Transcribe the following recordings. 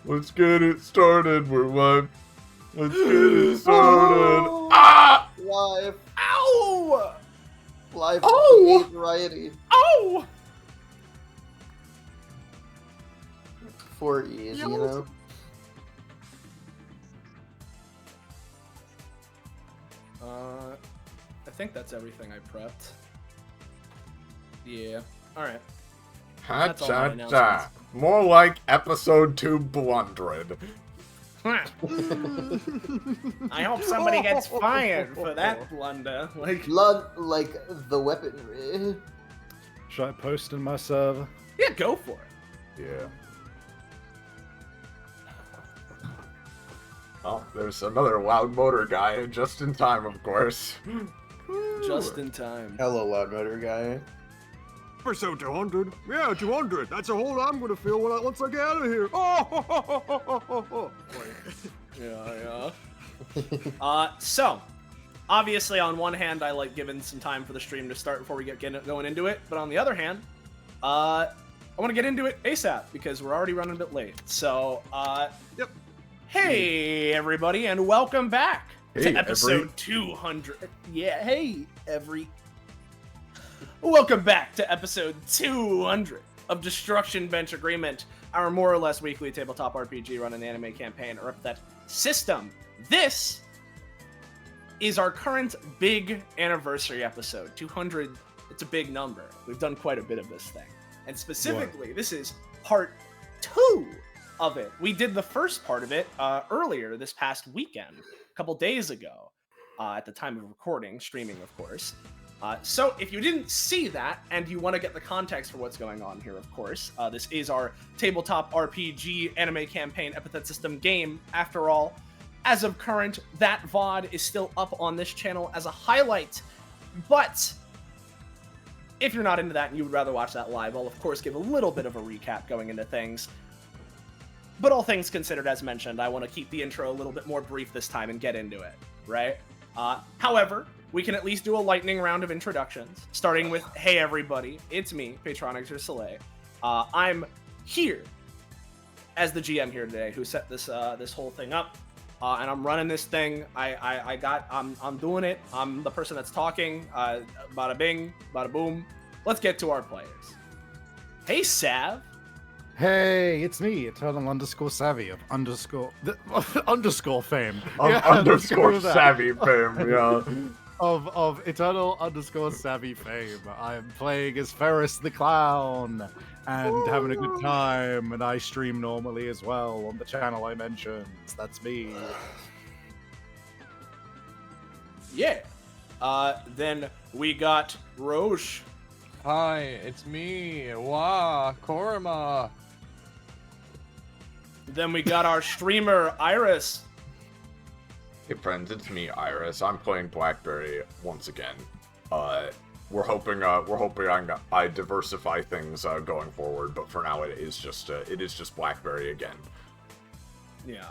Let's get it started. We're live. Let's get it started. Ah! Live. Ow! Live. Oh! Variety. Oh! 4 E's, you know? I think that's everything I prepped. Yeah. Alright. That's all my Ha-cha-cha. announcements. More like episode 2 blundered. I hope somebody gets fired for that blunder. Blood like the weaponry. Should I post in my server? Yeah, go for it. Yeah. Oh, there's another loud motor guy, just in time, of course. Just in time. Hello, loud motor guy. Episode 200? Yeah, 200. That's a hole I'm gonna feel once I get out of here. Oh! Yeah. So, obviously, on one hand, I like giving some time for the stream to start before we get going into it. But on the other hand, I want to get into it ASAP because we're already running a bit late. So, Yep. Hey, everybody, and welcome back to Hey, episode 200. Yeah, hey, Welcome back to episode 200 of Destruction Bench Agreement, our more or less weekly tabletop RPG run an anime campaign, or Epithet System. This is our current big anniversary episode. 200, it's a big number. We've done quite a bit of this thing. And specifically, this is part 2 of it. We did the first part of it earlier this past weekend, a couple days ago, at the time of recording, streaming, of course. So if you didn't see that and you want to get the context for what's going on here, of course, this is our tabletop RPG anime campaign Epithet System game. After all, as of current, that VOD is still up on this channel as a highlight. But if you're not into that and you would rather watch that live, I'll of course give a little bit of a recap going into things. But all things considered, as mentioned, I want to keep the intro a little bit more brief this time and get into it, right? However, we can at least do a lightning round of introductions, starting with, hey everybody, it's me, Patronics or Soleiil. I'm here as the GM here today, who set this this whole thing up, and I'm running this thing. I'm doing it. I'm the person that's talking. Bada bing, bada boom. Let's get to our players. Hey Sav. Hey, it's me, Eternal_Savvy of underscore fame. Underscore savvy fame, yeah. Of Eternal_Savvy fame. I'm playing as Ferris the Clown and having a good time, and I stream normally as well on the channel I mentioned. That's me. Yeah. Then we got Roche. Hi, it's me. Wow, Korima. Then we got our streamer, Iris. Hey friends, it's me, Iris. I'm playing Blackberry once again. We're hoping I diversify things going forward, but for now it is just Blackberry again. Yeah.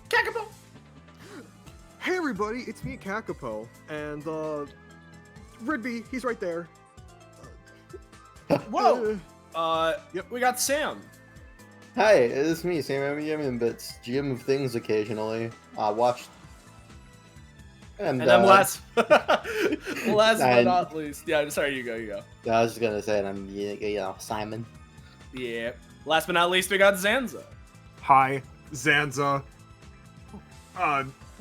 Kakapo. Hey everybody, it's me, Kakapo. And, Ridby, he's right there. Whoa. Yep. We got Sam. Hi, it's me, Sam Yemian Bits, GM of things occasionally. Watch. And And then last but not least. Yeah, sorry, you go. I was just gonna say, and I'm, Simon. Yeah. Last but not least, we got Zanza. Hi, Zanza.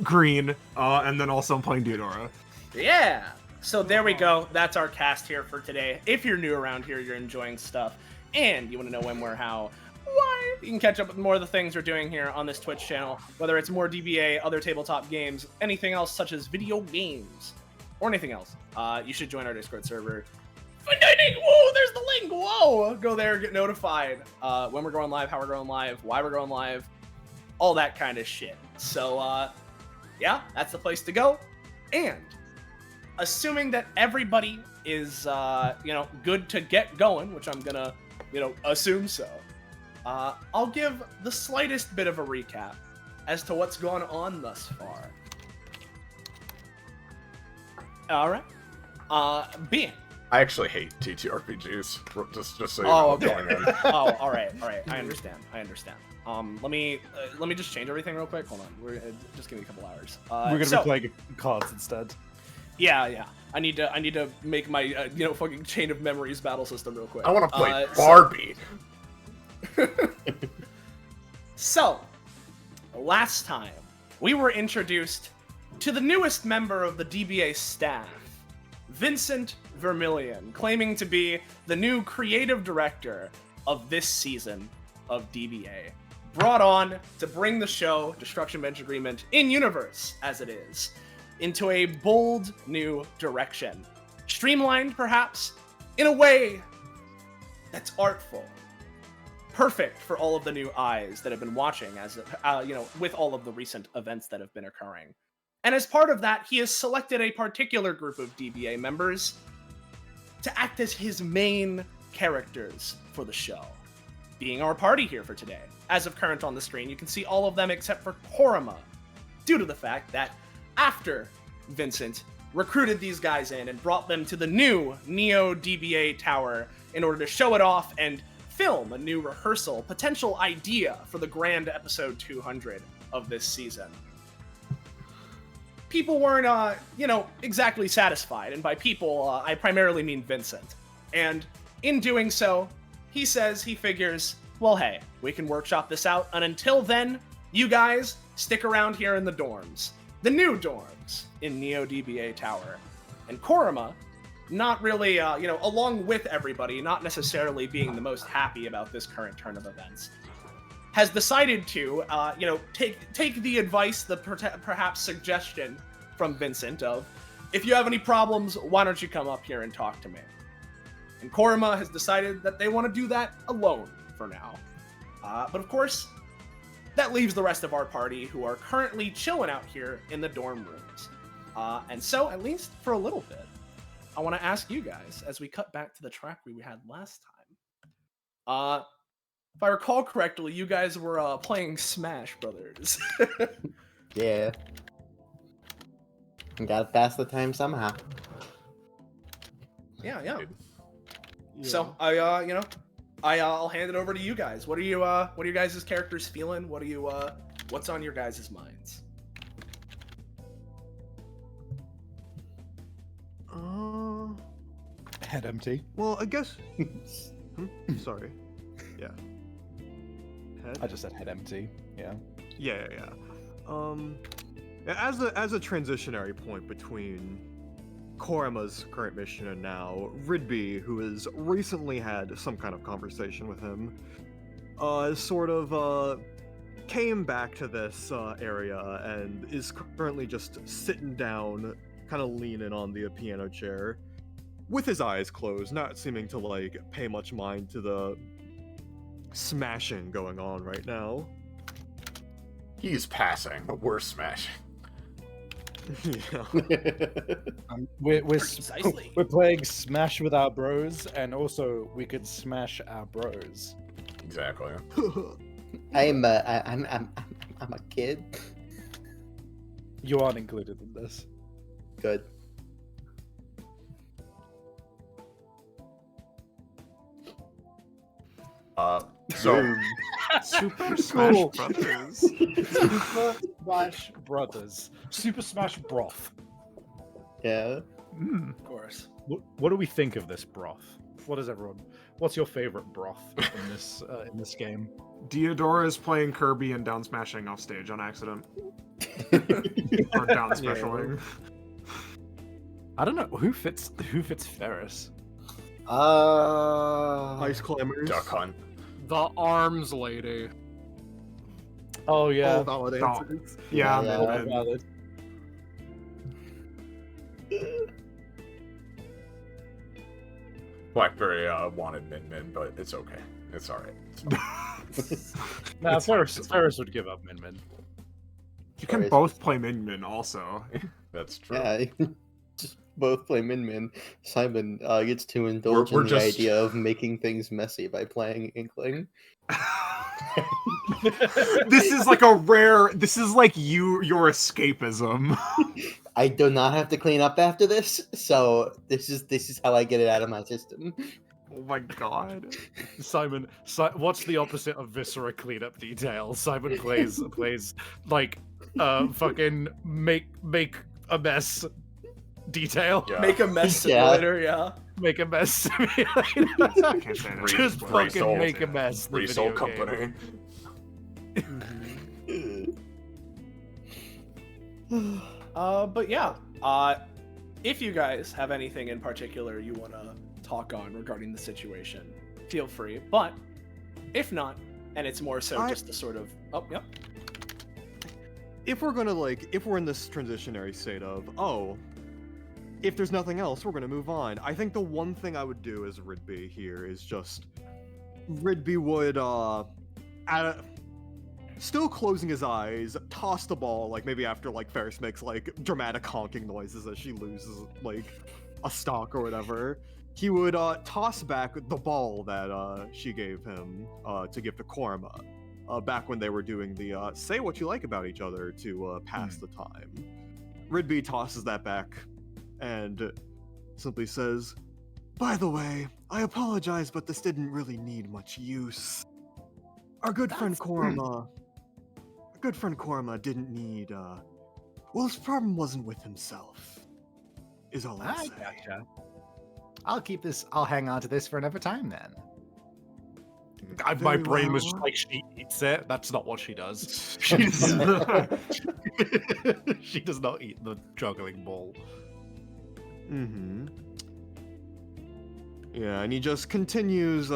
Green. And then also I'm playing Deodora. Yeah. So there we go. That's our cast here for today. If you're new around here, you're enjoying stuff, and you want to know when, where, how, why, you can catch up with more of the things we're doing here on this Twitch channel, whether it's more DBA, other tabletop games, anything else such as video games, or anything else. You should join our Discord server. Whoa, there's the link. Whoa. Go there, get notified when we're going live, how we're going live, why we're going live, all that kind of shit. So, yeah, that's the place to go. And assuming that everybody is, good to get going, which I'm gonna, assume so, I'll give the slightest bit of a recap as to what's gone on thus far. All right. I actually hate TTRPGs. Just so you Oh, know, okay. going in. Oh, all right. I understand. Let me just change everything real quick. Hold on. Just give me a couple hours. We're gonna so, be playing cards instead. Yeah. I need to make my fucking chain of memories battle system real quick. I want to play Barbie. So, last time we were introduced to the newest member of the DBA staff, Vincent Vermillion, claiming to be the new creative director of this season of DBA. Brought on to bring the show, Destruction Bench Agreement, in universe as it is, into a bold new direction. Streamlined, perhaps, in a way that's artful. Perfect for all of the new eyes that have been watching as with all of the recent events that have been occurring. And as part of that, he has selected a particular group of DBA members to act as his main characters for the show, being our party here for today. As of current on the screen, you can see all of them except for Korima, due to the fact that after Vincent recruited these guys in and brought them to the new Neo DBA Tower in order to show it off and film a new rehearsal, potential idea for the grand episode 200 of this season. People weren't, exactly satisfied, and by people, I primarily mean Vincent. And in doing so, he says he figures, well, hey, we can workshop this out, and until then, you guys stick around here in the dorms. The new dorms in Neo DBA Tower. And Korima, not really, along with everybody, not necessarily being the most happy about this current turn of events, has decided to, take the advice, the perhaps suggestion from Vincent of, if you have any problems, why don't you come up here and talk to me? And Korima has decided that they want to do that alone for now. But of course, that leaves the rest of our party who are currently chilling out here in the dorm rooms. And so, at least for a little bit, I want to ask you guys, as we cut back to the track we had last time. If I recall correctly, you guys were playing Smash Brothers. Yeah. Gotta pass the time somehow. Yeah. So I'll hand it over to you guys. What are your guys' characters feeling? What's on your guys' minds? Head empty. Well, I guess. Sorry. Yeah. Head? I just said head empty. Yeah. Yeah. As a transitionary point between Korima's current mission and now Ridby, who has recently had some kind of conversation with him, came back to this area and is currently just sitting down, kind of leaning on the piano chair, with his eyes closed, not seeming to pay much mind to the smashing going on right now. He's passing. We're smashing. Yeah. We're Precisely. we're playing Smash with our bros, and also we could smash our bros. Exactly. I'm a kid. You aren't included in this. Good. So Super Smash Cool. Brothers. Super Smash Brothers. Super Smash Broth. Yeah. Of course. What do we think of this broth? What's your favorite broth in this game? Diodora is playing Kirby and down smashing off stage on accident. Or down specialing. I don't know who fits Ferris. Ice climbers. Duck Hunt. The arms lady. Oh yeah. All valid Oh. answers. Yeah, Yeah. Oh, man. valid. Blackberry wanted Min Min, but it's okay. It's alright. Nah, Ferris would give up Min Min. You can both play Min Min also. That's true. Yeah. Just both play Min Min. Simon gets to indulge We're in the just- idea of making things messy by playing Inkling. This is like a rare. This is like your escapism. I do not have to clean up after this, so this is how I get it out of my system. Oh my god. Simon, what's the opposite of viscera cleanup detail? Simon plays like fucking make a mess detail. Yeah. Make a mess Yeah. simulator, yeah. Make a mess simulator. I can't stand it. Just Resole. fucking make a mess. the Resole video game. company. But yeah, if you guys have anything in particular you want to talk on regarding the situation, feel free. But if not, and it's more so just a sort of, oh, yep. If we're gonna if we're in this transitionary state of, oh, if there's nothing else, we're gonna move on. I think the one thing I would do as Ridby here is just, Ridby would, still closing his eyes, toss the ball, like maybe after Ferris makes dramatic honking noises as she loses a stock or whatever. He would toss back the ball that she gave him to give to Korma. Back when they were doing the say what you like about each other to pass the time. Ridby tosses that back and simply says, "By the way, I apologize, but this didn't really need much use. Our good friend Korma didn't need, well, his problem wasn't with himself, is all I'll I say." gotcha. I'll hang on to this for another time then. My Very brain was well. just like, she eats it. That's not what she does. She does not eat the juggling ball. Mm-hmm. Yeah, and he just continues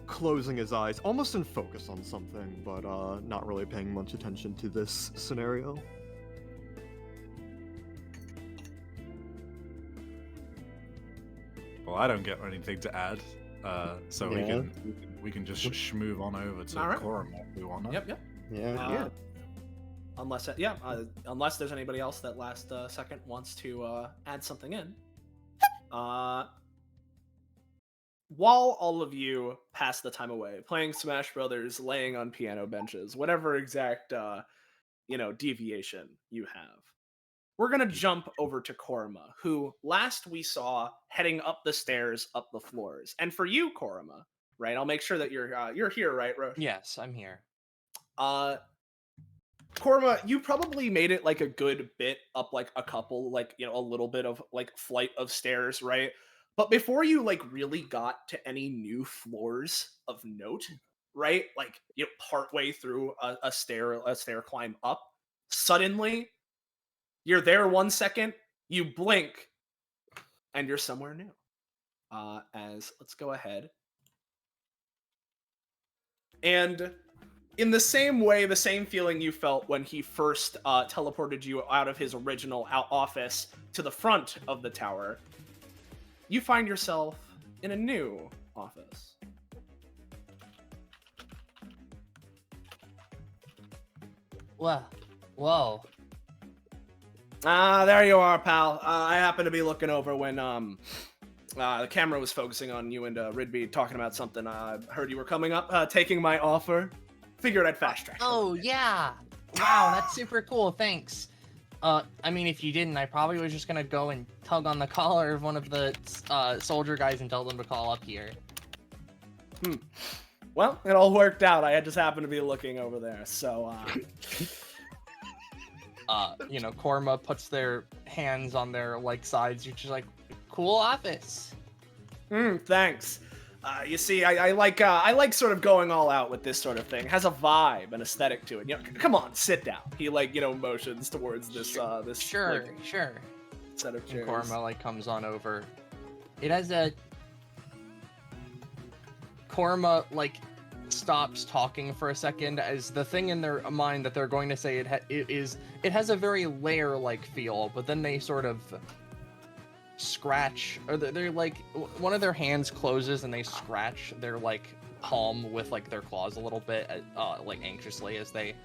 closing his eyes, almost in focus on something, but not really paying much attention to this scenario. Well, I don't get anything to add, so Yeah. we can just move on over to All right. Korma if we want to. Yep. Yeah. Unless there's anybody else that last second wants to add something in. While all of you pass the time away, playing Smash Brothers, laying on piano benches, whatever exact deviation you have, we're gonna jump over to Korma, who last we saw heading up the stairs, up the floors. And for you, Korma, right? I'll make sure that you're here, right, Roche? Yes, I'm here. Korma, you probably made it a good bit up a couple, a little bit of flight of stairs, right? But before you really got to any new floors of note, right? Partway through a stair climb up, suddenly you're there 1 second, you blink, and you're somewhere new. Let's go ahead. And in the same way, the same feeling you felt when he first teleported you out of his original office to the front of the tower, you find yourself in a new office. Whoa. There you are, pal. I happened to be looking over when the camera was focusing on you and Ridby talking about something. I heard you were coming up, taking my offer. Figured I'd fast track. Oh, yeah. Wow, that's super cool. Thanks. I mean, if you didn't, I probably was just gonna go and tug on the collar of one of the soldier guys and tell them to call up here. Well, it all worked out. I just happened to be looking over there, so Korma puts their hands on their sides. You're just like, cool office. Thanks. You see, I like sort of going all out with this sort of thing. It has a vibe, an aesthetic to it. Come on, sit down. He motions towards this Sure. set of And chairs. Korma comes on over. It has a Korma stops talking for a second as the thing in their mind that they're going to say it has a very lair-like feel, but then they sort of scratch, or they're one of their hands closes and they scratch their palm with their claws a little bit anxiously as they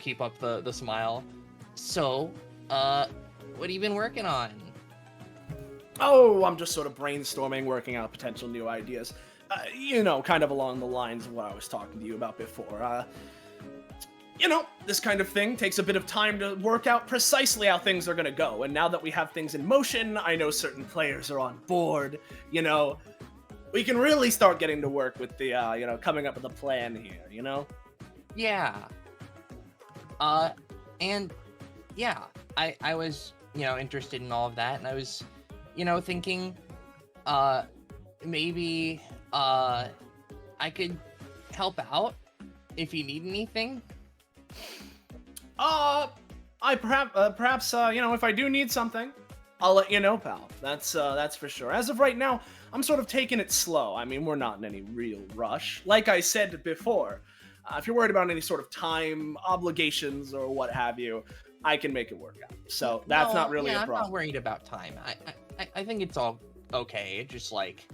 keep up the smile. So what have you been working on? Oh, I'm just sort of brainstorming, working out potential new ideas. Kind of along the lines of what I was talking to you about before. you know, this kind of thing takes a bit of time to work out precisely how things are going to go. And now that we have things in motion, I know certain players are on board, you know, we can really start getting to work with the, you know, coming up with a plan here, you know? Yeah. And yeah, I was, you know, interested in all of that, and I was, you know, thinking, maybe, I could help out if you need anything. Perhaps, you know, if I do need something, I'll let you know, pal. That's for sure. As of right now, I'm sort of taking it slow. I mean, we're not in any real rush. Like I said before, if you're worried about any sort of time obligations or what have you, I can make it work out. So that's not really a problem. I'm not worried about time. I think it's all okay. It's just like...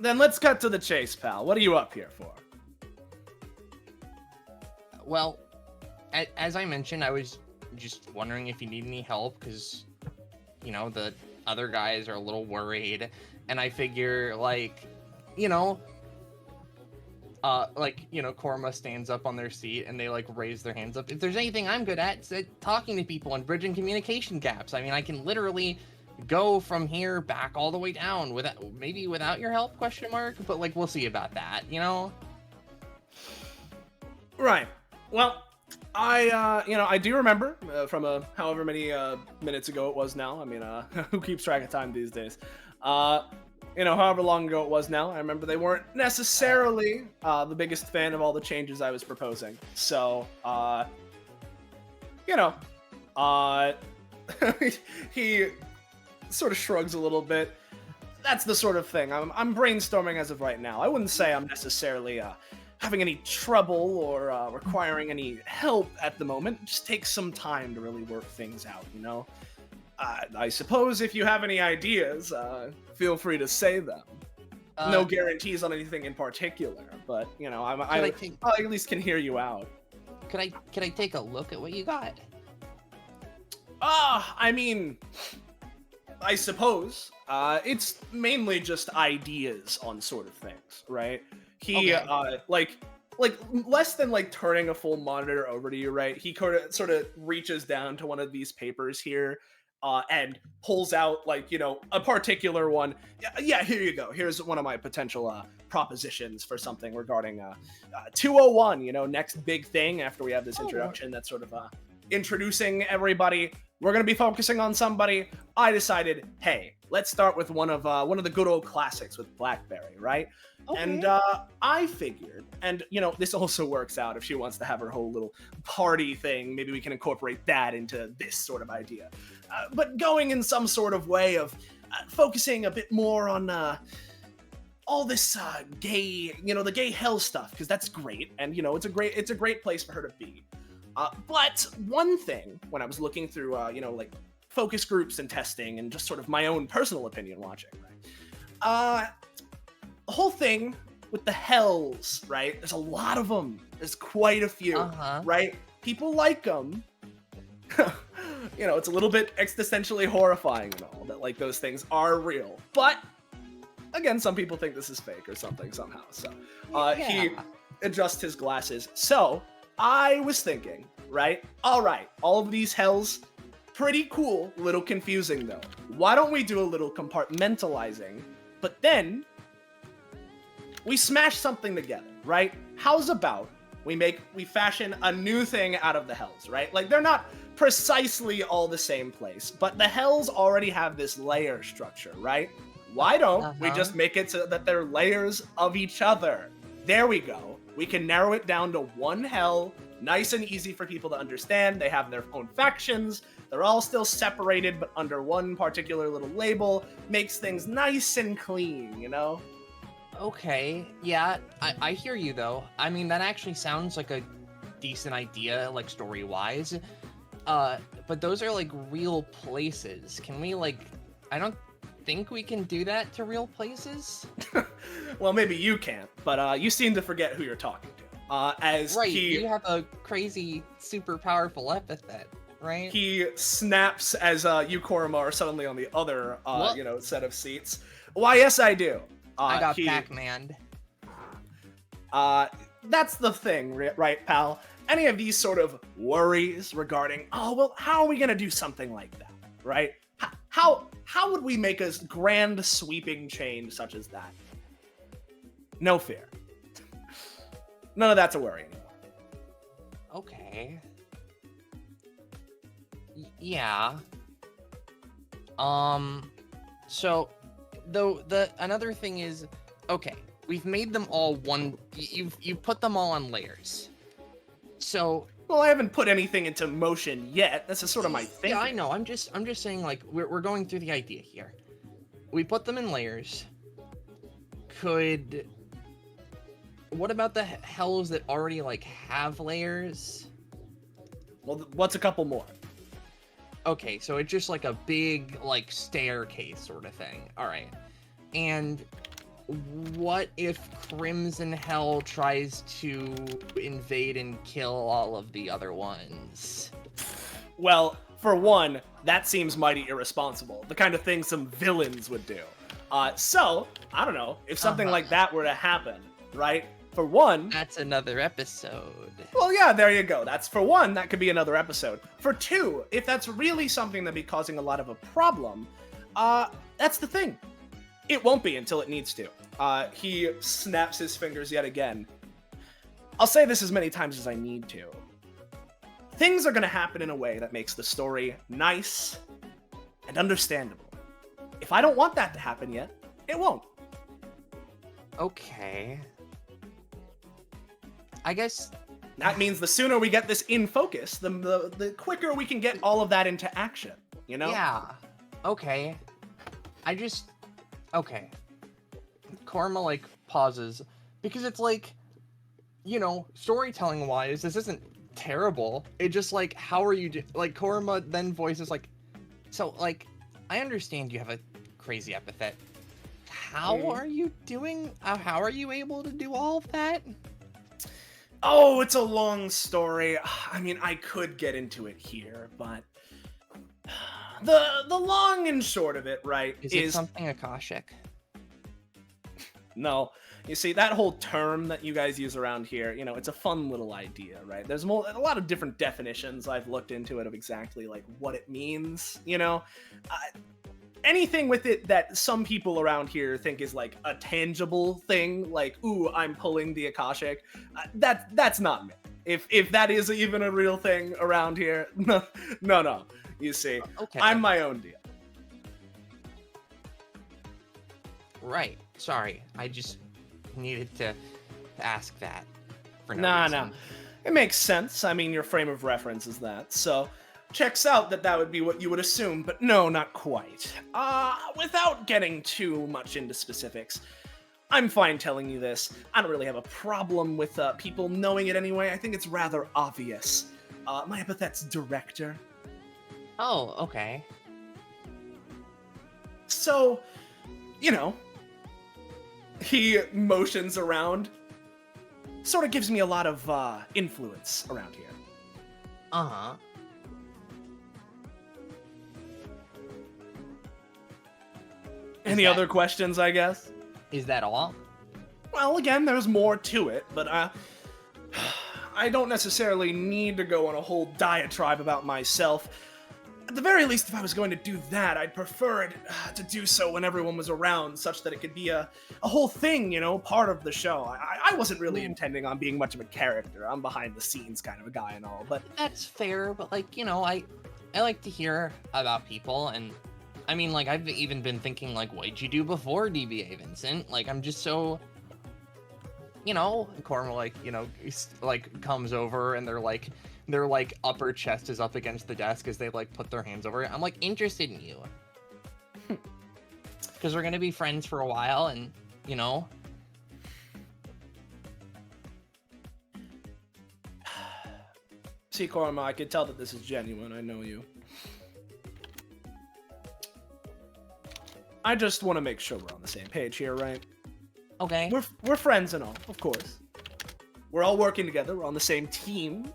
Then let's cut to the chase, pal. What are you up here for? Well, as I mentioned, I was just wondering if you need any help, because, you know, the other guys are a little worried, and I figure, like, you know, Korma stands up on their seat, and they, like, raise their hands up. If there's anything I'm good at, it's talking to people and bridging communication gaps. I mean, I can literally go from here back all the way down without your help, ? But, like, we'll see about that, you know? Right. Well, I do remember from however many minutes ago it was now. I mean, who keeps track of time these days? However long ago it was now, I remember they weren't necessarily the biggest fan of all the changes I was proposing. So, he sort of shrugs a little bit. That's the sort of thing. I'm brainstorming as of right now. I wouldn't say I'm necessarily having any trouble or requiring any help at the moment. It just takes some time to really work things out, you know? I suppose if you have any ideas, feel free to say them. No guarantees on anything in particular, but, you know, I at least can hear you out. Could I take a look at what you got? I mean, I suppose. It's mainly just ideas on sort of things, right? He, Okay. like less than like turning a full monitor over to you, right? He sort of reaches down to one of these papers here, and pulls out, like, you know, a particular one. Yeah, here you go. Here's one of my potential propositions for something regarding 201, you know, next big thing after we have this introduction that's sort of introducing everybody. We're going to be focusing on somebody. I decided, hey, let's start with one of the good old classics with BlackBerry, right? Okay. And I figured, and, you know, this also works out if she wants to have her whole little party thing. Maybe we can incorporate that into this sort of idea. But going in some sort of way of focusing a bit more on all this gay, you know, the gay hell stuff, because that's great. And, you know, it's a great place for her to be. But one thing, when I was looking through, you know, like focus groups and testing and just sort of my own personal opinion watching, right? The whole thing with the hells, right? There's a lot of them. There's quite a few, right? People like them. You know, it's a little bit existentially horrifying and all that, like, those things are real. But, again, some people think this is fake or something somehow. So, he adjusts his glasses. So, I was thinking, right? All right, all of these hells, pretty cool, little confusing though. Why don't we do a little compartmentalizing, but then we smash something together, right? How's about we fashion a new thing out of the hells, right? Like, they're not precisely all the same place, but the hells already have this layer structure, right? Why don't we just make it so that they're layers of each other? There we go. We can narrow it down to one hell, nice and easy for people to understand. They have their own factions. They're all still separated, but under one particular little label. Makes things nice and clean, you know? Okay, yeah, I hear you, though. I mean, that actually sounds like a decent idea, like, story-wise. But those are, like, real places. Can we, like... I don't think we can do that to real places? Well, maybe you can't, but you seem to forget who you're talking to. Right, you have a crazy, super powerful epithet, right? He snaps as you, Korma, are suddenly on the other, you know, set of seats. Why, yes, I do. I got Pac-Man. that's the thing, right, pal? Any of these sort of worries regarding, oh, well, how are we going to do something like that, right? How would we make a grand sweeping change such as that? No fear. None of that's a worry anymore. Okay. Yeah. So, though, another thing is, okay, we've made them all one. You've put them all on layers. So. Well, I haven't put anything into motion yet. This is sort of my thinking. Yeah, I know. I'm just saying, like, we're going through the idea here. We put them in layers. What about the hells that already, like, have layers? Well, what's a couple more? Okay, so it's just like a big, like, staircase sort of thing. All right. And what if Crimson Hell tries to invade and kill all of the other ones? Well, for one, that seems mighty irresponsible. The kind of thing some villains would do. So, I don't know, if something like that were to happen, right? For one... That's another episode. Well, yeah, there you go. That's for one, that could be another episode. For two, if that's really something that'd be causing a lot of a problem, that's the thing. It won't be until it needs to. He snaps his fingers yet again. I'll say this as many times as I need to. Things are going to happen in a way that makes the story nice and understandable. If I don't want that to happen yet, it won't. Okay. I guess... That means the sooner we get this in focus, the quicker we can get all of that into action, you know? Yeah. Okay. Okay. Karma, like, pauses. Because it's like, you know, storytelling-wise, this isn't terrible. It just, like, how are you... Like, Karma then voices, like... So, like, I understand you have a crazy epithet. How are you doing... how are you able to do all of that? Oh, it's a long story. I mean, I could get into it here, but... The long and short of it, right, is it something Akashic? No. You see, that whole term that you guys use around here, you know, it's a fun little idea, right? There's a lot of different definitions I've looked into it of exactly, like, what it means, you know? Anything with it that some people around here think is, like, a tangible thing, like, ooh, I'm pulling the Akashic, that's not me. If that is even a real thing around here, no. You see, okay. I'm my own deal. Right. Sorry. I just needed to ask that. For no Nah. reason. It makes sense. I mean, your frame of reference is that, so checks out that would be what you would assume, but no, not quite. Without getting too much into specifics, I'm fine telling you this. I don't really have a problem with people knowing it anyway. I think it's rather obvious. My epithet's director. Oh, okay. So, you know, he motions around. Sort of gives me a lot of influence around here. Uh-huh. Any other questions, I guess? Is that all? Well, again, there's more to it, but I don't necessarily need to go on a whole diatribe about myself. At the very least, if I was going to do that, I'd prefer it to do so when everyone was around, such that it could be a whole thing, you know, part of the show. I wasn't really intending on being much of a character. I'm behind the scenes kind of a guy and all, but... That's fair, but, like, you know, I like to hear about people, and, I mean, like, I've even been thinking, like, what'd you do before DBA, Vincent? Like, I'm just so... You know, Corma, like, you know, like, comes over, and their like upper chest is up against the desk as they like put their hands over it. I'm like interested in you because we're gonna be friends for a while, and you know. See, Korma, I can tell that this is genuine. I know you. I just want to make sure we're on the same page here, right? Okay. We're friends and all, of course. We're all working together. We're on the same team.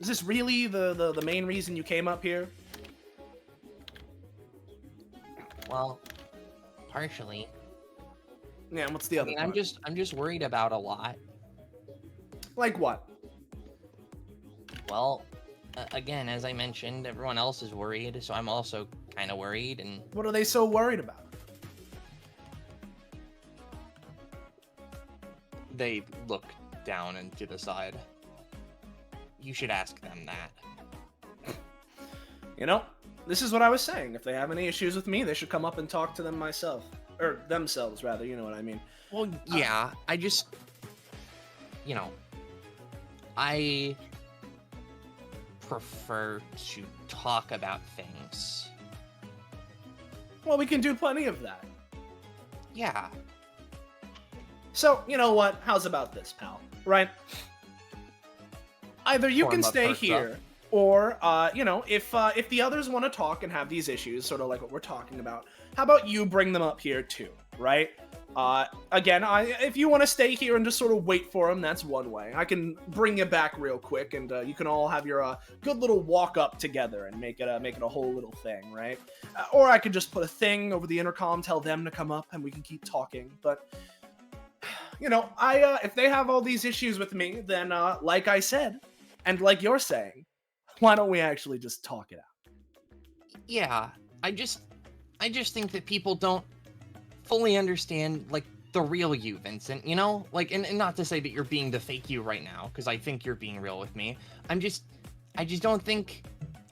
Is this really the main reason you came up here? Well, partially. Yeah, and what's the I other mean, part? I'm just worried about a lot. Like what? Well, again, as I mentioned, everyone else is worried, so I'm also kind of worried. And What are they so worried about? they look down and to the side. You should ask them that. You know, this is what I was saying. If they have any issues with me, they should come up and talk to them myself. Or themselves, rather, you know what I mean. Well, yeah, I just, you know, I prefer to talk about things. Well, we can do plenty of that. Yeah. So, you know what? How's about this, pal? Right? Either you can Form up stay perks here, up. or, you know, if the others want to talk and have these issues, sort of like what we're talking about, how about you bring them up here too, right? Again, if you want to stay here and just sort of wait for them, that's one way. I can bring you back real quick, and you can all have your good little walk up together and make it a whole little thing, right? Or I could just put a thing over the intercom, tell them to come up, and we can keep talking. But you know, if they have all these issues with me, then like I said, and like you're saying, why don't we actually just talk it out? Yeah, I just think that people don't fully understand, like, the real you, Vincent, you know? Like, and not to say that you're being the fake you right now, because I think you're being real with me. I just don't think,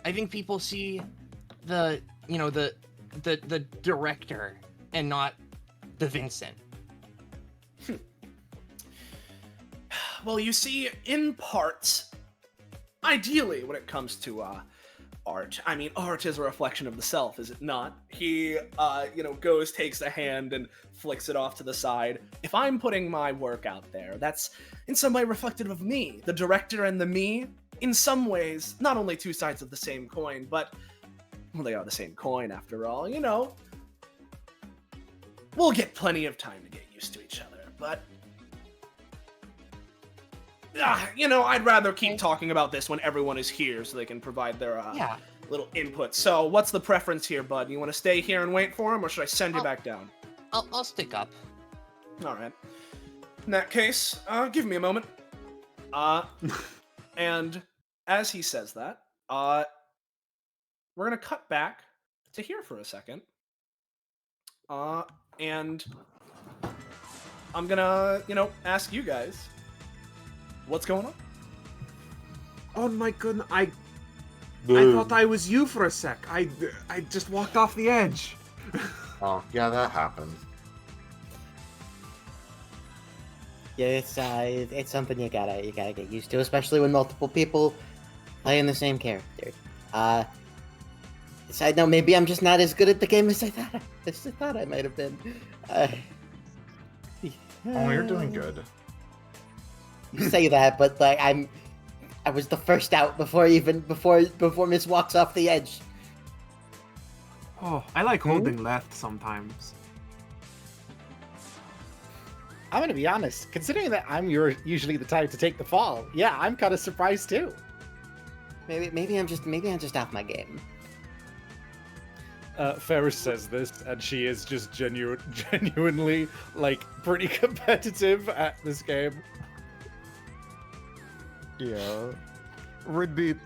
I think people see the, you know, the director and not the Vincent. Well, you see, in parts, ideally, when it comes to art, I mean, art is a reflection of the self, is it not? He, you know, goes, takes a hand, and flicks it off to the side. If I'm putting my work out there, that's in some way reflective of me. The director and the me, in some ways, not only two sides of the same coin, but, well, they are the same coin after all, you know. We'll get plenty of time to get used to each other, but you know, I'd rather keep talking about this when everyone is here so they can provide their little input. So, what's the preference here, bud? You want to stay here and wait for him, or should I send you back down? I'll stick up. All right. In that case, give me a moment. And as he says that, we're gonna cut back to here for a second. And I'm gonna, you know, ask you guys, what's going on? Oh my goodness, I thought I was you for a sec. I just walked off the edge. Oh, yeah, that happens. Yeah, it's something you gotta get used to, especially when multiple people playing the same character. Side note, maybe I'm just not as good at the game as I thought I might have been. Oh, you're doing good. You say that, but like I was the first out before Miss walks off the edge. Oh, I like holding left sometimes. I'm gonna be honest. Considering that I'm usually the type to take the fall, yeah, I'm kind of surprised too. Maybe I'm just off my game. Ferris says this, and she is just genuinely like pretty competitive at this game. Yeah. Ridby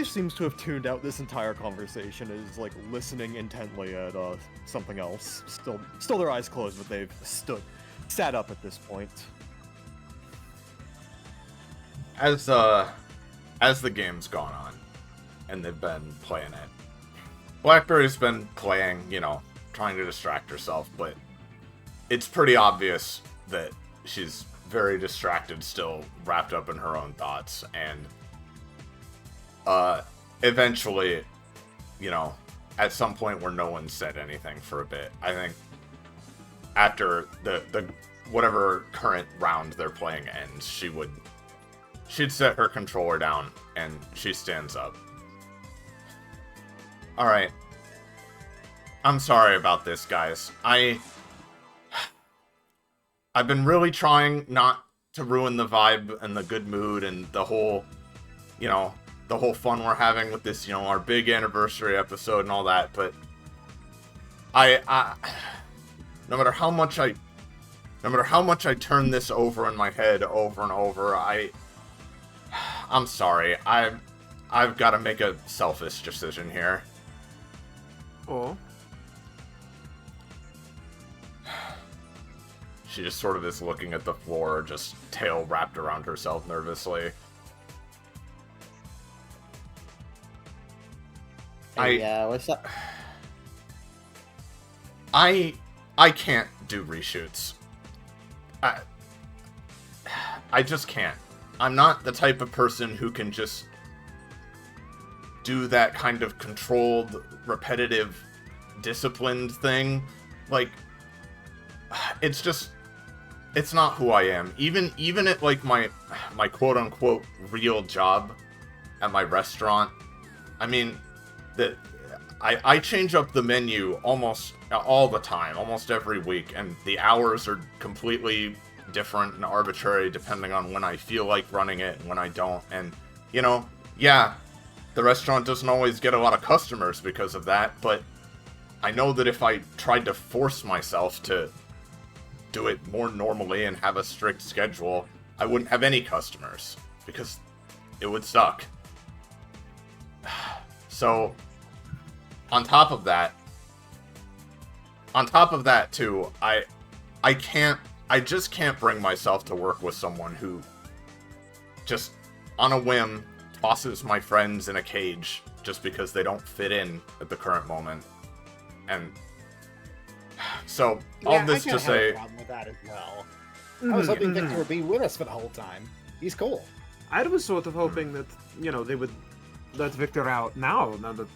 seems to have tuned out this entire conversation, is like listening intently at something else. Still their eyes closed, but they've sat up at this point. As the game's gone on, and they've been playing it, Blackberry's been playing, you know, trying to distract herself, but it's pretty obvious that she's very distracted, still wrapped up in her own thoughts, and eventually, you know, at some point where no one said anything for a bit, I think after the whatever current round they're playing ends, she'd set her controller down and she stands up. Alright. I'm sorry about this, guys. I've been really trying not to ruin the vibe and the good mood and the whole, you know, the whole fun we're having with this, you know, our big anniversary episode and all that, but I no matter how much I no matter how much I turn this over in my head over and over, I'm sorry. I've got to make a selfish decision here. Oh. She just sort of is looking at the floor, just tail wrapped around herself nervously. Yeah, what's up? I can't do reshoots. I just can't. I'm not the type of person who can just do that kind of controlled, repetitive, disciplined thing. Like, it's not who I am. Even at, like, my quote-unquote real job at my restaurant, I mean, I change up the menu almost all the time, almost every week, and the hours are completely different and arbitrary depending on when I feel like running it and when I don't. And, you know, yeah, the restaurant doesn't always get a lot of customers because of that, but I know that if I tried to force myself to do it more normally and have a strict schedule, I wouldn't have any customers, because it would suck. So, on top of that too, I just can't bring myself to work with someone who just, on a whim, tosses my friends in a cage just because they don't fit in at the current moment. And so, all this to say... I have a problem with that as well. I was hoping Victor would be with us for the whole time. He's cool. I was sort of hoping that, you know, they would let Victor out now that,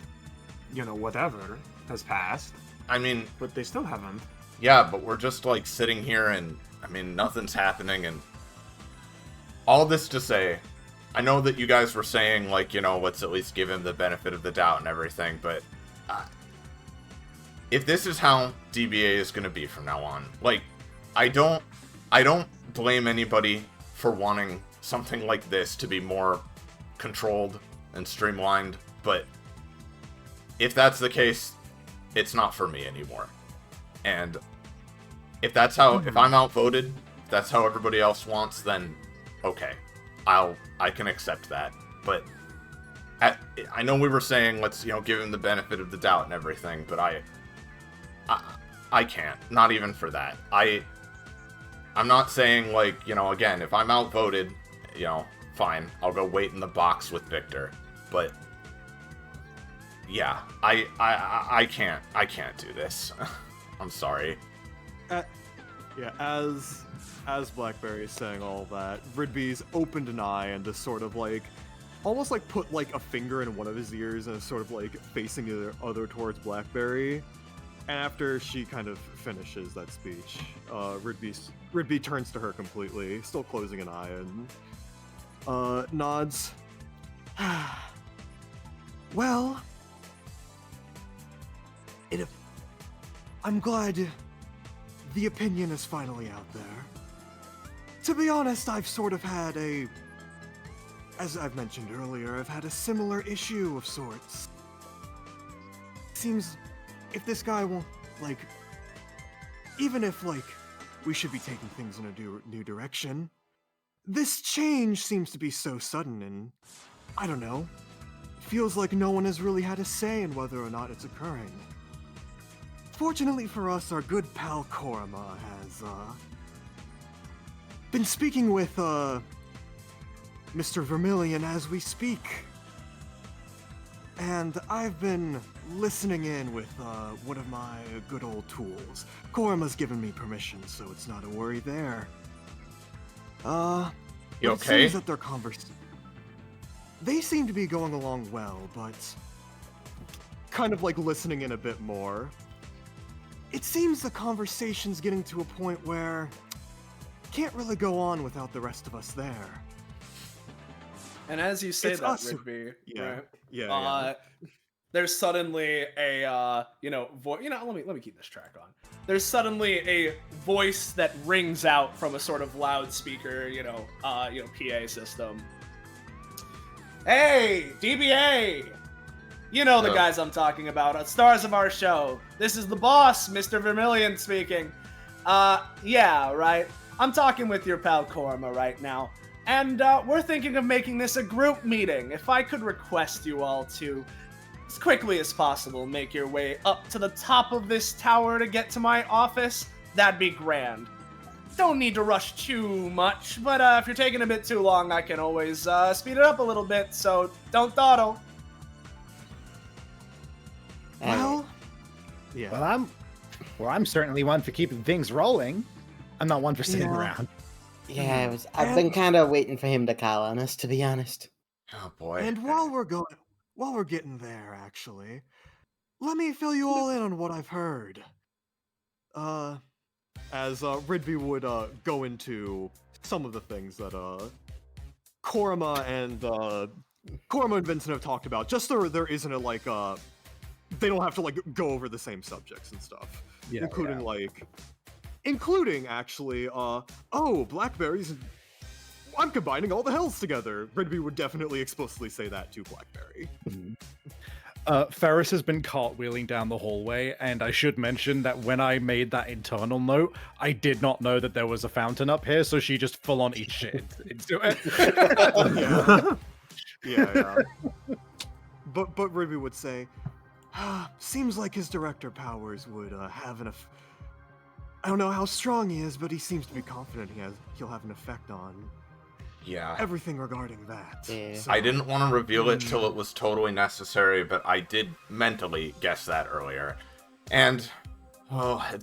you know, whatever has passed. I mean... But they still haven't. Yeah, but we're just, like, sitting here and, I mean, nothing's happening, and... All this to say, I know that you guys were saying, like, you know, let's at least give him the benefit of the doubt and everything, but... if this is how DBA is going to be from now on, like, I don't blame anybody for wanting something like this to be more controlled and streamlined, but if that's the case, it's not for me anymore. And if that's how, if I'm outvoted, if that's how everybody else wants, then okay, I can accept that. But I know we were saying let's, you know, give him the benefit of the doubt and everything, but I can't. Not even for that. I'm not saying, like, you know, again, if I'm outvoted, you know, fine, I'll go wait in the box with Victor. But yeah, I can't do this. I'm sorry. Yeah, as Blackberry is saying all that, Ridby's opened an eye and just sort of like, almost like put like a finger in one of his ears and is sort of like facing the other towards Blackberry. And after she kind of finishes that speech, Ridby turns to her completely, still closing an eye, and nods. Well, I'm glad the opinion is finally out there. To be honest, I've sort of had as I've mentioned earlier, I've had a similar issue of sorts. Seems if this guy won't, like, even if, like, we should be taking things in a new direction, this change seems to be so sudden and, I don't know, feels like no one has really had a say in whether or not it's occurring. Fortunately for us, our good pal Korama has, been speaking with, Mr. Vermilion as we speak. And I've been listening in with, one of my good old tools. Korama's given me permission, so it's not a worry there. You it okay? seems that their they seem to be going along well, but kind of like listening in a bit more. It seems the conversation's getting to a point where can't really go on without the rest of us there. And as you say It's that, us. Rigby, Yeah, right, yeah. there's suddenly a let me keep this track on. There's suddenly a voice that rings out from a sort of loudspeaker, PA system. Hey, DBA! You know the guys I'm talking about, stars of our show. This is the boss, Mr. Vermilion speaking. Yeah, right. I'm talking with your pal Korma right now, and we're thinking of making this a group meeting. If I could request you all to, as quickly as possible, make your way up to the top of this tower to get to my office, that'd be grand. Don't need to rush too much, but if you're taking a bit too long, I can always speed it up a little bit, so don't dawdle. Well, yeah. Well, I'm certainly one for keeping things rolling. I'm not one for sitting around. Yeah, I've been kind of waiting for him to call on us, to be honest. Oh boy. And while we're getting there, actually, let me fill you all in on what I've heard. As Ridby would go into some of the things that Korma and Vincent have talked about, just so there isn't a they don't have to go over the same subjects and stuff, including actually blackberries. I'm combining all the hells together. Ridby would definitely explicitly say that to Blackberry. Ferris has been cartwheeling down the hallway, and I should mention that when I made that internal note, I did not know that there was a fountain up here, so she just full on eats shit into it. Yeah. But Ridby would say, seems like his director powers would have enough. I don't know how strong he is, but he seems to be confident he'll have an effect on everything regarding that. Yeah. So, I didn't want to reveal it till it was totally necessary, but I did mentally guess that earlier. And,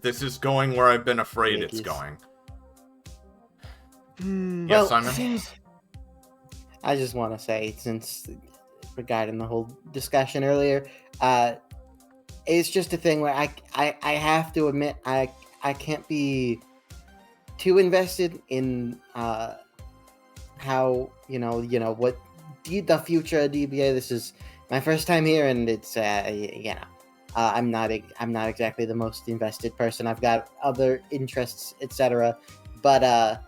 this is going where I've been afraid it's going. Yes, Simon? I just want to say, since regarding the whole discussion earlier, it's just a thing where I have to admit I can't be too invested in how what the future of DBA. This is my first time here, and it's I'm not exactly the most invested person. I've got other interests, etc. But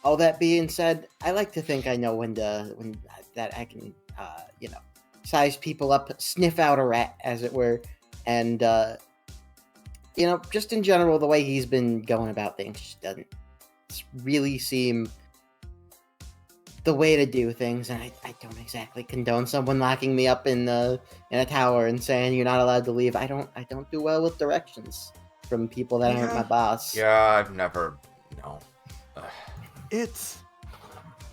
all that being said, I like to think I know when that I can size people up, sniff out a rat, as it were, and just in general, the way he's been going about things just doesn't really seem the way to do things, and I don't exactly condone someone locking me up in a tower and saying you're not allowed to leave. I don't do well with directions from people that aren't my boss. Yeah, I've never. No. It's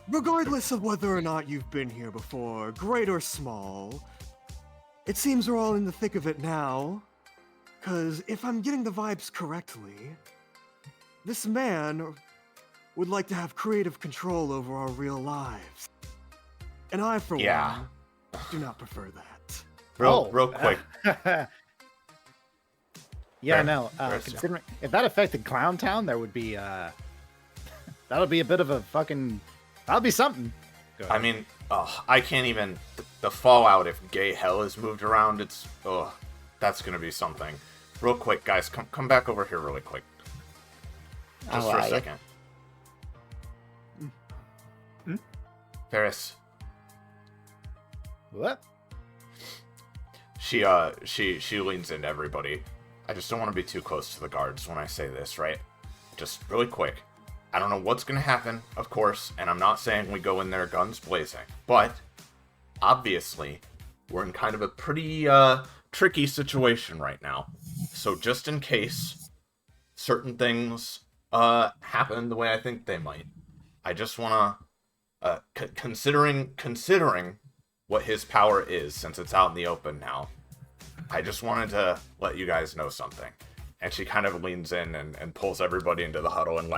regardless of whether or not you've been here before, great or small. It seems we're all in the thick of it now. 'Cause if I'm getting the vibes correctly, this man would like to have creative control over our real lives. And I, for one, do not prefer that. Real quick. Considering if that affected Clown Town, there would be that'll be a bit of a fucking. That'll be something. I mean, I can't even. The fallout if gay hell is moved around. It's that's gonna be something. Real quick, guys, come back over here really quick. Just for a second. Ferris. What? She leans into everybody. I just don't want to be too close to the guards when I say this, right? Just really quick. I don't know what's gonna happen, of course, and I'm not saying we go in there guns blazing, but obviously we're in kind of a pretty tricky situation right now. So just in case certain things happen the way I think they might, I just want to considering what his power is, since it's out in the open now, I just wanted to let you guys know something. And she kind of leans in and pulls everybody into the huddle and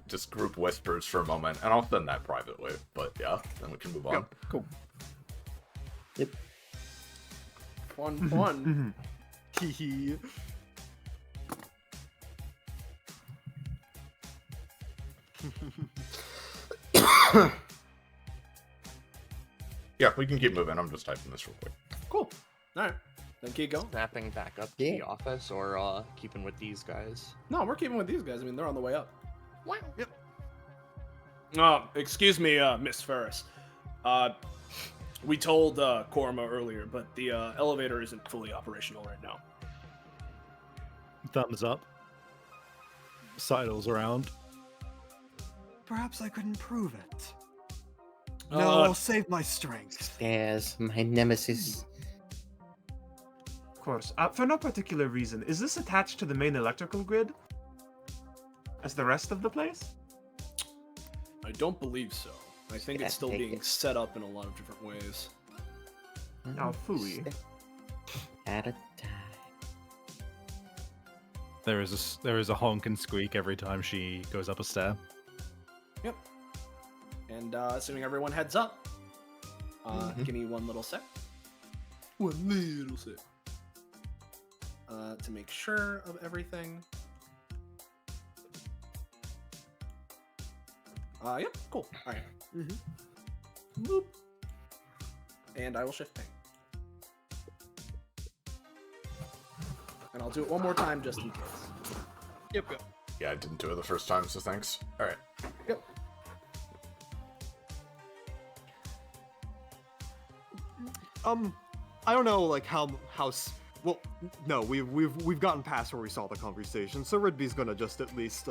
just group whispers for a moment, and I'll send that privately. But yeah, then we can move on. Yep. Cool. Yep. One. Hee. Yeah, we can keep moving. I'm just typing this real quick. Cool. All right. Then keep going. Snapping back up to the office, or keeping with these guys? No, we're keeping with these guys. I mean, they're on the way up. Wow. Yep. Excuse me, Miss Ferris. We told Korma earlier, but the elevator isn't fully operational right now. Thumbs up. Sidles around. Perhaps I couldn't prove it. No, I'll save my strength. Yes, my nemesis. Of course. For no particular reason, is this attached to the main electrical grid? As the rest of the place? I don't believe so. I think it's still being set up in a lot of different ways. Oh, phooey. At a time. There is a honk and squeak every time she goes up a stair. Yep. And assuming everyone heads up, give me one little sec. One little sec. To make sure of everything. Yep, cool. All right. Boop. And I will shift ping. And I'll do it one more time just in case. Yep. Yeah, I didn't do it the first time, so thanks. Alright. Yep. I don't know, like well, no, we've gotten past where we saw the conversation, so Ridby's gonna just at least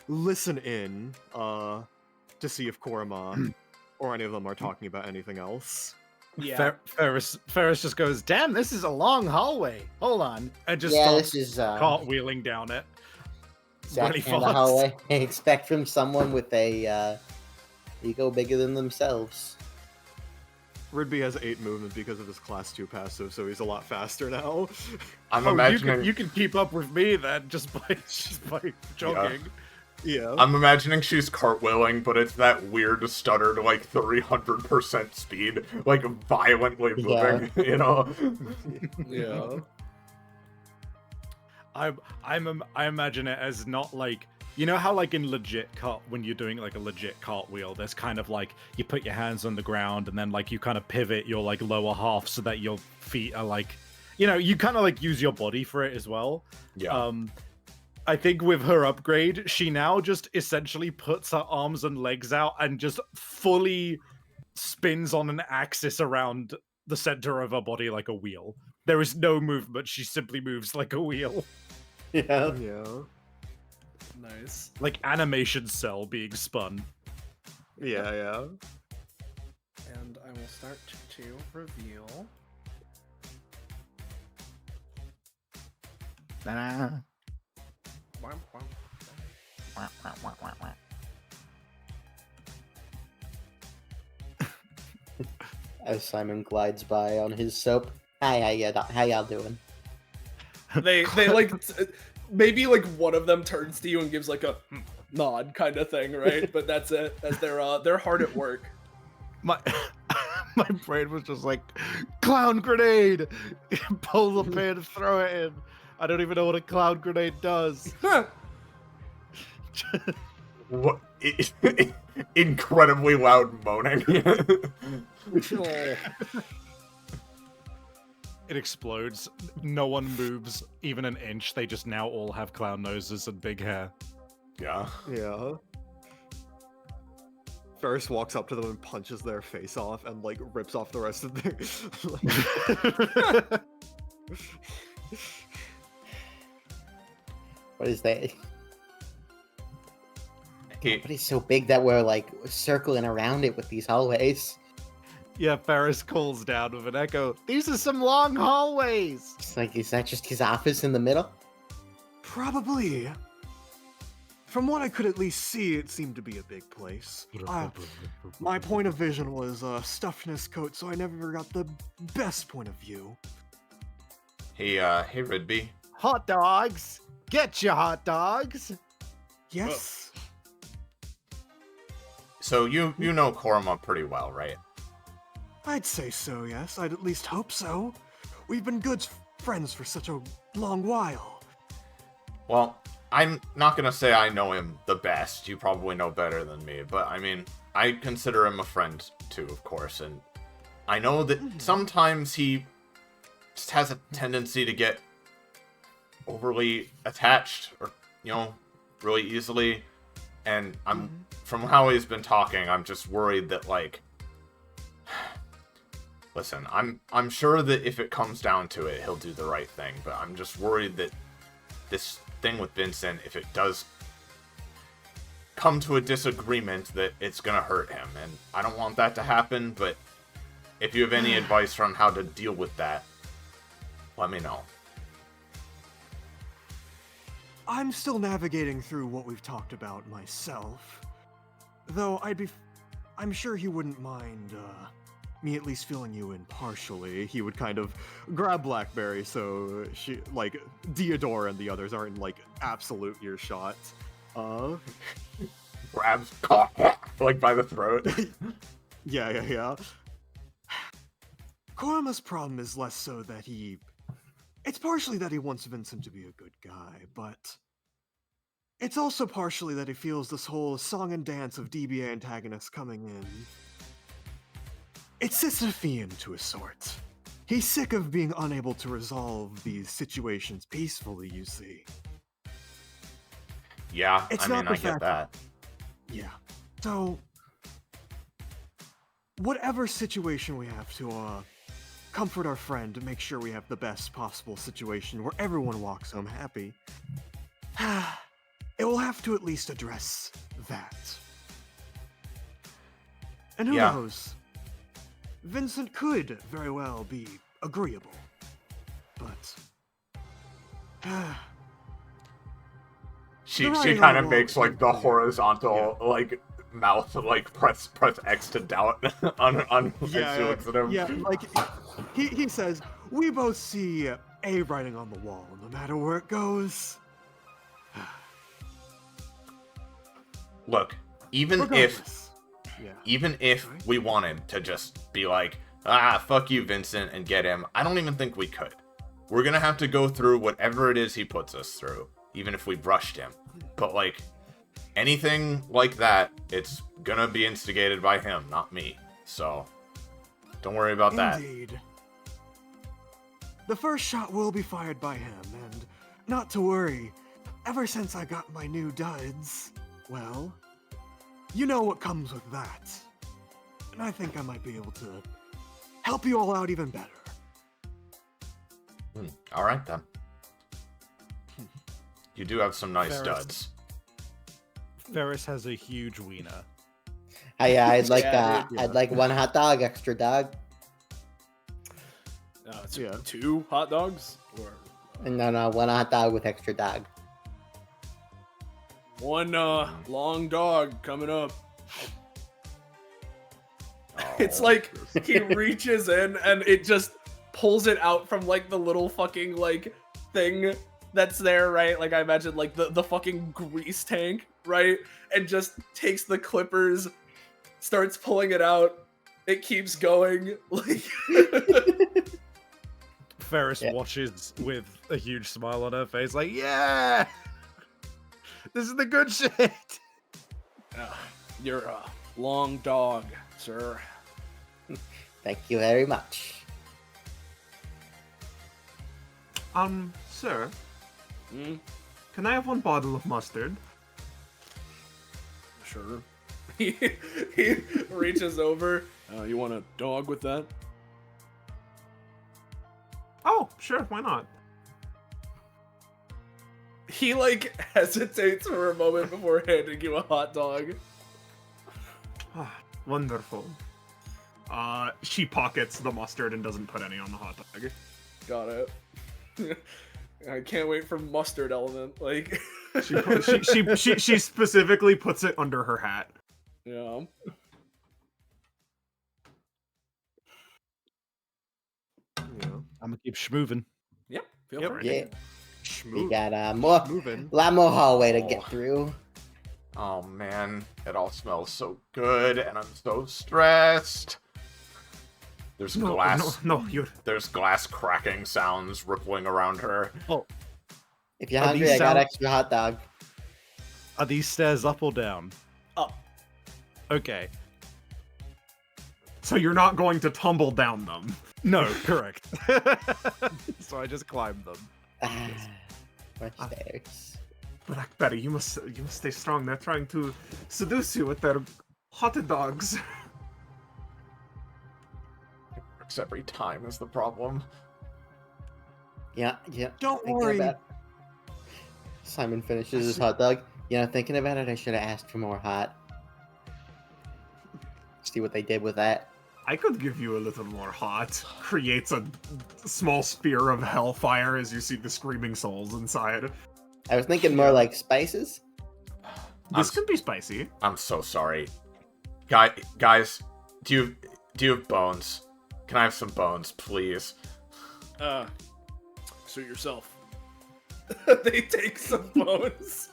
listen in to see if Korama or any of them are talking about anything else. Yeah. Ferris just goes, damn, this is a long hallway. Hold on. And just This starts is cartwheeling down it. exactly really kind of fast. hallway I expect from someone with a ego bigger than themselves. Ridby has 8 movement because of his class 2 passive, so he's a lot faster now. I'm Oh, imagining you can keep up with me then just by jogging. Yeah. I'm imagining she's cartwheeling, but it's that weird stuttered like 300% speed, like violently moving, you know? Yeah. I imagine it as not like, you know how like in legit when you're doing like a legit cartwheel, there's kind of like you put your hands on the ground and then like you kind of pivot your like lower half so that your feet are like, you know, you kind of like use your body for it as well. Yeah. I think with her upgrade, she now just essentially puts her arms and legs out and just fully spins on an axis around the center of her body like a wheel. There is no movement. She simply moves like a wheel. Yeah. Yeah. Nice. Like animation cell being spun. Yeah. And I will start to reveal. Nah. As Simon glides by on his soap. Hi, how y'all doing? They like maybe like one of them turns to you and gives like a nod kind of thing, right? But that's it. As they're hard at work. My my brain was just like, clown grenade! Pull the pin, throw it in. I don't even know what a clown grenade does. What? Incredibly loud moaning. It explodes. No one moves even an inch. They just now all have clown noses and big hair. Yeah. Yeah. Ferris walks up to them and punches their face off and like rips off the rest of their What is that? He, But he's so big that we're like circling around it with these hallways. Yeah, Ferris calls down with an echo. These are some long hallways. It's like, is that just his office in the middle? Probably. From what I could at least see, it seemed to be a big place. My point of vision was stuffed in his coat, so I never got the best point of view. hey, Ridby. Hot dogs. Get your hot dogs. Yes. So you know Korama pretty well, right? I'd say so, yes. I'd at least hope so. We've been good friends for such a long while. Well, I'm not gonna say I know him the best. You probably know better than me, but I mean, I consider him a friend too, of course, and I know that sometimes he just has a tendency to get overly attached, or, you know, really easily, and from how he's been talking, I'm just worried that, like, listen, I'm sure that if it comes down to it, he'll do the right thing, but I'm just worried that this thing with Vincent, if it does come to a disagreement, that it's gonna hurt him, and I don't want that to happen, but if you have any advice on how to deal with that, let me know. I'm still navigating through what we've talked about myself. Though I'm sure he wouldn't mind, me at least filling you in partially. He would kind of grab Blackberry so she, like, Theodore and the others aren't in, like, absolute earshot. Grabs, like, by the throat. Yeah. Korma's problem is less so that it's partially that he wants Vincent to be a good guy, but it's also partially that he feels this whole song and dance of DBA antagonists coming in. It's Sisyphean to a sort. He's sick of being unable to resolve these situations peacefully, you see. Yeah, It's I not mean, the I get fact- that. Yeah. So, whatever situation we have to, comfort our friend to make sure we have the best possible situation where everyone walks home happy, it will have to at least address that. And who Yeah. knows? Vincent could very well be agreeable, but She The writing kind on of the makes, wall like, is the clear. horizontal, like, mouth, like, press X to doubt on Ensue him. yeah, like he says, we both see A writing on the wall, no matter where it goes. Look, even if Regardless. Yeah. even if Sorry? we wanted to just be like, fuck you, Vincent, and get him, I don't even think we could. We're gonna have to go through whatever it is he puts us through, even if we brushed him. But, like, anything like that, it's gonna be instigated by him, not me. So, don't worry about that. Indeed. The first shot will be fired by him, and not to worry, ever since I got my new duds, well, you know what comes with that. And I think I might be able to help you all out even better. Alright then. You do have some nice Ferris. duds. Ferris has a huge wiener. I'd like Yeah, I'd like one hot dog, extra dog. It's Yeah. 2 hot dogs or No, one hot dog with extra dog. one long dog coming up. It's Oh, like he reaches in and it just pulls it out from like the little fucking like thing that's there, right? Like I imagine like the fucking grease tank, right? And just takes the clippers, starts pulling it out. It keeps going. Like Ferris Yeah. watches with a huge smile on her face, like, yeah! This is the good shit! you're a long dog, sir. Thank you very much. Sir, Hmm? can I have one bottle of mustard? Sure. He reaches over. You want a dog with that? Oh, sure, why not? He like hesitates for a moment before handing you a hot dog. Ah, wonderful. She pockets the mustard and doesn't put any on the hot dog. Got it. I can't wait for mustard element. Like, She specifically puts it under her hat. yeah. Yeah. I'm gonna keep schmoovin'. Yep. Feel Yep. free. Yeah, we Schmoo- got a moving. lot more hallway to get Oh. through. Oh man, it all smells so good, and I'm so stressed. There's glass. No, you're. There's glass cracking sounds rippling around her. If you're Are hungry, these I got sound- extra hot dog. Are these stairs up or down? Up. Okay. So you're not going to tumble down them. No, correct. So I just climbed them. More stairs. Blackberry, you must stay strong. They're trying to seduce you with their hot dogs. Works every time is the problem. Yeah. Don't thinking worry. about- Simon finishes his hot dog. You know, thinking about it, I should have asked for more hot. See what they did with that. I could give you a little more hot. Creates a small spear of hellfire as you see the screaming souls inside. I was thinking more like spices. This could be spicy. I'm so sorry. Guys, do you have bones? Can I have some bones, please? Suit yourself. They take some bones.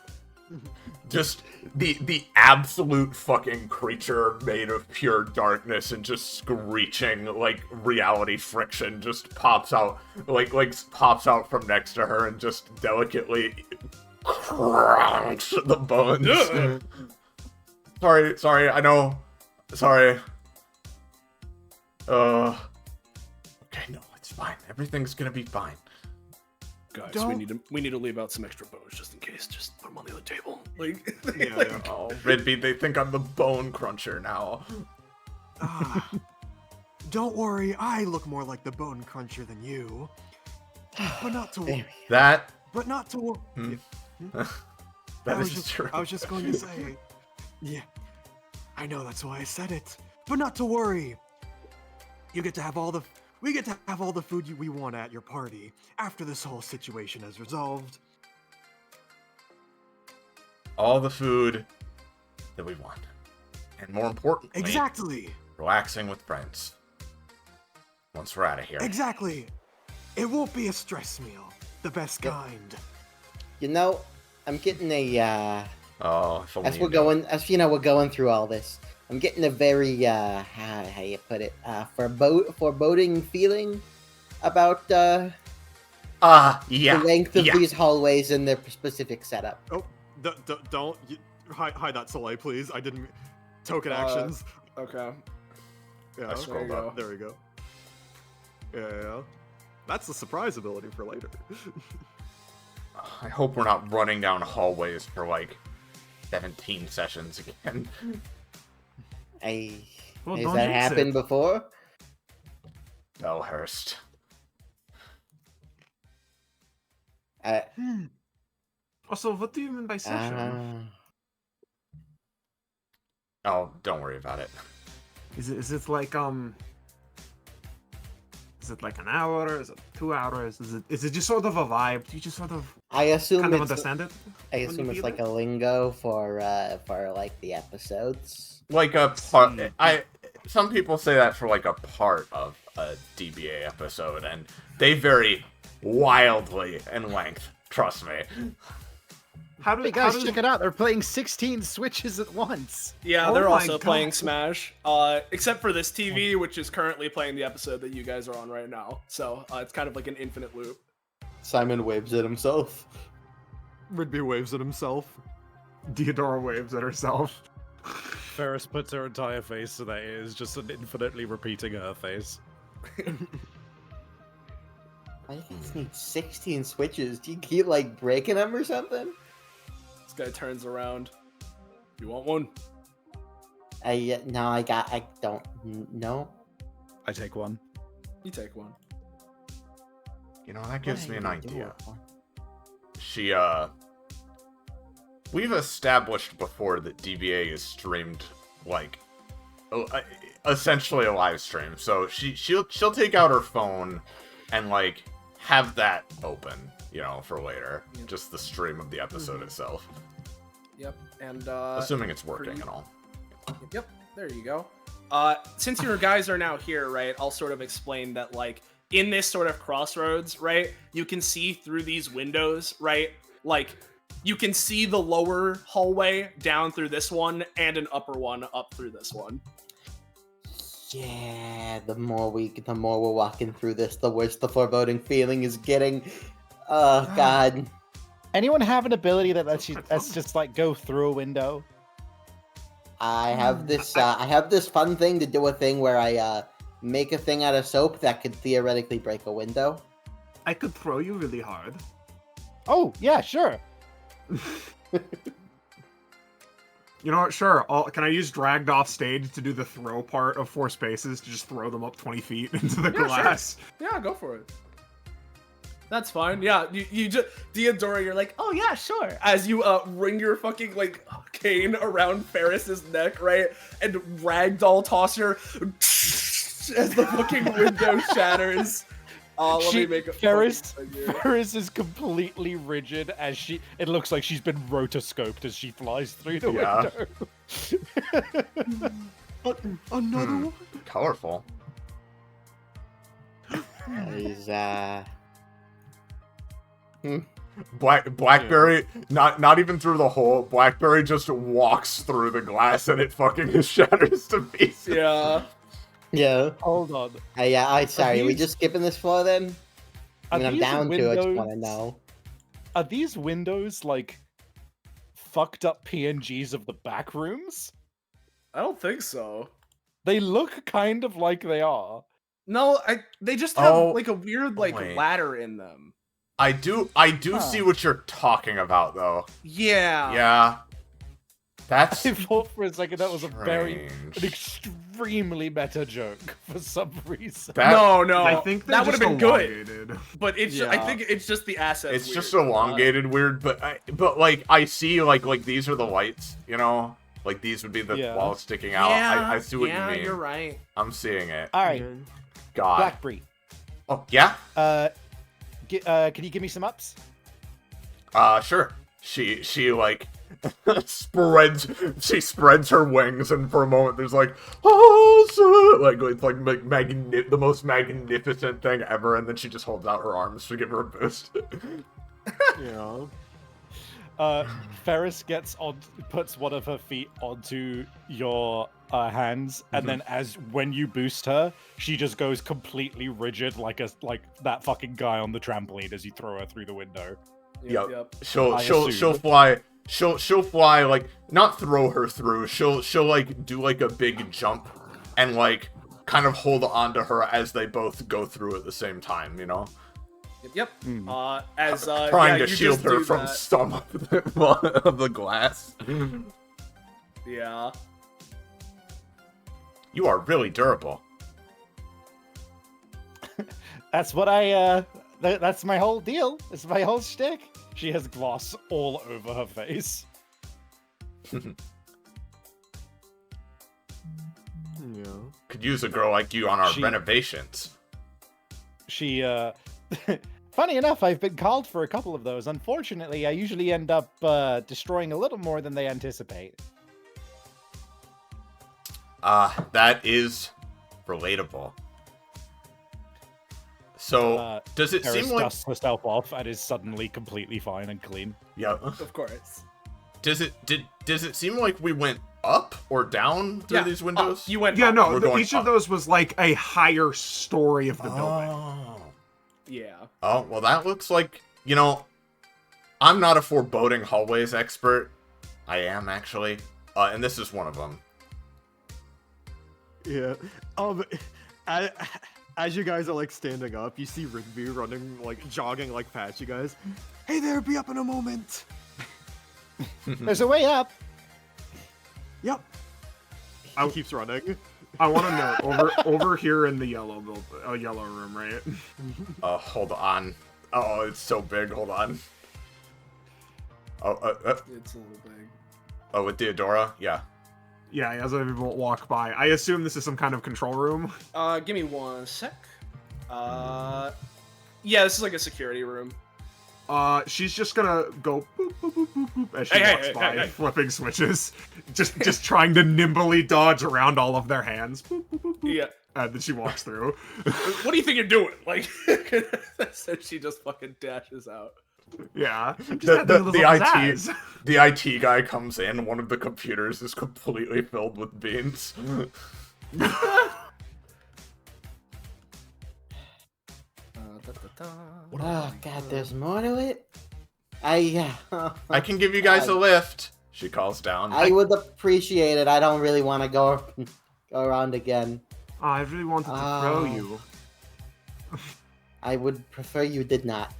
Just the absolute fucking creature made of pure darkness and just screeching like reality friction just pops out pops out from next to her and just delicately crunch the bones. sorry, I know. Sorry. Okay, no, it's fine. Everything's gonna be fine. Guys, we need to leave out some extra bones just in case. Just put them on the other table. Like, Yeah. Oh, Ridby, they think I'm the bone cruncher now. Don't worry, I look more like the bone cruncher than you. But not to worry. That But not to worry. that is true. I was just going to say. Yeah. I know, that's why I said it. But not to worry. We get to have all the food we want at your party after this whole situation is resolved. All the food that we want. And more importantly, Exactly. relaxing with friends. Once we're out of here. Exactly. It won't be a stress meal. The best kind. You know, I'm getting a Oh, if only as you we're knew. going, as you know, we're going through all this. I'm getting a very how you put it, foreboding feeling about Yeah. the length of yeah. these hallways and their specific setup. Oh, don't hide that Soleiil, please. I didn't. Token actions. Okay. Yeah. I scrolled there you up. go. There we go. Yeah. That's the surprise ability for later. I hope we're not running down hallways for like 17 sessions again. Well, Has don't that jinx happened it. before? Bellhurst. Also, what do you mean by session? Oh, don't worry about it. Is it like Is it like an hour? Is it 2 hours? Is it just sort of a vibe? Do you just sort of I assume kind of it's, understand it? I when you assume it's feel like it? a lingo for like the episodes. Like a part. Some people say that for like a part of a DBA episode, and they vary wildly in length. Trust me. How do Hey guys, check it out. They're playing 16 Switches at once. Yeah, Oh they're my also God. playing Smash. Except for this TV, which is currently playing the episode that you guys are on right now. So it's kind of like an infinite loop. Simon waves at himself. Ridby waves at himself. Theodora waves at herself. Ferris puts her entire face to that it is just an infinitely repeating her face. Why do you guys need 16 switches? Do you keep like breaking them or something? This guy turns around. You want one? I don't know. I take one. You take one. You know, that gives me an idea. idea. We've established before that DBA is streamed like essentially a live stream. So she'll take out her phone and like have that open, you know, for later. Yep. Just the stream of the episode itself. Yep. And Assuming it's working you- and all. Yep, there you go. Since your guys are now here, right, I'll sort of explain that, like, in this sort of crossroads, right, you can see through these windows, right, like, you can see the lower hallway down through this one and an upper one up through this one. Yeah, the more we're walking through this, the worse the foreboding feeling is getting. Oh God. Anyone have an ability that lets just like go through a window? I have this fun thing to do a thing where I make a thing out of soap that could theoretically break a window. I could throw you really hard. Oh yeah, sure. You know what? Sure. Can I use dragged off stage to do the throw part of 4 spaces to just throw them up 20 feet into the Yeah, sure. glass? Yeah, go for it. That's fine. Yeah, you just Theodora, you're like, oh yeah, sure. As you ring your fucking like cane around Ferris's neck, right, and ragdoll toss her as the fucking window shatters. Let me make a Ferris is completely rigid as it looks like she's been rotoscoped as she flies through the window. Another one? Colorful. He's Blackberry, not even through the hole. Blackberry just walks through the glass and it fucking shatters to pieces. Yeah. Yeah. Hold on. Sorry, are we just skipping this floor then? I mean, I'm these down to it, I just windows- want to know. Are these windows like fucked up PNGs of the back rooms? I don't think so. They look kind of like they are. No, they just have Oh, like a weird like wait. ladder in them. I do see what you're talking about, though. Yeah. Yeah. That's I thought for a second that was an strange. extremely meta joke for some reason. No, I think that would have been good. elongated. But it's I Yeah. think it's just the assets. It's weird. just elongated weird, but like I see like these are the lights, you know? Like these would be the walls sticking out. Yeah, I see what you mean. You're right. I'm seeing it. All right, God. Blackberry. Oh, yeah? Can you give me some ups? Sure. She like spreads her wings, and for a moment there's like, oh, so, like it's like the most magnificent thing ever, and then she just holds out her arms to give her a boost. Yeah. Ferris puts one of her feet onto your hands, and then when you boost her, she just goes completely rigid, like that fucking guy on the trampoline as you throw her through the window. Yep. She'll fly. She'll fly, like, not throw her through. She'll like do like a big jump and like kind of hold on to her as they both go through at the same time, you know? Yep. Trying to you shield just her do from that. some of the glass. Yeah. You are really durable. That's what that's my whole deal. It's my whole shtick. She has gloss all over her face. Yeah. Could use a girl like you on our renovations. She, funny enough, I've been called for a couple of those. Unfortunately, I usually end up destroying a little more than they anticipate. That is relatable. So, does it Ferris seem like... dusts herself off and is suddenly completely fine and clean. Yep. Of course. Does it seem like we went up or down through these windows? You went Yeah, up. no, each of those was like a higher story of the building. Oh. Yeah. Oh, well, that looks like, you know, I'm not a foreboding hallways expert. I am, actually. And this is one of them. Yeah. As you guys are like standing up, you see Rigby running, like jogging like past you guys. Hey there, be up in a moment. There's a way up. Yep. He keeps running. I want to know over here in the yellow room, right? Hold on. Oh, it's so big. Hold on. It's a little big. Oh, with Theodora? Yeah. Yeah, as everyone walk by. I assume this is some kind of control room. Give me one sec. Yeah, this is like a security room. She's just gonna go boop, boop, boop, boop, boop, as she walks by, flipping switches. Just trying to nimbly dodge around all of their hands. Boop, boop, boop, boop. Yeah. And then she walks through. What do you think you're doing? Like, so she just fucking dashes out. Yeah. The IT guy comes in, one of the computers is completely filled with beans. Oh god, there's more to it. I can give you guys a lift. She calls down. I would appreciate it. I don't really want to go around again. Oh, I really wanted to throw you. I would prefer you did not.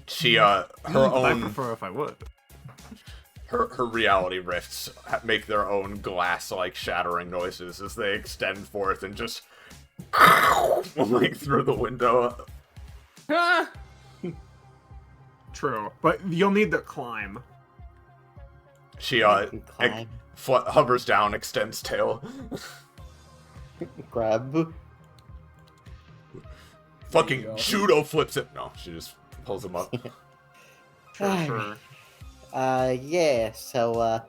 She her own. I prefer if I would. Her reality rifts make their own glass-like shattering noises as they extend forth and just like through the window. True, but you'll need to climb. She Climb. hovers down, extends tail. Grab. Fucking judo flips it. No, she just pulls him up. Sure. Yeah, so,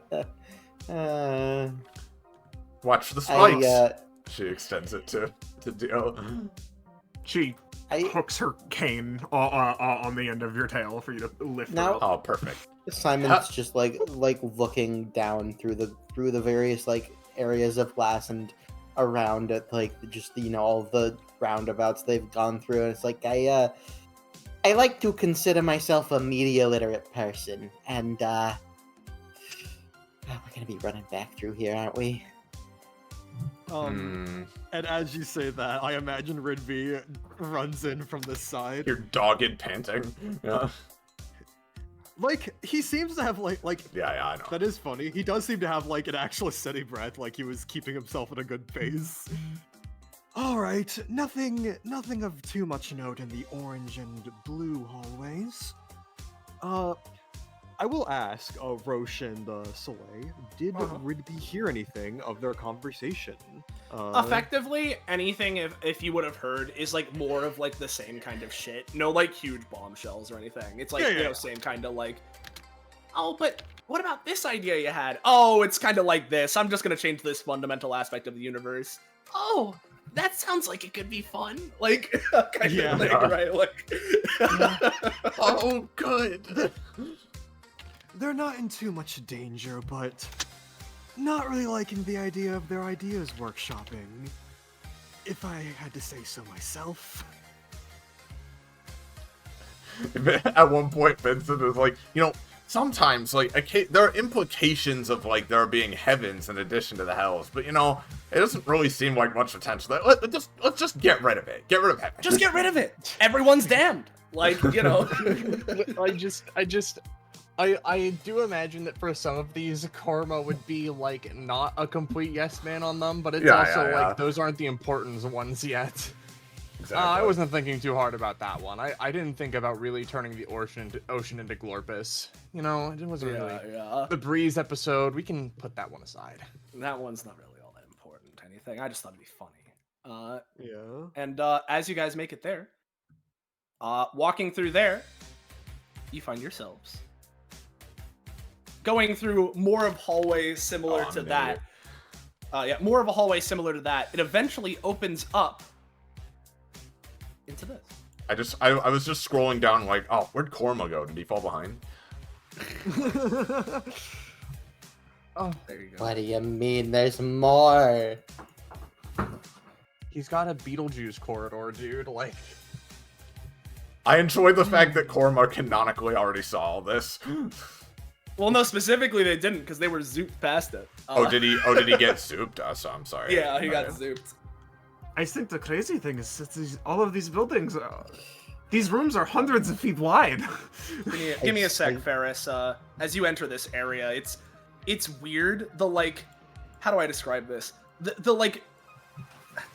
Watch the spikes. I, She extends it to Dio. She I, hooks her cane on the end of your tail for you to lift Now- her up. Oh, perfect. Simon's just like looking down through the various like areas of glass and around it, like just all the roundabouts they've gone through, and it's like I like to consider myself a media literate person, and we're gonna be running back through here, aren't we? And as you say that, I imagine Ridby runs in from the side. You're dogged panting. Yeah. Like, he seems to have, like... Yeah, I know. That is funny. He does seem to have, like, an actual steady breath, like he was keeping himself at a good pace. Alright, nothing of too much note in the orange and blue hallways. I will ask, Roche and Soleil, did Ridby hear anything of their conversation? Effectively, anything if you would have heard is like more of like the same kind of shit. No like huge bombshells or anything. It's like same kind of like, oh, but what about this idea you had? Oh, it's kind of like this. I'm just gonna change this fundamental aspect of the universe. Oh, that sounds like it could be fun. Like, kind of thing, right? Like, oh, good. They're not in too much danger, but not really liking the idea of their ideas workshopping, if I had to say so myself. At one point, Vincent is like, sometimes, like, there are implications of, like, there being heavens in addition to the hells, but, it doesn't really seem like much potential. Let's just get rid of it. Get rid of heaven. just get rid of it. Everyone's damned. Like, I do imagine that for some of these, karma would be, like, not a complete yes man on them, but it's like, those aren't the important ones yet. Exactly. I wasn't thinking too hard about that one. I didn't think about really turning the ocean into Glorpus. It wasn't really... The Breeze episode, we can put that one aside. That one's not really all that important, anything. I just thought it'd be funny. Yeah. And as you guys make it there, walking through there, you find yourselves going through more of hallways similar to that. More of a hallway similar to that. It eventually opens up into this. I was just scrolling down like, oh, where'd Korma go? Did he fall behind? Oh, there you go. What do you mean? There's more. He's got a Beetlejuice corridor, dude. Like, I enjoy the fact that Korma canonically already saw all this. Well, no, specifically they didn't because they were zooped past it. Did he get zooped? So I'm sorry. Yeah, he got zooped. I think the crazy thing is that all of these buildings, these rooms are hundreds of feet wide. Give me a sec, Ferris. As you enter this area, it's weird. The like, how do I describe this? The like,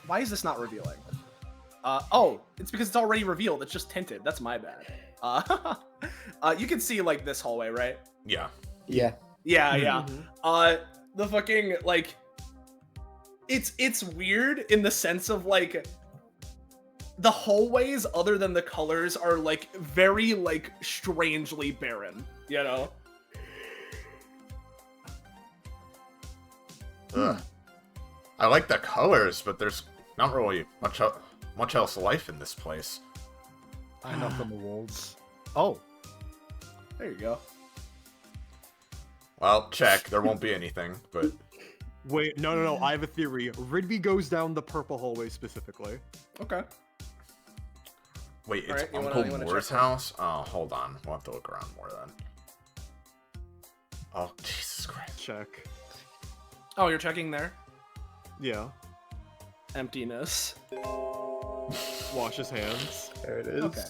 why is this not revealing? It's because it's already revealed. It's just tinted. That's my bad. You can see like this hallway, right? Yeah. Yeah. Yeah. The fucking like, it's weird in the sense of like, the hallways other than the colors are like very like strangely barren, Ugh. I like the colors, but there's not really much else life in this place. I knock on the walls. Oh, there you go. Well, check. There won't be anything, but... Wait, no, I have a theory. Ridby goes down the purple hallway specifically. Okay. Wait, it's Alright, Uncle you wanna Moore's check house? Oh, hold on. We'll have to look around more then. Oh, Jesus Christ. Check. Oh, you're checking there? Yeah. Emptiness. Wash his hands. there it is. Okay.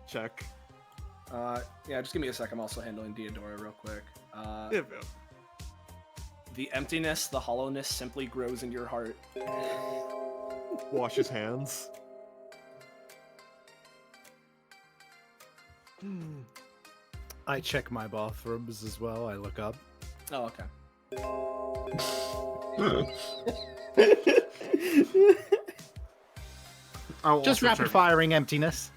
Check. Yeah, just give me a sec. I'm also handling Diodora real quick. Yeah. The emptiness, the hollowness simply grows in your heart. Wash his hands. I check my bathrooms as well. I look up. Oh, okay. I'll Just also rapid check- firing emptiness.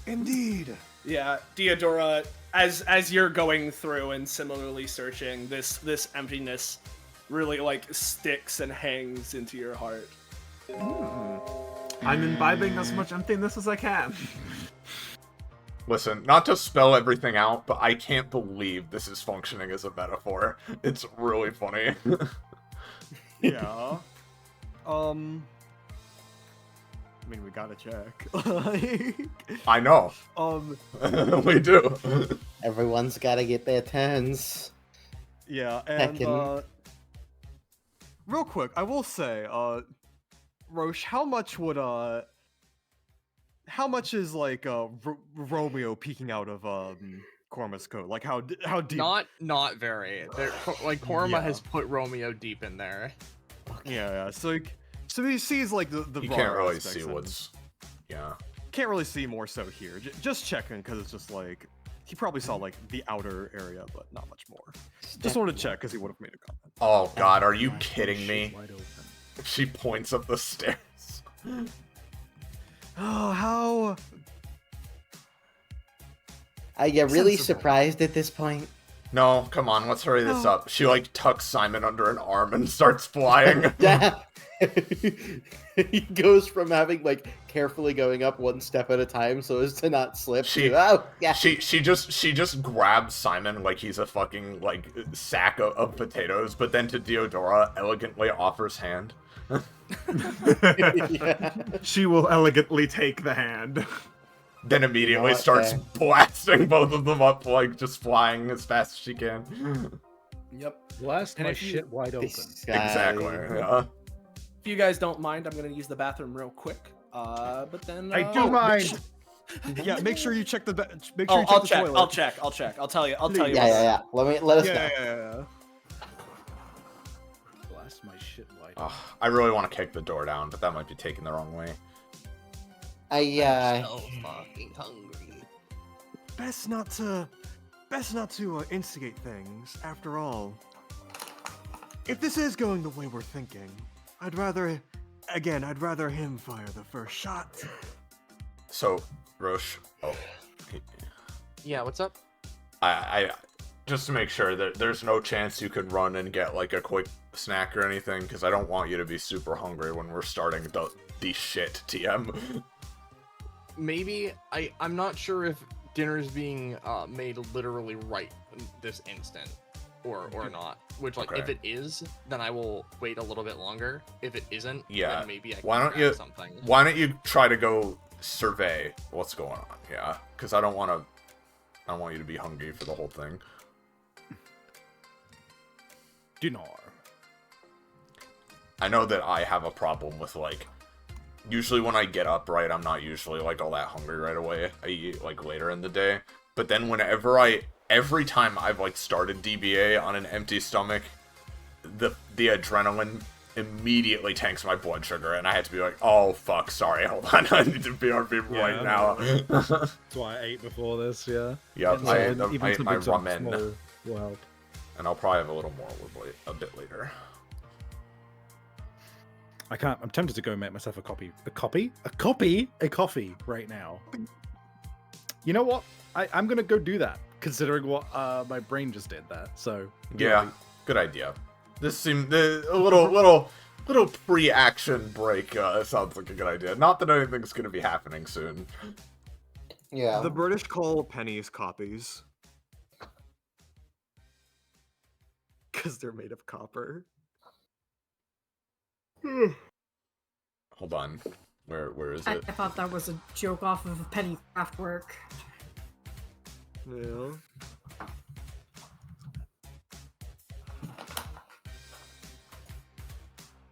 Indeed. Yeah, Diodora, as you're going through and similarly searching, this emptiness really like sticks and hangs into your heart. I'm imbibing as much emptiness as I can. Listen, not to spell everything out, but I can't believe this is functioning as a metaphor. It's really funny. Yeah. I mean, we gotta check. Like, I know. We do. Everyone's got to get their turns. yeah, and Heckin'. real quick, I will say, Roche, how much is like Romeo peeking out of Korma's coat? Like how deep? Not very. Like Korma Yeah. has put Romeo deep in there. Yeah. So he sees like the You raw can't really aspects see and what's... Yeah. can't really see more so here. Just checking because it's just like he probably saw like the outer area, but not much more. Just wanted to check because he would have made a comment. Oh god, are you My kidding shit me? wide open. She points up the stairs. Oh, how? I get really Sensible. surprised at this point. No, come on, let's hurry this No. up. She like tucks Simon under an arm and starts flying. Yeah. He goes from having like carefully going up one step at a time so as to not slip. She- to, oh yeah. She just grabs Simon like he's a fucking like sack of potatoes, but then to Diodora elegantly offers hand. Yeah. She will elegantly take the hand. Then immediately Not starts fair. blasting both of them up, like just flying as fast as she can. Yep. Blast And my if you- shit wide open. This guy- Exactly. Yeah. If you guys don't mind, I'm gonna use the bathroom real quick. But then I do mind. Yeah, make sure you check the make sure Oh, you check I'll the check. toilet. I'll check. I'll tell you. I'll tell you. Yeah. Let us know. Yeah. Blast my shit wide open. Ugh, I really want to kick the door down, but that might be taken the wrong way. So fucking hungry. Best not to instigate things. After all, if this is going the way we're thinking, I'd rather him fire the first shot. So, Roche, Yeah, what's up? I just to make sure that there's no chance you could run and get like a quick snack or anything, because I don't want you to be super hungry when we're starting the shit TM. Maybe I'm not sure if dinner's being made literally right this instant or not. Which like if Okay. it is, then I will wait a little bit longer. If it isn't, Yeah. then maybe I can Why don't grab you- something. Why don't you try to go survey what's going on? Yeah, because I don't want you to be hungry for the whole thing. Dinner. I know that I have a problem with like, usually when I get up, right, I'm not usually like all that hungry right away. I eat like later in the day. But then every time I've like started DBA on an empty stomach, the adrenaline immediately tanks my blood sugar, and I had to be like, oh fuck, sorry, hold on, I need to BRB right Yeah. now. That's why I ate before this, yeah. Yep, And I so ate my even something so ramen, small will help. and I'll probably have a little more a bit later. I can't. I'm tempted to go make myself a coffee right now. You know what? I'm gonna go do that, considering what my brain just did that. So Yeah, good idea. This seemed a little pre-action break. Sounds like a good idea. Not that anything's gonna be happening soon. Yeah. The British call pennies copies. Because they're made of copper. Hold on, where is I it? thought that was a joke off of Penny Craftwork. Yeah.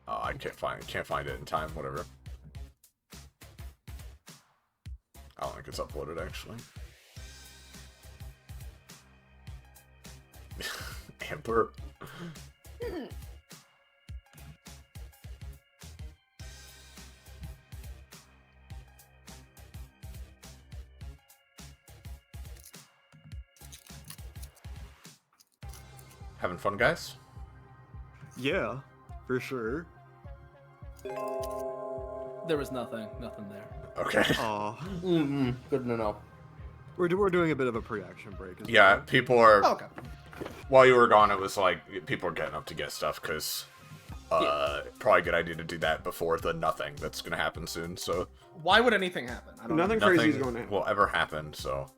Oh, I can't find it in time. Whatever. I don't think it's uploaded actually. Amber. Having fun, guys? Yeah, for sure. There was nothing there. Okay. Aw. Good to know. We're doing a bit of a pre-action break. As Yeah, well. people are. Okay. While you were gone, it was like people are getting up to get stuff because probably a good idea to do that before the nothing that's gonna happen soon. So Why would anything happen? I don't Nothing know. crazy is going to happen. will ever happen. So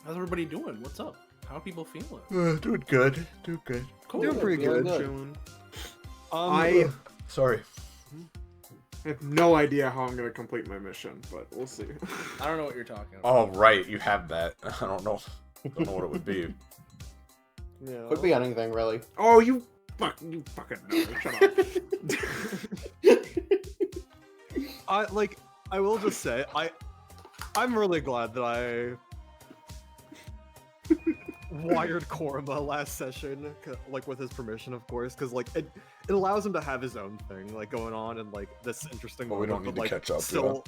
How's everybody doing? What's up? How are people feeling? doing good. Doing good. Cool. Doing pretty Really good. good. Chilling. I Sorry. have no idea how I'm going to complete my mission, but we'll see. I don't know what you're talking about. Oh right, you have that. I don't know. Don't know what it would be. Yeah. Could be anything, really. Oh, you fucking know. Shut up. I will just say, I'm really glad that I wired Korma last session, like with his permission, of course, because like it allows him to have his own thing like going on and like this interesting. But we don't moment, need to like, catch up, Still,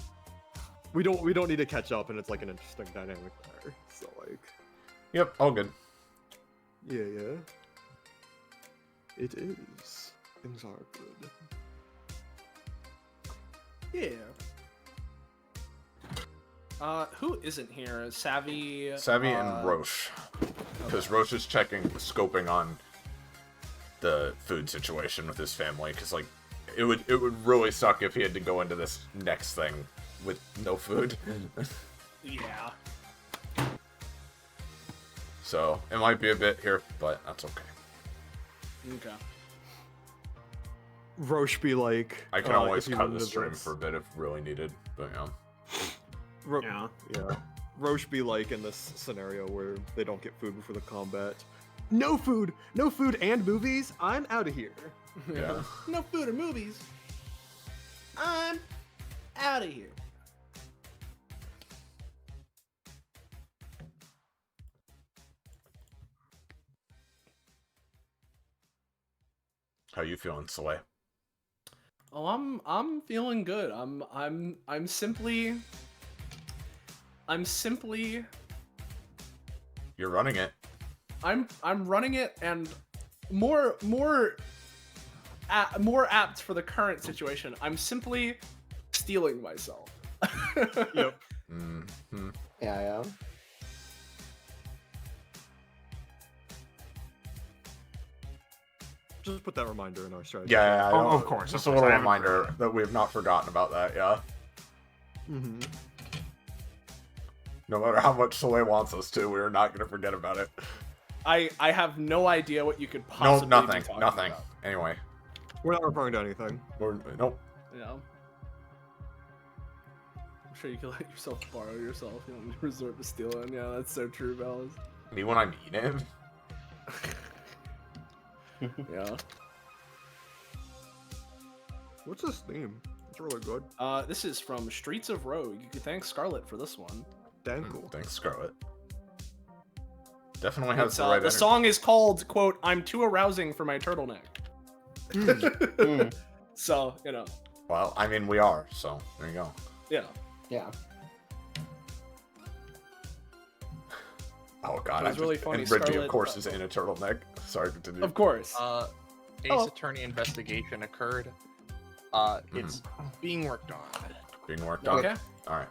we don't need to catch up, and it's like an interesting dynamic there. So like, Yep, all good. yeah. It is. Things are good. Yeah. Who isn't here? Savvy. And Roche, because Roche is scoping on the food situation with his family. Because like, it would really suck if he had to go into this next thing with no food. Yeah. So it might be a bit here, but that's okay. Okay. Roche be like, I can if always he cut went the into stream this- for a bit if really needed, but yeah. Yeah. Yeah. Roche be like in this scenario where they don't get food before the combat. No food and movies. I'm out of here. Yeah. No food or movies. I'm out of here. How you feeling, Soleiil? Oh, I'm feeling good. I'm simply. You're running it. I'm running it, and more apt for the current situation. I'm simply stealing myself. Yep. Mm-hmm. Yeah. Just put that reminder in our strategy. Yeah, Oh, of course, Just of a course, little I haven't reminder that we have not forgotten about that, yeah. Mm-hmm. No matter how much Soleiil wants us to, we are not going to forget about it. I have no idea what you could No, possibly nothing, be talking nothing. about. Anyway, We're not referring to anything. nope. You know? I'm sure you can let yourself borrow yourself. You don't need to resort to stealing. Yeah, that's so true, Bells. Me when I need him. Yeah. What's this theme? It's really good. This is from Streets of Rogue. You can thank Scarlet for this one. Damn cool. Thanks, Scarlet. Definitely has It's, the right the energy. song is called, quote, "I'm too arousing for my turtleneck." So, you know, Well, I mean, we are, so there you go. yeah. Yeah. Oh god, It was really funny, And Reggie, Scarlet, of course, is in a turtleneck. Sorry, continue. Of course. Ace Attorney investigation occurred. It's being worked on. Being worked on. Okay. Alright.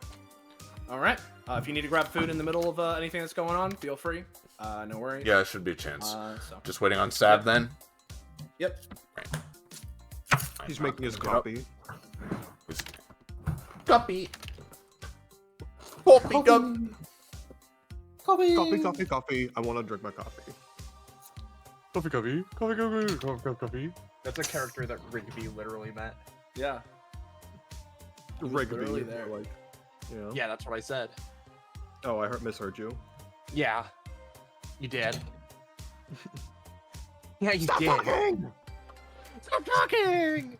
All right. If you need to grab food in the middle of anything that's going on, feel free. No worries. Yeah, it should be a chance. So. Just waiting on Sab then. Yep. He's making his copy. Copy. Copy. Coffee. I want to drink my coffee. Coffee. That's a character that Rigby literally met. Yeah. Rigby. literally there. Like, yeah. Yeah, that's what I said. Oh, I misheard you. Yeah, you did. Yeah, you Stop did. talking! Stop talking!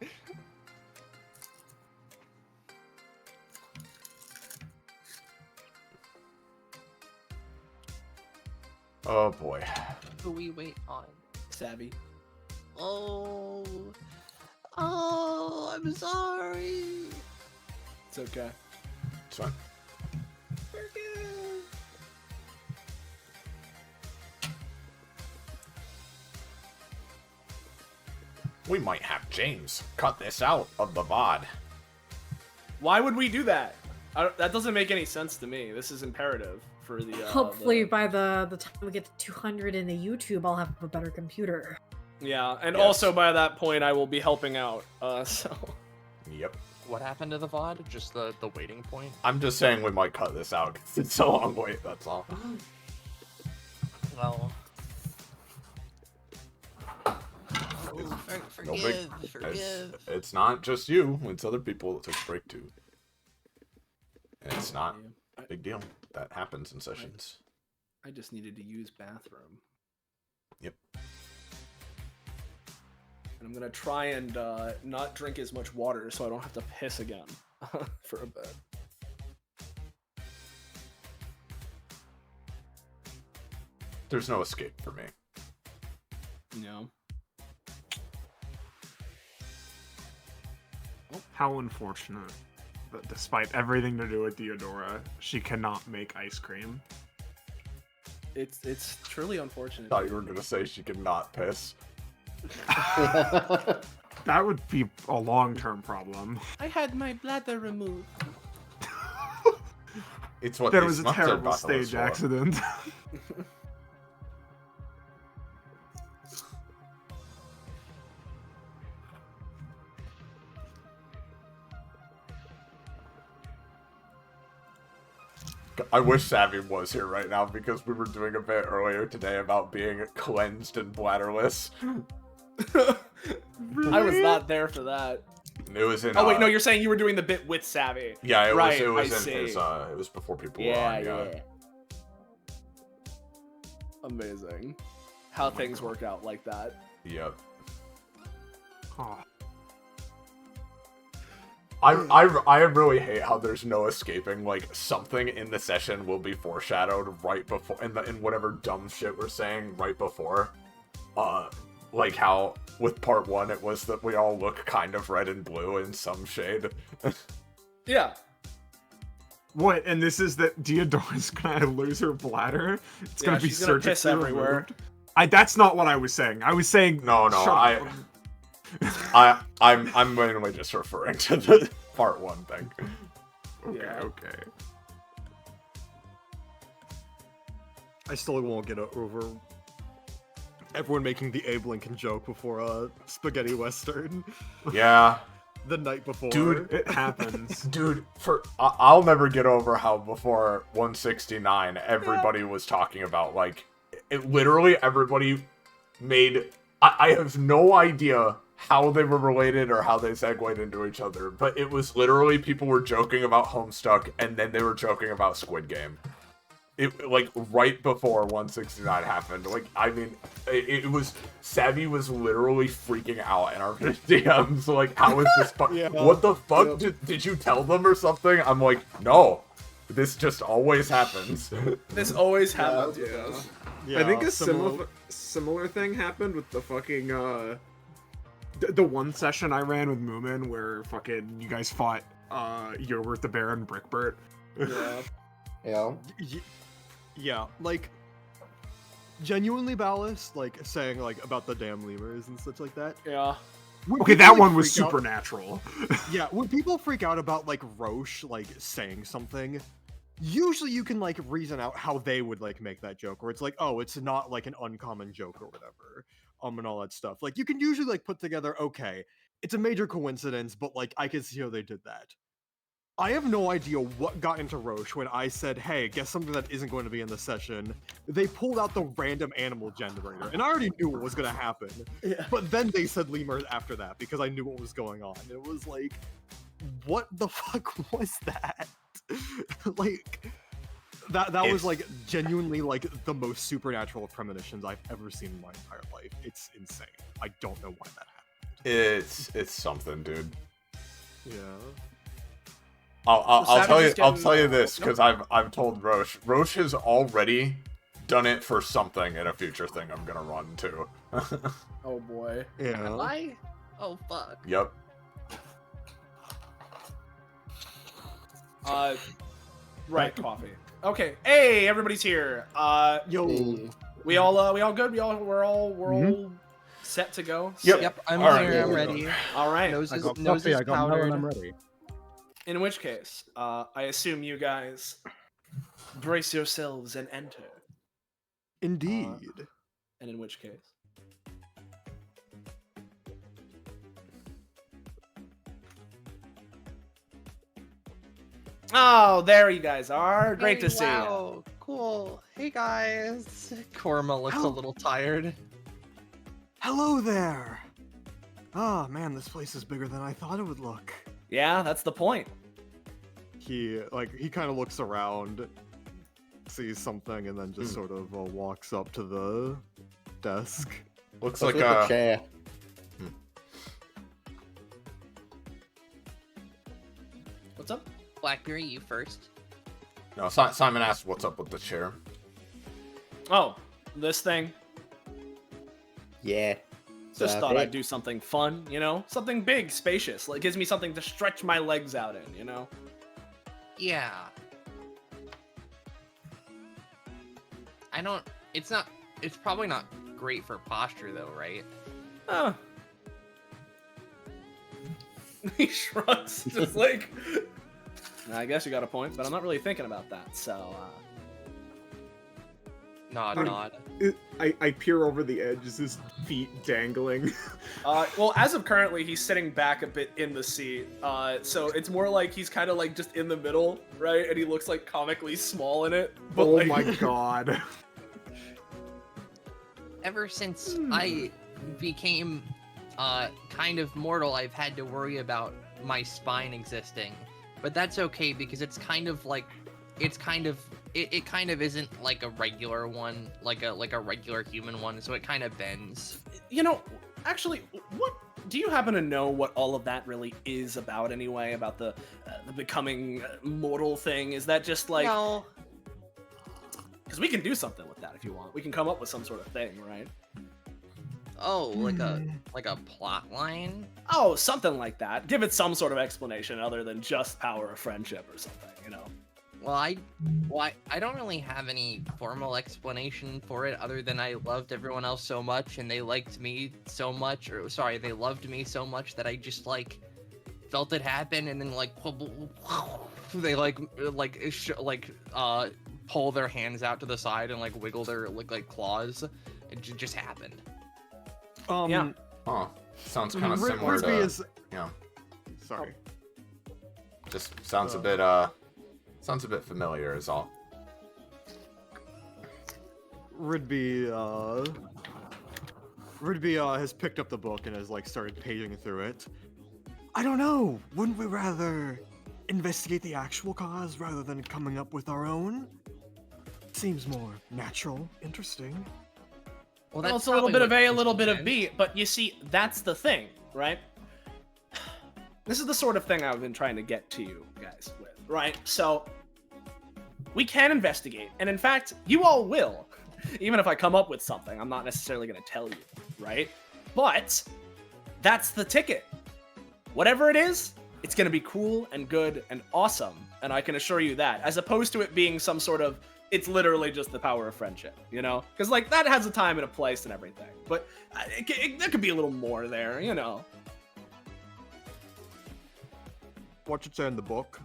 Oh boy. Who we wait on? Savvy. Oh, I'm sorry. It's okay. It's fine. We might have James cut this out of the VOD. Why would we do that? That doesn't make any sense to me. This is imperative for the. Hopefully, by the time we get to 200 in the YouTube, I'll have a better computer. Yeah, and Yes. also by that point, I will be helping out. So. Yep. What happened to the VOD? Just the waiting point? I'm just saying we might cut this out because it's a long wait, that's all. Well. No big, it's not just you, it's other people that took a break too. And it's not a big deal. That happens in sessions. I just needed to use bathroom. Yep. And I'm gonna try and not drink as much water so I don't have to piss again for a bit. There's no escape for me. No. How unfortunate that despite everything to do with Theodora, she cannot make ice cream. It's truly unfortunate. Thought you were gonna say she could not piss. That would be a long-term problem. I had my bladder removed. It's what That they was a smucked terrible about stage for. accident. I wish Savvy was here right now because we were doing a bit earlier today about being cleansed and bladderless. I was not there for that. It was in. Oh wait, no, you're saying you were doing the bit with Savvy. Yeah, it right, was I in see. his. It was before people were Yeah, on. yeah. Amazing. How things work out like that. Yep. Oh. I really hate how there's no escaping. Like something in the session will be foreshadowed right before in whatever dumb shit we're saying right before. Like how with part 1 it was that we all look kind of red and blue in some shade. Yeah. What? And this is that Theodora's gonna lose her bladder? It's gonna be she's gonna piss surgically everywhere. removed? That's not what I was saying. I was saying No, shut I up. I'm mainly just referring to the part 1 thing. Okay, Yeah. okay. I still won't get over everyone making the Abe Lincoln joke before Spaghetti Western Yeah. the night before. Dude, It happens. Dude, I'll never get over how before 169 everybody was talking about, like, literally everybody made... I have no idea how they were related or how they segued into each other, but it was literally people were joking about Homestuck and then they were joking about Squid Game. It, like, right before 169 happened. Like, I mean, it was... Savvy was literally freaking out in our DMs. Like, how is this... Yeah. What the fuck? Did you tell them or something? I'm like, no. This just always happens. This always happens. Yeah. With us. Yeah, I think a similar- similar thing happened with the fucking the one session I ran with Moomin where fucking you guys fought Yogurt the Bear and Brickbert. Yeah. Yeah. Yeah, like genuinely ballast, like saying like about the damn lemurs and such like that. Yeah. When Okay, people, that like, one was freak out- supernatural. Yeah, when people freak out about like Roche like saying something, usually you can like reason out how they would like make that joke, where it's like, oh, it's not like an uncommon joke or whatever, and all that stuff. Like you can usually like put together, okay, it's a major coincidence, but like I can see how they did that. I have no idea what got into Roche when I said, hey, guess something that isn't going to be in the session. They pulled out the random animal generator, and I already knew what was going to happen. Yeah. But then they said lemurs after that, because I knew what was going on. It was like, what the fuck was that? Like, that was like genuinely like the most supernatural premonitions I've ever seen in my entire life. It's insane. I don't know why that happened. It's something, dude. Yeah. I'll So tell you Savage's I'll tell you getting- this because I've told Roche has already done it for something in a future thing I'm gonna run too. Oh boy. Yeah. Why? Oh fuck. Yep. Right, coffee. Okay. Hey, everybody's here. Yo. Hey. We all good? We're all set to go. Yep. Yep, I'm All right. here. I'm ready. All right. I Noses, got noses coffee, I got melon, I'm powdered. ready. In which case, I assume you guys brace yourselves and enter. Indeed. And in which case? Oh, there you guys are. Great to see you. Wow, cool. Hey guys. Korma looks a How- little tired. Hello there. Ah, man, this place is bigger than I thought it would look. Yeah, that's the point. He kind of looks around, sees something, and then just sort of walks up to the desk. Looks What's like with the chair? What's up? Blackberry, you first. no. Simon asked what's up with the chair. Oh, this thing. Yeah. Just Uh, thought big. I'd do something fun, you know? Something big, spacious. Like, gives me something to stretch my legs out in, you know? Yeah. I don't. It's not. It's probably not great for posture, though, right? Oh. He shrugs, just like. I guess you got a point, but I'm not really thinking about that, so. Nod, Um, nod. I peer over the edge, is his feet dangling? Well, as of currently, he's sitting back a bit in the seat, so it's more like he's kind of like just in the middle, right? And he looks like comically small in it. But Oh like, my god. Ever since I became kind of mortal, I've had to worry about my spine existing. But that's okay because it's kind of like it kind of isn't like a regular one, like a regular human one, so it kind of bends. you know, actually, what do you happen to know what all of that really is about anyway? About the becoming mortal thing? Is that just like? No. Because we can do something with that if you want. We can come up with some sort of thing, right? Oh, like a plot line? Oh, something like that. Give it some sort of explanation other than just power of friendship or something, you know? Well, I don't really have any formal explanation for it other than I loved everyone else so much and they liked me so much, or sorry, they loved me so much that I just like felt it happen and then like they pull their hands out to the side and like wiggle their like claws. It just happened. Yeah. Huh. Sounds kind of similar Rigby to. is. Yeah. Sorry. Just sounds a bit familiar is all. Rigby has picked up the book and has like started paging through it. I don't know. Wouldn't we rather investigate the actual cause rather than coming up with our own? Seems more natural, interesting. Well, Well, that's it's a little probably bit of what A, a makes little bit of sense. B, but you see, that's the thing, right? This is the sort of thing I've been trying to get to you guys with, right? So, we can investigate, and in fact, you all will. Even if I come up with something, I'm not necessarily going to tell you, right? But, that's the ticket. Whatever it is, it's going to be cool and good and awesome, and I can assure you that, as opposed to it being some sort of it's literally just the power of friendship, you know? Because, like, that has a time and a place and everything. But there could be a little more there, you know? What should say in the book?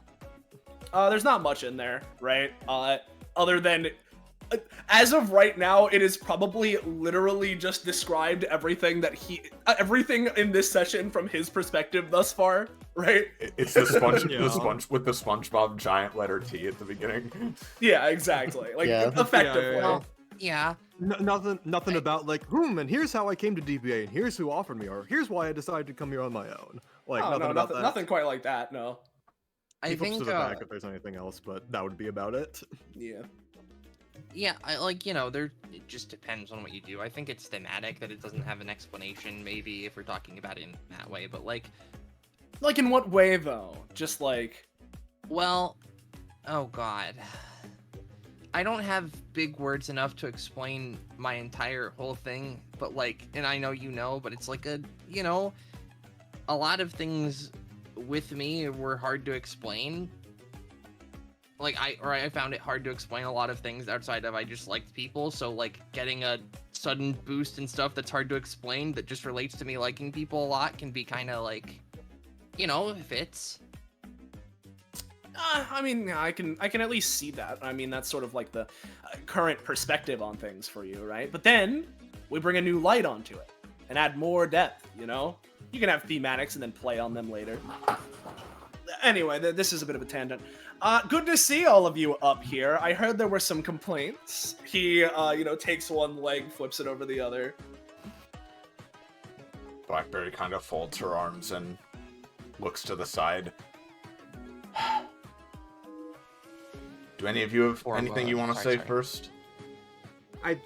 There's not much in there, right? Other than, as of right now, it is probably literally just described everything everything in this session from his perspective thus far, right? It's the sponge, Yeah. the sponge with the SpongeBob giant letter T at the beginning. Yeah, exactly. Like, Yeah. effectively. Yeah. Yeah. Nothing about like, and here's how I came to DBA, and here's who offered me, or here's why I decided to come here on my own. Like, Oh, nothing no, about nothing, that. nothing quite like that, no. I He flips think to the back if there's anything else, but that would be about it. Yeah. yeah, I like, you know, it just depends on what you do. I think it's thematic that it doesn't have an explanation, maybe if we're talking about it in that way, but like, Like, in what way, though? Just like... well, oh god. I don't have big words enough to explain my entire whole thing, but like, and I know you know, but it's like a lot of things with me were hard to explain. Like I found it hard to explain a lot of things outside of I just liked people, so like getting a sudden boost and stuff that's hard to explain that just relates to me liking people a lot can be kind of like, it fits. I mean, I can at least see that. I mean, that's sort of like the current perspective on things for you, right? But then we bring a new light onto it and add more depth, You can have thematics and then play on them later. Anyway, this is a bit of a tangent. Good to see all of you up here. I heard there were some complaints. He, takes one leg, flips it over the other. Blackberry kind of folds her arms and looks to the side. Do any of you have anything you want to say first? I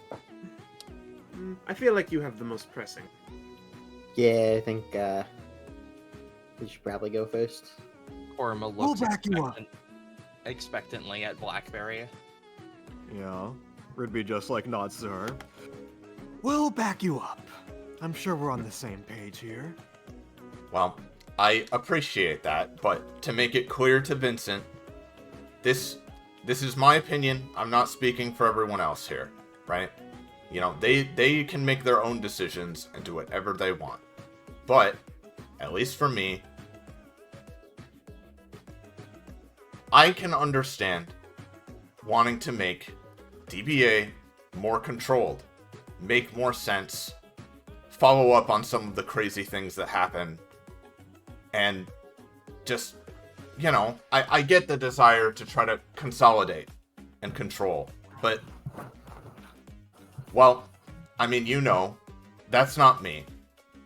feel like you have the most pressing. Yeah, I think we should probably go first. Korma looks expectantly at Blackberry. Yeah. Ridby just like nods to her. We'll back you up. I'm sure we're on the same page here. Well, I appreciate that, but to make it clear to Vincent, this is my opinion. I'm not speaking for everyone else here, right? They can make their own decisions and do whatever they want. But, at least for me, I can understand wanting to make DBA more controlled, make more sense, follow up on some of the crazy things that happen, and just, I get the desire to try to consolidate and control, but, well, I mean, that's not me,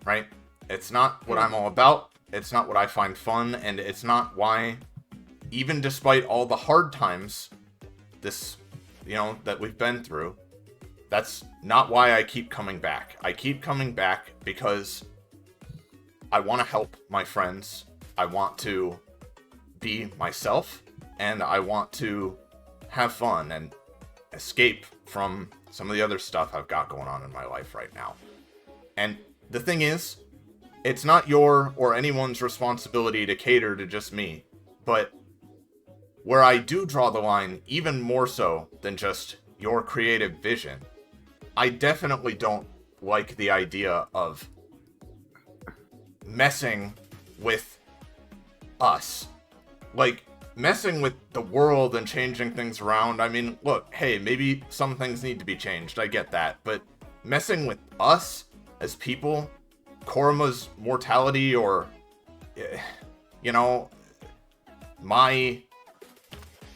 right? It's not what I'm all about, it's not what I find fun, and it's not why, even despite all the hard times that we've been through, that's not why I keep coming back. I keep coming back because I want to help my friends, I want to be myself, and I want to have fun and escape from some of the other stuff I've got going on in my life right now. And the thing is, it's not your or anyone's responsibility to cater to just me, but where I do draw the line, even more so than just your creative vision, I definitely don't like the idea of messing with us. Like, messing with the world and changing things around. I mean, look, hey, maybe some things need to be changed, I get that, but messing with us as people, Korma's mortality, or, my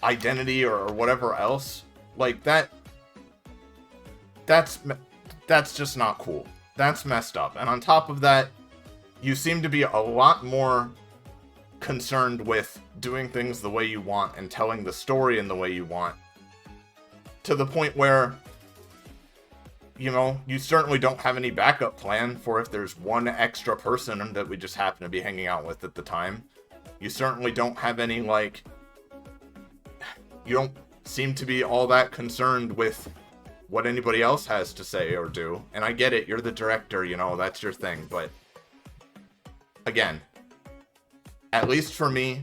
identity or whatever else, like that's just not cool. That's messed up. And on top of that, you seem to be a lot more concerned with doing things the way you want and telling the story in the way you want, to the point where, you certainly don't have any backup plan for if there's one extra person that we just happen to be hanging out with at the time. You certainly don't have any, you don't seem to be all that concerned with what anybody else has to say or do. And I get it, you're the director, that's your thing. But, again, at least for me,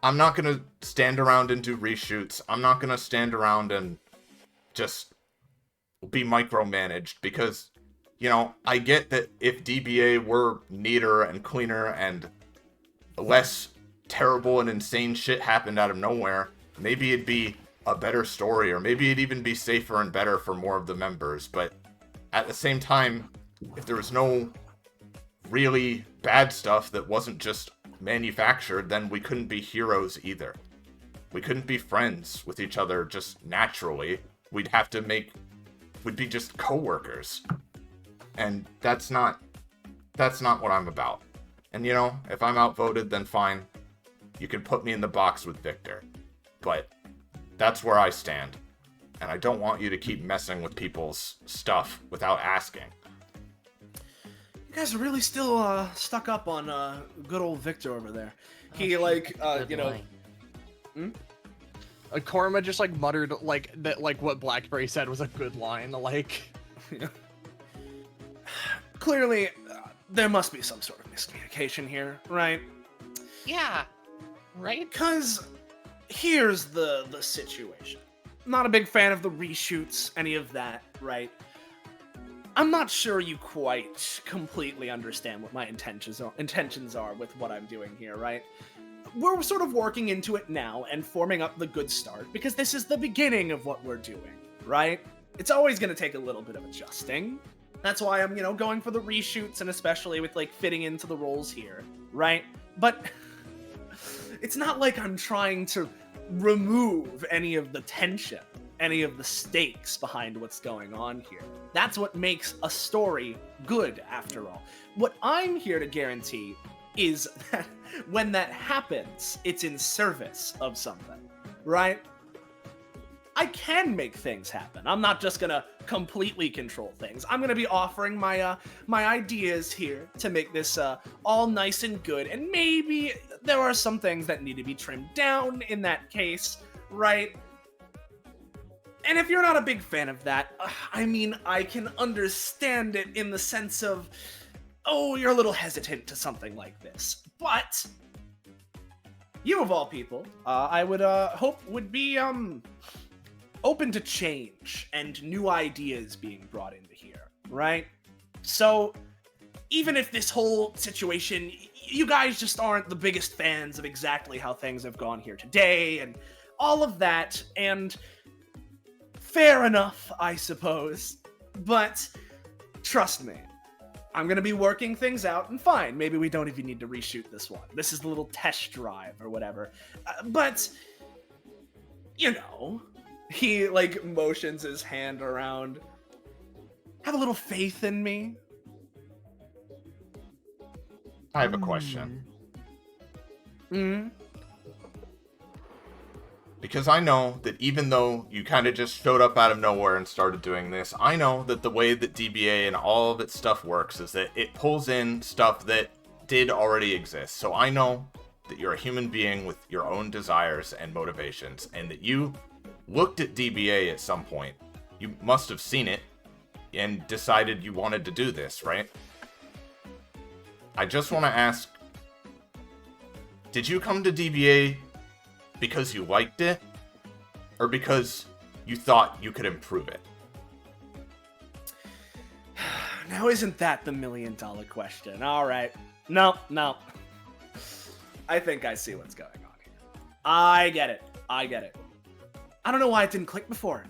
I'm not going to stand around and do reshoots. I'm not going to stand around and just be micromanaged because, I get that if DBA were neater and cleaner and less terrible and insane shit happened out of nowhere, maybe it'd be a better story, or maybe it'd even be safer and better for more of the members. But at the same time, if there was no really bad stuff that wasn't just manufactured, then we couldn't be heroes either. We couldn't be friends with each other just naturally. We'd be just co-workers. And that's not what I'm about. And if I'm outvoted, then fine. You can put me in the box with Victor. But that's where I stand. And I don't want you to keep messing with people's stuff without asking. You guys are really still stuck up on good old Victor over there. He Korma just like muttered like that, like what Blackberry said was a good line. Like, clearly, there must be some sort of miscommunication here, right? yeah, right? Because here's the situation. Not a big fan of the reshoots, any of that, right? I'm not sure you quite completely understand what my intentions are with what I'm doing here, right? We're sort of working into it now and forming up the good start because this is the beginning of what we're doing, right? It's always going to take a little bit of adjusting. That's why I'm, going for the reshoots and especially with like fitting into the roles here, right? But it's not like I'm trying to remove any of the tension, any of the stakes behind what's going on here. That's what makes a story good, after all. What I'm here to guarantee is that when that happens, it's in service of something, right? I can make things happen. I'm not just gonna completely control things. I'm gonna be offering my my ideas here to make this all nice and good, and maybe there are some things that need to be trimmed down in that case, right? And if you're not a big fan of that, I mean, I can understand it in the sense of, oh, you're a little hesitant to something like this. But you, of all people, I would hope would be open to change and new ideas being brought into here, right? So even if this whole situation, you guys just aren't the biggest fans of exactly how things have gone here today and all of that, and fair enough, I suppose. But trust me, I'm going to be working things out, and fine, maybe we don't even need to reshoot this one. This is the little test drive or whatever. But, he, like, motions his hand around. Have a little faith in me. I have a question. Because I know that even though you kind of just showed up out of nowhere and started doing this, I know that the way that DBA and all of its stuff works is that it pulls in stuff that did already exist. So I know that you're a human being with your own desires and motivations, and that you looked at DBA at some point. You must have seen it and decided you wanted to do this, right? I just want to ask, did you come to DBA because you liked it, or because you thought you could improve it? Now, isn't that the $1 million question? All right. No. I think I see what's going on here. I get it. I don't know why it didn't click before.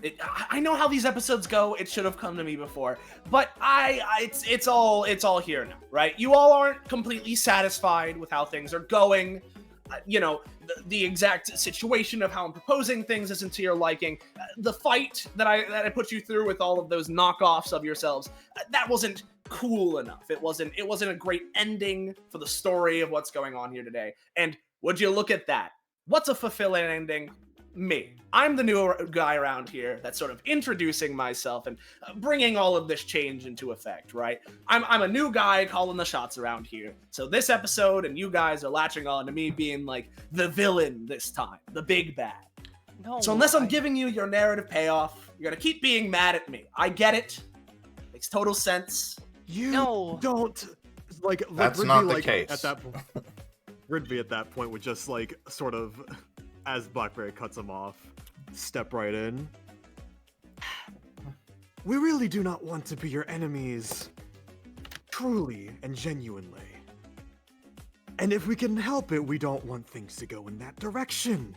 I know how these episodes go. It should have come to me before, but it's all here now, right? You all aren't completely satisfied with how things are going. The exact situation of how I'm proposing things isn't to your liking. The fight that I put you through with all of those knockoffs of yourselves, that wasn't cool enough. It wasn't a great ending for the story of what's going on here today. And would you look at that? What's a fulfilling ending? Me. I'm the new guy around here that's sort of introducing myself and bringing all of this change into effect, right? I'm a new guy calling the shots around here. So this episode and you guys are latching on to me being like the villain this time, the big bad. No. So unless I'm giving you your narrative payoff, you're gonna keep being mad at me. I get it. Makes total sense. You don't like. That's Ridby, not the like, case. At that Ridby at that point would just like sort of, as Blackberry cuts him off, step right in. We really do not want to be your enemies, truly and genuinely. And if we can help it, we don't want things to go in that direction.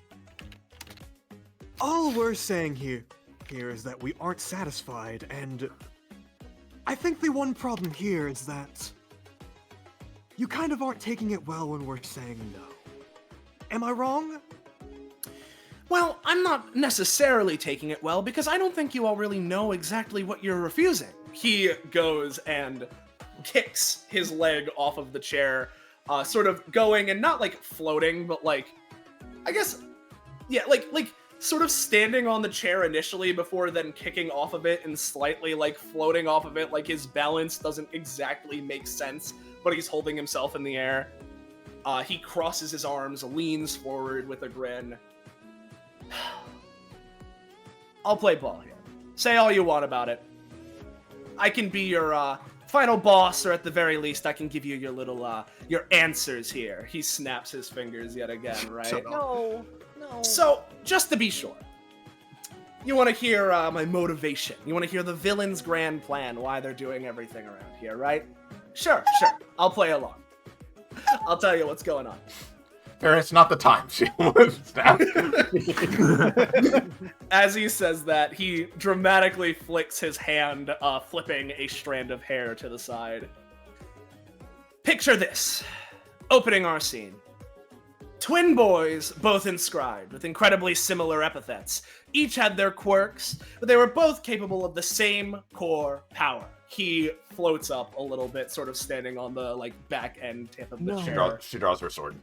All we're saying here is that we aren't satisfied, and I think the one problem here is that you kind of aren't taking it well when we're saying no. Am I wrong? Well, I'm not necessarily taking it well because I don't think you all really know exactly what you're refusing. He goes and kicks his leg off of the chair, sort of going and not like floating, but like, I guess, yeah, like sort of standing on the chair initially before then kicking off of it and slightly like floating off of it. Like his balance doesn't exactly make sense, but he's holding himself in the air. He crosses his arms, leans forward with a grin. I'll play ball here. Say all you want about it. I can be your final boss, or at the very least, I can give you your little your answers here. He snaps his fingers yet again, right? No. So, just to be sure, you want to hear my motivation. You want to hear the villain's grand plan, why they're doing everything around here, right? Sure. I'll play along. I'll tell you what's going on. It's not the time. She would snap. As he says that, he dramatically flicks his hand, flipping a strand of hair to the side. Picture this. Opening our scene. Twin boys, both inscribed, with incredibly similar epithets. Each had their quirks, but they were both capable of the same core power. He floats up a little bit, sort of standing on the back end tip of the chair. She draws her sword.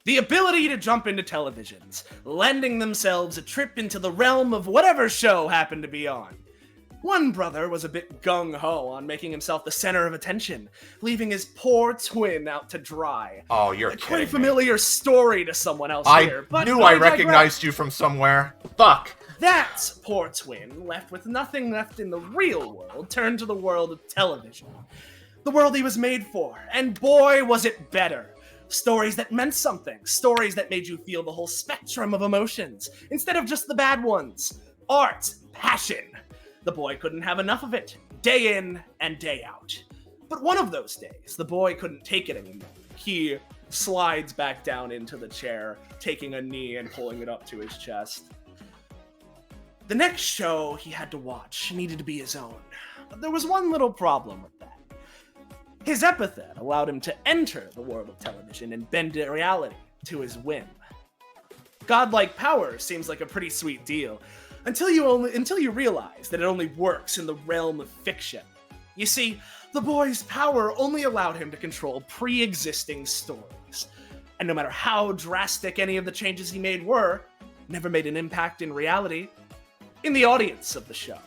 The ability to jump into televisions, lending themselves a trip into the realm of whatever show happened to be on. One brother was a bit gung-ho on making himself the center of attention, leaving his poor twin out to dry. Oh, you're a kidding quite me. familiar story to someone else here, but knew I digress. recognized you from somewhere. Fuck. That poor twin, left with nothing left in the real world, turned to the world of television. The world he was made for, and boy was it better. Stories that meant something. Stories that made you feel the whole spectrum of emotions, instead of just the bad ones. Art. Passion. The boy couldn't have enough of it, day in and day out. But one of those days, the boy couldn't take it anymore. He slides back down into the chair, taking a knee and pulling it up to his chest. The next show he had to watch needed to be his own. But there was one little problem with that. His epithet allowed him to enter the world of television and bend reality to his whim. Godlike power seems like a pretty sweet deal, until you realize that it only works in the realm of fiction. You see, the boy's power only allowed him to control pre-existing stories. And no matter how drastic any of the changes he made were, never made an impact in reality, in the audience of the show.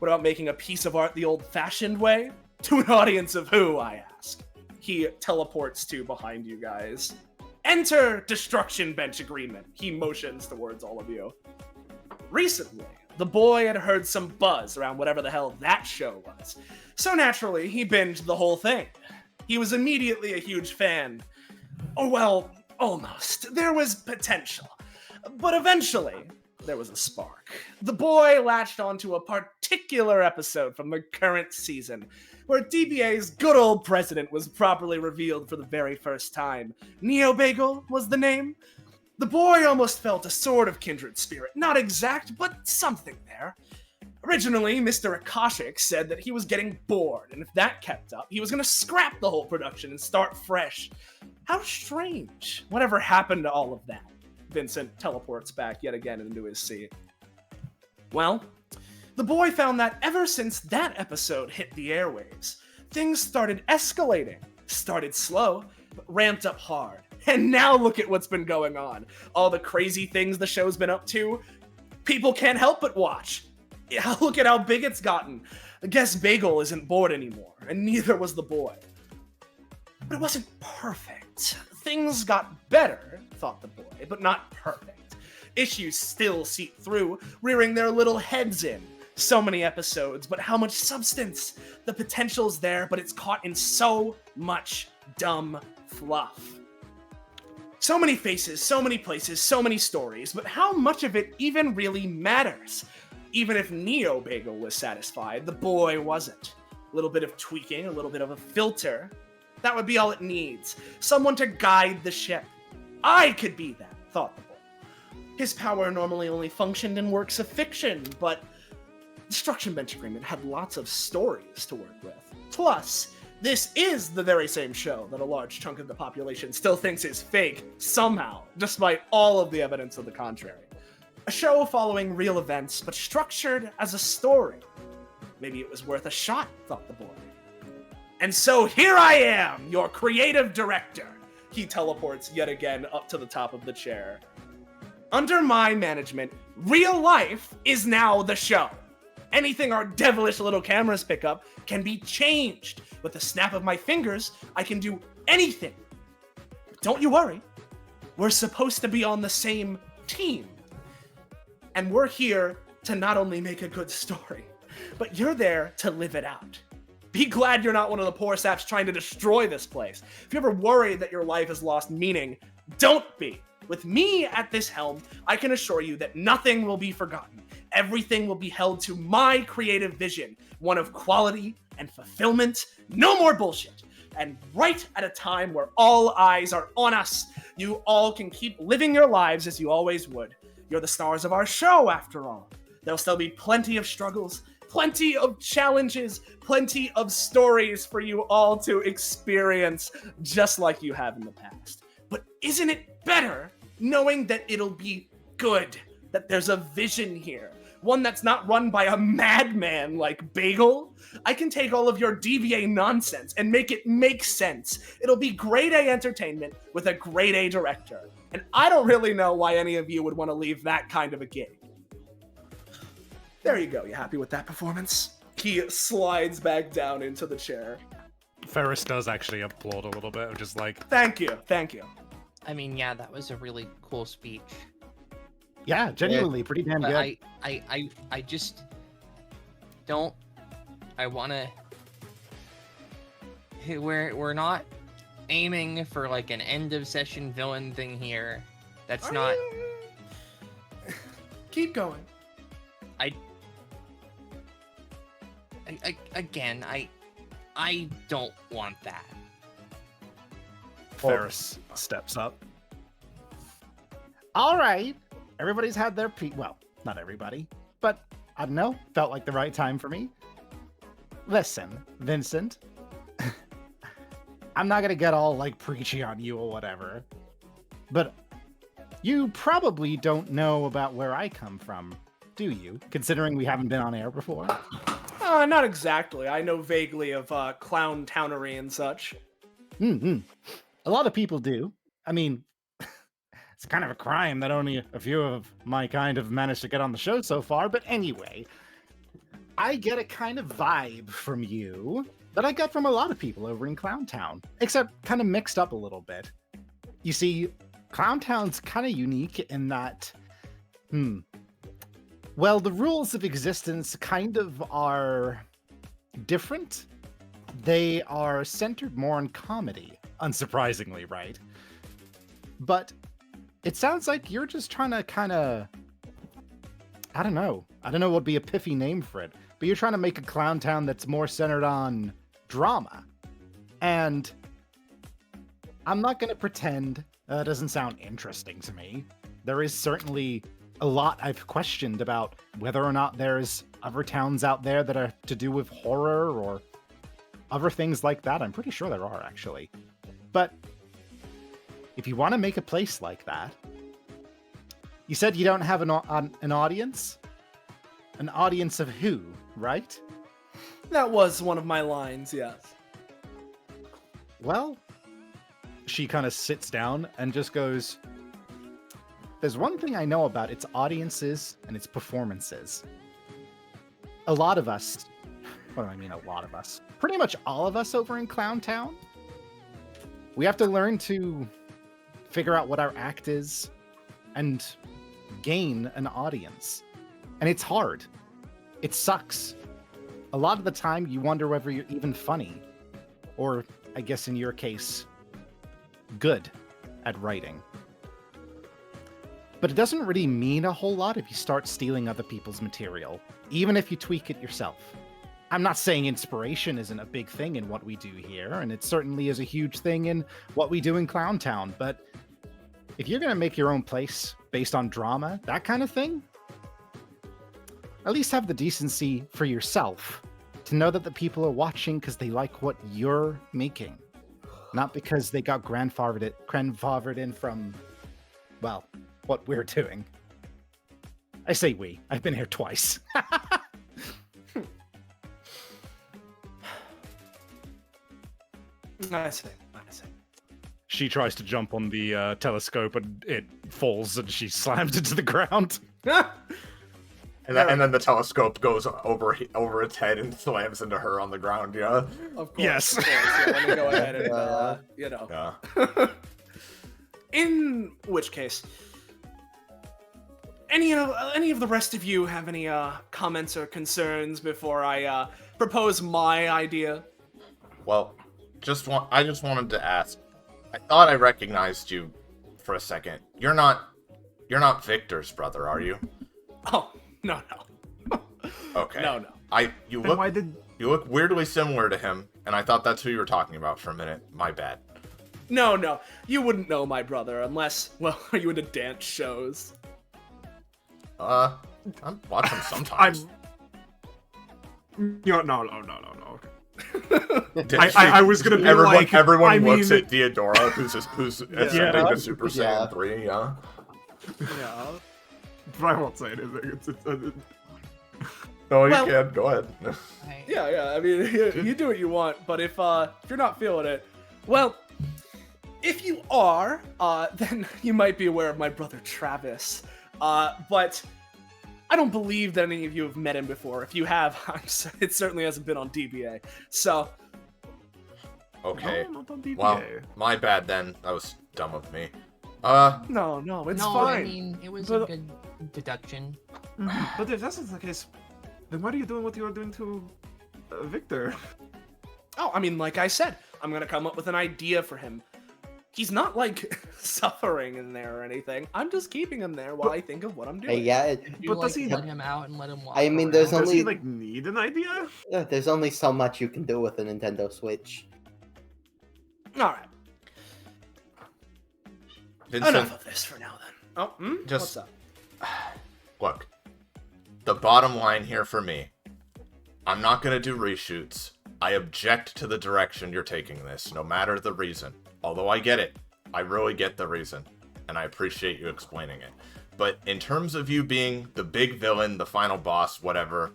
What about making a piece of art the old-fashioned way? To an audience of who, I ask? He teleports to behind you guys. Enter Destruction Bench Agreement. He motions towards all of you. Recently, the boy had heard some buzz around whatever the hell that show was. So naturally, he binged the whole thing. He was immediately a huge fan. Oh, well, almost. There was potential. But eventually, there was a spark. The boy latched onto a particular episode from the current season, where DBA's good old president was properly revealed for the very first time. Neo Bagel was the name. The boy almost felt a sort of kindred spirit. Not exact, but something there. Originally, Mr. Akashic said that he was getting bored, and if that kept up, he was going to scrap the whole production and start fresh. How strange. Whatever happened to all of that? Vincent teleports back yet again into his seat. Well, the boy found that ever since that episode hit the airwaves, things started escalating. Started slow, but ramped up hard. And now look at what's been going on. All the crazy things the show's been up to. People can't help but watch. Yeah, look at how big it's gotten. I guess Bagel isn't bored anymore, and neither was the boy. But it wasn't perfect. Things got better, thought the boy, but not perfect. Issues still seep through, rearing their little heads in. So many episodes, but how much substance? The potential's there, but it's caught in so much dumb fluff. So many faces, so many places, so many stories, but how much of it even really matters? Even if Neo Bagel was satisfied, the boy wasn't. A little bit of tweaking, a little bit of a filter. That would be all it needs. Someone to guide the ship. I could be that, thought the boy. His power normally only functioned in works of fiction, but Destruction Bench Agreement had lots of stories to work with. Plus, this is the very same show that a large chunk of the population still thinks is fake, somehow, despite all of the evidence of the contrary. A show following real events, but structured as a story. Maybe it was worth a shot, thought the boy. And so here I am, your creative director. He teleports yet again up to the top of the chair. Under my management, real life is now the show. Anything our devilish little cameras pick up can be changed. With a snap of my fingers, I can do anything. But don't you worry. we're supposed to be on the same team. And we're here to not only make a good story, but you're there to live it out. Be glad you're not one of the poor saps trying to destroy this place. If you ever worry that your life has lost meaning, don't be. With me at this helm, I can assure you that nothing will be forgotten. Everything will be held to my creative vision, one of quality and fulfillment. No more bullshit. And right at a time where all eyes are on us, you all can keep living your lives as you always would. You're the stars of our show, after all. There'll still be plenty of struggles, plenty of challenges, plenty of stories for you all to experience, just like you have in the past. But isn't it better knowing that it'll be good, that there's a vision here, one that's not run by a madman like Bagel? I can take all of your DBA nonsense and make it make sense. It'll be grade A entertainment with a grade A director. And I don't really know why any of you would want to leave that kind of a gig. There you go. You happy with that performance? He slides back down into the chair. Ferris does actually applaud a little bit, of just like, Thank you. Thank you. I mean, yeah, that was a really cool speech. Yeah, genuinely pretty damn But good. I just don't. I want to. We're not aiming for like an end of session villain thing here. That's not. Keep going. I don't want that. Ferris steps up. All right. Everybody's had their well, not everybody, but I don't know, felt like the right time for me. Listen, Vincent, I'm not gonna get all like preachy on you or whatever, but you probably don't know about where I come from, do you? Considering we haven't been on air before. Not exactly. I know vaguely of clown townery and such. Mm-hmm. A lot of people do. I mean, it's kind of a crime that only a few of my kind have managed to get on the show so far, but anyway, I get a kind of vibe from you that I got from a lot of people over in Clowntown, except kind of mixed up a little bit. You see, Clowntown's kind of unique in that, well, the rules of existence kind of are different. They are centered more on comedy, unsurprisingly, right? But it sounds like you're just trying to kind of, I don't know what would be a pithy name for it, but you're trying to make a clown town that's more centered on drama. And I'm not going to pretend that doesn't sound interesting to me. There is certainly a lot I've questioned about whether or not there's other towns out there that are to do with horror or other things like that. I'm pretty sure there are, actually. But if you want to make a place like that, you said you don't have an audience? An audience of who, right? That was one of my lines, yes. Well, she kind of sits down and just goes, there's one thing I know about its audiences and its performances. A lot of us, what do I mean a lot of us? Pretty much all of us over in Clowntown, we have to learn to figure out what our act is and gain an audience. And it's hard. It sucks. A lot of the time you wonder whether you're even funny, or I guess in your case, good at writing. But it doesn't really mean a whole lot if you start stealing other people's material, even if you tweak it yourself. I'm not saying inspiration isn't a big thing in what we do here, and it certainly is a huge thing in what we do in Clowntown, but if you're going to make your own place based on drama, that kind of thing, at least have the decency for yourself to know that the people are watching because they like what you're making, not because they got grandfathered in from, well, what we're doing. I say we. I've been here twice. I see. she tries to jump on the telescope and it falls and she slams into the ground. And then the telescope goes over its head and slams into her on the ground, yeah? Of course. Yes. Of course. Yeah, let me go ahead and, Yeah. In which case, any of the rest of you have any comments or concerns before I propose my idea? Well, I just wanted to ask. I thought I recognized you for a second. You're not Victor's brother, are you? Oh, no. Okay. No. You Then look weirdly similar to him, and I thought that's who you were talking about for a minute. My bad. No. You wouldn't know my brother unless, well, are you into dance shows? I watch them sometimes. No. Okay. I was gonna be like, everyone I looks mean, at Theodora, who's ascending to Super Saiyan 3, yeah. Yeah. But I won't say anything. No, you Well- can. Go ahead. Yeah. I mean, you do what you want, but if you're not feeling it, well, if you are, then you might be aware of my brother Travis. But I don't believe that any of you have met him before. If you have, it certainly hasn't been on DBA. So, Okay. No, not on DBA. Well, my bad then. That was dumb of me. no, it's no, fine. I mean, it was But- a good deduction. But if that's the case, then why are you doing what you are doing to Victor? Oh, I mean, like I said, I'm gonna come up with an idea for him. He's not like suffering in there or anything. I'm just keeping him there while I think of what I'm doing. You, But like, does he- let him out and let him walk I mean, there's around? Does only- he like need an idea? There's only so much you can do with a Nintendo Switch. All right. Vincent, Enough of this for now, then. Oh, Just- what's up? look. The bottom line here for me. I'm not gonna do reshoots. I object to the direction you're taking this, no matter the reason. Although I get it. I really get the reason. And I appreciate you explaining it. But in terms of you being the big villain, the final boss, whatever,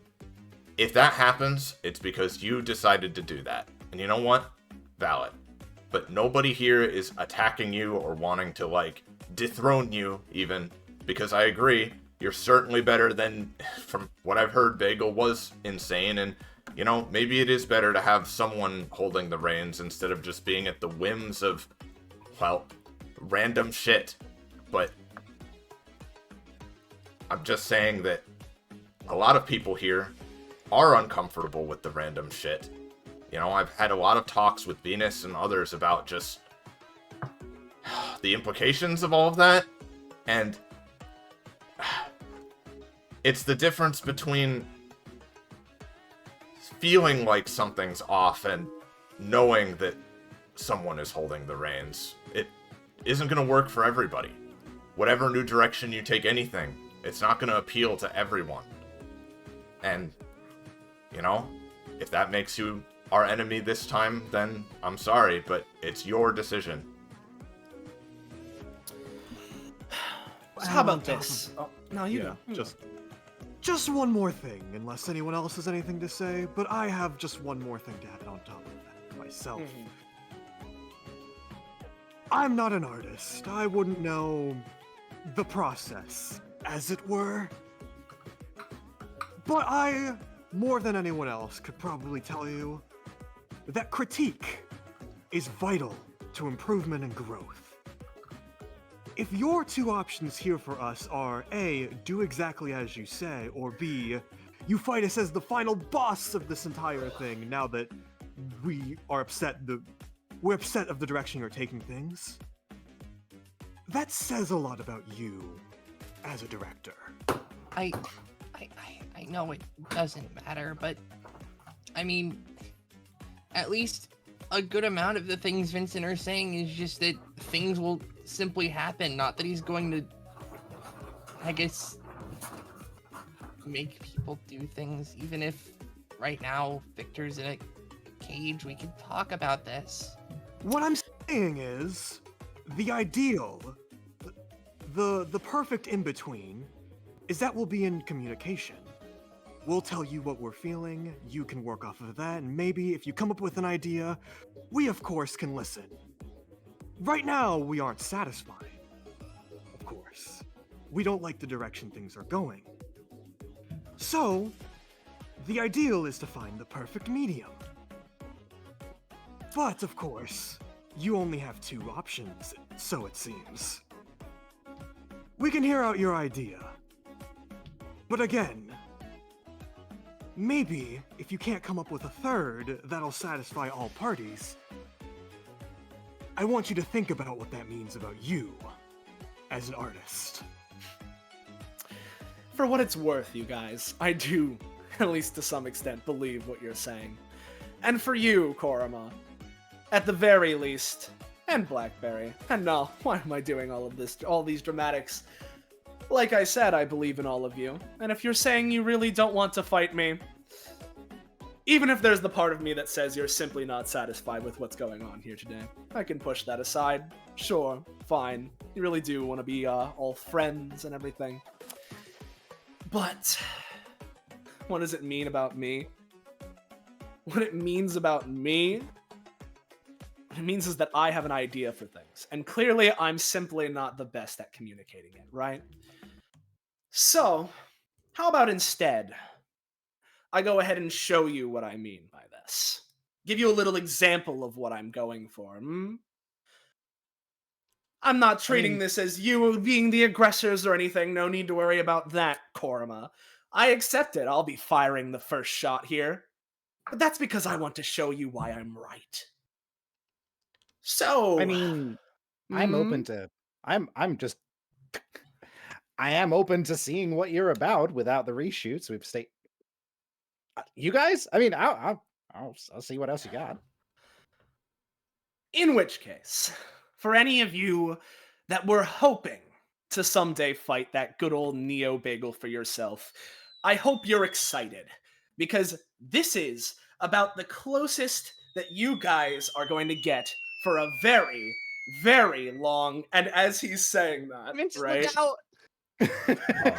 if that happens, it's because you decided to do that. And you know what? Valid. But nobody here is attacking you or wanting to, like, dethrone you, even. Because I agree, you're certainly better than, from what I've heard, Bagel was insane. And, you know, maybe it is better to have someone holding the reins instead of just being at the whims of, well, random shit. But I'm just saying that a lot of people here are uncomfortable with the random shit. You know, I've had a lot of talks with Venus and others about just the implications of all of that. And it's the difference between feeling like something's off and knowing that someone is holding the reins. It isn't going to work for everybody. Whatever new direction you take anything, it's not going to appeal to everyone. And, you know, if that makes you our enemy this time, then I'm sorry, but it's your decision. So how about this? Oh, no, you Yeah, go. just one more thing, unless anyone else has anything to say, but I have just one more thing to add on top of that myself. I'm not an artist. I wouldn't know the process, as it were. But I, more than anyone else, could probably tell you that critique is vital to improvement and growth. If your two options here for us are A, do exactly as you say, or B, you fight us as the final boss of this entire thing now that we're upset of the direction you're taking things, that says a lot about you as a director. I know it doesn't matter, but I mean, at least a good amount of the things Vincent are saying is just that things will simply happen, not that he's going to, I guess, make people do things. Even if right now Victor's in a cage, we can talk about this. What I'm saying is, the ideal, the perfect in-between, is that we'll be in communication. We'll tell you what we're feeling, you can work off of that, and maybe if you come up with an idea, we of course can listen. Right now, we aren't satisfied. Of course. We don't like the direction things are going. So, the ideal is to find the perfect medium. But, of course, you only have two options. So it seems. We can hear out your idea. But again, maybe if you can't come up with a third that'll satisfy all parties, I want you to think about what that means about you as an artist. For what it's worth, you guys, I do, at least to some extent, believe what you're saying. And for you, Korama, at the very least, and Blackberry, and no, why am I doing all of this, all these dramatics? Like I said, I believe in all of you, and if you're saying you really don't want to fight me, even if there's the part of me that says you're simply not satisfied with what's going on here today, I can push that aside. Sure, fine. You really do want to be all friends and everything. But what does it mean about me? What it means about me? What it means is that I have an idea for things. And clearly, I'm simply not the best at communicating it, right? So, how about instead, I go ahead and show you what I mean by this. Give you a little example of what I'm going for, I'm not treating this as you being the aggressors or anything. No need to worry about that, Korama. I accept it. I'll be firing the first shot here. But that's because I want to show you why I'm right. So... I mean, I'm open to... I am open to seeing what you're about without the reshoots. We've stayed... You guys? I mean, I'll see what else you got. In which case, for any of you that were hoping to someday fight that good old Neo Bagel for yourself, I hope you're excited, because this is about the closest that you guys are going to get for a very, very long, and as he's saying that, Vincent, right? look out! Oh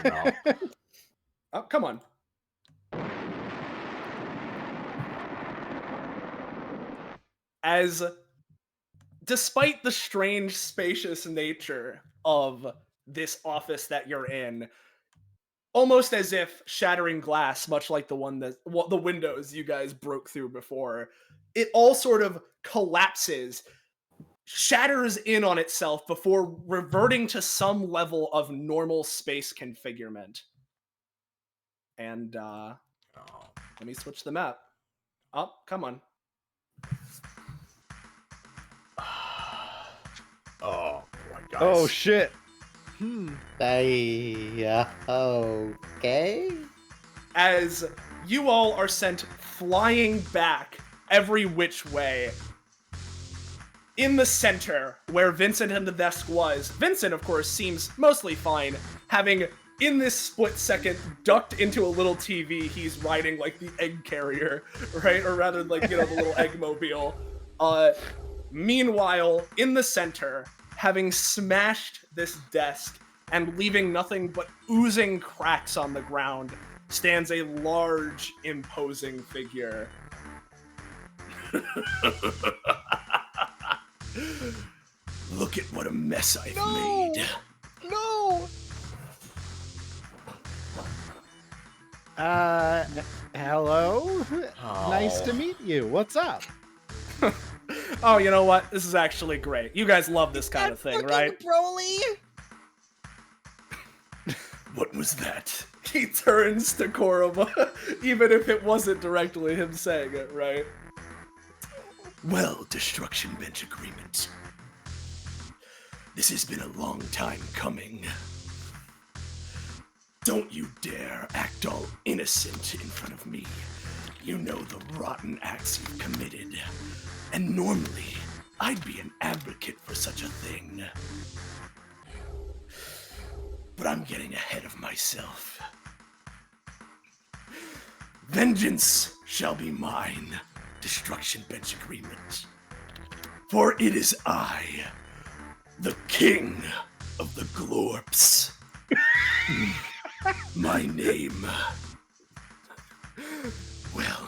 no. Oh, come on. As, despite the strange, spacious nature of this office that you're in, almost as if shattering glass, much like the windows you guys broke through before, it all sort of collapses, shatters in on itself before reverting to some level of normal space configurement. And, let me switch the map. Oh, come on. Oh my god. Oh shit. Okay. As you all are sent flying back every which way, in the center where Vincent and the desk was, Vincent, of course, seems mostly fine, having, in this split second, ducked into a little TV he's riding like the egg carrier, right? Or rather, like, you know, the little egg mobile. Meanwhile, in the center, having smashed this desk and leaving nothing but oozing cracks on the ground, stands a large, imposing figure. Look at what a mess I've made. No! Hello? Nice to meet you. What's up? Oh, you know what? This is actually great. You guys love this kind of thing, right? Broly? What was that? He turns to Korama, even if it wasn't directly him saying it, right? Well, Destruction Bench Agreement. This has been a long time coming. Don't you dare act all innocent in front of me. You know the rotten acts you've committed. And normally, I'd be an advocate for such a thing. But I'm getting ahead of myself. Vengeance shall be mine, Destruction Bench Agreement. For it is I, the King of the Glorps. My name. Well,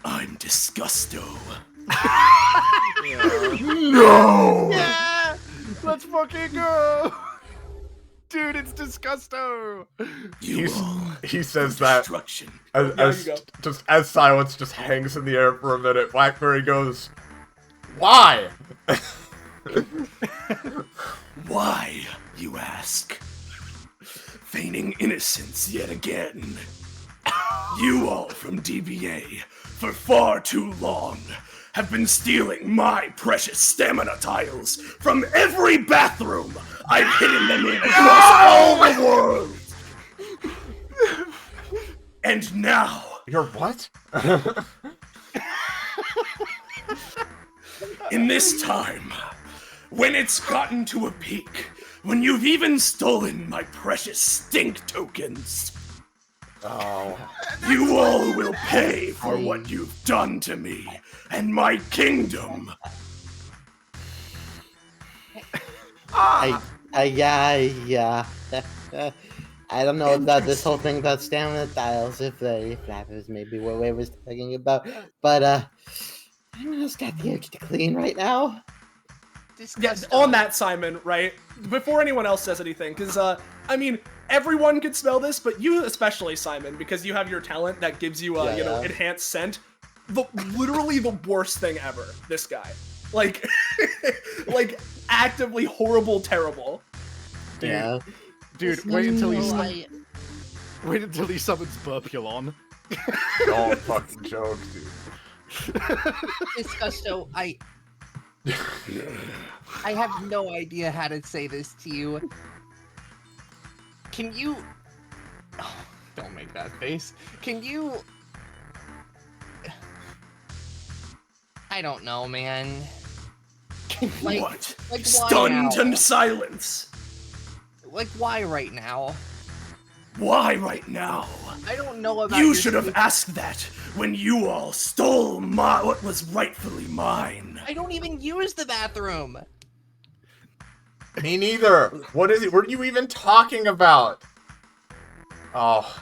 I'm Disgusto. No! Yeah! Let's fucking go! Dude, it's Disgusto! He says that Destruction. as silence just hangs in the air for a minute. Blackberry goes, "Why?" Why, you ask? Feigning innocence yet again. You all from DBA, for far too long, have been stealing my precious stamina tiles from every bathroom I've hidden them in across all the world. And now, You're what? in this time, when it's gotten to a peak, when you've even stolen my precious stink tokens, Oh. you all will pay for what you've done to me and my kingdom. Yeah. I don't know about this whole thing about stamina tiles, if that was maybe what Way was talking about, but I'm just got the urge to clean right now. Yeah, on that, Simon, right? Before anyone else says anything, because, I mean, everyone could smell this, but you especially, Simon, because you have your talent that gives you, enhanced scent. Literally the worst thing ever, this guy. Like, actively horrible, terrible. Dude, wait until he summons Burpulon. Don't fucking joke, dude. Disgusto, I have no idea how to say this to you. Can you... Oh, don't make that face. Can you... I don't know, man. What? Like Stunned why and silence. Like, why right now? Why right now? I don't know about You should have asked that when you all stole what was rightfully mine. I don't even use the bathroom. Me neither. What is it? What are you even talking about? Oh.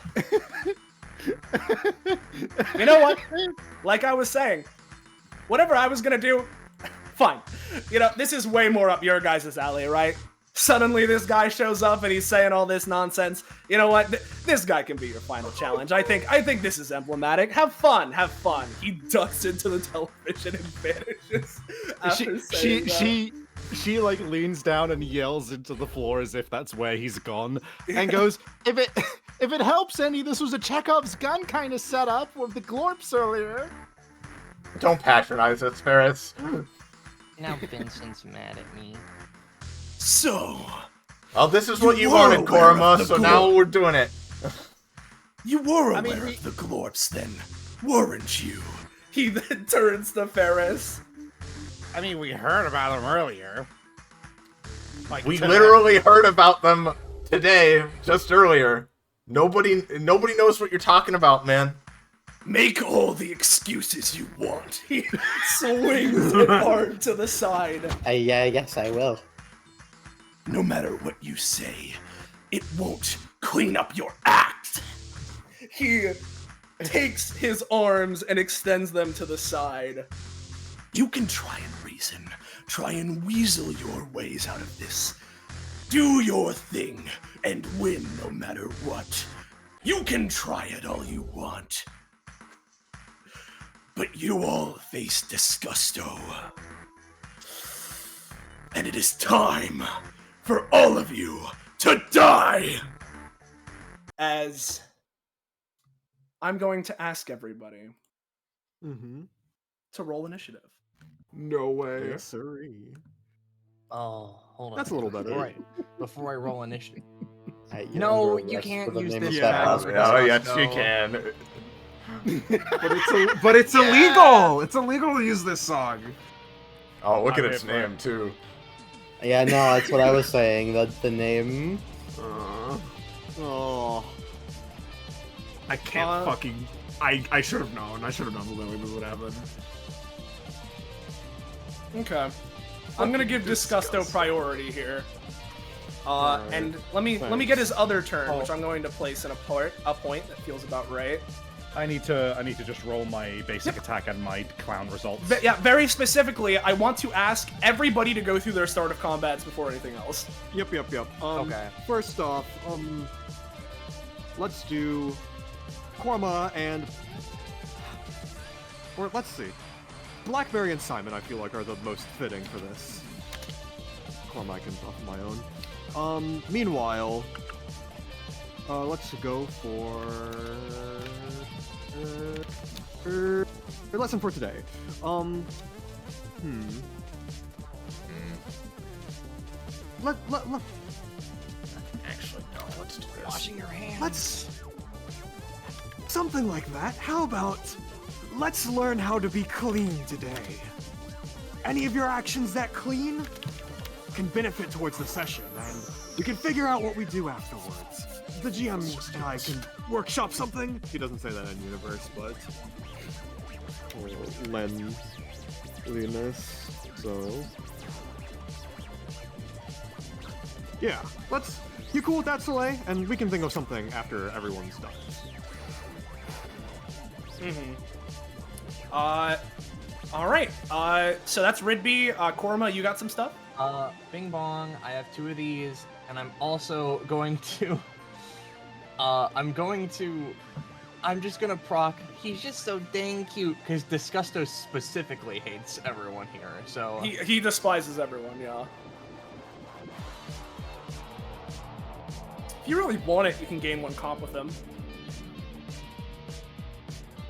You know what? Like I was saying, whatever I was gonna do, fine. You know, this is way more up your guys' alley, right? Suddenly this guy shows up and he's saying all this nonsense. You know what? This guy can be your final challenge. I think this is emblematic. Have fun. He ducks into the television and vanishes. She like leans down and yells into the floor as if that's where he's gone, and goes, "If it helps any, this was a Chekhov's gun kind of setup with the glorps earlier." Don't patronize us, Ferris. Now Vincent's mad at me. So... Oh, this is what you wanted, Korma, so now we're doing it. You were aware of the glorps then, weren't you? He then turns to Ferris. I mean, we heard about them earlier. Like, We literally heard about them today, just earlier. Nobody knows what you're talking about, man. Make all the excuses you want. He swings it hard to the side. Yes, I will. No matter what you say, it won't clean up your act. He takes his arms and extends them to the side. You can try and reason, try and weasel your ways out of this. Do your thing and win no matter what. You can try it all you want. But you all face Disgusto. And it is time for all of you to die! As I'm going to ask everybody to roll initiative. No way. Yes, sirree. Oh, hold on. That's a little better. Before I roll initiative. No, you can't use this. Oh, yes, you can. But it's illegal. It's illegal to use this song. Oh, look at its name, too. Yeah, no, that's what I was saying. That's the name. Oh. I can't fucking... I should have known. I should have known literally this would happen. Okay. I'm gonna give Disgusto priority here. And let me get his other turn, which I'm going to place in a point that feels about right. I need to just roll my basic attack and my clown results. Yeah, very specifically, I want to ask everybody to go through their start of combats before anything else. Yep. Okay. First off, let's do Korma and... Or let's see. Blackberry and Simon, I feel like, are the most fitting for this. Cormac can buff my own. Meanwhile, let's go for lesson for today. Actually, no, let's do this. Washing your hands. Let's something like that. How about let's learn how to be clean today. Any of your actions that clean can benefit towards the session, and we can figure out what we do afterwards. The GM and I can workshop something. He doesn't say that in universe, but Linus. So yeah, you cool with that, Soleiil? And we can think of something after everyone's done. All right. So that's Ridby. Korma, you got some stuff? Bing bong. I have 2 of these, and I'm also going to. I'm just gonna proc. He's just so dang cute because Disgusto specifically hates everyone here. So he despises everyone. Yeah. If you really want it, you can gain 1 comp with him.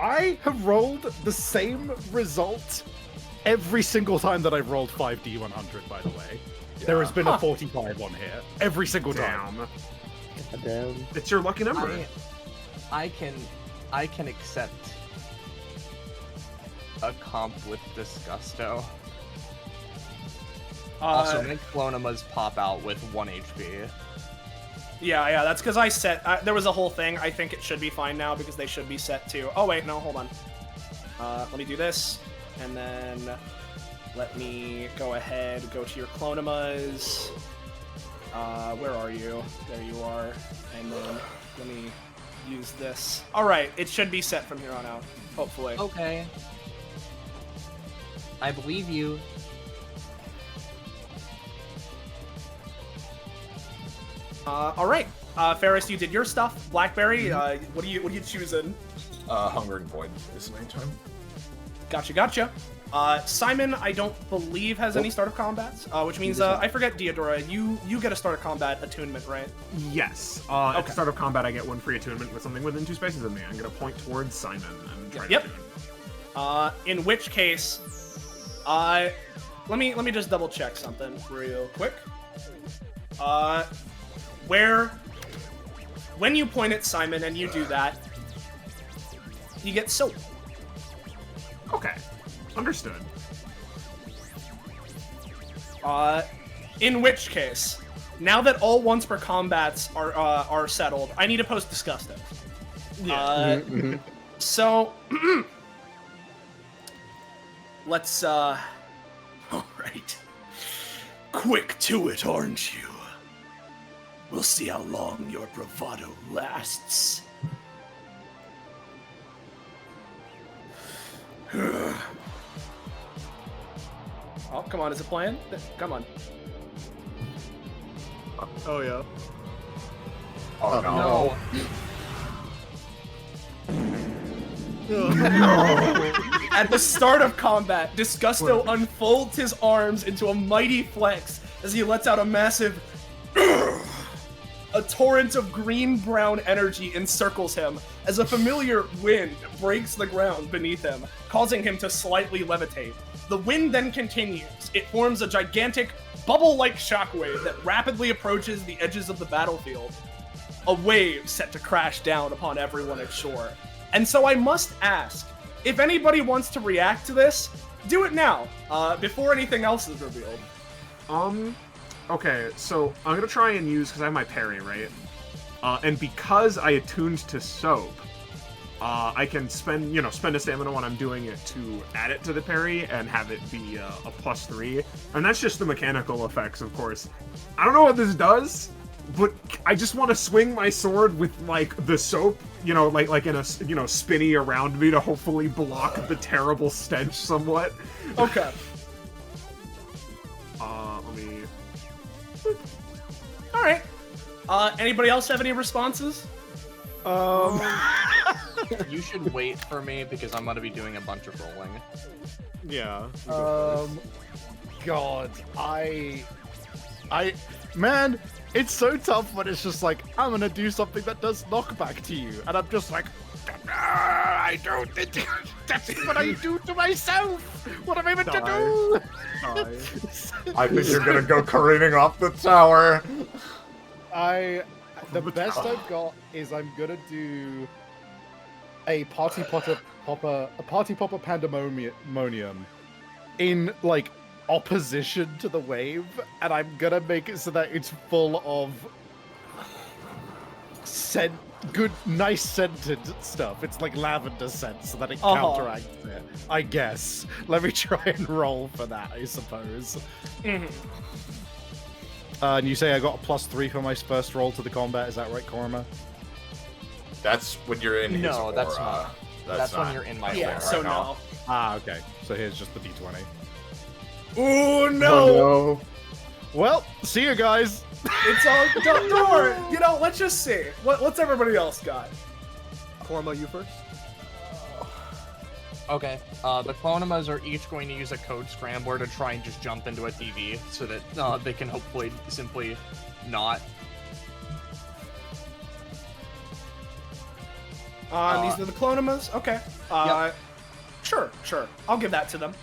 I have rolled the same result every single time that I've rolled 5D100, by the way. There has been a 45 on here. Every single time. Damn. It's your lucky number. I can accept a comp with Disgusto. Also, make Clonimas pop out with 1 HP. Yeah, that's because I set. There was a whole thing. I think it should be fine now because they should be set to. Oh wait, no, hold on. Let me do this, and then let me go ahead, go to your Clonimas. Where are you? There you are. And then let me use this. All right, it should be set from here on out. Hopefully. Okay. I believe you. All right. Ferris, you did your stuff. Blackberry, what are you choosing? Hungering Void this time. Gotcha. Simon, I don't believe has any start of combats, which means I forget Diodora. You get a start of combat attunement, right? Yes. At the start of combat, I get 1 free attunement with something within 2 spaces of me. I'm gonna point towards Simon and try to attune. In which case, let me just double check something real quick. When you point at Simon and you do that, you get soap. Okay. Understood. In which case, now that all once per combats are settled, I need to post Disgusto. Yeah. So let's all right. Quick to it, aren't you? We'll see how long your bravado lasts. Oh, come on, is it playing? Come on. Oh yeah. Oh no. At the start of combat, Disgusto unfolds his arms into a mighty flex as he lets out a massive a torrent of green-brown energy encircles him as a familiar wind breaks the ground beneath him, causing him to slightly levitate. The wind then continues. It forms a gigantic bubble-like shockwave that rapidly approaches the edges of the battlefield. A wave set to crash down upon everyone at shore. And so I must ask, if anybody wants to react to this, do it now, before anything else is revealed. Okay, so I'm gonna try and use, because I have my parry, right? And because I attuned to soap, I can spend a stamina when I'm doing it to add it to the parry and have it be a +3. And that's just the mechanical effects, of course. I don't know what this does, but I just want to swing my sword with, like, the soap, like in a, spinny around me to hopefully block the terrible stench somewhat. Okay. Let me... All right. Anybody else have any responses? You should wait for me because I'm going to be doing a bunch of rolling. Yeah. you go first. God, man, it's so tough when it's just like, I'm gonna do something that does knockback to you, and I'm just like, I don't think that's what I do to myself. What am I meant to do? I think you're gonna go careening off the tower. The best I've got is I'm gonna do a party popper pandemonium in like opposition to the wave, and I'm gonna make it so that it's full of nice scented stuff. It's like lavender scent, so that it counteracts it. I guess. Let me try and roll for that, I suppose. And you say I got a +3 for my first roll to the combat, is that right, Korma? That's when you're in his No, aura. that's not. That's when you're in my Yeah, aura. so no. Ah, okay. So here's just the d20. Oh no! Oh, no. Well, see you guys. It's all don't worry. You know, let's just see. What's everybody else got? Korma, you first? Okay. The Clonimas are each going to use a code scrambler to try and just jump into a TV so that they can hopefully simply not. These are the Clonimas? Okay. Yep. Sure. I'll give that to them.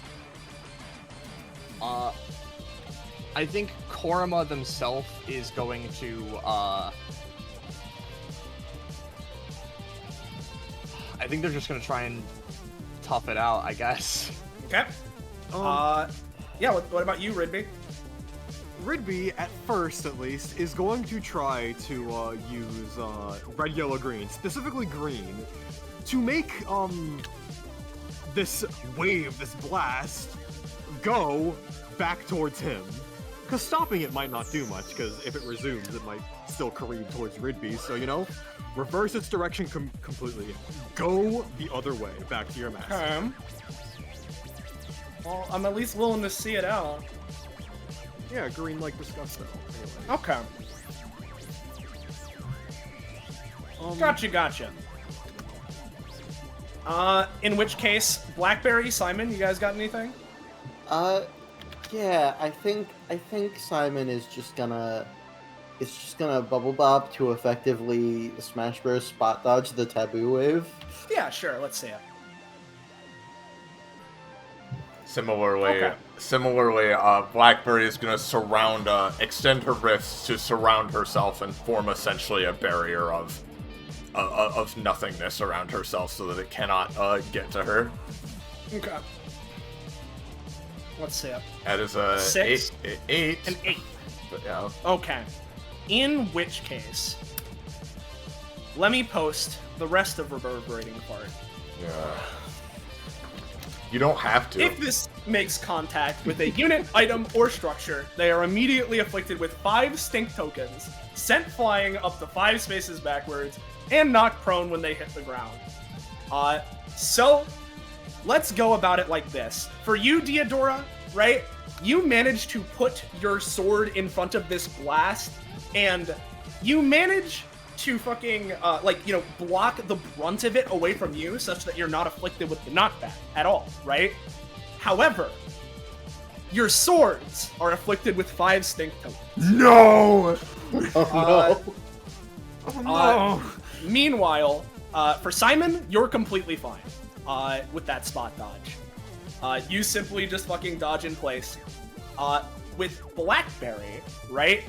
I think Korma themselves is going to, I think they're just going to try and tough it out, I guess. Okay. Yeah, what about you, Ridby? Ridby, at first at least, is going to try to use red, yellow, green, specifically green, to make this wave, this blast, go back towards him. Because stopping it might not do much, because if it resumes, it might still careen towards Ridby. So, you know, reverse its direction completely. Go the other way, back to your master. Well, I'm at least willing to see it out. Yeah, green like Disgusto. Anyway. Okay. Gotcha. In which case, Blackberry, Simon, you guys got anything? Yeah, I think Simon is just gonna bubble bob to effectively Smash Bros. Spot dodge the taboo wave. Yeah, sure. Let's see it. Similarly, Blackberry is gonna extend her wrists to surround herself and form essentially a barrier of nothingness around herself so that it cannot get to her. Okay. Let's see it. That is a 6, eight. An 8. But yeah. Okay. In which case, let me post the rest of reverberating part. Yeah. You don't have to. If this makes contact with a unit, item, or structure, they are immediately afflicted with 5 stink tokens, sent flying up to 5 spaces backwards, and knocked prone when they hit the ground. So, let's go about it like this. For you, Diodora, right? You manage to put your sword in front of this blast, and you manage to fucking, block the brunt of it away from you such that you're not afflicted with the knockback at all, right? However, your swords are afflicted with 5 stink tokens. No! Oh no! Meanwhile, for Simon, you're completely fine with that spot dodge. You simply just fucking dodge in place. With Blackberry, right?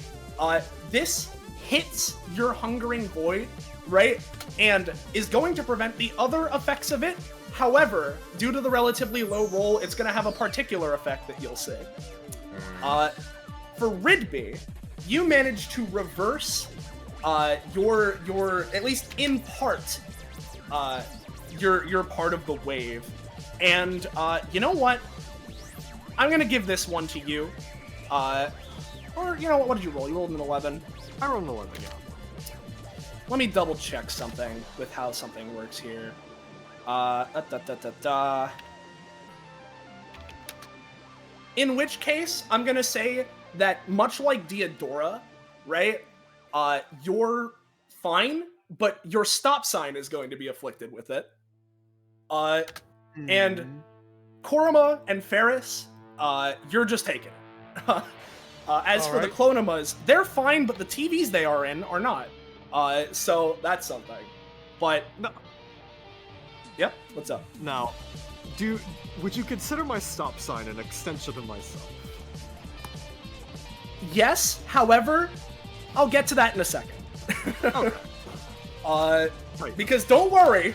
This hits your Hungering Void, right? And is going to prevent the other effects of it. However, due to the relatively low roll, it's going to have a particular effect that you'll see. For Ridby, you manage to reverse your at least in part, your part of the wave. And you know what? I'm going to give this one to you. Or, you know what did you roll? You rolled an 11. I rolled an 11, yeah. Let me double check something with how something works here. In which case, I'm gonna say that much like Diodora, right? You're fine, but your stop sign is going to be afflicted with it. And Koroma and Ferris, you're just taking it. As for the Clonomas, they're fine, but the TVs they are in are not. So that's something. But no. Yep. What's up? Now, would you consider my stop sign an extension of myself? Yes. However, I'll get to that in a second. Okay. Because don't worry,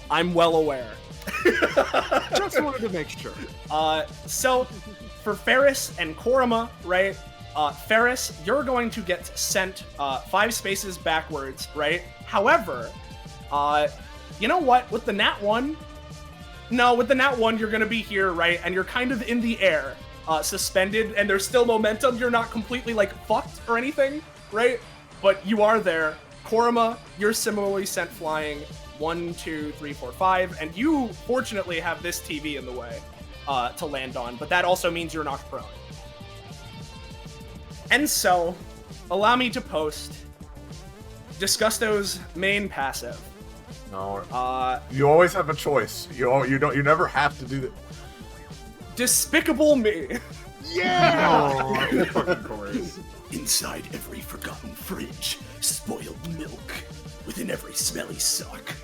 I'm well aware. Just wanted to make sure. So for Ferris and Koroma, right? Ferris, you're going to get sent 5 spaces backwards, right? However, you know what? With the Nat 1, you're going to be here, right? And you're kind of in the air, suspended, and there's still momentum. You're not completely, like, fucked or anything, right? But you are there. Koroma, you're similarly sent flying 1, 2, 3, 4, 5, and you fortunately have this TV in the way to land on, but that also means you're knocked prone. And so, allow me to post Disgusto's main passive. No, you always have a choice. You never have to do that. Despicable Me. Yeah! Of course. Inside every forgotten fridge, spoiled milk. Within every smelly sock,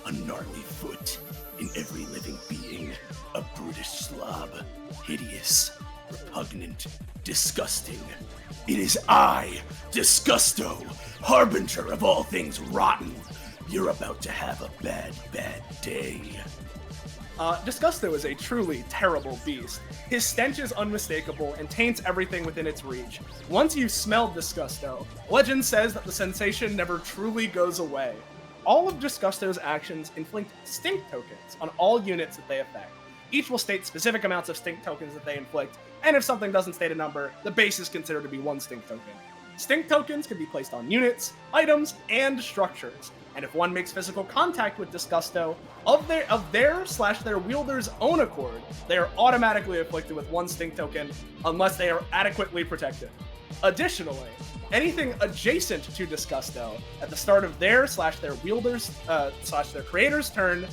a gnarly foot. In every living being, a brutish slob. Hideous, repugnant, disgusting. It is I, Disgusto, harbinger of all things rotten. You're about to have a bad, bad day. Disgusto is a truly terrible beast. His stench is unmistakable and taints everything within its reach. Once you've smelled Disgusto, legend says that the sensation never truly goes away. All of Disgusto's actions inflict stink tokens on all units that they affect. Each will state specific amounts of stink tokens that they inflict, and if something doesn't state a number, the base is considered to be 1 stink token. Stink tokens can be placed on units, items, and structures. And if one makes physical contact with Disgusto of their wielder's own accord, they are automatically afflicted with 1 stink token unless they are adequately protected. Additionally, anything adjacent to Disgusto at the start of their wielder's their creator's turn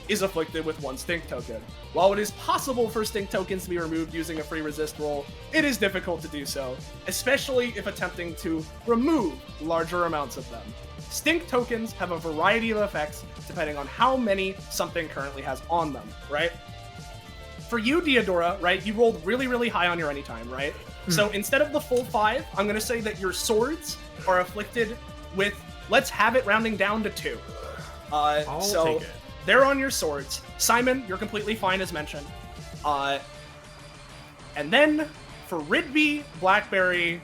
is afflicted with 1 stink token. While it is possible for stink tokens to be removed using a free resist roll, it is difficult to do so, especially if attempting to remove larger amounts of them. Stink tokens have a variety of effects depending on how many something currently has on them, right? For you, Diodora, right, you rolled really, really high on your anytime, right? So instead of the full 5, I'm going to say that your swords are afflicted with, let's have it rounding down to 2. I'll take it. They're on your swords. Simon, you're completely fine as mentioned. And then for Ridby, Blackberry,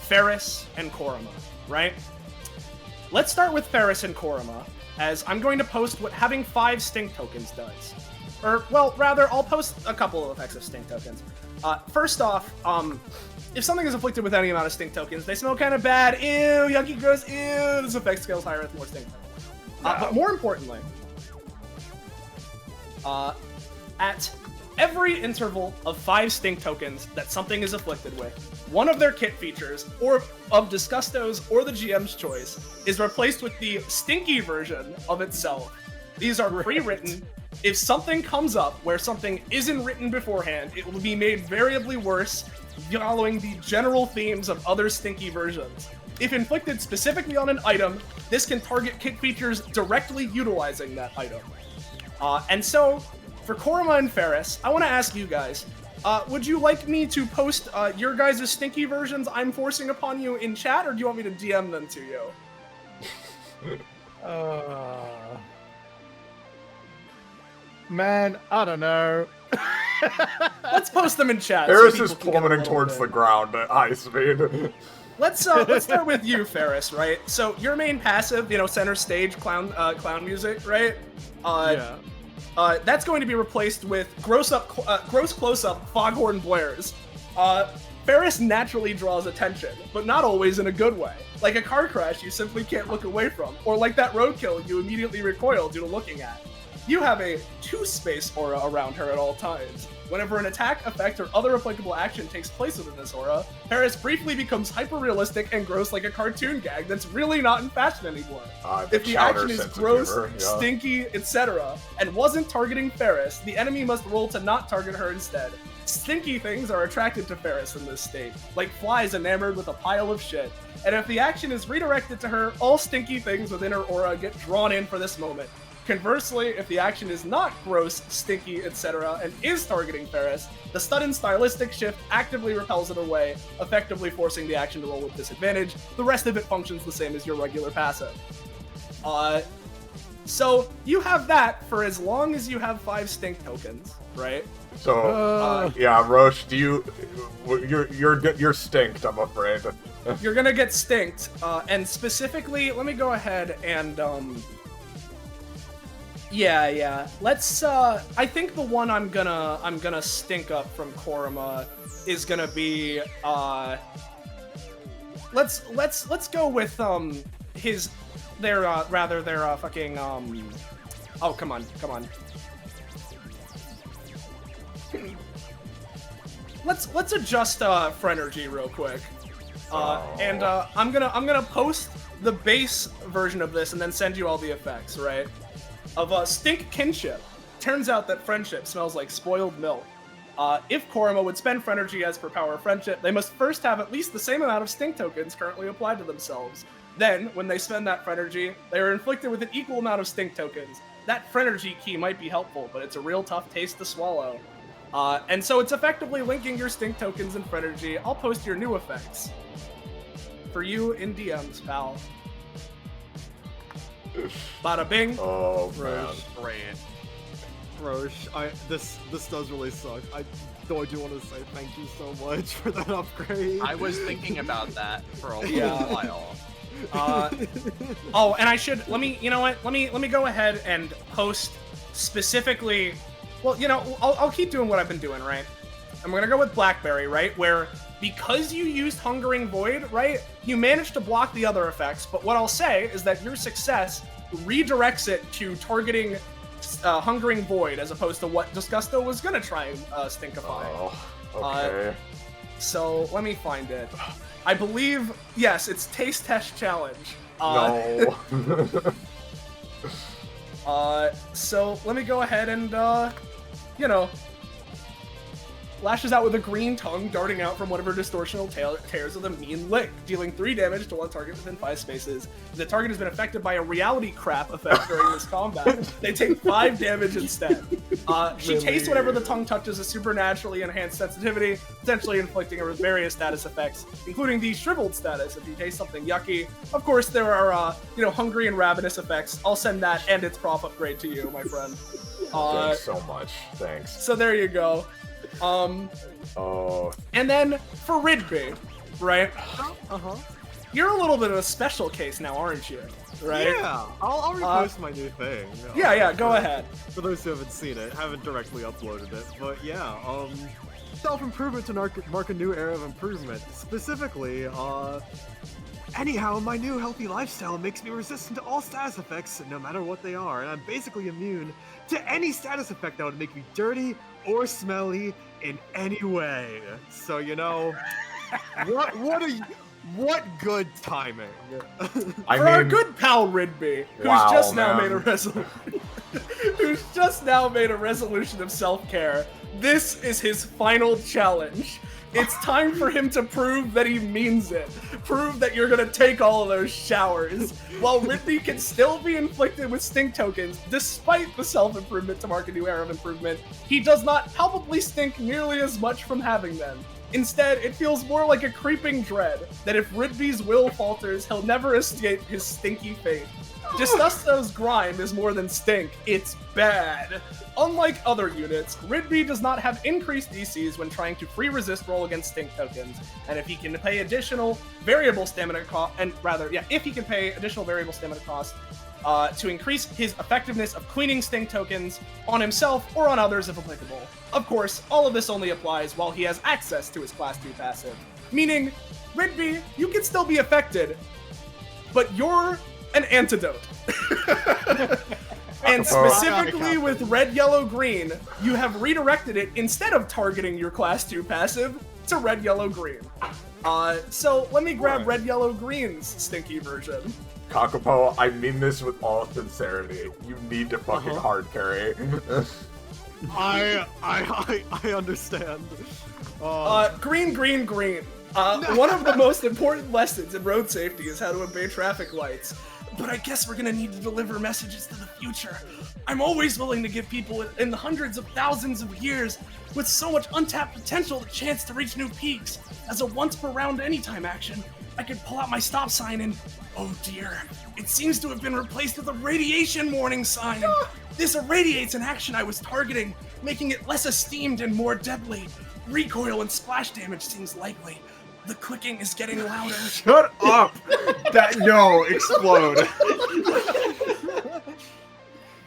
Ferris, and Koroma, right? Let's start with Ferris and Koroma, as I'm going to post what having 5 stink tokens does. Or, well, rather, I'll post a couple of effects of stink tokens. First off, if something is afflicted with any amount of stink tokens, they smell kind of bad. Ew, yucky, gross, ew. This effect scales higher with more stink tokens. But more importantly, at every interval of 5 stink tokens that something is afflicted with, one of their kit features, or of Disgusto's or the GM's choice, is replaced with the stinky version of itself. These are pre-written. If something comes up where something isn't written beforehand, it will be made variably worse, following the general themes of other stinky versions. If inflicted specifically on an item, this can target kit features directly utilizing that item. And so, for Koroma and Ferris, I want to ask you guys, would you like me to post your guys' stinky versions I'm forcing upon you in chat, or do you want me to DM them to you? Man, I don't know. Let's post them in chat. Ferris so is people can get a plummeting little towards bit. the ground at high speed. Let's start with you, Ferris, right? So your main passive, center stage clown music, right? Yeah. That's going to be replaced with gross close-up foghorn blares. Ferris naturally draws attention, but not always in a good way. Like a car crash you simply can't look away from, or like that roadkill you immediately recoil due to looking at. You have a 2-space aura around her at all times, Whenever an attack, effect, or other applicable action takes place within this aura, Paris briefly becomes hyper-realistic and gross like a cartoon gag that's really not in fashion anymore. If the action is gross, stinky, etc., and wasn't targeting Ferris, the enemy must roll to not target her instead. Stinky things are attracted to Ferris in this state, like flies enamored with a pile of shit. And if the action is redirected to her, all stinky things within her aura get drawn in for this moment. Conversely, if the action is not gross, stinky, etc., and is targeting Ferris, the sudden stylistic shift actively repels it away, effectively forcing the action to roll with disadvantage. The rest of it functions the same as your regular passive. So you have that for as long as you have 5 stink tokens, right? So, yeah, Roche, you're stinked, I'm afraid. You're gonna get stinked, and specifically, let me go ahead and, yeah. Let's, I think the one I'm gonna stink up from Korima is gonna be, let's go with, their fucking, oh, come on. Let's adjust, Phrenergy real quick. And I'm gonna post the base version of this and then send you all the effects, right? Of stink kinship. Turns out that friendship smells like spoiled milk. If Korima would spend Phrenergy as per power of friendship, they must first have at least the same amount of stink tokens currently applied to themselves. Then, when they spend that Phrenergy, they are inflicted with an equal amount of stink tokens. That Phrenergy key might be helpful, but it's a real tough taste to swallow. And so it's effectively linking your stink tokens and Phrenergy. I'll post your new effects for you in DMs, pal. Bada bing. Oh, man. Roche, this does really suck. I do want to say thank you so much for that upgrade. I was thinking about that for a while. Oh, and I should, you know what? Let me go ahead and post specifically, well, you know, I'll keep doing what I've been doing, right? I'm gonna go with Blackberry, right? Where, because you used Hungering Void, right? You managed to block the other effects, but what I'll say is that your success redirects it to targeting Hungering Void as opposed to what Disgusto was gonna try and stinkify. Oh, okay. So, let me find it. I believe, yes, it's Taste Test Challenge. No. So let me go ahead and, you know, lashes out with a green tongue darting out from one of her distortional tears with a mean lick, dealing 3 damage to one target within 5 spaces. If the target has been affected by a reality crap effect during this combat, they take 5 damage instead. She tastes whenever the tongue touches a supernaturally enhanced sensitivity, potentially inflicting her with various status effects, including the shriveled status if you taste something yucky. Of course, there are, you know, hungry and ravenous effects. I'll send that and its prof upgrade to you, my friend. Thanks so much. Thanks. So there you go. And then for Ridby, right? You're a little bit of a special case now, aren't you? Right? Yeah, I'll repost my new thing. Yeah, go ahead. For those who haven't seen it, haven't directly uploaded it, but yeah, self-improvement to mark a new era of improvement. Specifically, anyhow, my new healthy lifestyle makes me resistant to all status effects, no matter what they are, and I'm basically immune to any status effect that would make me dirty or smelly in any way. So, you know, what good timing. For our good pal Ridby, who's just now made a resolution of self-care, this is his final challenge. It's time for him to prove that he means it. Prove that you're gonna take all of those showers. While Ridby can still be inflicted with stink tokens, despite the self-improvement to mark a new era of improvement, he does not palpably stink nearly as much from having them. Instead, it feels more like a creeping dread that if Ridby's will falters, he'll never escape his stinky fate. Disgusto's grime is more than stink, it's bad. Unlike other units, Ridby does not have increased DCs when trying to free resist roll against stink tokens, and if he can pay additional variable stamina cost, to increase his effectiveness of cleaning stink tokens on himself or on others if applicable. Of course, all of this only applies while he has access to his Class 2 passive. Meaning, Ridby, you can still be affected, but you're an antidote. And Kakapo. specifically with red, yellow, green, you have redirected it instead of targeting your class 2 passive to red, yellow, green. So let me grab red, yellow, green's stinky version. Kakapo, I mean this with all sincerity. You need to fucking hard carry. I understand. Green, green, green. One of the most important lessons in road safety is how to obey traffic lights. But I guess we're gonna need to deliver messages to the future. I'm always willing to give people in the hundreds of thousands of years with so much untapped potential the chance to reach new peaks. As a once per round anytime action, I could pull out my stop sign and, oh dear, it seems to have been replaced with a radiation warning sign. This irradiates an action I was targeting, making it less esteemed and more deadly. Recoil and splash damage seems likely. The clicking is getting louder. Shut up! No, explode.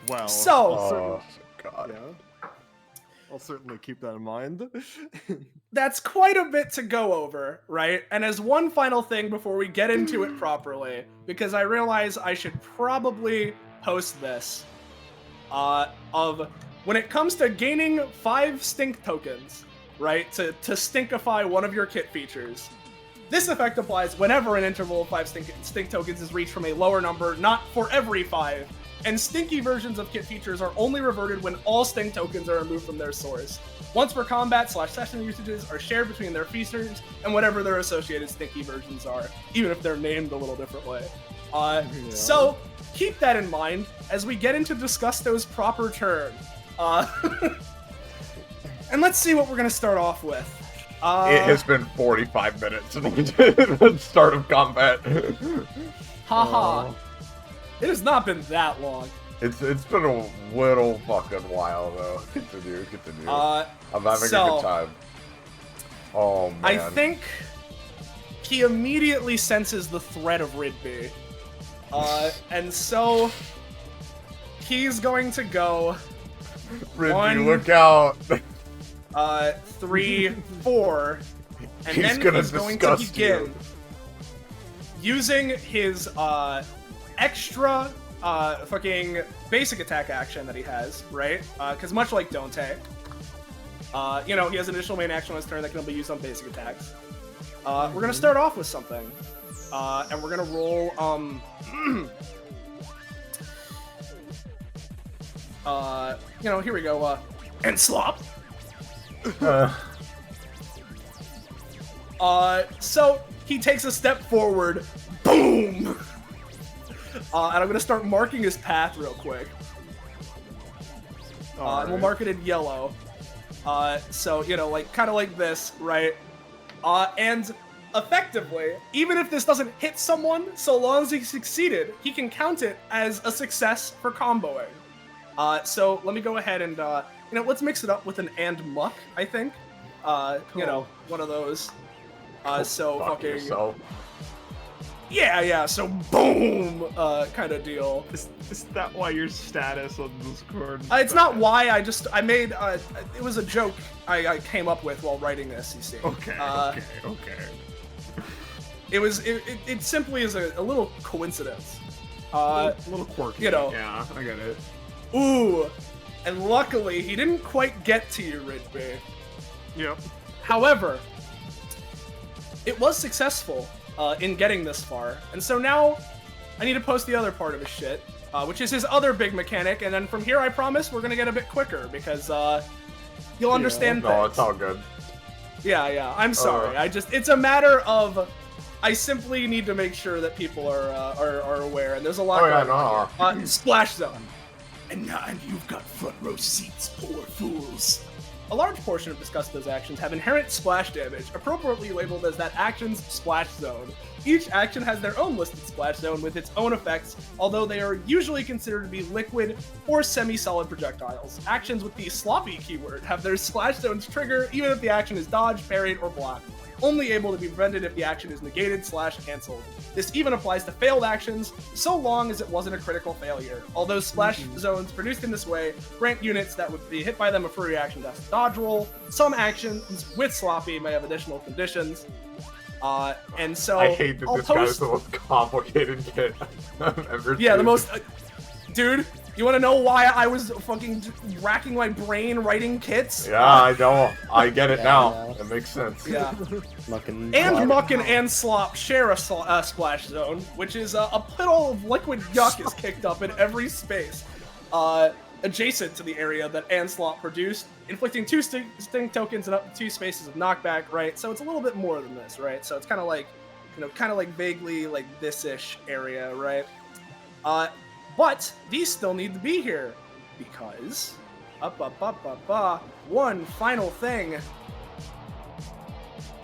Well, So, God. yeah. I'll certainly keep that in mind. that's quite a bit to go over, right? And as one final thing before we get into it properly, because I realize I should probably post this, of when it comes to gaining 5 stink tokens, right, to stinkify one of your kit features, this effect applies whenever an interval of 5 stink tokens is reached from a lower number, not for every 5. And stinky versions of kit features are only reverted when all stink tokens are removed from their source. Once per combat / session usages are shared between their features and whatever their associated stinky versions are, even if they're named a little different way. So keep that in mind as we get into Disgusto's proper turn. And let's see what we're gonna start off with. It has been 45 minutes since the start of combat. Haha. It has not been that long. It's been a little fucking while though. Continue. I'm having a good time. Oh man. I think he immediately senses the threat of Ridby. And so he's going to go Ridby, look out. 3, 4, and He's then gonna he's going to disgust begin you. using his extra fucking basic attack action that he has, right? Because much like Dante, he has an additional main action on his turn that can be used on basic attacks. We're gonna start off with something, and we're gonna roll. Here we go. And slop. So he takes a step forward. Boom. And I'm gonna start marking his path real quick. And we'll mark it in yellow. So kind of like this, right? And effectively, even if this doesn't hit someone, so long as he succeeded, he can count it as a success for comboing. So let me go ahead and let's mix it up with an and muck, I think. Cool. One of those. So Fuck fucking yourself. yeah, so boom, kind of deal. Is that why your status on Discord? It's not why, I made, it was a joke I came up with while writing this, you see. Okay. It simply is a little coincidence. A little quirky. Yeah, I get it. Ooh, and luckily he didn't quite get to you, Ridby. Yep. However, it was successful in getting this far, and so now I need to post the other part of his shit, which is his other big mechanic, and then from here I promise we're gonna get a bit quicker, because you'll understand things. No, it's all good. Yeah, I'm sorry. It's a matter of I simply need to make sure that people are aware, and there's a lot going on here. Splash Zone. And you've got front row seats, poor fools. A large portion of Disgusto's actions have inherent splash damage, appropriately labeled as that action's splash zone. Each action has their own listed splash zone with its own effects, although they are usually considered to be liquid or semi-solid projectiles. Actions with the sloppy keyword have their splash zones trigger even if the action is dodged, parried, or blocked, only able to be prevented if the action is negated / cancelled. This even applies to failed actions, so long as it wasn't a critical failure. Although splash zones produced in this way grant units that would be hit by them a free reaction to dodge roll, some actions with sloppy may have additional conditions. And so I hate that this guy's the most complicated kid I've ever seen. Yeah, the most... dude, You want to know why I was fucking racking my brain writing kits? Yeah, I know. I get it Yeah, now. yeah. It makes sense. Yeah. Mucking. And Muckin and Slop share a splash zone, which is a puddle of liquid yuck is kicked up in every space, adjacent to the area that Anslop produced, inflicting 2 sting tokens and up to 2 spaces of knockback, right? So it's a little bit more than this, right? So it's kind of like, kind of like vaguely like this-ish area, right? But these still need to be here because one final thing.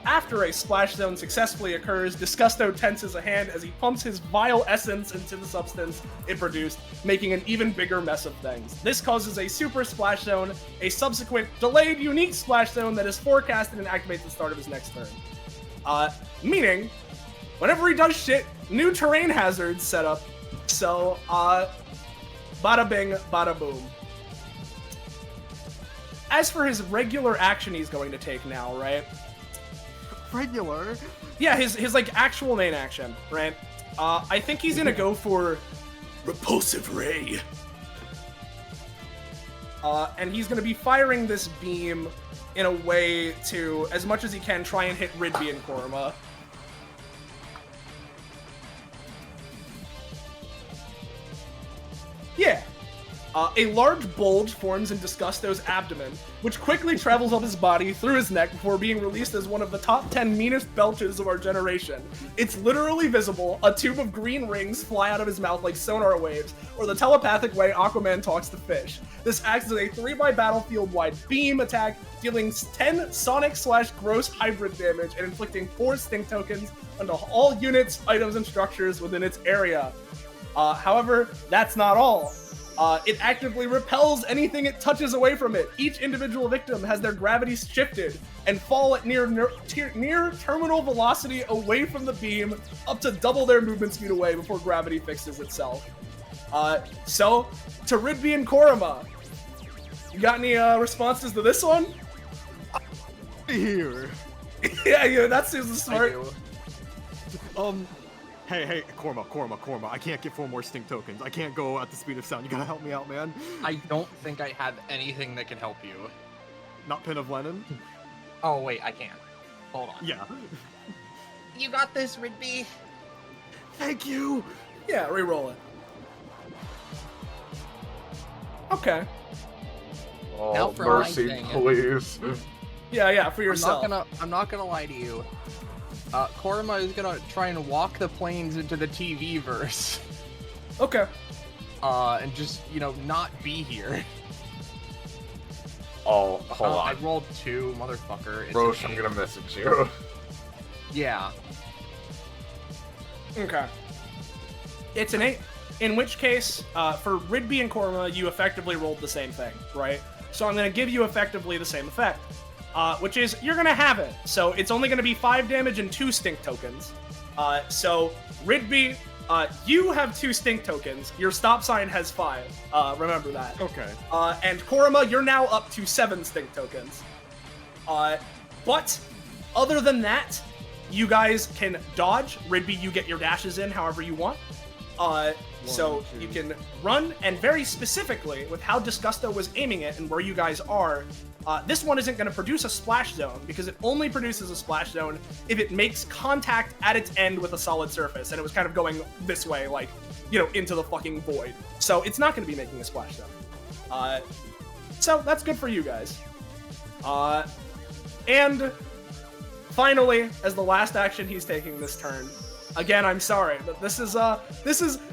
After a splash zone successfully occurs, Disgusto tenses a hand as he pumps his vile essence into the substance it produced, making an even bigger mess of things. This causes a super splash zone, a subsequent delayed unique splash zone that is forecasted and activates at the start of his next turn. Meaning, whenever he does shit, new terrain hazards set up. So, bada bing, bada boom. As for his regular action he's going to take now, right? Regular? Yeah, his like actual main action, right? I think he's gonna go for Repulsive Ray. and he's gonna be firing this beam in a way to, as much as he can, try and hit Ridby and Korma. Yeah. A large bulge forms in Disgusto's abdomen, which quickly travels up his body through his neck before being released as one of the top 10 meanest belches of our generation. It's literally visible. A tube of green rings fly out of his mouth like sonar waves, or the telepathic way Aquaman talks to fish. This acts as a 3x battlefield-wide beam attack, dealing 10 sonic/gross hybrid damage and inflicting 4 stink tokens onto all units, items, and structures within its area. However, that's not all. It actively repels anything it touches away from it. Each individual victim has their gravity shifted and fall at near terminal velocity away from the beam, up to double their movement speed away before gravity fixes itself. So, to Ridby and Korima, you got any responses to this one? Here. Yeah, that seems smart. Hey, Korma, I can't get 4 more stink tokens. I can't go at the speed of sound. You gotta help me out, man. I don't think I have anything that can help you. Not Pin of Lennon? Oh, wait, I can. Hold on. Yeah. You got this, Ridby. Thank you! Yeah, re-roll it. Okay. Oh, Now for my mercy, thing. please. Yeah, for yourself. I'm not gonna lie to you. Korima is gonna try and walk the planes into the TV verse. Okay. And just, not be here. Oh, hold I on. rolled 2, motherfucker. It's Roche, okay. I'm gonna message you. Yeah. Okay. It's an 8. In which case, for Ridby and Korma, you effectively rolled the same thing, right? So I'm going to give you effectively the same effect, which is you're going to have it. So it's only going to be 5 damage and 2 stink tokens. So Ridby, you have 2 stink tokens. Your stop sign has 5. Remember that. Okay. And Korima, you're now up to 7 stink tokens. But other than that, you guys can dodge. Ridby, you get your dashes in however you want. So you can run, and very specifically, with how Disgusto was aiming it and where you guys are, this one isn't going to produce a splash zone, because it only produces a splash zone if it makes contact at its end with a solid surface, and it was kind of going this way, like, into the fucking void. So it's not going to be making a splash zone. So that's good for you guys. And finally, as the last action he's taking this turn, again, I'm sorry, but this is,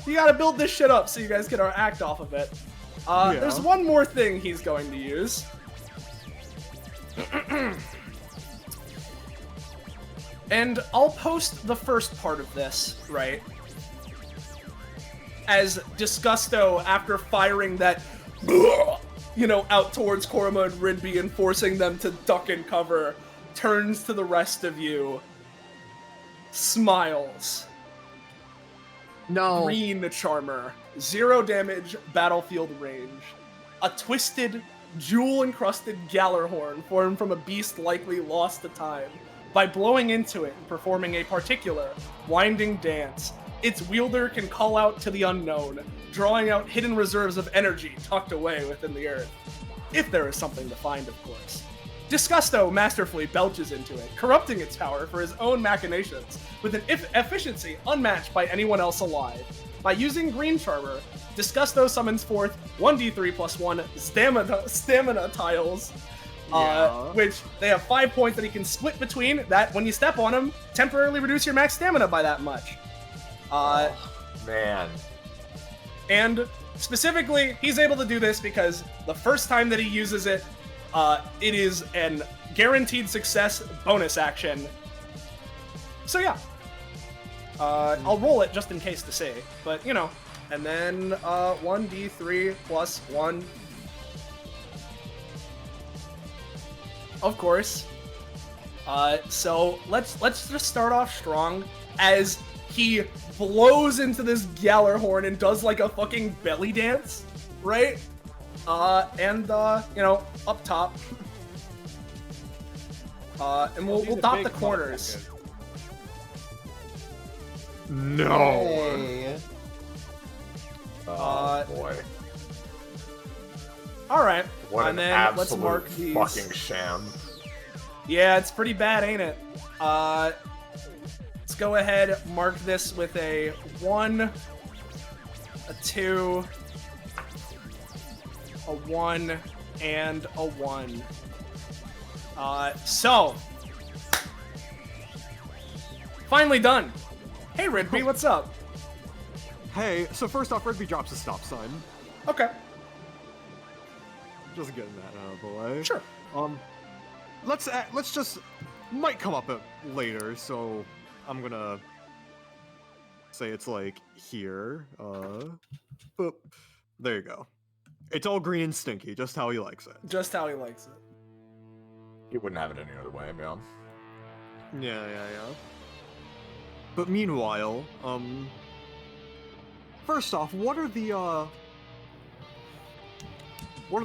you gotta build this shit up so you guys can act off of it. There's one more thing he's going to use. And I'll post the first part of this, right? As Disgusto, after firing that, out towards Korima and Ridby and forcing them to duck and cover, turns to the rest of you, smiles. No. Green Charmer, 0 damage, battlefield range. A twisted, jewel-encrusted Gallarhorn formed from a beast likely lost to time. By blowing into it and performing a particular winding dance, its wielder can call out to the unknown, drawing out hidden reserves of energy tucked away within the earth. If there is something to find, of course. Disgusto masterfully belches into it, corrupting its power for his own machinations, with an efficiency unmatched by anyone else alive. By using Green Charmer, Disgusto summons forth 1d3 plus 1 stamina tiles, which they have 5 points that he can split between. That, when you step on them, temporarily reduce your max stamina by that much. Man. And specifically, he's able to do this because the first time that he uses it, it is an guaranteed success bonus action. So yeah. I'll roll it just in case to see, but you know. And then 1d3 plus 1. Of course. So let's just start off strong as he blows into this Gallarhorn and does like a fucking belly dance, right? And you know, up top. And we'll dot the corners. No. Hey. Oh boy. All right. What and an then absolute let's mark these. fucking sham. Yeah, it's pretty bad, ain't it? Let's go ahead, mark this with a 1, a 2, a 1, and a 1. So, finally done. Hey, Ridby, what's up? Hey, so first off, Rigby drops a stop sign. Okay. Just getting that out of the way. Sure. Let's just might come up later, so I'm gonna say it's like here. Boop. There you go. It's all green and stinky, just how he likes it. Just how he likes it. He wouldn't have it any other way, man. Yeah. But meanwhile, first off, what are the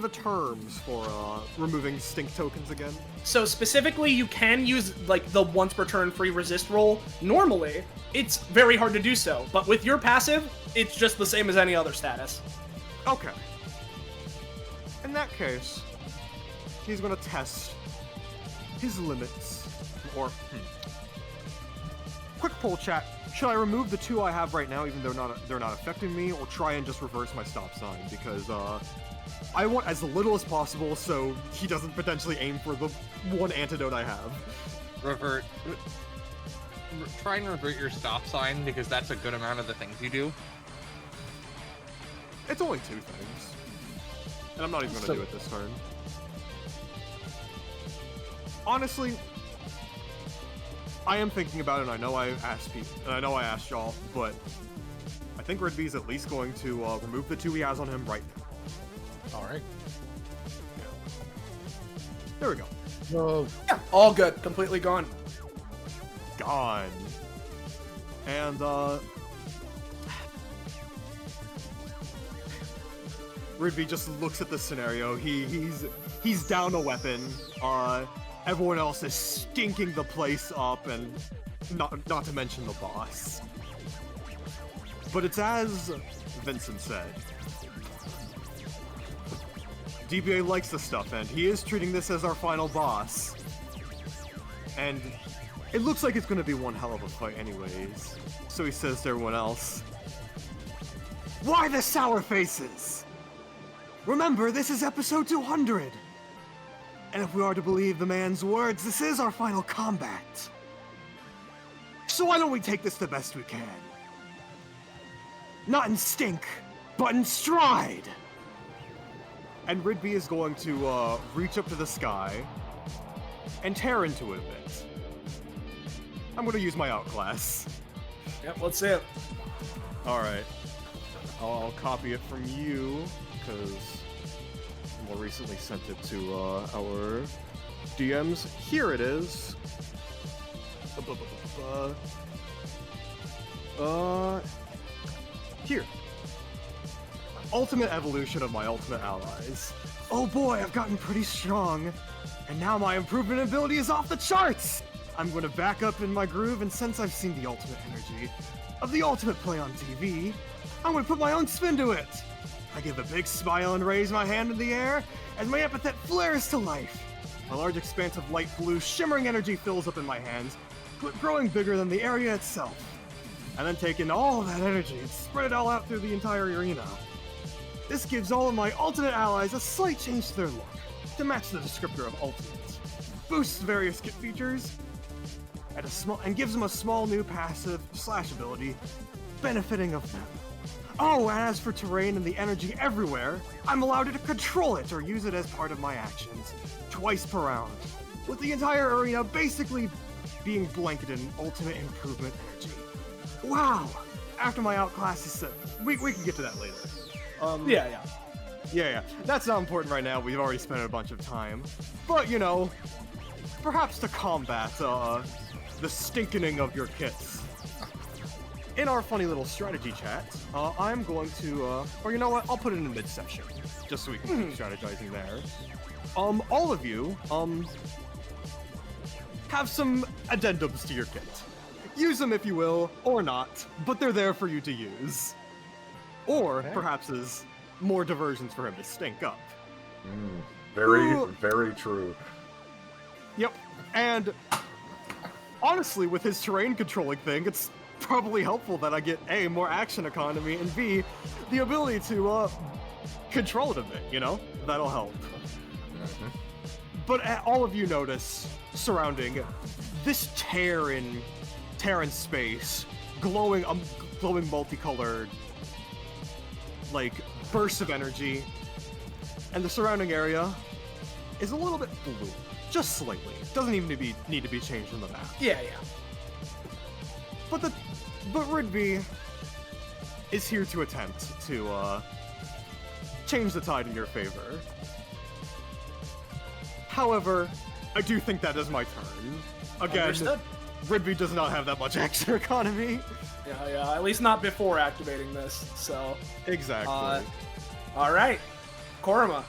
terms for removing stink tokens again? So specifically, you can use like the once per turn free resist roll. Normally, it's very hard to do so, but with your passive, it's just the same as any other status. Okay. In that case, he's gonna test his limits. Or, quick poll chat. Should I remove the 2 I have right now, even though they're not affecting me, or try and just reverse my stop sign? Because I want as little as possible, so he doesn't potentially aim for the 1 antidote I have. Try and revert your stop sign, because that's a good amount of the things you do. It's only 2 things. And I'm not even gonna do it this turn. Honestly, I am thinking about it, and I know I asked people, and I know I asked y'all, but I think Ridby's at least going to remove the 2 he has on him right now. All right. There we go. Whoa. Yeah, all good. Completely gone. Gone. And, Ridby just looks at the scenario. He's down a weapon. Everyone else is stinking the place up, and not to mention the boss. But it's as Vincent said. DBA likes the stuff, and he is treating this as our final boss. And it looks like it's going to be one hell of a fight anyways. So he says to everyone else, "Why the sour faces? Remember, this is episode 200. And if we are to believe the man's words, this is our final combat. So why don't we take this the best we can? Not in stink, but in stride." And Ridby is going to reach up to the sky and tear into it a bit. I'm going to use my outclass. Yep, let's see it. Alright. I'll copy it from you, because more recently sent it to our DMs. Here it is. Here. Ultimate evolution of my ultimate allies. Oh boy, I've gotten pretty strong. And now my improvement ability is off the charts! I'm going to back up in my groove, and since I've seen the ultimate energy, of the ultimate play on TV, I'm gonna put my own spin to it. I give a big smile and raise my hand in the air as my epithet flares to life. A large expanse of light blue shimmering energy fills up in my hands, growing bigger than the area itself. And then taking all that energy and spread it all out through the entire arena. This gives all of my alternate allies a slight change to their look, to match the descriptor of ultimate. Boosts various kit features, and gives them a small new passive / ability, benefiting of them. Oh, and as for terrain and the energy everywhere, I'm allowed to control it or use it as part of my actions, twice per round, with the entire arena basically being blanketed in ultimate improvement energy. Wow! After my outclass is set, we can get to that later. Yeah. That's not important right now. We've already spent a bunch of time. But, you know, perhaps to combat, the stinkening of your kits. In our funny little strategy chat, I'm going to, or you know what, I'll put it in mid-session, just so we can keep strategizing there. All of you, have some addendums to your kit. Use them if you will, or not, but they're there for you to use. Or, perhaps as more diversions for him to stink up. Very true. Yep, and honestly, with his terrain controlling thing, it's probably helpful that I get A, more action economy, and B, the ability to, control it a bit, you know? That'll help. But all of you notice, surrounding this tear in space, glowing multicolored, like, bursts of energy, and the surrounding area is a little bit blue. Just slightly. Doesn't even need to be changed on the map. Yeah. But Ridby is here to attempt to change the tide in your favor. However, I do think that is my turn. Again, Understood. Ridby does not have that much action economy. Yeah, at least not before activating this, so... Exactly. Alright. Korma.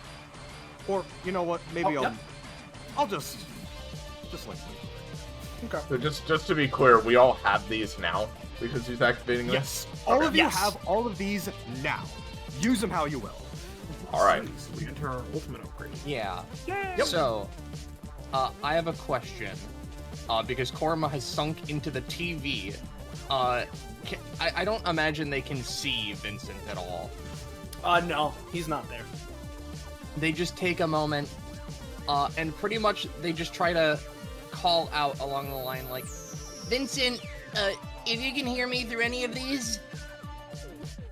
Or, you know what, maybe Yep. I'll just like Okay. So just to be clear, we all have these now because he's activating them? Yes. All of you Yes. have all of these now. Use them how you will. Alright. So we enter our ultimate upgrade. Yeah. Yep. So, I have a question. Because Korma has sunk into the TV. I don't imagine they can see Vincent at all. No, he's not there. They just take a moment, and pretty much they just try to call out along the line like, Vincent, if you can hear me through any of these,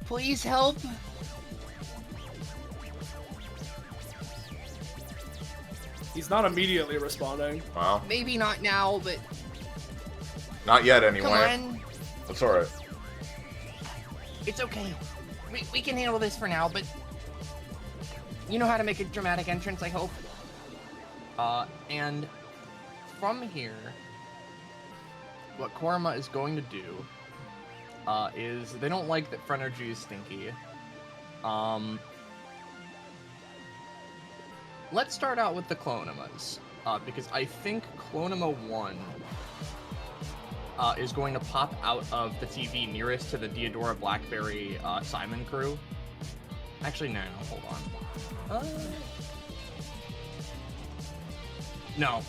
please help. He's not immediately responding. Wow. Maybe not now, but Not yet, anyway. come on. That's alright. It's okay. We can handle this for now, but you know how to make a dramatic entrance, I hope. And from here, what Korma is going to do is they don't like that Phrenergy is stinky. Let's start out with the Clonimas, because I think Clonima 1 is going to pop out of the TV nearest to the Deodora Blackberry Simon crew. Actually, no, hold on. No,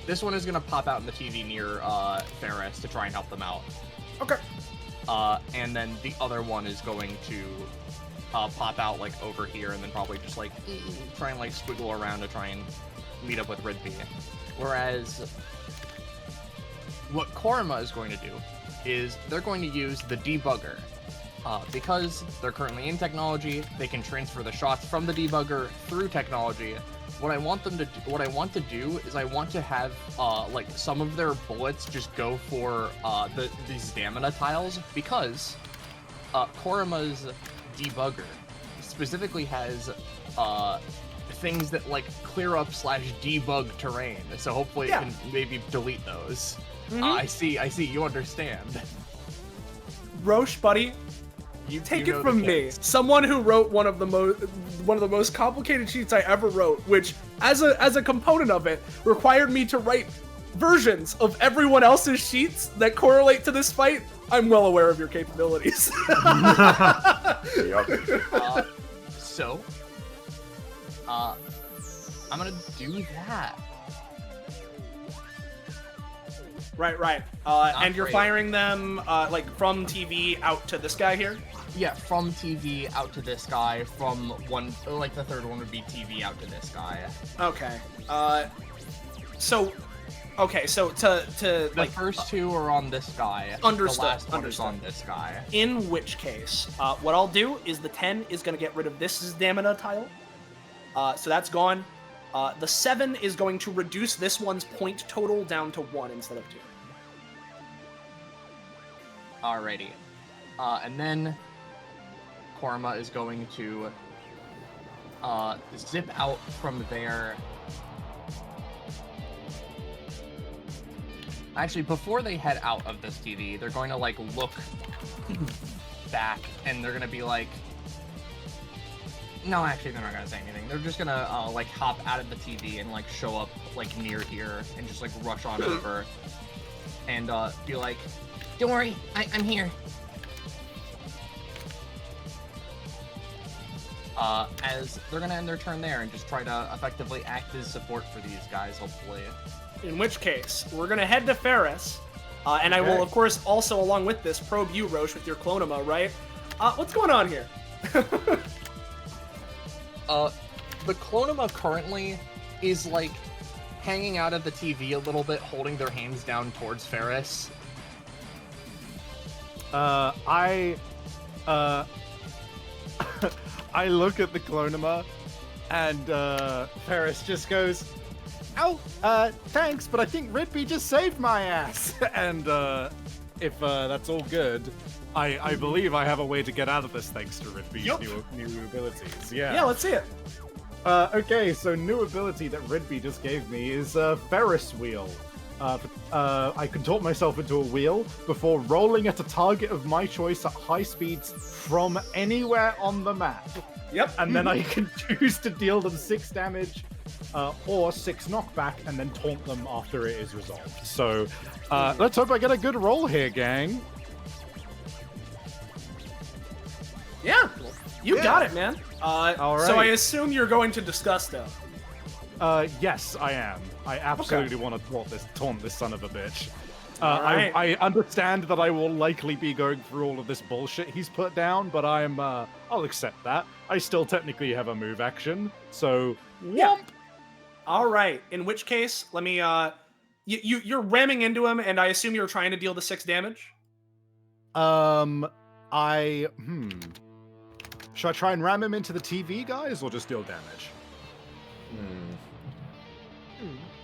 this one is going to pop out in the TV near Ferris to try and help them out. Okay. And then the other one is going to pop out like over here and then probably just like try and like squiggle around to try and meet up with Ridby. Whereas what Korma is going to do is they're going to use the debugger. Because they're currently in technology, they can transfer the shots from the debugger through technology. What I want to do is I want to have like some of their bullets just go for these stamina tiles, because Korma's debugger specifically has things that like clear up / debug terrain. So hopefully it can maybe delete those. I see. You understand. Roche, buddy, take it from me. Someone who wrote one of the most complicated sheets I ever wrote, which as a component of it required me to write versions of everyone else's sheets that correlate to this fight, I'm well aware of your capabilities. Yep. So, I'm gonna do that. Right. And you're great. firing them like from TV out to this guy here. Yeah, from TV out to this guy. From one, like the third one would be TV out to this guy. Okay. So to The like first two are on this guy. Understood, The last one is understood. on this guy. in which case, what I'll do is the 10 is going to get rid of this stamina tile. So that's gone. The 7 is going to reduce this one's point total down to 1 instead of 2. Alrighty. And then Korma is going to zip out from there. Actually, before they head out of this TV, they're going to like look back and they're going to be like, no, actually, they're not going to say anything. They're just going to like hop out of the TV and like show up like near here and just like rush on over and be like, don't worry, I'm here. As they're going to end their turn there and just try to effectively act as support for these guys, hopefully. In which case, we're going to head to Ferris. And I will, of course, also, along with this, probe you, Roche, with your Clonema, right? What's going on here? The Clonema currently is, like, hanging out at the TV a little bit, holding their hands down towards Ferris. I look at the Clonema, and Ferris just goes, "Oh, thanks, but I think Ridby just saved my ass." And if that's all good, I believe I have a way to get out of this thanks to Ridby's new abilities. Yeah, let's see it. Okay, so new ability that Ridby just gave me is Ferris wheel. I contort myself into a wheel before rolling at a target of my choice at high speeds from anywhere on the map. Yep. And then I can choose to deal them 6 damage or 6 knockback and then taunt them after it is resolved. So let's hope I get a good roll here, gang. Yeah, you got it, man. All right. So I assume you're going to discuss, though. Yes, I am. I absolutely want to taunt this son of a bitch. Alright. I understand that I will likely be going through all of this bullshit he's put down, but I'll accept that. I still technically have a move action, so Yeah. All right. In which case, let me. You're ramming into him, and I assume you're trying to deal the 6 damage. Should I try and ram him into the TV, guys, or just deal damage?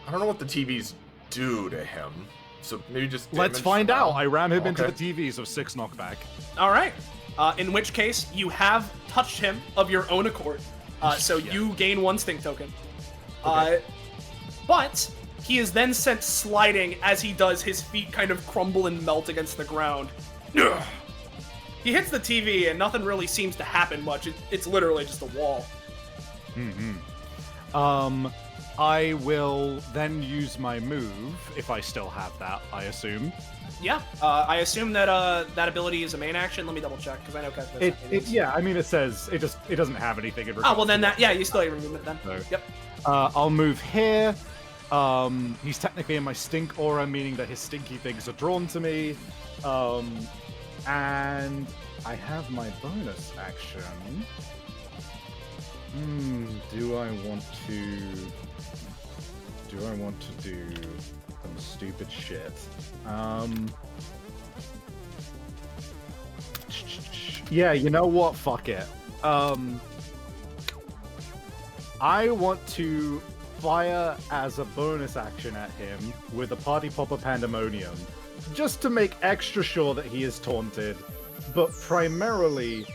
I don't know what the TVs do to him, so maybe just Let's damage find for out. now. I ram him into the Okay. TV, so 6 knockback. All right. In which case, you have touched him of your own accord, so you gain 1 stink token. But he is then sent sliding as he does. His feet kind of crumble and melt against the ground. Ugh. He hits the TV, and nothing really seems to happen much. It's literally just a wall. I will then use my move, if I still have that, I assume. Yeah. I assume that that ability is a main action. Let me double check because I know Kevin. Yeah, I mean, it says, it doesn't have anything in Oh, well then regards that, yeah, you still have your movement then. So- Yep. I'll move here. He's technically in my stink aura, meaning that his stinky things are drawn to me. And I have my bonus action. Do I want to do some stupid shit? Yeah, you know what? Fuck it. I want to fire as a bonus action at him with a Party Popper Pandemonium, just to make extra sure that he is taunted, but primarily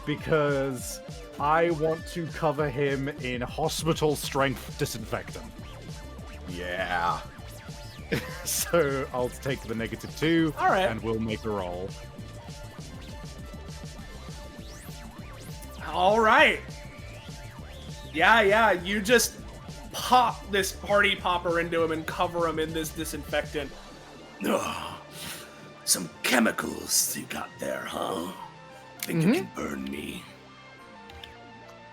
because I want to cover him in hospital strength disinfectant. Yeah. So I'll take the -2, All right. and we'll make a roll. All right. Yeah, you just pop this party popper into him and cover him in this disinfectant. Oh, some chemicals you got there, huh? Think you can burn me?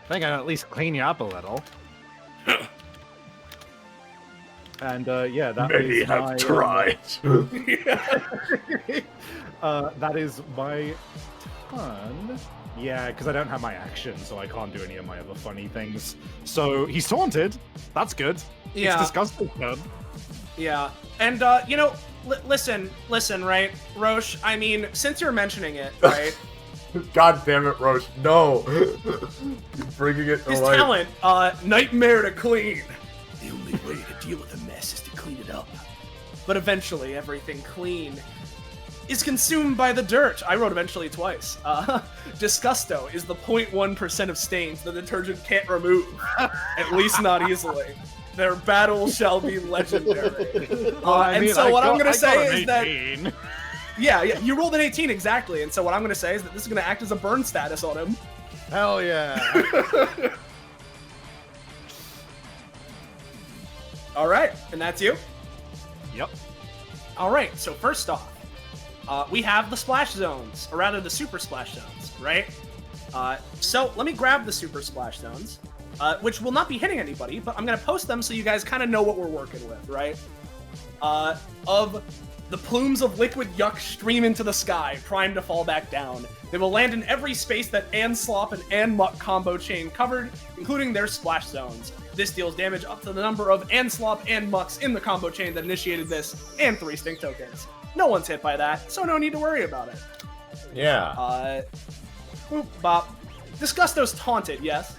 I think I can at least clean you up a little. And yeah, that Many is have my, tried. that is my turn. Yeah, because I don't have my action, so I can't do any of my other funny things. So he's taunted. That's good. Yeah. It's disgusting. Turn. Yeah, and you know, listen, right, Roche. I mean, since you're mentioning it, right? God damn it, Roche! No, you're bringing it to His life. talent, nightmare to clean. The only way to deal with a mess is to clean it up. But eventually, everything clean is consumed by the dirt. I wrote eventually twice. Disgusto is the 0.1% of stains the detergent can't remove, at least not easily. Their battle shall be legendary. What I'm gonna say is that. Yeah, you rolled an 18 exactly, and so what I'm gonna say is that this is gonna act as a burn status on him. Hell yeah. All right, and that's you? Yep. All right, so first off, we have the splash zones, or rather the super splash zones, right? So let me grab the super splash zones, which will not be hitting anybody, but I'm gonna post them so you guys kind of know what we're working with, right? Of the plumes of liquid yuck stream into the sky, primed to fall back down. They will land in every space that Anslop and Anmuck combo chain covered, including their splash zones. This deals damage up to the number of Anslop and Mucks in the combo chain that initiated this, and 3 stink tokens. No one's hit by that, so no need to worry about it. Yeah. Boop, bop. Disgusto's taunted, yes?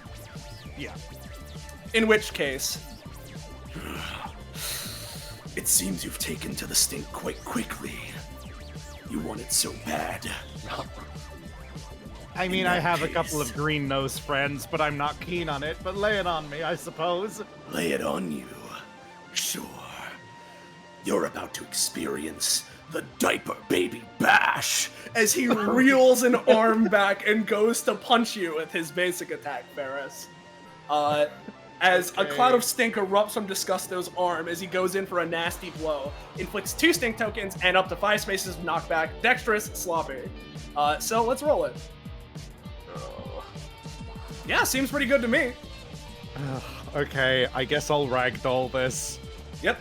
Yeah. In which case... It seems you've taken to the stink quite quickly. You want it so bad. I mean, I have a couple of green nose friends, but I'm not keen on it. But lay it on me, I suppose. Lay it on you. Sure. You're about to experience the diaper baby bash. As he reels an arm back and goes to punch you with his basic attack, Ferris. As a cloud of stink erupts from Disgusto's arm as he goes in for a nasty blow, inflicts 2 stink tokens and up to 5 spaces of knockback. Dexterous, sloppy. So let's roll it. Yeah, seems pretty good to me. Okay, I guess I'll ragdoll this. Yep.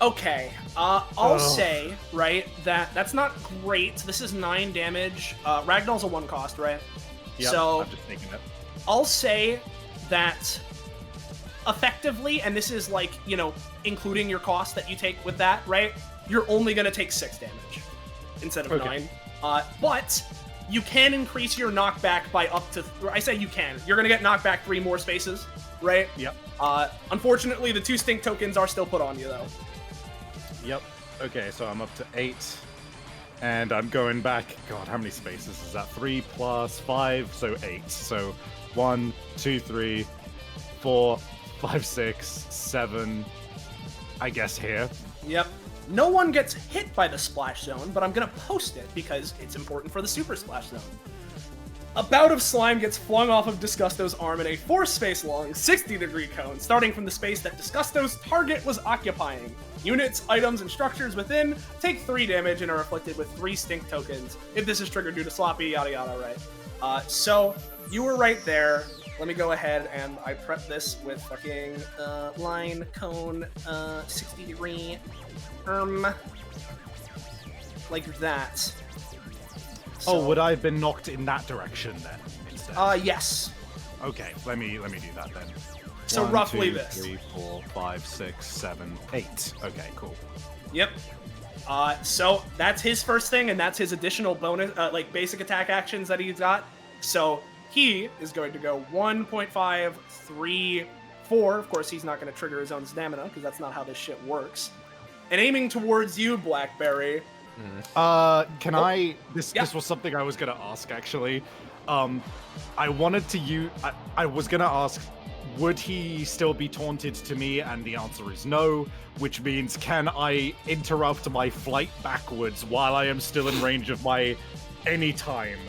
Okay, I'll say, right, that's not great. This is 9 damage. Ragdoll's a 1 cost, right? Yep, So I'm just thinking it. I'll say that effectively, and this is like, you know, including your cost that you take with that, right? You're only going to take 6 damage instead of 9. But you can increase your knockback by up to... I say you can. You're going to get knocked back 3 more spaces, right? Yep. Unfortunately, the 2 stink tokens are still put on you, though. Yep. Okay, so I'm up to 8. And I'm going back... God, how many spaces is that? 3 plus 5, so 8. So 1, 2, 3, 4, 5, 6, 7... I guess here. Yep. No one gets hit by the splash zone, but I'm gonna post it because it's important for the super splash zone. A bout of slime gets flung off of Disgusto's arm in a 4-space long, 60-degree cone, starting from the space that Disgusto's target was occupying. Units, items, and structures within take 3 damage and are afflicted with 3 stink tokens, if this is triggered due to sloppy, yada yada, right? So, you were right there. Let me go ahead and I prep this with fucking line, cone, 60-degree, like that. So, would I have been knocked in that direction then instead? Yes. Okay, let me do that then. So 1, roughly 2, this. 3, 4, 5, 6, 7, 8. Okay, cool. Yep. So that's his first thing, and that's his additional bonus, like basic attack actions that he's got. So he is going to go 1.5, 3, 4. Of course, he's not going to trigger his own stamina because that's not how this shit works. And aiming towards you, Blackberry. Can I? This was something I was gonna ask actually. I wanted to use. I was gonna ask, would he still be taunted to me? And the answer is no. Which means, can I interrupt my flight backwards while I am still in range of my anytime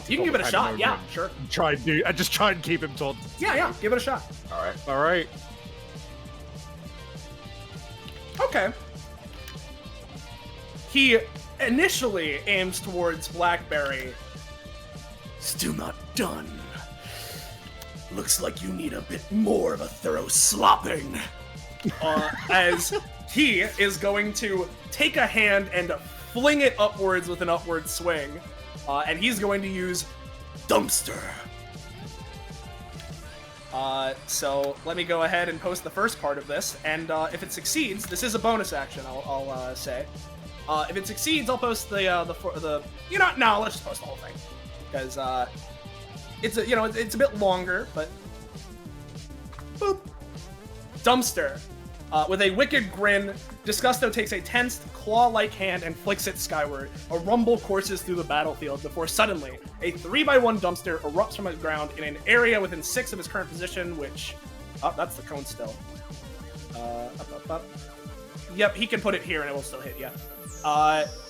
You can give it a shot. Yeah, sure. I just try and keep him told. Yeah, give it a shot. All right. Okay. He initially aims towards Blackberry. Still not done. Looks like you need a bit more of a thorough slopping. As he is going to take a hand and fling it upwards with an upward swing. And he's going to use Dumpster. So let me go ahead and post the first part of this, and if it succeeds, this is a bonus action. I'll say, if it succeeds, I'll post the no, let's just post the whole thing, because it's a bit longer, but boop. Dumpster. With a wicked grin, Disgusto takes a tensed, claw-like hand and flicks it skyward. A rumble courses through the battlefield before suddenly, a 3x1 dumpster erupts from the ground in an area within 6 of his current position, which... Oh, that's the cone still. Up. Yep, he can put it here and it will still hit, yeah.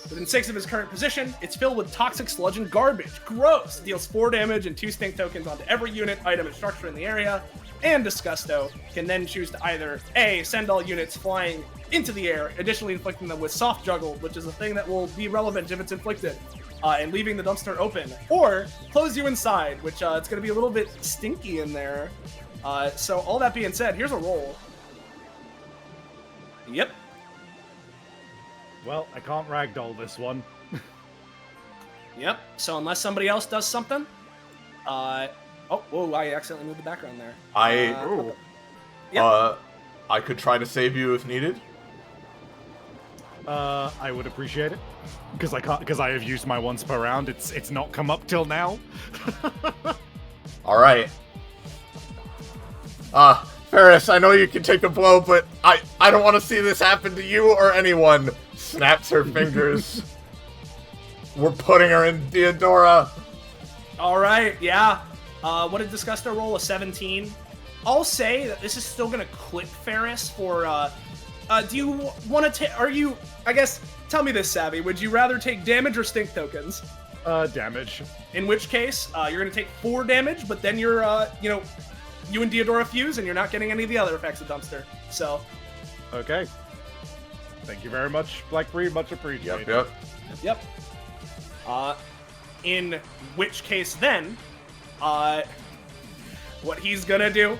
Within 6 of his current position, it's filled with toxic sludge and garbage. Gross! Deals 4 damage and 2 stink tokens onto every unit, item, and structure in the area. And Disgusto can then choose to either A, send all units flying into the air, additionally inflicting them with soft juggle, which is a thing that will be relevant if it's inflicted, and leaving the dumpster open, or close you inside, which it's going to be a little bit stinky in there. So all that being said, here's a roll. Yep. Well, I can't ragdoll this one. Yep. So unless somebody else does something, oh, whoa! I accidentally moved the background there. I could try to save you if needed. I would appreciate it, because I have used my once per round. It's not come up till now. All right. Ferris, I know you can take a blow, but I don't want to see this happen to you or anyone. Snaps her fingers. We're putting her in Theodora. All right, yeah. What did Disgusto roll? A 17. I'll say that this is still gonna clip Ferris for. Do you want to take? I guess. Tell me this, Savvy. Would you rather take damage or stink tokens? Damage. In which case, you're gonna take 4 damage, but then you're, you and Theodora fuse, and you're not getting any of the other effects of Dumpster. So. Okay. Thank you very much, Blackberry. Much appreciated. Yep. In which case, then, what he's gonna do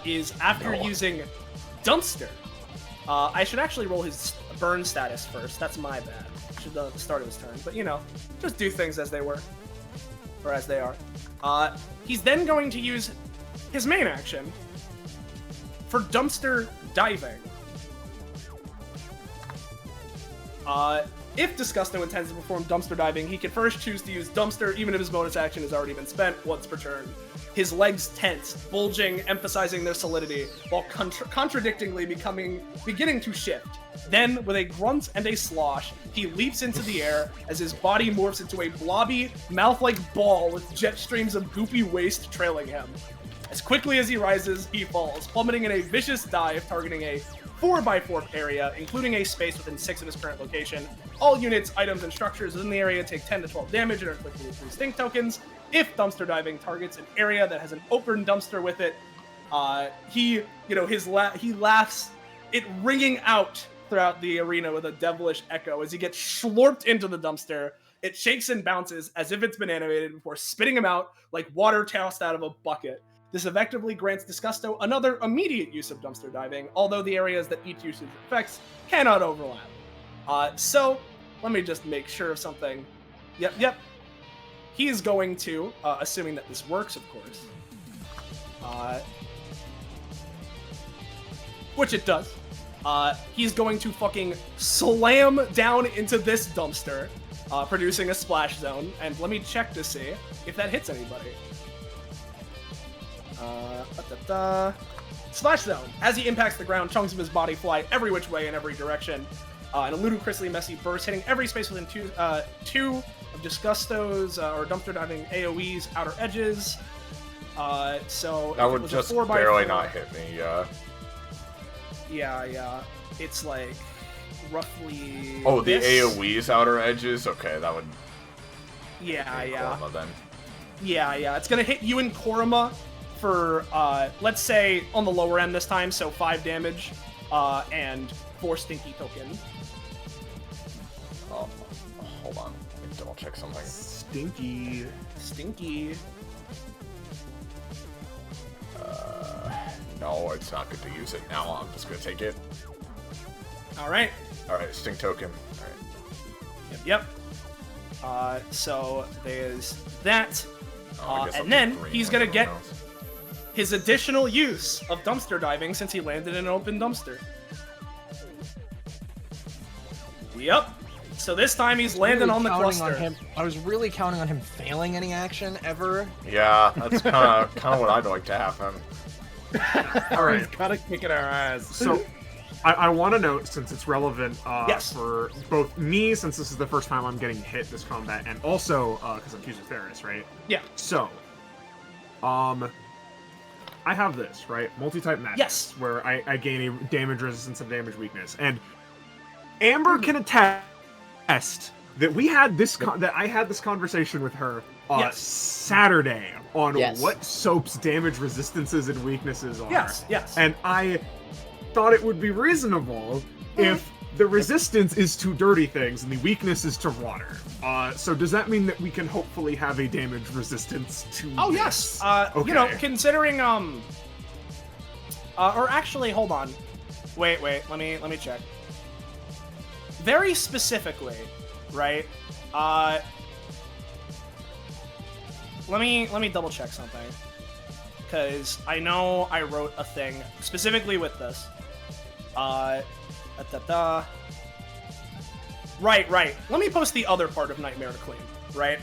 is after using Dumpster, I should actually roll his burn status first. That's my bad. Should have start of his turn, but just do things as they were, or as they are. He's then going to use his main action for Dumpster diving. If Disgusto intends to perform Dumpster diving, he can first choose to use Dumpster even if his bonus action has already been spent once per turn. His legs tense, bulging, emphasizing their solidity, while contradictingly beginning to shift. Then, with a grunt and a slosh, he leaps into the air as his body morphs into a blobby, mouth-like ball with jet streams of goopy waste trailing him. As quickly as he rises, he falls, plummeting in a vicious dive targeting a 4x4 area, including a space within 6 of his current location. All units, items, and structures within the area take 10 to 12 damage and are inflicted with 3 stink tokens. If dumpster diving targets an area that has an open dumpster with it, he laughs, it ringing out throughout the arena with a devilish echo as he gets slurped into the dumpster. It shakes and bounces as if it's been animated before spitting him out like water tossed out of a bucket. This effectively grants Disgusto another immediate use of dumpster diving, although the areas that each usage affects cannot overlap. So, let me just make sure of something. Yep. He is going to, assuming that this works, of course, which it does, he's going to fucking slam down into this dumpster, producing a splash zone, and let me check to see if that hits anybody. Splash zone. As he impacts the ground, chunks of his body fly every which way in every direction. In a ludicrously messy burst, hitting every space within two of Disgusto's or dumpster diving AoE's outer edges. So that would just barely not hit me. Yeah. It's like roughly. Oh, the AoE's outer edges. Okay, that would. Yeah, yeah. Korma, then. Yeah. It's gonna hit you and Korma for, let's say, on the lower end this time, so 5 damage, and 4 stinky token. Oh, hold on. Let me double check something. Stinky. No, it's not good to use it now. I'm just gonna take it. Alright. Alright, stink token. Alright. Yep. So there's that. Oh, I guess I'll And do then green he's like gonna get everyone else. his additional use of dumpster diving since he landed in an open dumpster. Yep. So this time he's landing on the cluster. I was really counting on him failing any action ever. Yeah, that's kind of what I'd like to happen. All right. Gotta kick it our ass. So, I want to note, since it's relevant Yes. for both me, since this is the first time I'm getting hit this combat, and also because I'm choosing Ferris, right? Yeah. So, I have this, right? Multi-type madness, Yes. where I gain a damage resistance and damage weakness, and Amber can attest that we had this that I had this conversation with her Yes. Saturday on Yes. what Soap's damage resistances and weaknesses are. Yes. And I thought it would be reasonable if the resistance is to dirty things and the weakness is to water. So does that mean that we can hopefully have a damage resistance to Oh this? yes. Okay. You know, considering or actually, hold on. Wait. Let me check. Very specifically, right? Let me double check something, because I know I wrote a thing specifically with this. Right. Let me post the other part of Nightmare to Clean, right?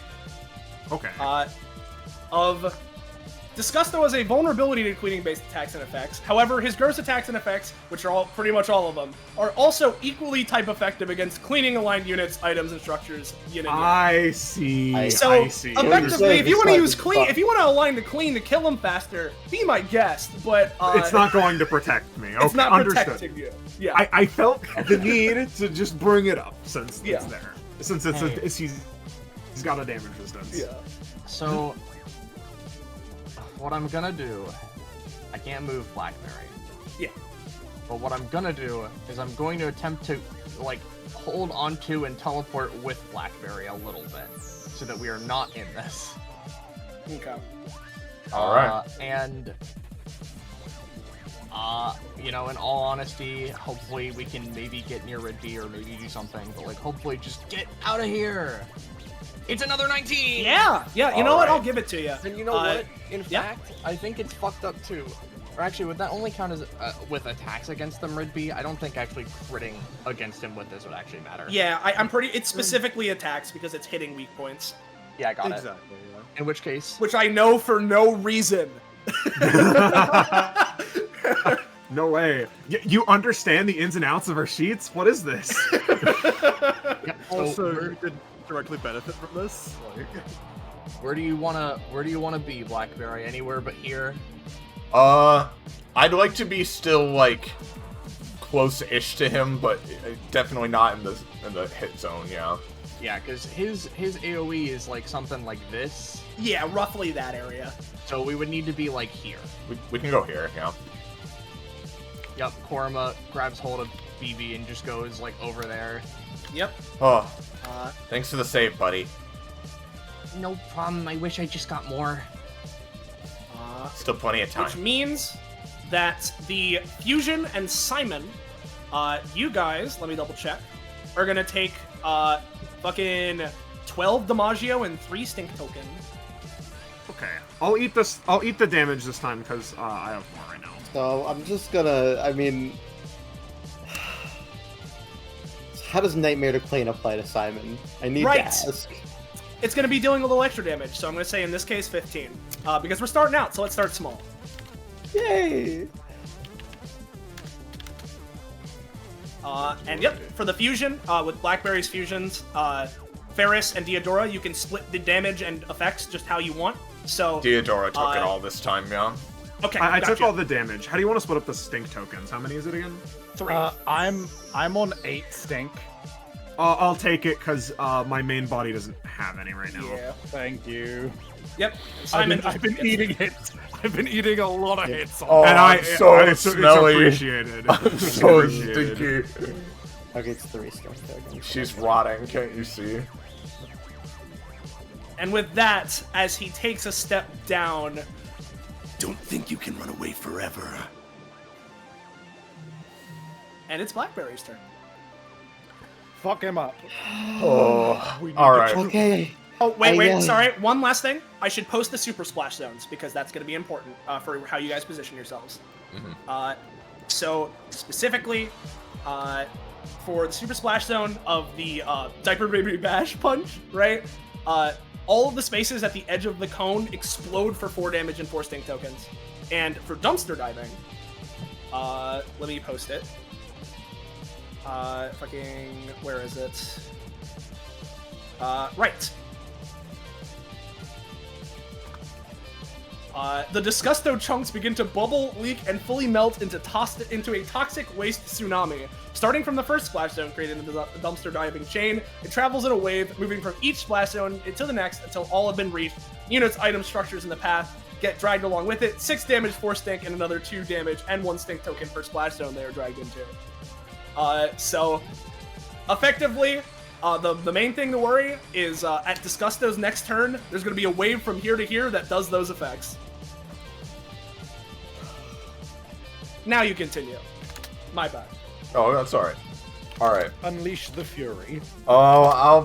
Okay. Disgusto has a vulnerability to cleaning-based attacks and effects. However, his gross attacks and effects, which are pretty much all of them, are also equally type effective against cleaning-aligned units, items, and structures. Yin and yang. I see. So I see. effectively, if you want to use clean, fuck. if you want to align the clean to kill him faster, be my guest. But It's not going to protect me. Okay, it's not understood. protecting you. Yeah. I felt the need to just bring it up since Yeah. it's there. Since he's got a damage resistance. Yeah. So, what I'm gonna do, I can't move Blackberry. Yeah. But what I'm gonna do is I'm going to attempt to, like, hold onto and teleport with Blackberry a little bit, so that we are not in this. Okay. All right. And, you know, in all honesty, hopefully we can maybe get near Ridby or maybe do something, but, like, hopefully just get out of here! It's another 19! Yeah. You know what? Alright. I'll give it to you. And you know what? In yeah. fact, I think it's fucked up too. Or actually, would that only count as with attacks against them, Ridby? I don't think actually critting against him with this would actually matter. Yeah, I'm pretty. It's specifically attacks because it's hitting weak points, Yeah, I got it. Exactly. Yeah. In which case, which I know for no reason. No way. You understand the ins and outs of our sheets? What is this? yeah, so Also, where, you could directly benefit from this. Like, where do you wanna be, Blackberry? Anywhere but here? I'd like to be still like close-ish to him, but definitely not in the hit zone. Yeah. Yeah, because his AOE is like something like this. Yeah, roughly that area. So we would need to be like here. We can go here. Yeah. Yep, Korma grabs hold of BB and just goes like over there. Yep. Oh, Uh, thanks for the save, buddy. No problem. I wish I just got more. Still plenty of which time. means that the Fusion and Simon, you guys, let me double check, are gonna take fucking 12 Damaggio and 3 Stink Token. Okay. I'll eat this. I'll eat the damage this time because I have more right now. So I'm just gonna. I mean, how does Nightmare to Clean apply to Simon? I need Right. to ask. It's gonna be doing a little extra damage, so I'm gonna say in this case 15, because we're starting out, so let's start small. Yay! And yep, for the fusion, with Blackberry's fusions, Ferris and Diodora, you can split the damage and effects just how you want. So Diodora took it all this time, yeah. okay, I took gotcha. all the damage. How do you want to split up the stink tokens? How many is it again? 3. I'm on 8 stink. I'll take it because my main body doesn't have any right now. Yeah. Thank you. Yep. Simon, I've been eating hits. I've been eating a lot of hits. Oh, And I'm so it's smelly. appreciated. I'm It's so appreciated. stinky. Okay, it's 3 strength tokens. She's rotting, can't you see? and with that, as he takes a step down, Don't think you can run away forever. and it's Blackberry's turn. Fuck him up. Oh, alright. Okay. Oh, wait, I, sorry. One last thing. I should post the super splash zones because that's going to be important for how you guys position yourselves. So, specifically, for the super splash zone of the Diaper Baby Bash punch, right? All of the spaces at the edge of the cone explode for 4 damage and 4 stink tokens. And for dumpster diving, let me post it. Where is it? Right. The Disgusto chunks begin to bubble, leak, and fully melt into a toxic waste tsunami. Starting from the first splash zone created in the dumpster diving chain, it travels in a wave, moving from each splash zone to the next until all have been reached. Units, items, structures in the path get dragged along with it. 6 damage, 4 stink, and another 2 damage, and 1 stink token per splash zone they are dragged into. So, effectively, the main thing to worry is at Disgusto's next turn, there's going to be a wave from here to here that does those effects. Now you continue. My bad. Oh, that's alright. Alright. Unleash the fury. Oh, I'll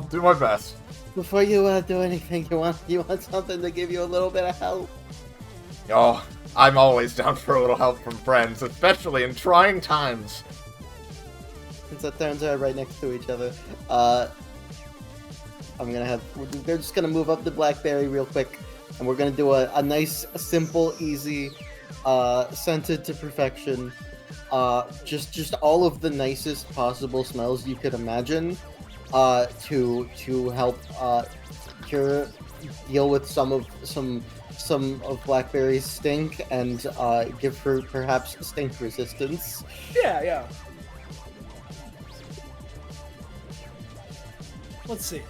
do my best. Before you do anything, you want something to give you a little bit of help. Oh, I'm always down for a little help from friends, especially in trying times. Since the turns are right next to each other, they're just gonna move up the Blackberry real quick, and we're gonna do a nice, simple, easy, scented to perfection, just all of the nicest possible smells you could imagine, to help deal with some of Blackberry's stink and give her perhaps stink resistance. Yeah. Let's see.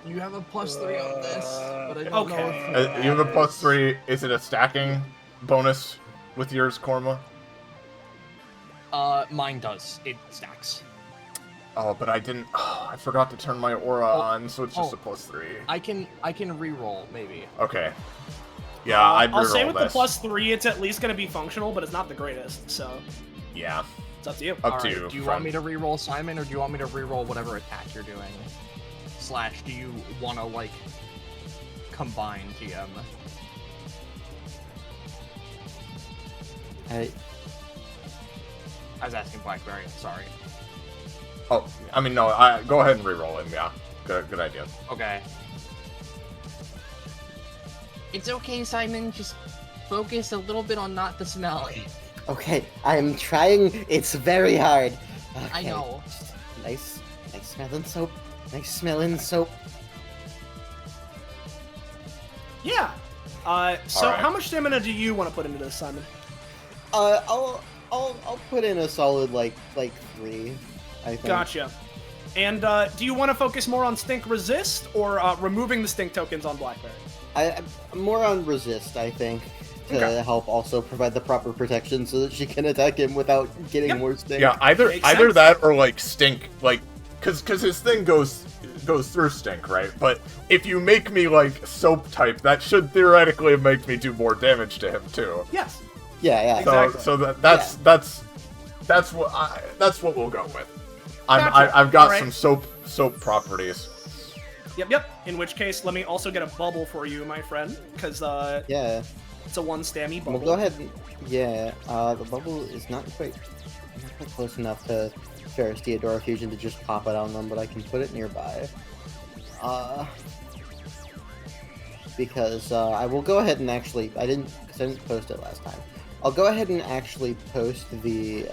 You have a +3 on this, but I don't Okay. know if You have a +3. Is it a stacking bonus with yours, Korma? mine does. It stacks. Oh, but I didn't. Oh, I forgot to turn my aura on, so it's just a +3. I can re-roll maybe. Okay. Yeah, I'd I'll say reroll with this. the +3, it's at least going to be functional, but it's not the greatest, so Yeah. it's up to you. Up to Alright, you. do you friend. want me to re-roll Simon, or do you want me to re-roll whatever attack you're doing? / do you want to, like, combine GM? I was asking Blackberry, sorry. Oh, I mean, no, go ahead and reroll him, yeah. Good idea. Okay. It's okay, Simon, just focus a little bit on not the smell. Okay, I'm trying. It's very hard. Okay. I know. Nice smelling soap. Nice smelling soap. Yeah. So Alright. how much stamina do you want to put into this, Simon? I'll put in a solid like 3. I think. Gotcha. And do you want to focus more on stink resist or removing the stink tokens on Blackberry? I'm more on resist, I think, to help also provide the proper protection so that she can attack him without getting more stink. Yeah, either Makes either sense. that or like stink, like, cause his thing goes through stink, right? But if you make me like soap type, that should theoretically make me do more damage to him too. Yes. Yeah. Exactly. So that's what we'll go with. Gotcha. I've got Alright. some soap properties. Yep. In which case, let me also get a bubble for you, my friend, because Yeah. it's a 1 stammy bubble. We'll go ahead and the bubble is not quite close enough to Ferris Theodora Fusion to just pop it on them, but I can put it nearby. Because I will go ahead and actually I didn't post it last time. I'll go ahead and actually post the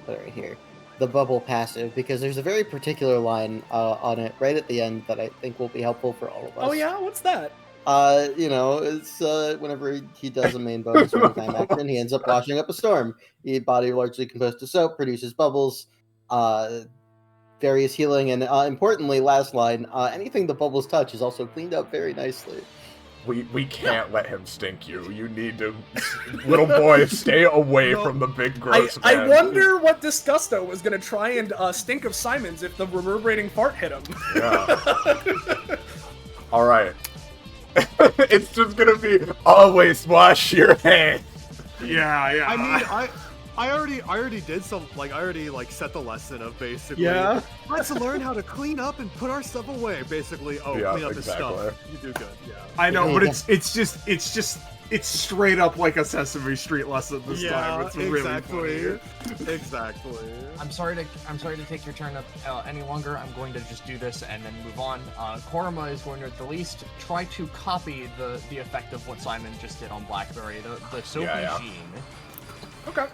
put it right here, the bubble passive, because there's a very particular line on it right at the end that I think will be helpful for all of us. Oh yeah, what's that? It's whenever he does a main bonus or time action, he ends up washing up a storm. The body largely composed of soap produces bubbles. various healing, and importantly, last line, anything the bubbles touch is also cleaned up very nicely. We can't let him stink you. You need to, little boy, stay away from the big gross I man. wonder what Disgusto was gonna try and stink of Simon's if the reverberating fart hit him. Yeah. All right. It's just gonna be always wash your hands. Yeah. I mean, I already did some, like, I already, like, set the lesson of basically, Yeah. let's learn how to clean up and put our stuff away, basically. Oh, Yeah, clean up exactly. his stuff. You do good, yeah. I know, but it's straight up like a Sesame Street lesson this time. It's really funny. Exactly. I'm sorry to take your turn up any longer. I'm going to just do this and then move on. Koruma is going to at the least try to copy the effect of what Simon just did on Blackberry, the soapy sheen. Okay.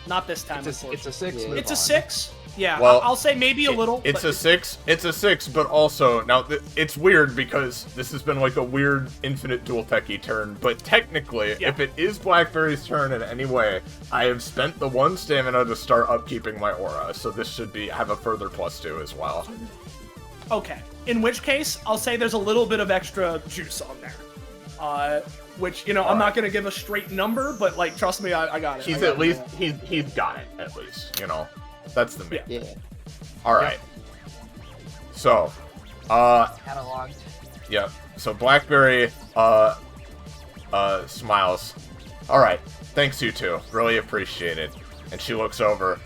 Not this time. It's a 6. Yeah. It's a 6. Yeah, Well, I'll say maybe a little. It's but a 6. It's a 6, but also now it's weird because this has been like a weird infinite dual techie turn. But technically, if it is Blackberry's turn in any way, I have spent the 1 stamina to start upkeeping my aura, so this should have a further +2 as well. Okay. In which case, I'll say there's a little bit of extra juice on there. Which, you know, I'm not gonna give a straight number, but like, trust me, I got it. He's at least he's got it at least. You know, that's the main. Yeah. All right. So, Catalog. yeah. So Blackberry smiles. All right. Thanks, you two. Really appreciate it. And she looks over.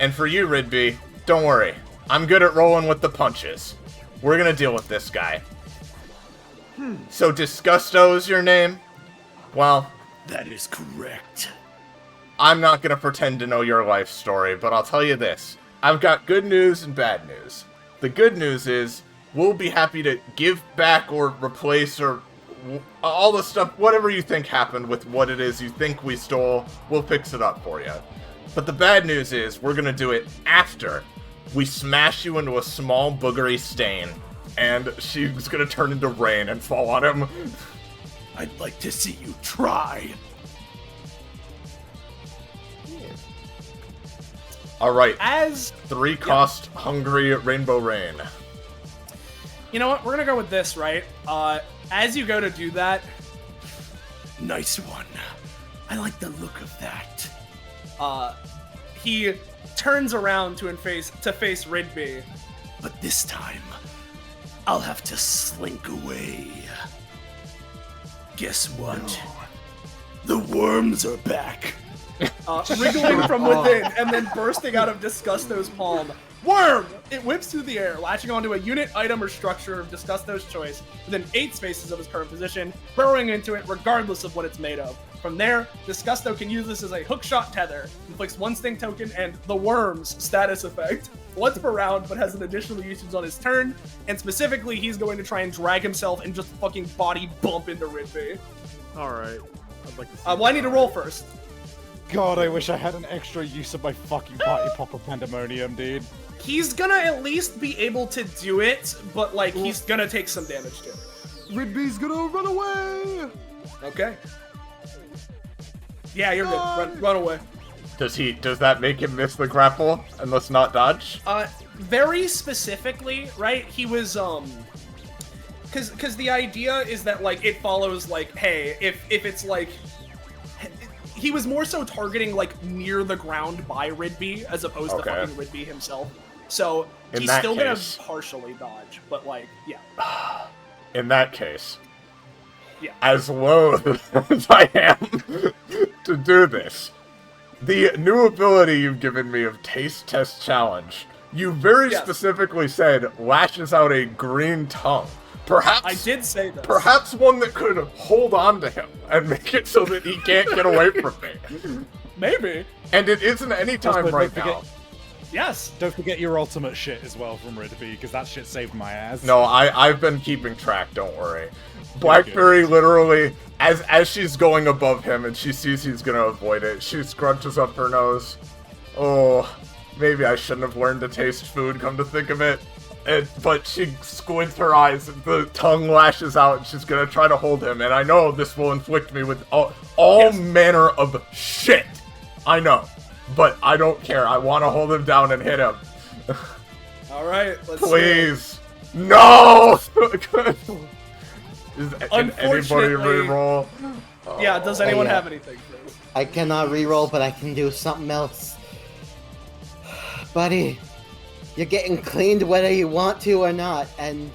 And for you, Ridby, don't worry. I'm good at rolling with the punches. We're gonna deal with this guy. So Disgusto's your name? Well, That is correct. I'm not gonna pretend to know your life story, but I'll tell you this. I've got good news and bad news. The good news is, we'll be happy to give back or replace or all the stuff, whatever you think happened with what it is you think we stole, we'll fix it up for you. But the bad news is, we're gonna do it after we smash you into a small boogery stain, and she's gonna turn into rain and fall on him. I'd like to see you try. Alright, As 3 cost hungry rainbow rain. you know what, we're gonna go with this, right? As you go to do that, Nice one. I like the look of that. he turns around to face Ridby. But this time, I'll have to slink away. Guess what? The worms are back. Wriggling from within and then bursting out of Disgusto's palm. Worm! It whips through the air, latching onto a unit, item, or structure of Disgusto's choice within 8 spaces of his current position, burrowing into it regardless of what it's made of. From there, Disgusto can use this as a hookshot tether, inflicts 1 sting token and the Worm's status effect once per round, but has an additional usage on his turn, and specifically, he's going to try and drag himself and just fucking body bump into Ridby. Alright. I'd like to see Well, I need to roll first. God, I wish I had an extra use of my fucking party popper pandemonium, dude. He's gonna at least be able to do it, but like he's gonna take some damage to it. Ridby's gonna run away! Okay. Yeah, you're good. Run away. Does that make him miss the grapple and must not dodge? Very specifically, right? He was cause the idea is that like it follows like, hey, if it's like he was more so targeting like near the ground by Ridby as opposed to fucking Ridby himself. So In he's that still case- gonna partially dodge, but like, yeah. In that case, Yeah. as loath as I am to do this, the new ability you've given me of Taste Test Challenge, you very Yes. specifically said lashes out a green tongue. Perhaps I did say this. Perhaps one that could hold on to him and make it so that he can't get away from me. Maybe. And it isn't any time Don't right forget- now. Yes. Don't forget your ultimate shit as well from Ridby, because that shit saved my ass. No, I've been keeping track, don't worry. Blackberry literally, as she's going above him and she sees he's gonna avoid it, she scrunches up her nose. Oh, maybe I shouldn't have learned to taste food, come to think of it. but she squints her eyes, and the tongue lashes out, and she's gonna try to hold him. And I know this will inflict me with all manner of shit. I know, but I don't care. I want to hold him down and hit him. All right, let's Please, no. Can anybody Unfortunately- reroll? Yeah, does anyone yeah. have anything, please? I cannot reroll, but I can do something else. Buddy, you're getting cleaned whether you want to or not, and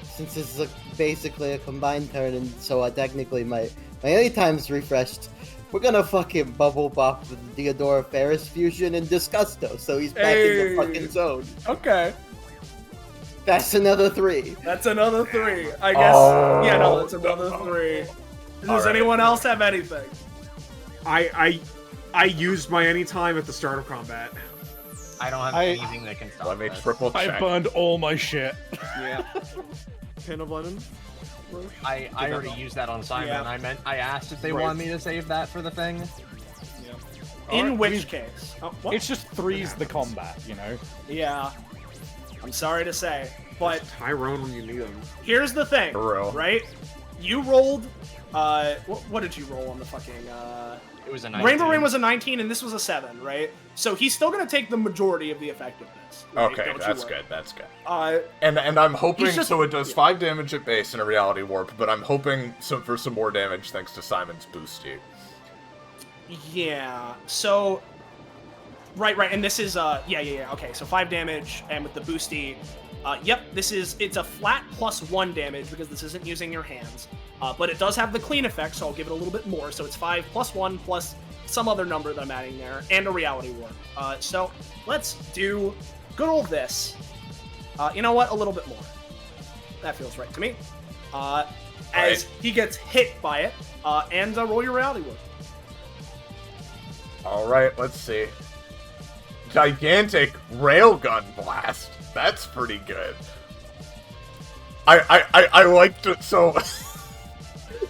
since this is basically a combined turn, and so technically my anytime's refreshed, we're gonna fucking bubble bop with the Theodora Ferris fusion and Disgusto, so he's back in the fucking zone. Okay. That's another 3. That's another 3. I guess. Yeah, no, that's another 3. Does anyone else have anything? I used my anytime at the start of combat. I don't have anything that can stop Let me this. triple check. I burned all my shit. Yeah. Can of Lennon? I already used that on Simon. Yeah. I asked if they wanted me to save that for the thing. In which case, what? It's just three's the combat, you know? Yeah. I'm sorry to say, but Tyrone when you need him. here's the thing, For real. right? You rolled, what did you roll on the fucking, It was a 19. Rainbow Rain was a 19 and this was a 7, right? So he's still gonna take the majority of the effectiveness. Right? Okay, Don't you that's worry. good. That's good. Uh, And I'm hoping He's just- so. It does yeah. 5 damage at base in a reality warp, but I'm hoping for some more damage thanks to Simon's boosty. yeah. So, right, and this is yeah. Okay, so 5 damage, and with the boosty, yep, it's a flat +1 damage because this isn't using your hands. But it does have the clean effect, so I'll give it a little bit more. So it's 5 +1 plus some other number that I'm adding there, and a reality warp. So let's do good old this. You know what? A little bit more. That feels right to me. As he gets hit by it, and roll your reality warp. All right, let's see. Gigantic railgun blast. That's pretty good. I liked it so.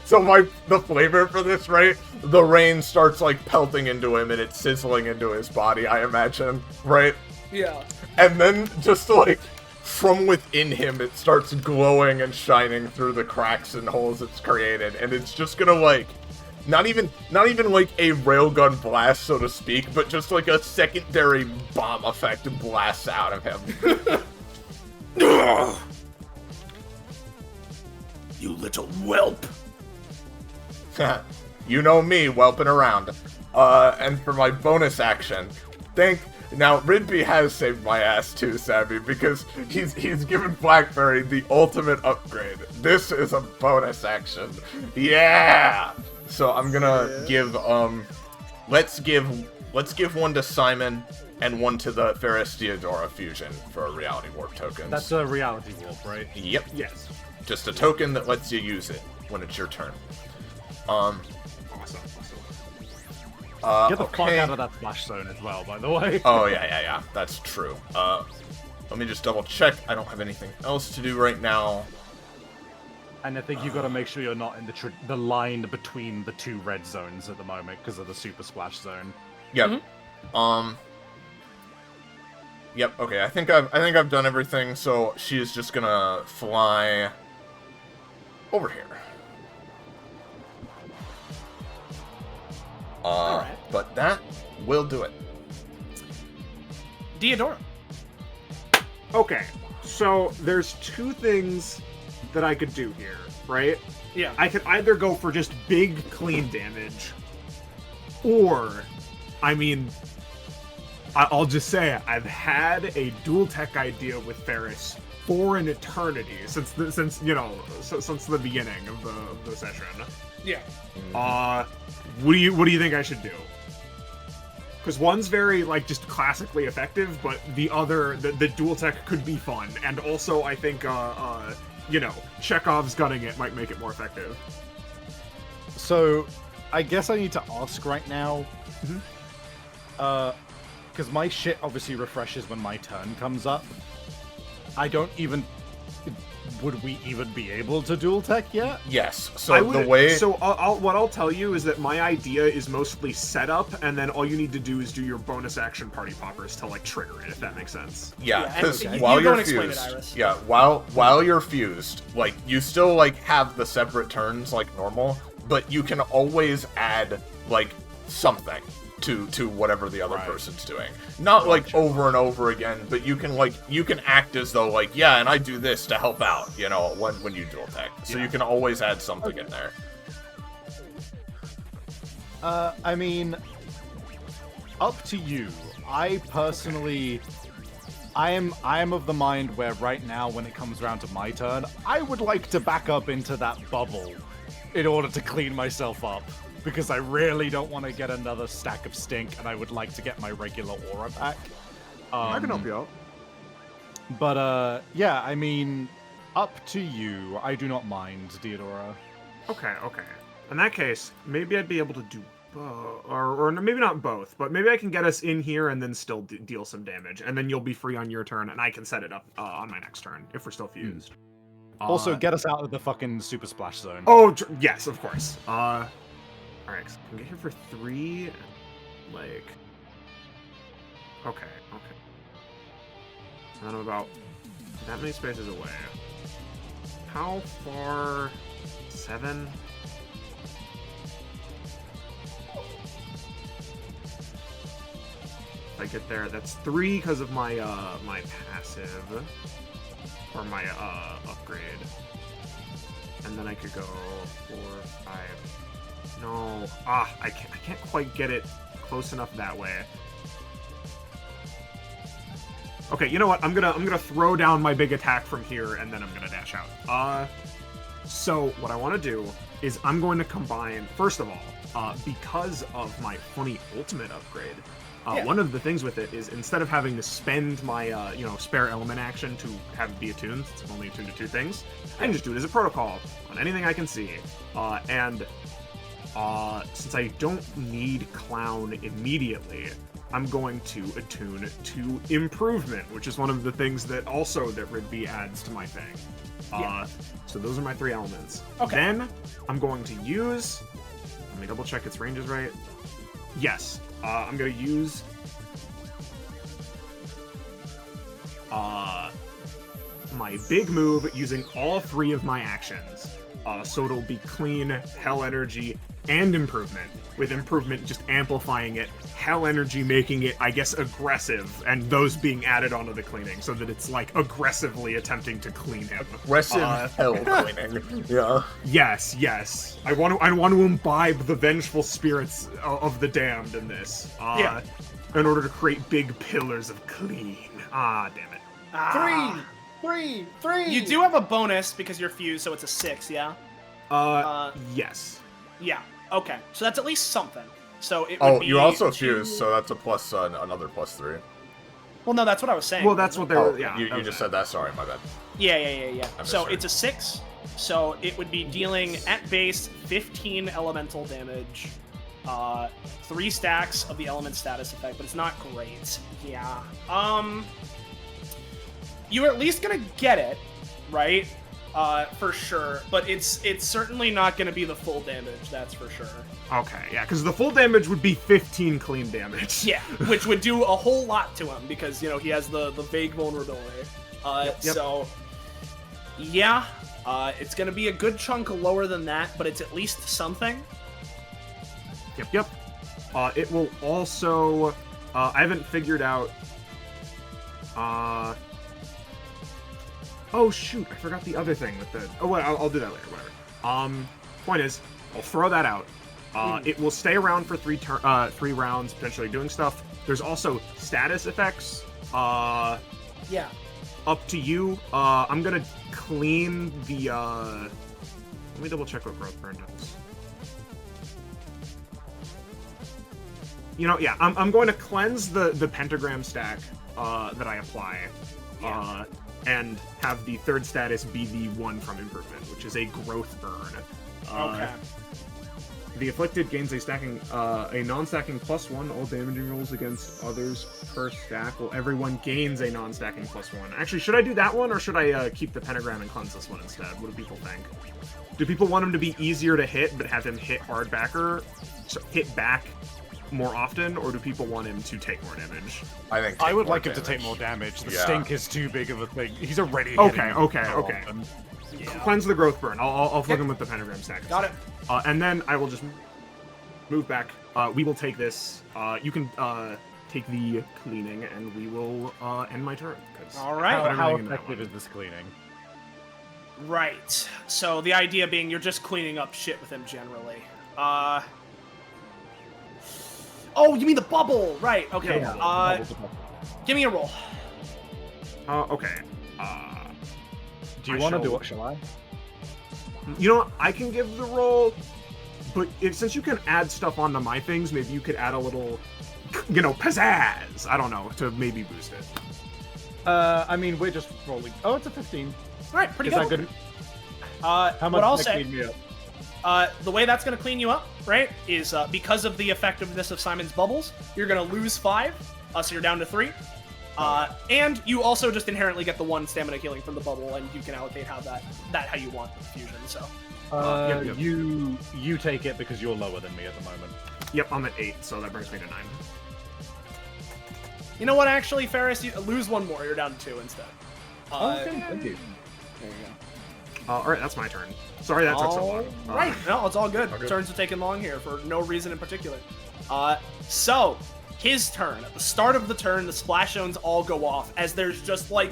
So the flavor for this, right? The rain starts like pelting into him and it's sizzling into his body, I imagine, right? Yeah. And then just like from within him it starts glowing and shining through the cracks and holes it's created, and it's just gonna like not even like a railgun blast, so to speak, but just like a secondary bomb effect blasts out of him. You little whelp! You know me, whelping around. And for my bonus action, now Ridby has saved my ass too, Savvy, because he's given Blackberry the ultimate upgrade. This is a bonus action. Yeah! So I'm gonna give let's give one to Simon and one to the Ferris Theodora fusion for reality warp tokens. That's a reality warp, right? Yep. Yes. Just a token that lets you use it when it's your turn. Awesome. Get the fuck out of that splash zone as well, by the way. Oh, yeah. That's true. Let me just double check. I don't have anything else to do right now. And I think you got to make sure you're not in the line between the 2 red zones at the moment because of the super splash zone. Yep. Yep. Okay. I think I've done everything. So she's just gonna fly over here. Alright. But that will do it. Theodora. Okay, so there's 2 things that I could do here, right? Yeah. I could either go for just big clean damage, or, I mean, I'll just say I've had a dual tech idea with Ferris for an eternity since the beginning of the session. Yeah. What do you think I should do? Because one's very like just classically effective, but the other, the dual tech could be fun, and also I think Chekhov's gutting it might make it more effective. So, I guess I need to ask right now. Because my shit obviously refreshes when my turn comes up. I don't even... would we even be able to dual tech yet? Yes. So the way. So what I'll tell you is that my idea is mostly setup, and then all you need to do is do your bonus action party poppers to like trigger it, if that makes sense. Yeah, because and while you go you're and explain it, fused, Iris. yeah, while you're fused, like you still like have the separate turns like normal, but you can always add like something to whatever the other person's doing. Not like over and over again, but you can act as though like, yeah, and I do this to help out, you know, when you dual tech. So you can always add something in there. I mean, up to you. I personally, I am of the mind where right now, when it comes around to my turn, I would like to back up into that bubble in order to clean myself up. Because I really don't want to get another stack of stink, and I would like to get my regular aura back. I can help you out. But, yeah, I mean, up to you. I do not mind, Theodora. Okay. In that case, maybe I'd be able to do both, or maybe not both, but maybe I can get us in here and then still deal some damage, and then you'll be free on your turn, and I can set it up on my next turn if we're still fused. Also, get us out of the fucking super splash zone. Oh, yes, of course. Alright, so I can get here for 3, like... Okay. So then I'm about that many spaces away. How far? 7? If I get there, that's 3 because of my, my passive. Or my, upgrade. And then I could go 4, 5... No, I can't quite get it close enough that way. Okay, you know what? I'm gonna throw down my big attack from here, and then I'm gonna dash out. So what I want to do is I'm going to combine. First of all, because of my funny ultimate upgrade, one of the things with it is instead of having to spend my spare element action to have it be attuned, it's only attuned to 2 things. I can just do it as a protocol on anything I can see, and. Since I don't need Clown immediately, I'm going to attune to Improvement, which is one of the things that Ridby adds to my thing. So those are my 3 elements. Okay. Then I'm going to use... Let me double check its range is right. Yes. I'm going to use... my big move using all 3 of my actions. So it'll be Clean, Hell Energy, and Improvement, with Improvement just amplifying it, Hell Energy making it, I guess, aggressive, and those being added onto the cleaning, so that it's, like, aggressively attempting to clean him. Aggressive hell cleaning. Yeah. Yes. I want to imbibe the vengeful spirits of the damned in this. In order to create big pillars of clean. Damn it. 3! You do have a bonus because you're fused, so it's a 6, yeah? Yes. Yeah, okay. So that's at least something. So it would be you're also fused, so that's a plus, another +3. Well, no, that's what I was saying. Well, that's what they were, You just said that, sorry, my bad. Yeah. So it's a 6, so it would be dealing, at base, 15 elemental damage, 3 stacks of the element status effect, but it's not great. Yeah. You're at least gonna get it, right? For sure. But it's certainly not gonna be the full damage, that's for sure. Okay, yeah, because the full damage would be 15 clean damage. Yeah, which would do a whole lot to him, because, you know, he has the vague vulnerability. So, yeah, it's gonna be a good chunk lower than that, but it's at least something. Yep. It will also... I haven't figured out... Oh, shoot, I forgot the other thing with the... Oh, well, I'll do that later, whatever. Point is, I'll throw that out. It will stay around for 3 rounds, potentially doing stuff. There's also status effects. Yeah. Up to you. I'm gonna clean the, Let me double check what Growth Burn does. You know, yeah, I'm going to cleanse the pentagram stack, that I apply. And have the 3rd status be the one from Improvement, which is a Growth Burn. Okay. The afflicted gains a non-stacking +1 all damaging rolls against others per stack. Well, everyone gains a non-stacking +1. Actually, should I do that one, or should I keep the pentagram and cleanse this one instead? What do people think? Do people want him to be easier to hit, but have him hit hit back more often, or do people want him to take more damage? I would like him to take more damage. The stink is too big of a thing. He's already okay. Yeah. Cleanse the growth burn. I'll flick him with the pentagram stack. Got it. And then I will just move back. We will take this. You can take the cleaning, and we will end my turn. All right. How effective is this cleaning? Right. So the idea being you're just cleaning up shit with him generally. Oh, you mean the bubble? Right. Okay. Yeah, give me a roll. Okay. Do you want to do it? Shall I? You know what? I can give the roll, but since you can add stuff onto my things, maybe you could add a little, pizzazz. I don't know, to maybe boost it. I mean, we're just rolling. Oh, it's a 15. All right, pretty Is good. that good? How much what I'll does that say, clean me the way that's going to clean you up, right, is because of the effectiveness of Simon's bubbles, you're going to lose 5, so you're down to 3. And you also just inherently get the 1 stamina healing from the bubble, and you can allocate how you want with fusion. So, Yep. You take it because you're lower than me at the moment. Yep, I'm at 8, so that brings me to 9. you know what? Actually, Ferris, you lose 1 more. You're down to 2 instead. Okay, thank you. There you go. All right, that's my turn. Sorry that took so long. Right, no, it's all good. Turns are taking long here for no reason in particular. So, his turn. At the start of the turn, the splash zones all go off as there's just like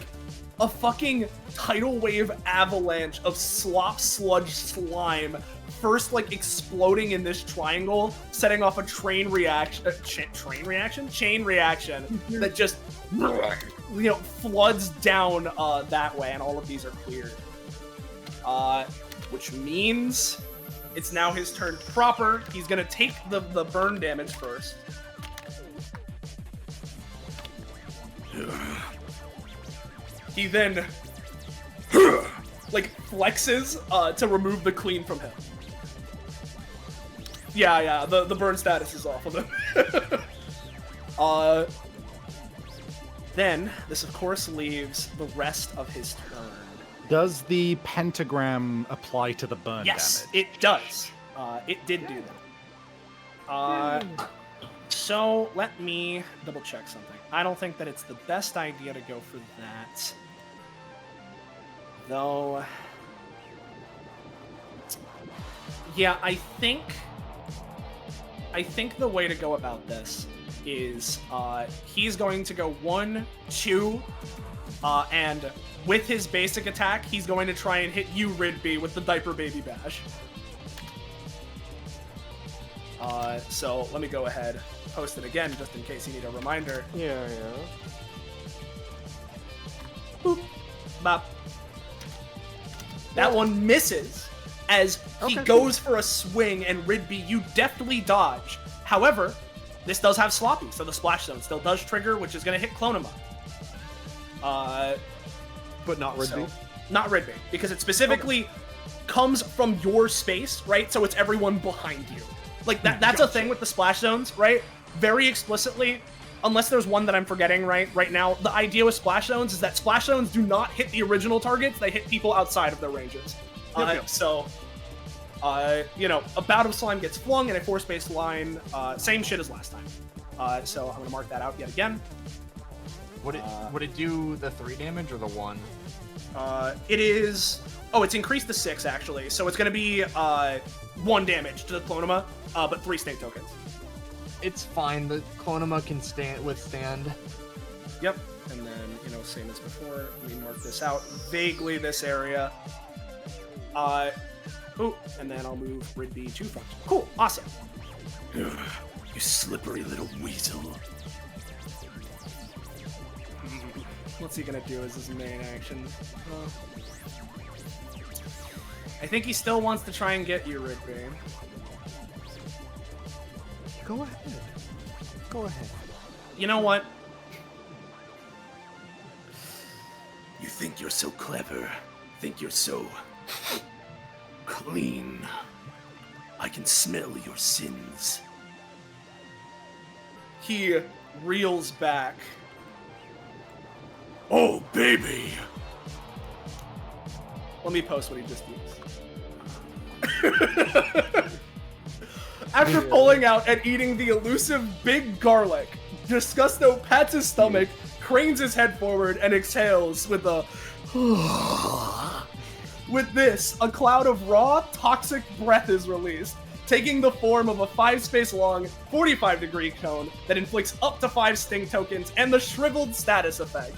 a fucking tidal wave avalanche of slop sludge slime first like exploding in this triangle, setting off a chain reaction that just floods down that way, and all of these are cleared. Which means it's now his turn proper. He's gonna take the burn damage first. He then like flexes to remove the clean from him. Yeah, the burn status is off of him. Then this of course leaves the rest of his turn. Does the pentagram apply to the burn Yes, damage? it does. It did do that. So let me double check something. I don't think that it's the best idea to go for that. Though, yeah, I think the way to go about this is he's going to go 1, 2, and with his basic attack, he's going to try and hit you, Ridby, with the Diaper Baby Bash. So let me go ahead, post it again, just in case you need a reminder. Yeah. Boop. Bop. That one misses as he goes for a swing, and Ridby, you deftly dodge. However, this does have Sloppy, so the splash zone still does trigger, which is going to hit Clonema. But not Ridby? So, not Ridby, because it specifically comes from your space, right? So it's everyone behind you. Like, that's a thing with the splash zones, right? Very explicitly, unless there's one that I'm forgetting right now, the idea with splash zones is that splash zones do not hit the original targets, they hit people outside of their ranges. So, a bout of slime gets flung in a 4-space line, same shit as last time. So I'm gonna mark that out yet again. Would it do the 3 damage or the 1? It is... Oh, it's increased to 6, actually. So it's gonna be 1 damage to the Clonema, but 3 snake tokens. It's fine. The Clonema can withstand. Yep. And then, same as before, we mark this out. Vaguely this area. And then I'll move Ridby to front. Cool. Awesome. You slippery little weasel. What's he gonna do as his main action? I think he still wants to try and get you, Ridby. Go ahead. You know what? You think you're so clever. Think you're so clean. I can smell your sins. He reels back. Oh, baby! Let me post what he just used. After pulling out and eating the elusive big garlic, Disgusto pats his stomach, cranes his head forward, and exhales with a With this, a cloud of raw, toxic breath is released, taking the form of a 5-space long, 45-degree cone that inflicts up to 5 sting tokens and the shriveled status effect,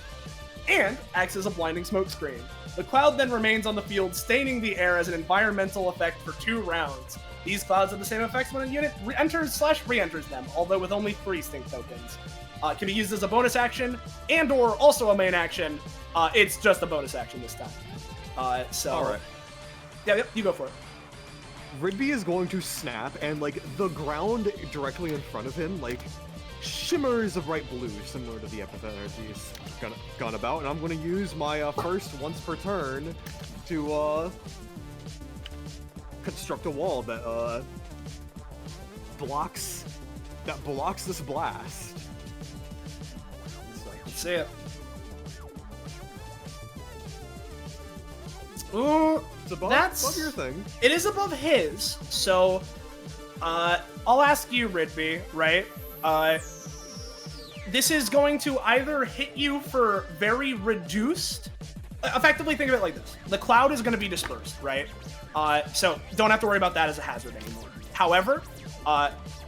and acts as a blinding smoke screen. The cloud then remains on the field, staining the air as an environmental effect for 2 rounds. These clouds have the same effects when a unit enters/re-enters them, although with only 3 stink tokens. Can be used as a bonus action and/or also a main action. It's just a bonus action this time. All right. Yeah, you go for it. Rigby is going to snap, and like the ground directly in front of him, like shimmers of bright blue, similar to the epithet energy he's gone about. And I'm going to use my first once per turn to construct a wall that blocks this blast. Let's see it. Ooh, it's above your thing. It is above his, so I'll ask you, Ridby, right? This is going to either hit you for very reduced. Effectively, think of it like this: the cloud is going to be dispersed, right? So don't have to worry about that as a hazard anymore. However,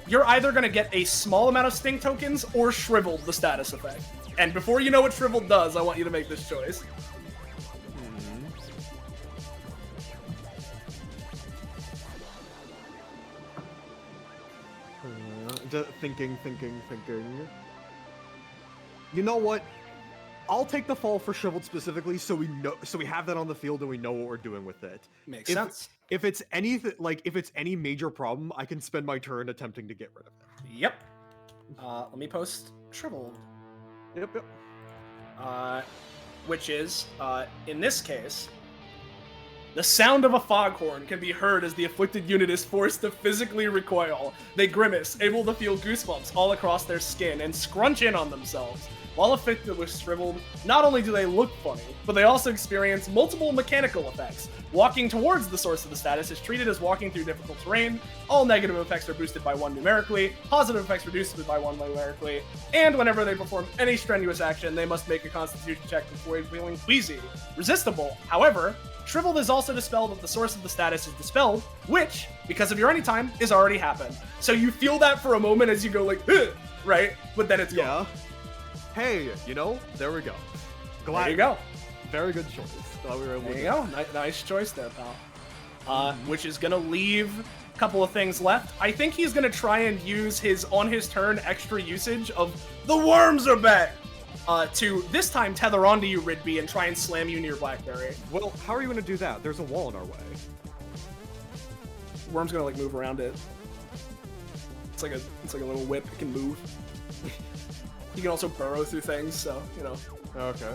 you're either going to get a small amount of sting tokens or shriveled, the status effect. And before you know what shriveled does, I want you to make this choice. Thinking. You know what? I'll take the fall for shriveled specifically, so we have that on the field and we know what we're doing with it. Makes sense. If it's anything if it's any major problem, I can spend my turn attempting to get rid of it. Yep. Let me post shriveled. Yep. Which is, in this case, the sound of a foghorn can be heard as the afflicted unit is forced to physically recoil. They grimace, able to feel goosebumps all across their skin, and scrunch in on themselves. While afflicted with shriveled, not only do they look funny, but they also experience multiple mechanical effects. Walking towards the source of the status is treated as walking through difficult terrain. All negative effects are boosted by 1 numerically, positive effects reduced by 1 numerically, and whenever they perform any strenuous action, they must make a constitution check before feeling queasy. Resistible, however, shriveled is also dispelled if the source of the status is dispelled, which, because of your anytime, is already happened. So you feel that for a moment as you go like, ugh, right? But then it's gone. Hey, there we go. There you go. Very good choice. There you go. Nice choice there, pal. Which is gonna leave a couple of things left. I think he's gonna try and use on his turn extra usage of the worms are back to this time tether onto you, Ridby, and try and slam you near Blackberry. Well, how are you gonna do that? There's a wall in our way. Worm's gonna move around it. It's like a little whip. It can move. You can also burrow through things, so, Okay.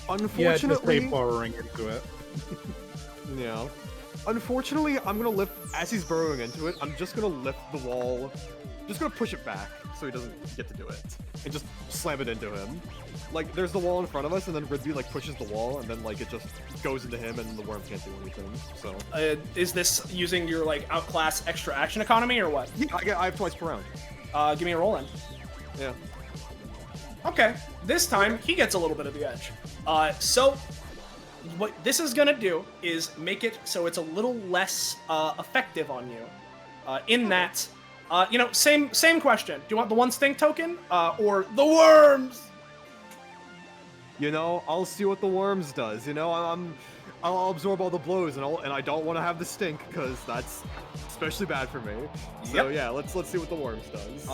Unfortunately, just burrowing into it. Yeah. Unfortunately, I'm gonna lift as he's burrowing into it. I'm just gonna lift the wall, just gonna push it back so he doesn't get to do it, and just slam it into him. Like, there's the wall in front of us, and then Ridby pushes the wall, and then it just goes into him, and the worm can't do anything. So. Is this using your outclass extra action economy or what? Yeah, I have twice per round. Give me a roll then. Yeah. Okay, this time he gets a little bit of the edge. So what this is gonna do is make it so it's a little less effective on you. In that, same question. Do you want the 1 stink token or the worms? I'll see what the worms does. I'll absorb all the blows, and I don't want to have the stink because that's especially bad for me. So yeah, let's see what the worms does.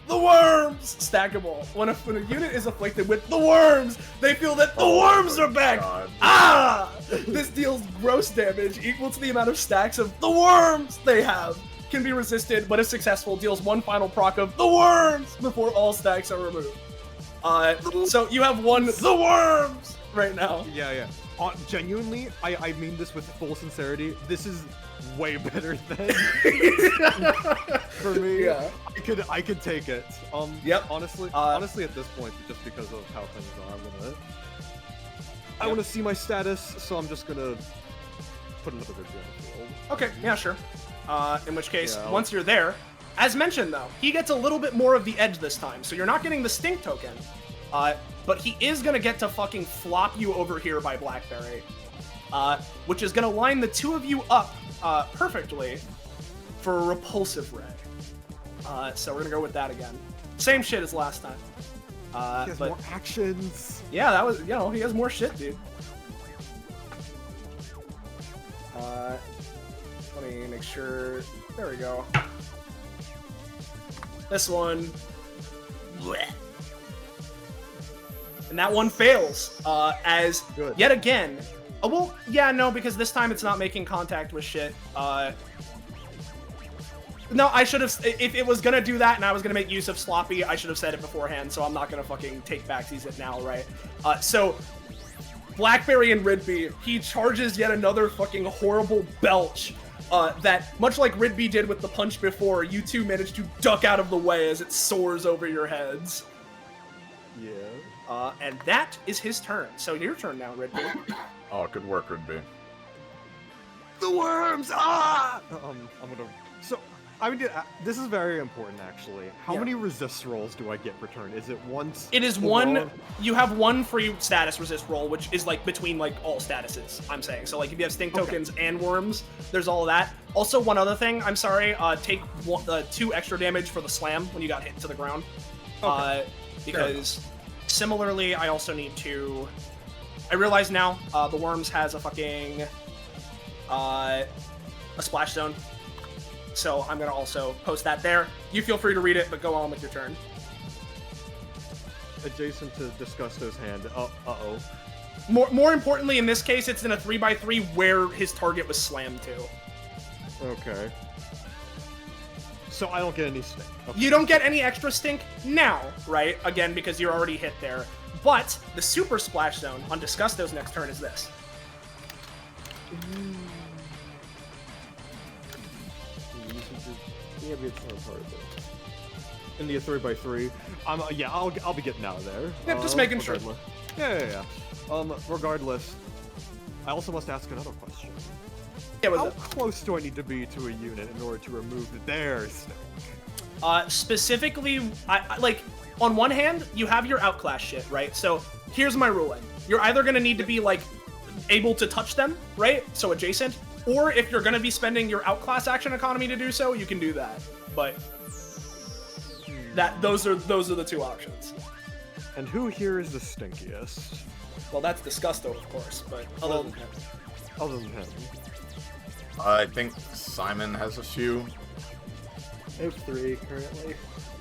The worms! Stackable. When a unit is afflicted with the worms, they feel that the worms are back! God. This deals gross damage equal to the amount of stacks of the worms they have. Can be resisted, but if successful, deals 1 final proc of the worms before all stacks are removed. So you have 1 the worms! right now. Yeah. Genuinely, I mean this with full sincerity. This is way better than for me. Yeah. I could take it. Yep. Honestly, at this point, just because of how things are, I want to see my status, so I'm just gonna put another video on the field. Okay, yeah, sure. In which case, Yeah, once you're there, as mentioned though, he gets a little bit more of the edge this time, so you're not getting the stink token. But he is gonna get to fucking flop you over here by Blackberry, which is gonna line the two of you up perfectly for a repulsive ray. So we're gonna go with that again. Same shit as last time. He has but more actions. yeah, that was, he has more shit, dude. Let me make sure. There we go. This one. Blech. And that one fails. As Good. yet again. Oh, well, yeah, no, because this time it's not making contact with shit. No, I should have. If it was gonna do that and I was gonna make use of Sloppy, I should have said it beforehand, so I'm not gonna fucking take backsies it now, right? So, Blackberry and Ridby, he charges yet another fucking horrible belch. That, much like Ridby did with the punch before, you two managed to duck out of the way as it soars over your heads. Yeah. And that is his turn. So your turn now, Ridby. Oh, good work, Ridby. The worms! Ah! I'm gonna. So, I mean, this is very important, actually. How Yeah. many resist rolls do I get per turn? Is it once? It is one. You have one free status resist roll, which is like between like all statuses. I'm saying so. Like if you have stink tokens and worms, there's all of that. Also, one other thing. I'm sorry. Take 2 extra damage for the slam when you got hit to the ground. Because similarly, I also need to. I realize now the worms has a fucking a splash zone. So I'm gonna also post that there. You feel free to read it, but go on with your turn. Adjacent to Disgusto's hand. Uh-oh. More importantly, in this case, it's in a 3x3 where his target was slammed to. Okay. So I don't get any stink. Okay. You don't get any extra stink now, right? Again, because you're already hit there. But the super splash zone on Disgusto's next turn is this. Yeah, but it's not part of it. In the 3x3. Yeah, I'll be getting out of there. Yep, just making sure. Regardless. Yeah. Regardless, I also must ask another question. Yeah, what's How up? close do I need to be to a unit in order to remove their stink? Specifically, I like, on one hand, you have your outclass shit, right? So here's my ruling. You're either gonna need to be like able to touch them, right? So adjacent, or if you're gonna be spending your outclass action economy to do so, you can do that. But those are the 2 options. And who here is the stinkiest? Well, that's Disgusto, of course, but other than him. Other than him. I think Simon has a few. I have 3 currently.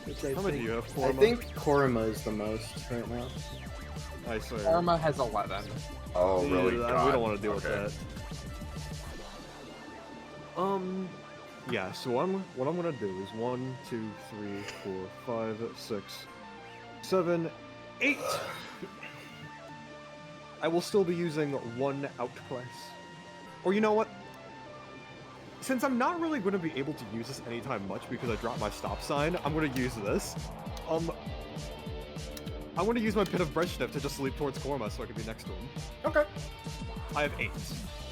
Which I How many think, do you have, I Korma? think Korma is the most right now. I say. Karma has 11. Oh, really? Yeah, God. we don't want to deal Okay. with that. Yeah, so what I'm gonna do is 1, 2, 3, 4, 5, 6, 7, 8. I will still be using 1 outclass. Or you know what? Since I'm not really going to be able to use this anytime much because I dropped my stop sign, I'm going to use this. I'm going to use my Pit of Brezhnev to just leap towards Korma so I can be next to him. Okay. I have 8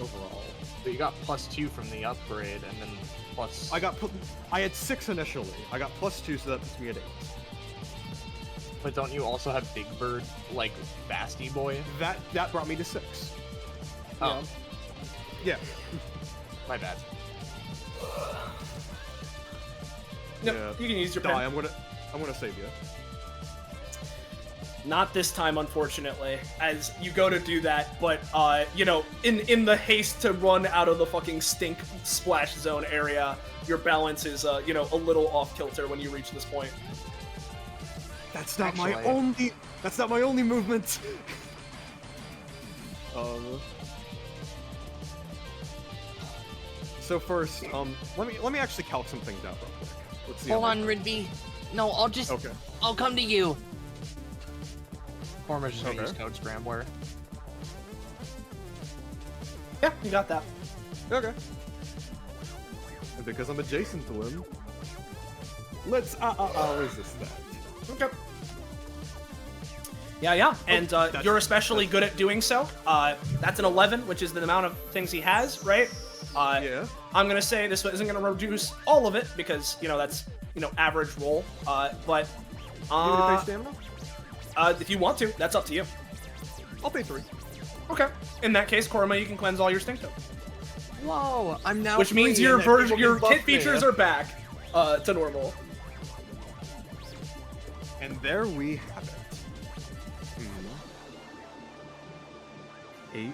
overall. So you got +2 from the upgrade, and then plus. I had 6 initially. I got +2, so that puts me at 8. But don't you also have Big Bird, like Basti Boy? That brought me to 6. Oh, Yeah. my bad. No, Yeah. you can use your Die. pen. I'm gonna save you. Not this time, unfortunately, as you go to do that, but, in the haste to run out of the fucking stink splash zone area, your balance is, a little off kilter when you reach this point. That's not Actually- my only movement. So first, let me actually calc some things out real quick. Let's see. Hold how on, much- Ridby. No, Okay. I'll come to you. Korma's just gonna Okay. use Code Scrambler. Yeah, you got that. Okay. And because I'm adjacent to him, let's resist that. Okay. Yeah. And you're especially good at doing so. That's an 11, which is the amount of things he has, right? Yeah. I'm gonna say this isn't gonna reduce all of it because that's average roll. But You want to pay stamina? if you want to, that's up to you. I'll pay 3. Okay. In that case, Korma, you can cleanse all your stinkto. Whoa, I'm now. Which means free your and people your can buff kit features me. are back to normal. And there we have it. 8.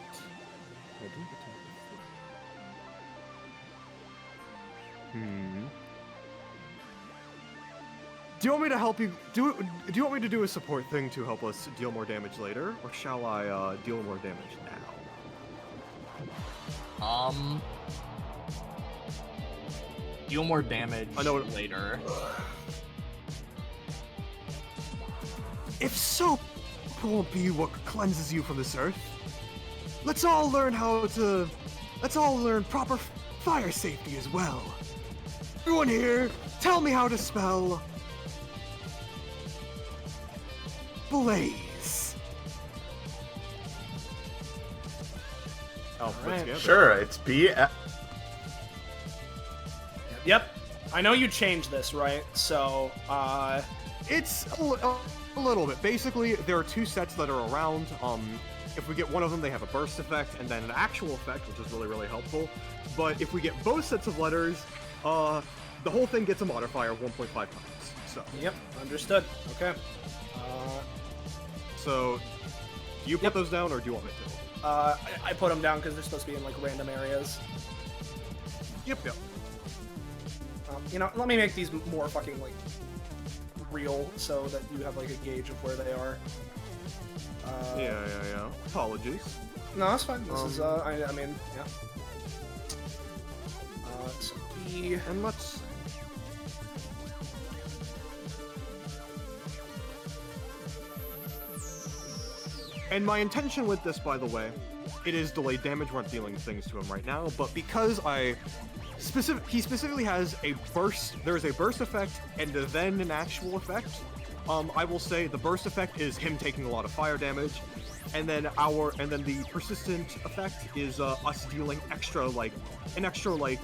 Do you want me to help you? Do you want me to do a support thing to help us deal more damage later, or shall I deal more damage now? Deal more damage I know later. If soap won't be what cleanses you from this earth, let's all learn proper fire safety as well. Everyone here, tell me how to spell blaze. Oh, Right. Sure, it's B. Yep. I know you changed this, right? So, It's a little bit. Basically, there are 2 sets that are around. If we get one of them, they have a burst effect and then an actual effect, which is really, really helpful. But if we get both sets of letters, the whole thing gets a modifier 1.5 times. So. Yep. Understood. Okay. So, do you put those down, or do you want me to? I put them down because they're supposed to be in like random areas. Yep. Let me make these more fucking like real so that you have like a gauge of where they are. Yeah. Apologies. No, that's fine. This is I mean, yeah. So B And let's. And my intention with this, by the way, it is delayed damage. We're not dealing things to him right now, but because he specifically has a burst. There is a burst effect and then an actual effect. I will say the burst effect is him taking a lot of fire damage, and then the persistent effect is us dealing an extra 1d2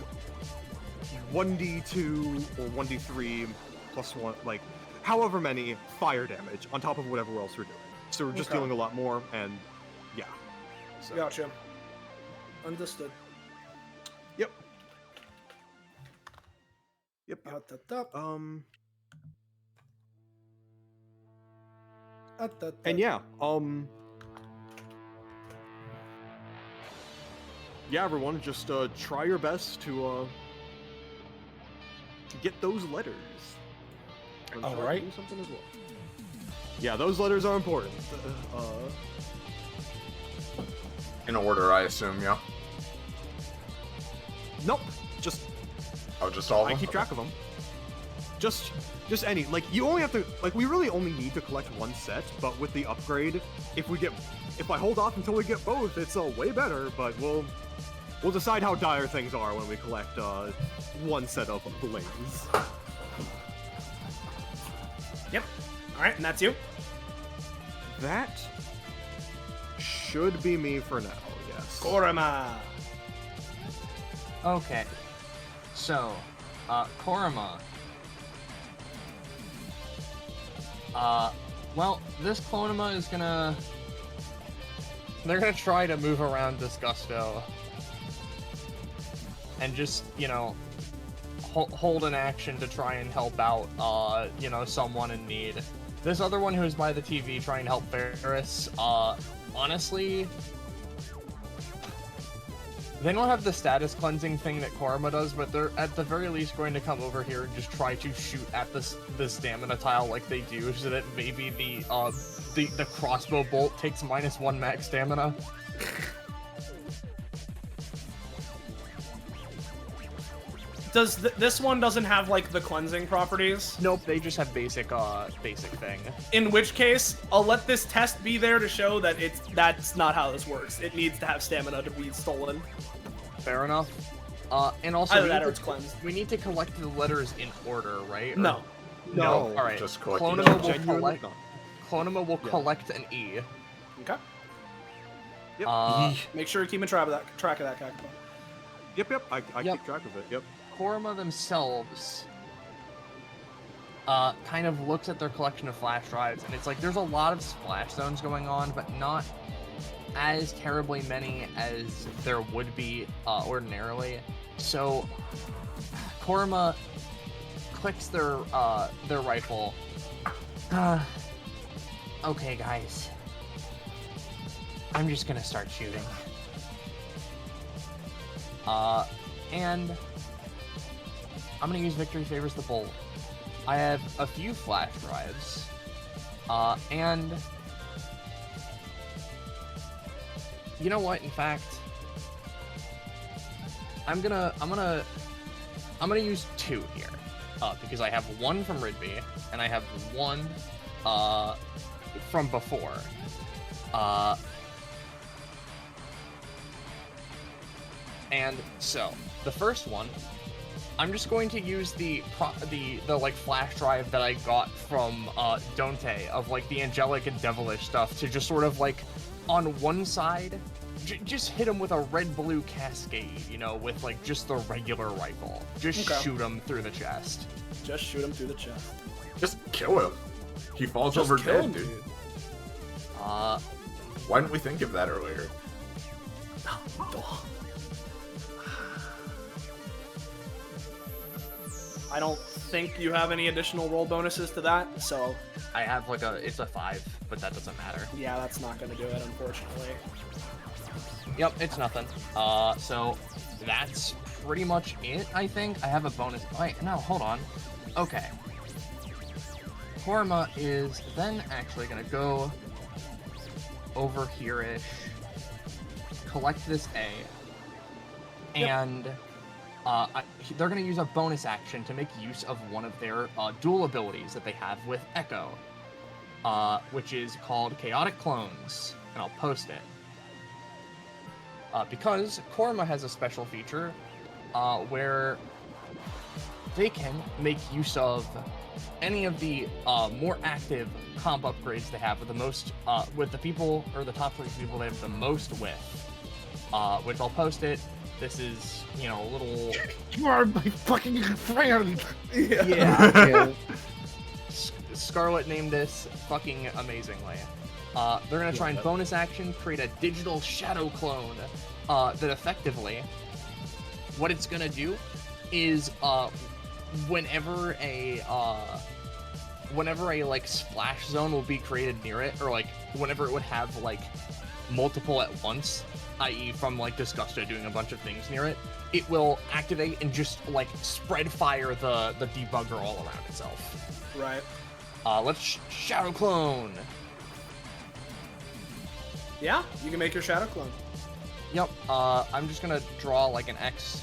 or 1d3 plus 1, like however many fire damage on top of whatever else we're doing. So we're just dealing a lot more, and yeah. So. Gotcha. Understood. Yep. And yeah, yeah, everyone, just try your best to get those letters. And All try to right. do something as well. Yeah, those letters are important. In order, I assume, yeah? Nope, just all of I them? keep track of them. Just any. Like, you only have to, like, we really only need to collect 1 set, but with the upgrade, if I hold off until we get both, it's way better, but we'll decide how dire things are when we collect 1 set of blaze. Yep. Alright, and that's you? That should be me for now, yes. Korama. Okay. So, Korama. Well, this Clonema is gonna... They're gonna try to move around Disgusto. And just, hold an action to try and help out, someone in need. This other one who's by the TV trying to help Ferris, honestly... They don't have the status cleansing thing that Korama does, but they're at the very least going to come over here and just try to shoot at the stamina tile like they do, so that maybe the crossbow bolt takes -1 max stamina. Does this one doesn't have like the cleansing properties? Nope, they just have basic thing. In which case, I'll let this test be there to show that that's not how this works. It needs to have stamina to be stolen. Fair enough. And also Either that or it's cleansed. we need to collect the letters in order, right? Or- No. No. All right. Just collect Clonima each will one. collect. Clonima will collect an E. Okay. Yep. Make sure you're keeping track of that, Kakapon. Yep. I Yep. keep track of it. Yep. Korma themselves kind of looks at their collection of flash drives, and it's like there's a lot of splash zones going on, but not as terribly many as there would be ordinarily. So Korma clicks their rifle. Okay, guys. I'm just gonna start shooting. And I'm gonna use Victory Favors the Bold. I have a few flash drives, and you know what? In fact, I'm gonna use 2 here, because I have one from Ridby and I have one from before. And so the first one, I'm just going to use the like flash drive that I got from Dante of like the angelic and devilish stuff to just sort of like on one side, just hit him with a red-blue cascade, you know, with like just the regular rifle. Just shoot him through the chest. Just shoot him through the chest. Just kill him. He falls Just over kill dead, him, dude. Why didn't we think of that earlier? I don't think you have any additional roll bonuses to that, so I have it's a 5, but that doesn't matter. yeah, that's not gonna do it, unfortunately. Yep, it's nothing. So that's pretty much it, I think. I have a bonus. Wait, no, hold on. Okay. Korma is then actually gonna go over here-ish, collect this A, and they're going to use a bonus action to make use of one of their dual abilities that they have with Echo, which is called Chaotic Clones, and I'll post it. Because Korma has a special feature where they can make use of any of the more active comp upgrades they have with the most, with the people, or the top 3 people they have the most with, which I'll post it. This is, you know, a little... You are my fucking friend! Yeah. Scarlet named this fucking amazingly. They're gonna try and bonus action create a digital shadow clone that effectively, what it's gonna do is whenever a like splash zone will be created near it, or like whenever it would have like multiple at once, i.e. from like Disgusto doing a bunch of things near it, it will activate and just like spread fire the debugger all around itself. Right. Let's shadow clone. Yeah, you can make your shadow clone. Yep. I'm just gonna draw like an X.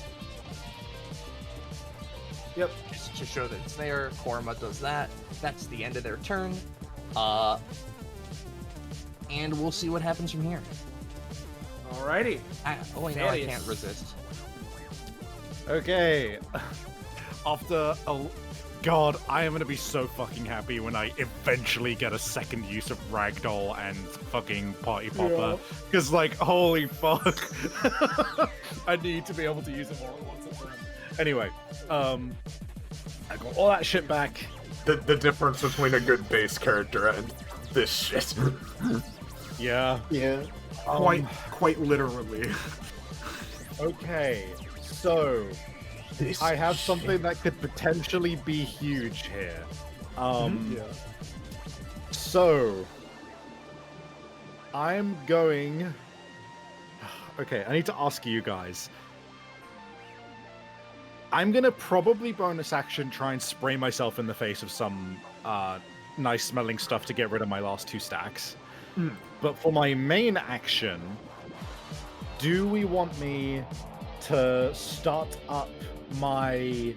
Yep. Just to show that it's there. Korma does that. That's the end of their turn. And we'll see what happens from here. Alrighty. Oh wait, no, I can't resist. Okay. After God, I am gonna be so fucking happy when I eventually get a second use of Ragdoll and fucking Party Popper. Because, like, holy fuck. I need to be able to use it more than once at a time. Anyway, I got all that shit back. The difference between a good base character and this shit. Yeah. Yeah. Quite literally. Okay, so This I have shit. something that could potentially be huge here. So I'm going. Okay, I need to ask you guys. I'm gonna probably bonus action try and spray myself in the face with some nice smelling stuff to get rid of my last 2 stacks. But for my main action, do we want me to start up my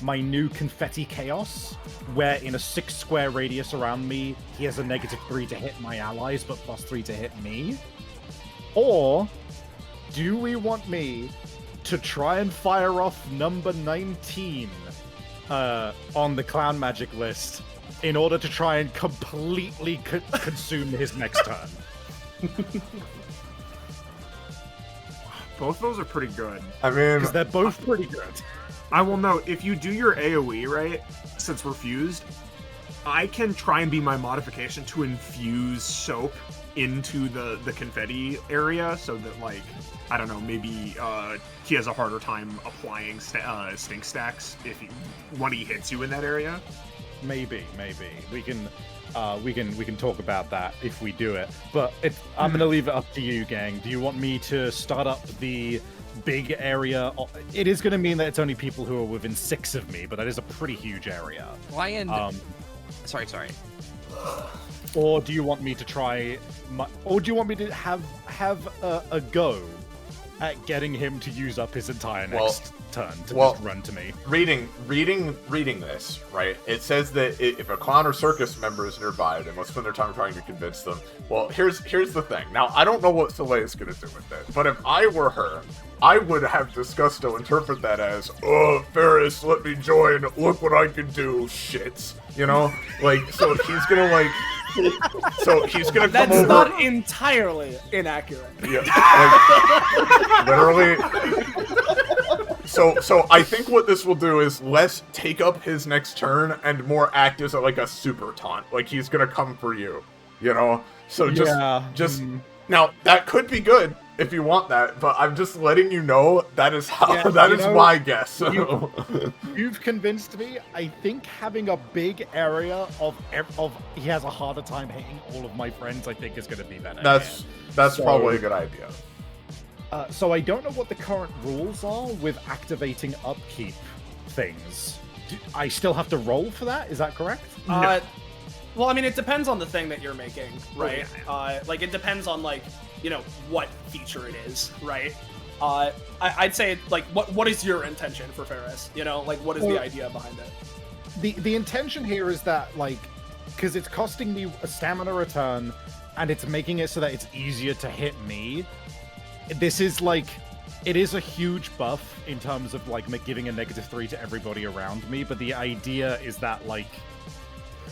my new confetti chaos, where in a 6 square radius around me, he has a -3 to hit my allies, but +3 to hit me? Or do we want me to try and fire off number 19 on the clown magic list in order to try and completely consume his next turn? Both those are pretty good. I mean, Because they're both pretty good. I will note, if you do your AoE, right, since we're fused, I can try and be my modification to infuse soap into the confetti area so that, like, I don't know, maybe he has a harder time applying stink stacks when he hits you in that area. Maybe we can talk about that if we do it. But I'm gonna leave it up to you, gang. Do you want me to start up the big area? It is gonna mean that it's only people who are within 6 of me, but that is a pretty huge area. Lion. Sorry. Or do you want me to try? Or do you want me to have a go at getting him to use up his entire next turn to just run to me? Reading this, right? It says that if a clown or circus member is nearby, they must spend their time trying to convince them. Well, here's the thing. Now, I don't know what Soleiil is going to do with it, but if I were her, I would have Disgusto interpret that as, "Oh, Ferris, let me join. Look what I can do, shits." You know, like, so he's gonna come That's over. not entirely inaccurate. Yeah, like, literally. So I think what this will do is less take up his next turn and more act as like a super taunt. Like, he's gonna come for you, you know. So just now that could be good if you want that, but I'm just letting you know that is how my guess. You've convinced me. I think having a big area of he has a harder time hitting all of my friends, I think is going to be better. That's probably a good idea. So I don't know what the current rules are with activating upkeep things. I still have to roll for that? Is that correct? No. Well, I mean, it depends on the thing that you're making, right? Like, it depends on, like, you know, what feature it is, right? I'd say, like, what is your intention for Ferris? You know, like, what is the idea behind it? The intention here is that, like, because it's costing me a stamina return, and it's making it so that it's easier to hit me. This is, like, it is a huge buff in terms of, like, giving a -3 to everybody around me, but the idea is that, like,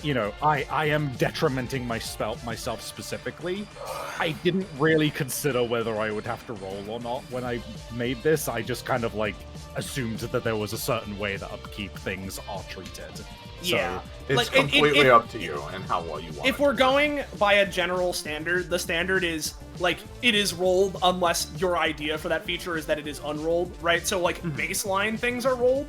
you know, I am detrimenting myself specifically. I didn't really consider whether I would have to roll or not when I made this. I just kind of, like, assumed that there was a certain way that upkeep things are treated. Yeah. So, it's like, completely up to you and how well you want If we're going by a general standard, the standard is, like, it is rolled unless your idea for that feature is that it is unrolled, right? So, like, baseline things are rolled,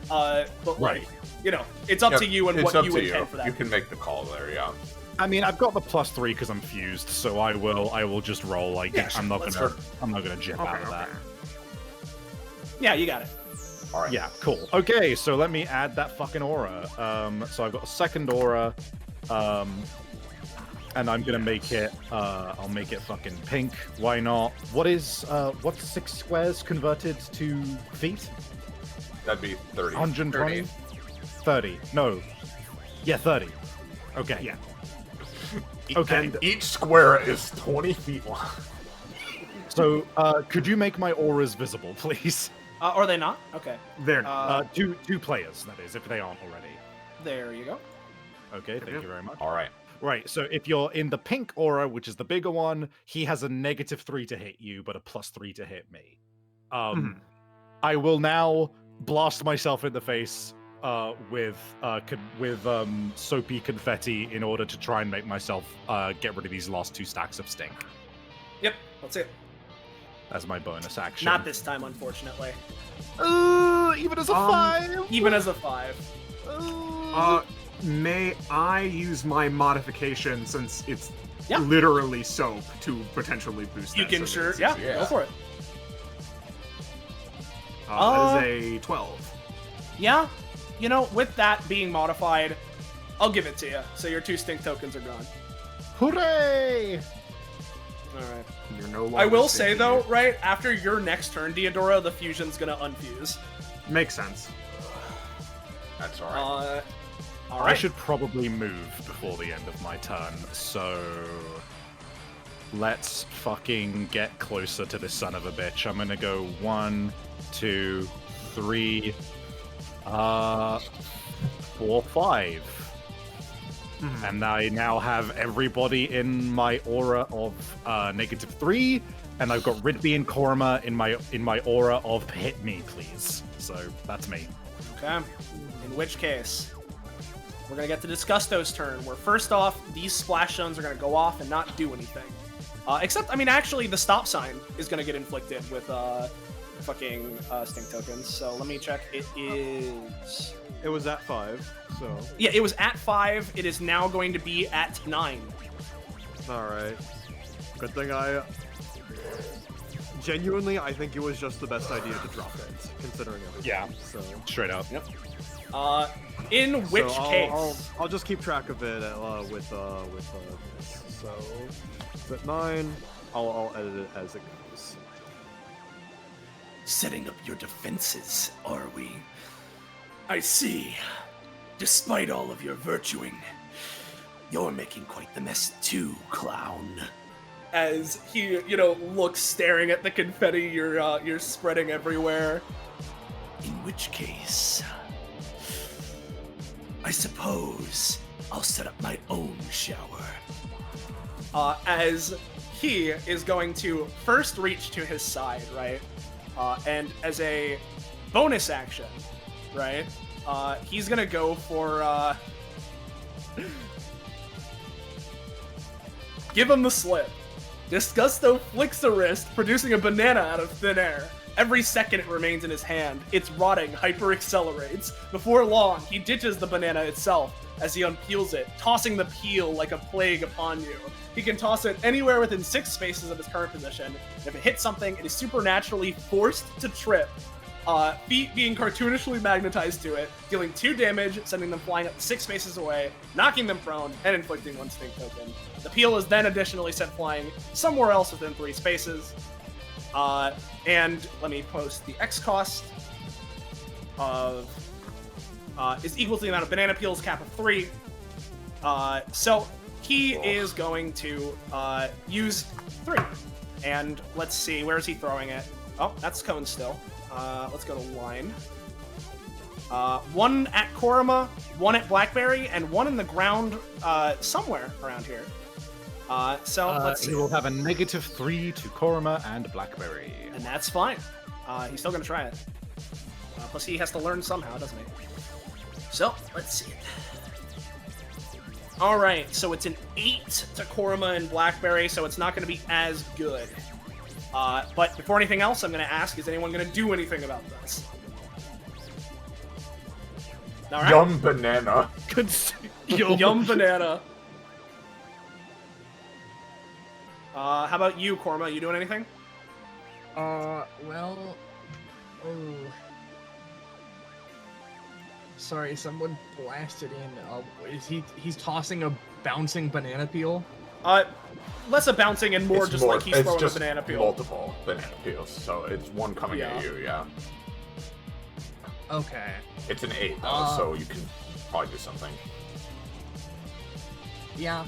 but, like, you know, it's up to you and what you intend for that. You can make the call there, yeah. I mean, I've got the +3 because I'm fused, so I will just roll. Like, I'm not gonna jump out of that. Yeah, you got it. All right. Yeah, cool. Okay, so let me add that fucking aura. So I've got a second aura, and I'm gonna make it. I'll make it fucking pink. Why not? What's 6 squares converted to feet? That'd be 30. 120. 30. No. Yeah, 30. Okay. Yeah. Okay. And each square is 20 feet long. So, could you make my auras visible, please? Are they not? Okay. They're not. Two players, that is, if they aren't already. There you go. Okay, thank you very much. All right. Right, so if you're in the pink aura, which is the bigger one, he has a -3 to hit you, but a +3 to hit me. I will now blast myself in the face with soapy confetti in order to try and make myself get rid of these last 2 stacks of stink. Yep, that's it. As my bonus action. Not this time, unfortunately. Even as a 5? Even as a 5. May I use my modification since it's literally soap to potentially boost You that? can sure, go for it. That is a 12. Yeah, you know, with that being modified, I'll give it to you. So your 2 stink tokens are gone. Hooray! All right. You're no longer I will say stinky. though, right after your next turn, Diodora, the fusion's gonna unfuse. Makes sense. That's alright. All I right. should probably move before the end of my turn, so let's fucking get closer to this son of a bitch. I'm gonna go 1, 2, 3, 4, 5. And I now have everybody in my aura of -3, and I've got Ridby and Korma in my aura of hit me, please. So that's me. Okay. In which case, we're gonna get to discuss those turn. Where first off, these splash zones are gonna go off and not do anything. Except, I mean, actually, the stop sign is gonna get inflicted with fucking stink tokens. So let me check. It is. It was at 5, so. Yeah, it was at 5. It is now going to be at 9. Alright. Good thing I. Genuinely, I think it was just the best idea to drop it, considering everything. Yeah. So. Straight up. Yep. In which So case, I'll just keep track of it with this. So it's at 9. I'll edit it as it goes. Setting up your defenses, are we? I see. Despite all of your virtuing, you're making quite the mess too, clown. as he, looks staring at the confetti you're spreading everywhere. In which case, I suppose I'll set up my own shower. As he is going to first reach to his side, right? And as a bonus action, right? He's gonna go for, give him the slip. Disgusto flicks a wrist, producing a banana out of thin air. Every second it remains in his hand, its rotting hyper-accelerates. Before long, he ditches the banana itself as he unpeels it, tossing the peel like a plague upon you. He can toss it anywhere within 6 spaces of his current position. If it hits something, it is supernaturally forced to trip. Feet being cartoonishly magnetized to it, dealing 2 damage, sending them flying up to 6 spaces away, knocking them prone, and inflicting 1 stink token. The peel is then additionally sent flying somewhere else within 3 spaces. And let me post the X cost of is equal to the amount of banana peels, cap of 3. So he is going to use 3. And let's see, where is he throwing it? Oh, that's cone still. Let's go to line. 1 at Korma, 1 at Blackberry, and 1 in the ground somewhere around here. So let's see. He will have a -3 to Korma and Blackberry. And that's fine. He's still going to try it. Plus he has to learn somehow, doesn't he? So, let's see it. Alright, so it's an 8 to Korma and Blackberry, so it's not going to be as good. But before anything else, I'm going to ask, is anyone going to do anything about this? All right. Yum banana. Yum banana. How about you, Korma? You doing anything? Well... Oh... Sorry, someone blasted in. He's tossing a bouncing banana peel? Less a bouncing and more just like he's it's throwing just a banana peel. multiple banana peels, so it's one coming at you, yeah. Okay. It's an 8, though, so you can probably do something. Yeah,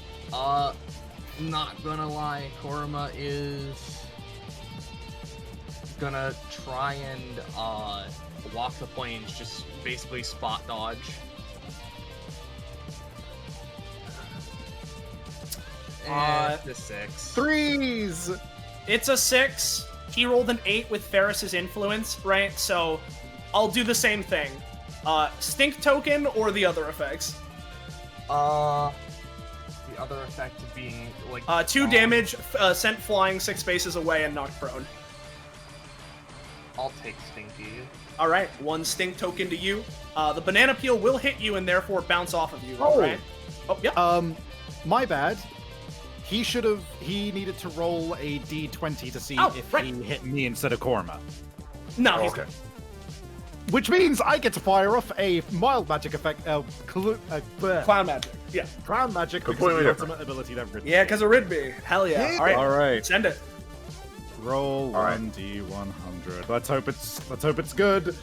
not gonna lie, Korma is gonna try and, walk the plains, just basically spot dodge. It's a 6. 3s! It's a 6. He rolled an 8 with Ferris's influence, right? So I'll do the same thing. Stink token or the other effects? The other effect being like 2 damage, sent flying 6 spaces away and knocked prone. I'll take Stinky. All right, 1 stink token to you. The banana peel will hit you and therefore bounce off of you. Oh. Right? Oh, yeah. My bad. He needed to roll a d20 to see if he hit me instead of Korma. No, he's okay. Which means I get to fire off a mild magic effect, Clown magic. Yeah. Crown magic, because Completely of the different. ultimate ability that Rid. Yeah, because of Ridby. Hell yeah. All right. All right. Send it. Roll All right. 1d100. Let's hope it's good.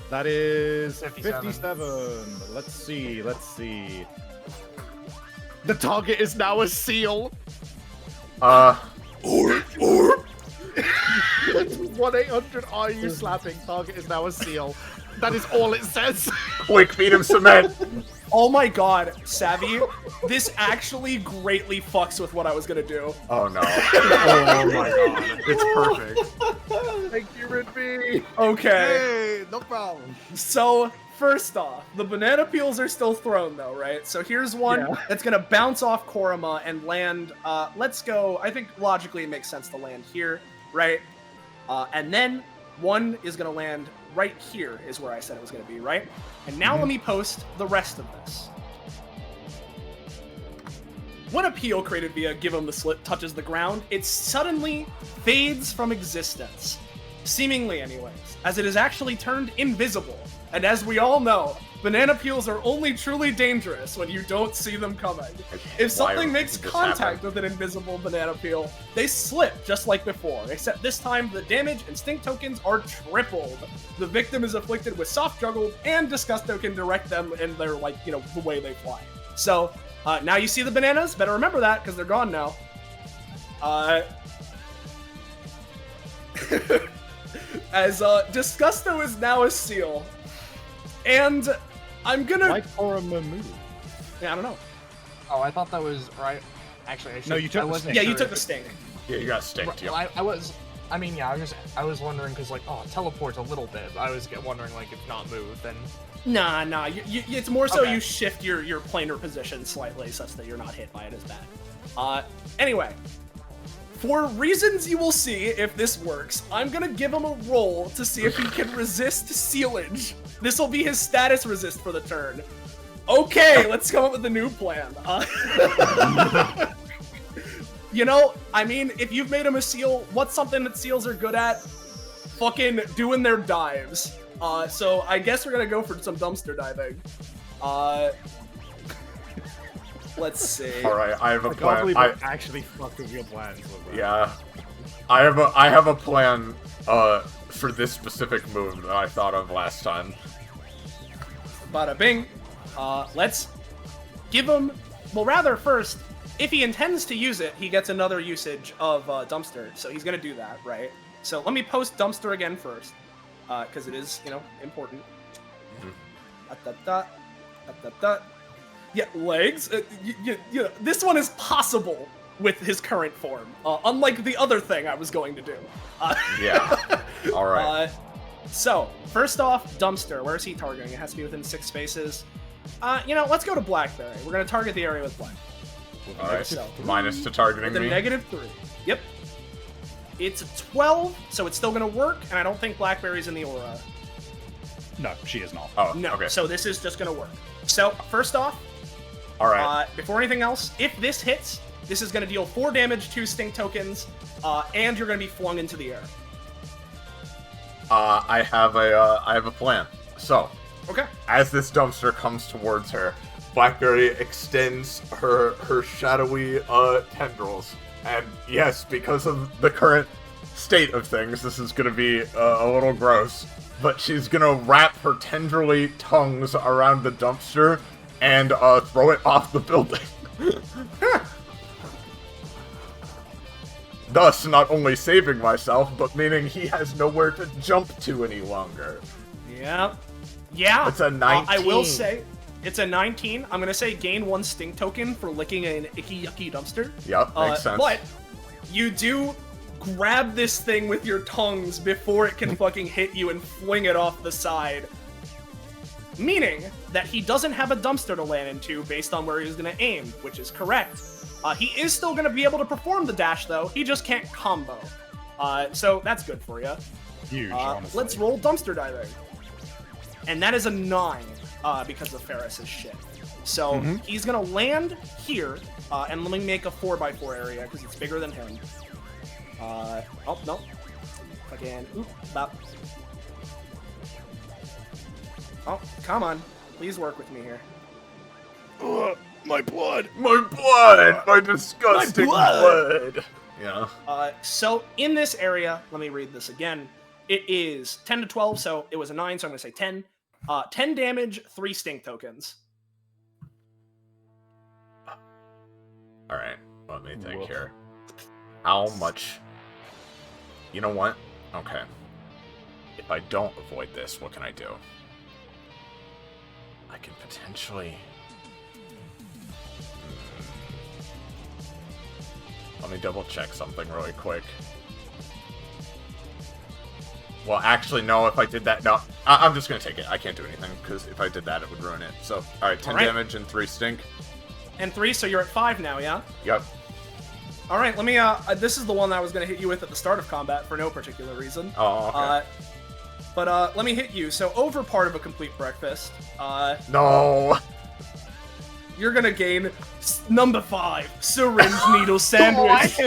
That is 57. Let's see. The target is now a seal. Or. 1-800 are you slapping? Target is now a seal. That is all it says. Quick, feed him cement. Oh my god, Savvy, this actually greatly fucks with what I was gonna do. Oh no. Oh my god, it's perfect. Thank you, Ridby. Okay. Hey, no problem. So, first off, the banana peels are still thrown though, right? So here's one that's gonna bounce off Korama and land, let's go, I think logically it makes sense to land here, right? And then one is gonna land right here is where I said it was gonna be, right? And now let me post the rest of this. When a peel created via Give 'em the Slip touches the ground, it suddenly fades from existence. Seemingly anyways, as it is actually turned invisible. And as we all know, banana peels are only truly dangerous when you don't see them coming. If something makes contact with an invisible banana peel, they slip just like before, except this time the damage and stink tokens are tripled. The victim is afflicted with soft juggle, and Disgusto can direct them in their, like, you know, the way they fly. So, now you see the bananas, better remember that, because they're gone now. As, Disgusto is now a seal. And I'm gonna. Why Korama move? Yeah, I don't know. Oh, I thought that was right. Actually, I should. No, you took I the wasn't stink. Yeah, you sure took if the stink. Yeah, you got stinked. Well, I was. I mean, yeah, I was wondering because like, oh, it teleports a little bit. I was wondering like if not move, then. Nah. It's more so Okay. you shift your planar position slightly such that you're not hit by it as bad. Anyway. For reasons you will see if this works, I'm gonna give him a roll to see if he can resist sealage. This will be his status resist for the turn. Okay, let's come up with a new plan. You know, I mean, if you've made him a seal, what's something that seals are good at? Fucking doing their dives. So I guess we're gonna go for some dumpster diving. Let's see. All right, I have a I can't plan. believe I actually fucked with your plans. With that. Yeah, I have a plan. For this specific move that I thought of last time. Bada bing. Let's give him. Well, rather first, if he intends to use it, he gets another usage of dumpster. So he's gonna do that, right? So let me post dumpster again first, because it is, you know, important. Yeah, legs. This one is possible with his current form, unlike the other thing I was going to do. Yeah. All right. So, first off, dumpster. Where is he targeting? It has to be within 6 spaces. You know, let's go to Blackberry. We're going to target the area with Black. All right. So, Minus to targeting with a me. -3. Yep. It's a 12, so it's still going to work, and I don't think Blackberry's in the aura. No, she is not. Oh, No, okay. so this is just going to work. So, first off, All right. before anything else, if this hits, this is going to deal 4 damage to stink tokens, and you're going to be flung into the air. I have a plan. So, Okay. as this dumpster comes towards her, Blackberry extends her shadowy tendrils, and yes, because of the current state of things, this is gonna be a little gross. But she's gonna wrap her tendrily tongues around the dumpster and throw it off the building. Thus, not only saving myself, but meaning he has nowhere to jump to any longer. Yeah. Yeah. It's a 19. I will say, it's a 19. I'm going to say gain 1 stink token for licking an icky, yucky dumpster. Yep, makes sense. But you do grab this thing with your tongues before it can fucking hit you and fling it off the side. Meaning that he doesn't have a dumpster to land into based on where he's going to aim, which is correct. He is still going to be able to perform the dash, though. He just can't combo. So that's good for you. Huge, honestly. Let's roll dumpster diving. And that is a 9, because of Ferris's shit. So he's going to land here, and let me make a 4x4 area, because it's bigger than him. Oh, no. Again, oop, bop. Oh, come on. Please work with me here. My blood! My disgusting blood! blood! Yeah. So in this area, let me read this again. It is 10 to 12, so it was a 9, so I'm going to say 10. 10 damage, 3 stink tokens. Alright, let me think here. How much... You know what? Okay. If I don't avoid this, what can I do? I can potentially... Let me double check something really quick. Well, actually, no, if I did that... No, I'm just going to take it. I can't do anything, because if I did that, it would ruin it. So, alright, 10 damage and 3 stink. And 3, so you're at 5 now, yeah? Yep. Alright, let me, this is the one that I was going to hit you with at the start of combat for no particular reason. Oh, okay. But let me hit you. So, over part of a complete breakfast, No! you're gonna gain number 5, syringe needle sandwich.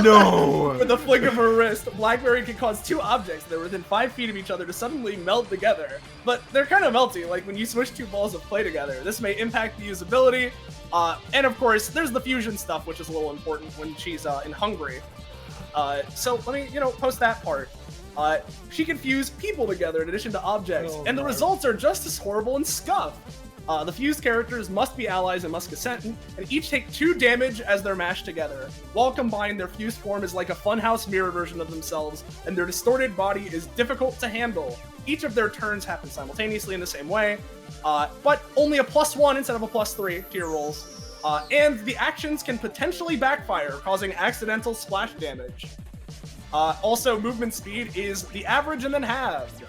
No! With a flick of her wrist, Blackberry can cause 2 objects that are within 5 feet of each other to suddenly melt together. But they're kind of melty, like when you smush 2 balls of clay together. This may impact the usability. And of course, there's the fusion stuff, which is a little important when she's in Hungary. So let me, post that part. She can fuse people together in addition to objects, and the results are just as horrible and scuff. The fused characters must be allies and must consent, and each take 2 damage as they're mashed together. While combined, their fused form is like a funhouse mirror version of themselves, and their distorted body is difficult to handle. Each of their turns happen simultaneously in the same way, but only a +1 instead of a +3 to your rolls. And the actions can potentially backfire, causing accidental splash damage. Also, movement speed is the average and then halved.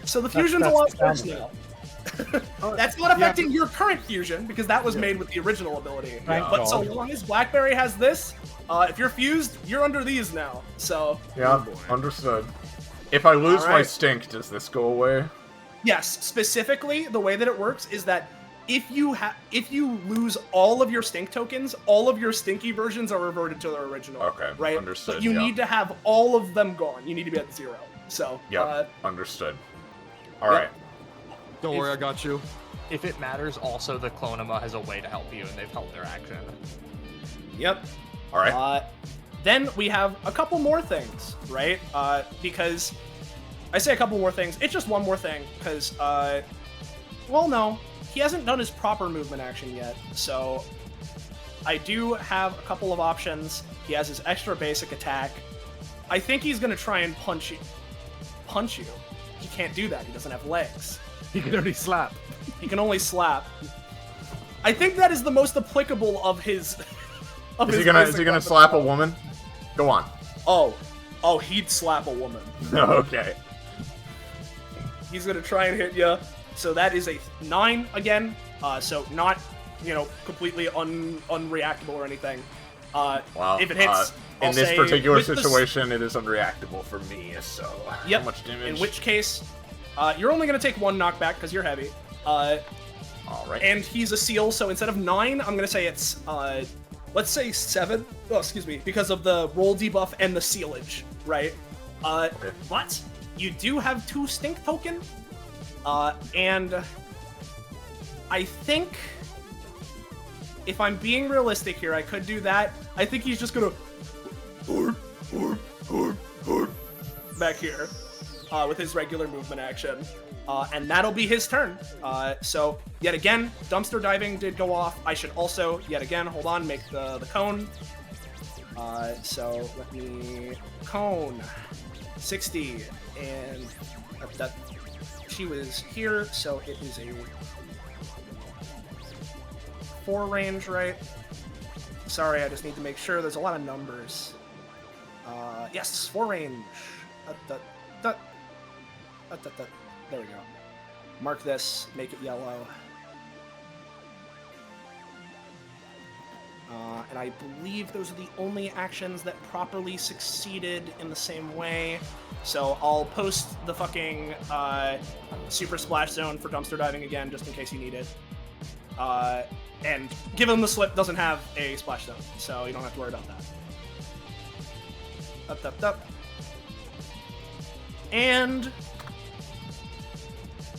So the fusion's a lot worse now. That's not affecting your current fusion, because that was made with the original ability. But so long as Blackberry has this, if you're fused, you're under these now. So yeah, understood. If I lose my stink, does this go away? Yes, specifically, the way that it works is that if you lose all of your stink tokens, all of your stinky versions are reverted to their original. Okay, right? Understood. But you need to have all of them gone. You need to be at 0. So understood. All right. Don't worry, I got you. If it matters, also the Clonema has a way to help you, and they've held their action. Yep. All right. Then we have a couple more things, right? Because I say a couple more things. It's just one more thing, because, well, no. He hasn't done his proper movement action yet, so I do have a couple of options. He has his extra basic attack. I think he's going to try and punch you. He can't do that. He doesn't have legs. He can only slap. He can only slap. I think that is the most applicable of his. Is he gonna slap a woman? Go on. Oh, he'd slap a woman. Okay. He's gonna try and hit you. So that is a 9 again. So not, completely unreactable or anything. Wow. If it hits, in this particular situation, it is unreactable for me. So how much damage? In which case, you're only gonna take 1 knockback because you're heavy. All right. And he's a seal, so instead of 9, I'm gonna say it's let's say 7. Oh, excuse me, because of the roll debuff and the sealage, right? Okay. But you do have 2 stink token. And I think, if I'm being realistic here, I could do that. I think he's just gonna back here with his regular movement action, and that'll be his turn. So yet again, dumpster diving did go off. I should also yet again make the cone. So let me cone 60 and that. She was here, so it is a 4 range, right? Sorry, I just need to make sure. There's a lot of numbers. Yes, 4 range. There we go. Mark this, make it yellow. And I believe those are the only actions that properly succeeded in the same way. So I'll post the fucking super splash zone for dumpster diving again, just in case you need it. And Give Him the Slip doesn't have a splash zone, so you don't have to worry about that. And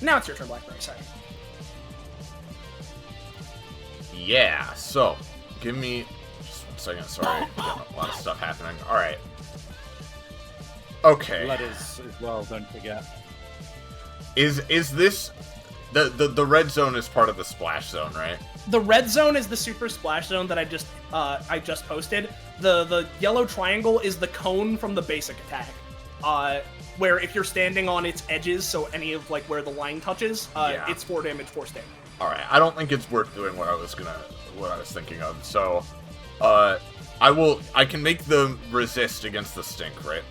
now it's your turn, Blackberry. Sorry. Yeah, so, give me just 1 second, sorry. Got a lot of stuff happening. Alright. Okay. Letters as well, don't forget. Is this... The red zone is part of the splash zone, right? The red zone is the super splash zone that I just posted. The yellow triangle is the cone from the basic attack. Where if you're standing on its edges, so any of like where the line touches, it's 4 damage, 4 stamina. Alright, I don't think it's worth doing what I was thinking of. So, I can make the resist against the stink, right?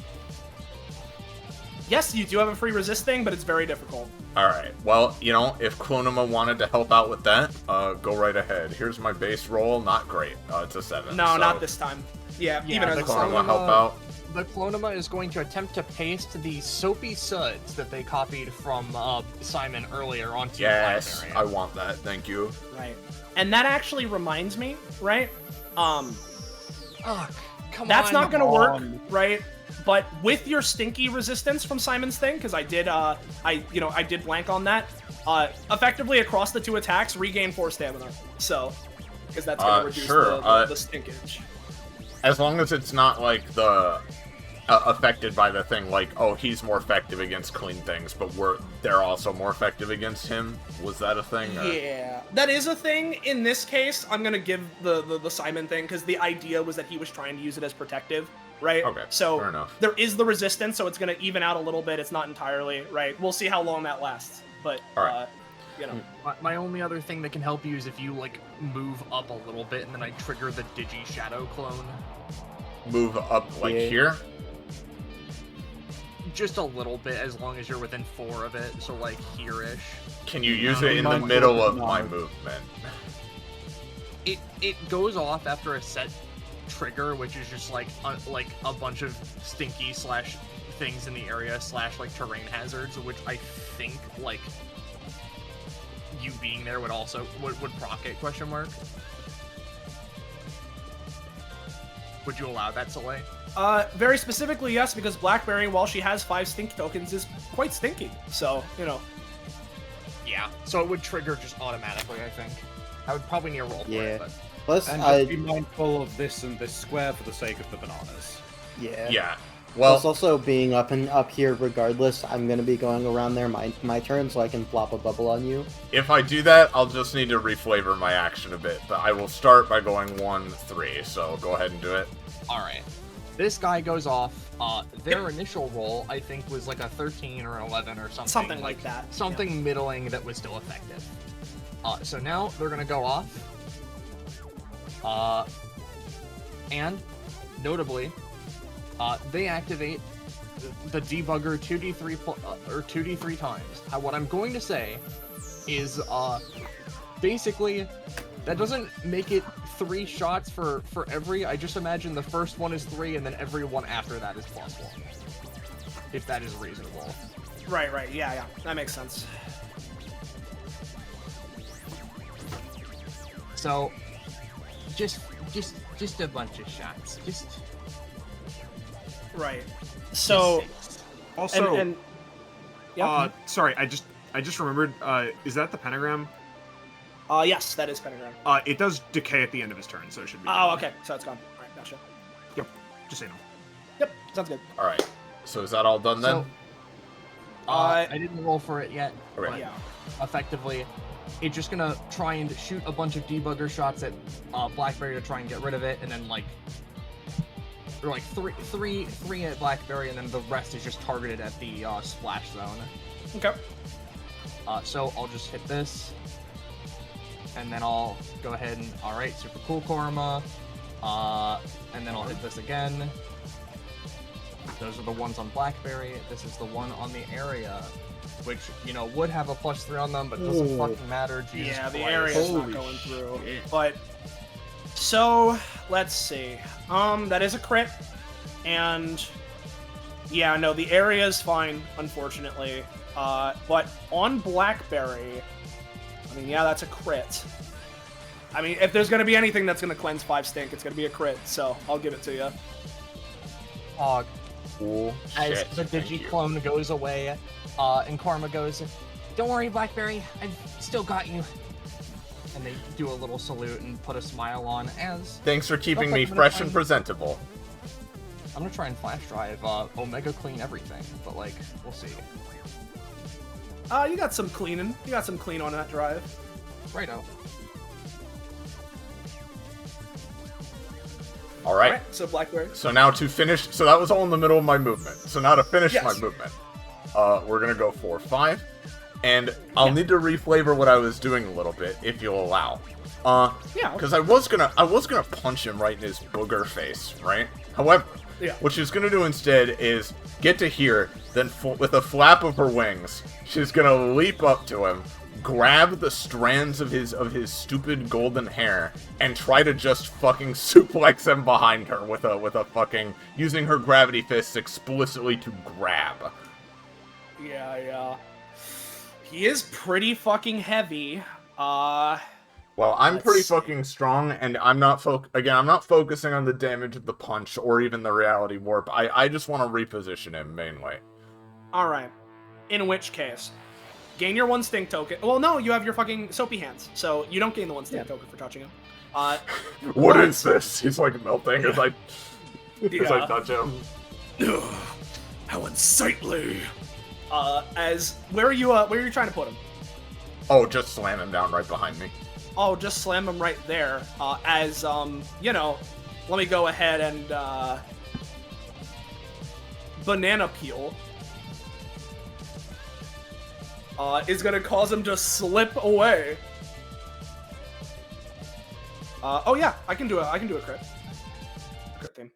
Yes, you do have a free resist thing, but it's very difficult. Alright, well, you know, if Klunima wanted to help out with that, go right ahead. Here's my base roll, not great. It's a 7. No, so not this time. Yeah, even as a Klunima help out. The Klonima is going to attempt to paste the soapy suds that they copied from Simon earlier onto Yes, Blackberry. I want that, thank you. Right. And that actually reminds me, right? Come That's on, not gonna come work, on. right? But with your stinky resistance from Simon's thing, because I did blank on that. Effectively across the 2 attacks, regain 4 stamina. So, because that's gonna reduce the stinkage. As long as it's not like the affected by the thing, like, oh, he's more effective against clean things, but they're also more effective against him. Was that a thing? Or? Yeah, that is a thing. In this case, I'm gonna give the Simon thing because the idea was that he was trying to use it as protective, right? Okay, so fair enough. There is the resistance, so it's gonna even out a little bit. It's not entirely right. We'll see how long that lasts, but right. You know. My only other thing that can help you is if you like move up a little bit and then I trigger the Digi Shadow clone. Move up like here? Just a little bit, as long as you're within 4 of it, so like here-ish. Can you use it in the middle of my movement? It goes off after a set trigger, which is just like a bunch of stinky slash things in the area slash like terrain hazards, which I think like you being there would also would proc it, question mark. Would you allow that, Soleiil? Very specifically, yes, because Blackberry, while she has 5 stink tokens, is quite stinky. So, you know. Yeah. So it would trigger just automatically, I think. I would probably need a roll for it, but... Plus, And just be mindful of this and this square for the sake of the bananas. Yeah. Yeah. Well, Plus also being up here regardless, I'm gonna be going around there my turn, so I can plop a bubble on you. if I do that, I'll just need to reflavor my action a bit, but I will start by going 1-3, so go ahead and do it. Alright. This guy goes off. Their initial roll, I think, was like a 13 or an 11 or something. Something like that. Something middling that was still effective. So now they're gonna go off. And, notably, they activate the debugger 2d3 times. What I'm going to say is, basically, that doesn't make it 3 shots for every. I just imagine the first one is 3, and then every one after that is +1. If that is reasonable. Right, yeah, that makes sense. So, just a bunch of shots. Just. Right. So. Also, and yeah. sorry, I just remembered. Is that the pentagram? Yes, that is pentagram. It does decay at the end of his turn, so it should be. Oh, okay. So it's gone. All right, gotcha. Yep. Just so you know. Yep, sounds good. All right. So is that all done then? I didn't roll for it yet. Okay. But effectively, it's just gonna try and shoot a bunch of debugger shots at Blackberry to try and get rid of it, and then like three at Blackberry, and then the rest is just targeted at the splash zone. Okay. So I'll just hit this, and then I'll go ahead and alright, super cool Korma, and then I'll hit this again. Those are the ones on Blackberry. This is the one on the area, which, you know, would have a +3 on them, but doesn't fucking matter. Jesus Yeah, the Christ. area's not going through. But, so, let's see. That is a crit. And, yeah, no, the area is fine, unfortunately. But on Blackberry, I mean, yeah, that's a crit. I mean, if there's going to be anything that's going to cleanse 5 stink, it's going to be a crit, so I'll give it to you. Cool. As Shit, the thank you. Digiclone goes away, and Karma goes, "Don't worry, Blackberry, I've still got you." And they do a little salute and put a smile on as... Thanks for keeping Looks like me I'm gonna fresh try and and- presentable. I'm gonna try and flash drive Omega clean everything, but like, we'll see. You got some cleaning. You got some clean on that drive. Righto. Alright. Alright, so Blackberry. So now to finish, so that was all in the middle of my movement. So now to finish Yes. my movement, we're gonna go 4, 5, and I'll need to reflavor what I was doing a little bit, if you'll allow. Yeah. Because I was gonna punch him right in his booger face, right? However, Yeah. what she's gonna do instead is get to here, then with a flap of her wings, she's gonna leap up to him, grab the strands of his stupid golden hair, and try to just fucking suplex him behind her with a fucking using her gravity fists explicitly to grab. Yeah. He is pretty fucking heavy. Well, I'm Let's pretty see. fucking strong, and I'm not I'm not focusing on the damage of the punch or even the reality warp. I just want to reposition him mainly. Alright. In which case, gain your 1 stink token. Well, no, you have your fucking soapy hands, so you don't gain the 1 stink token for touching him. What is this? He's like melting as I Yeah. touch him. Ugh, how unsightly. Where are you trying to put him? Oh, just slam him down right behind me. Oh, just slam him right there. You know, let me go ahead and, banana peel. Is gonna cause him to slip away. Oh yeah, I can do a crit. Crit theme.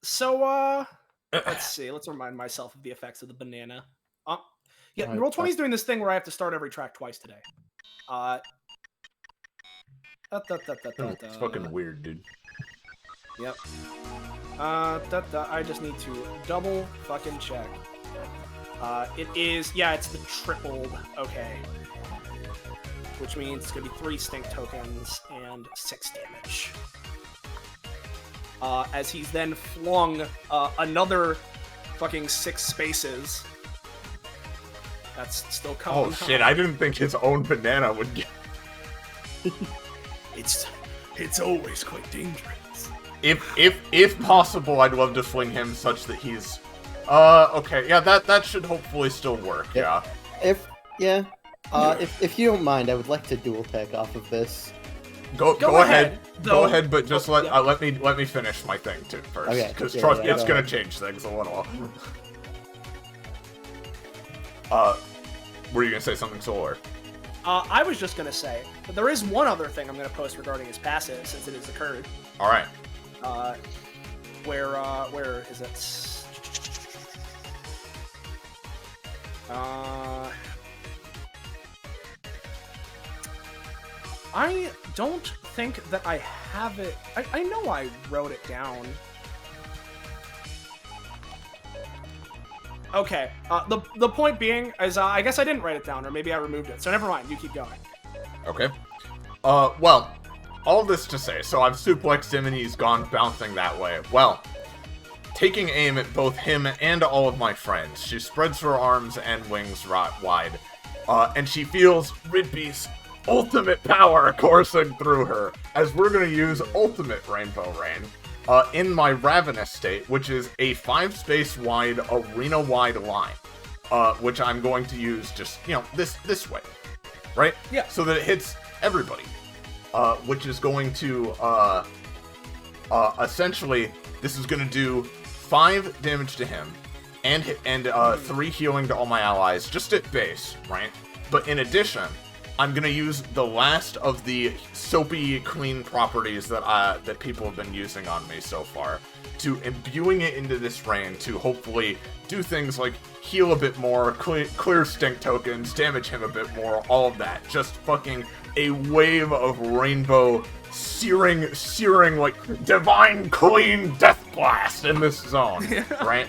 So, let's see. Let's remind myself of the effects of the banana. Yeah, Alright, Roll20 is doing this thing where I have to start every track twice today. It's fucking weird, dude. Yep. I just need to double fucking check. It is, yeah, it's the tripled, okay. Which means it's gonna be 3 stink tokens and 6 damage. As he's then flung another fucking 6 spaces. That's still coming. Oh shit, I didn't think his own banana would get... It's always quite dangerous. If possible, I'd love to fling him such that he's... okay, yeah, that should hopefully still work, yeah. If if you don't mind, I would like to dual tech off of this. Go ahead. though. Go ahead, but just let yeah. let me finish my thing too first. Okay, Because yeah, trust me, yeah, it's go gonna ahead. change things a little. Were you gonna say something, Soleiil? I was just gonna say, but there is one other thing I'm gonna post regarding his passive, since it has occurred. Alright. Where is it? I don't think that I have it. I know I wrote it down. Okay. The point being is, I guess I didn't write it down, or maybe I removed it. So never mind. You keep going. Okay. Well, all this to say, so I've suplexed him and he's gone bouncing that way. Well, taking aim at both him and all of my friends, she spreads her arms and wings wide, and she feels Ridby's ultimate power coursing through her, as we're going to use Ultimate Rainbow Rain in my Ravenous state, which is a 5-space wide, arena-wide line, which I'm going to use just, this way, right? Yeah. So that it hits everybody, which is going to, essentially, this is going to do 5 damage to him, and 3 healing to all my allies, just at base, right? But in addition, I'm gonna use the last of the soapy clean properties that people have been using on me so far, to imbuing it into this rain to hopefully do things like heal a bit more, clear stink tokens, damage him a bit more, all of that. Just fucking a wave of rainbow searing like divine clean death blast in this zone, right?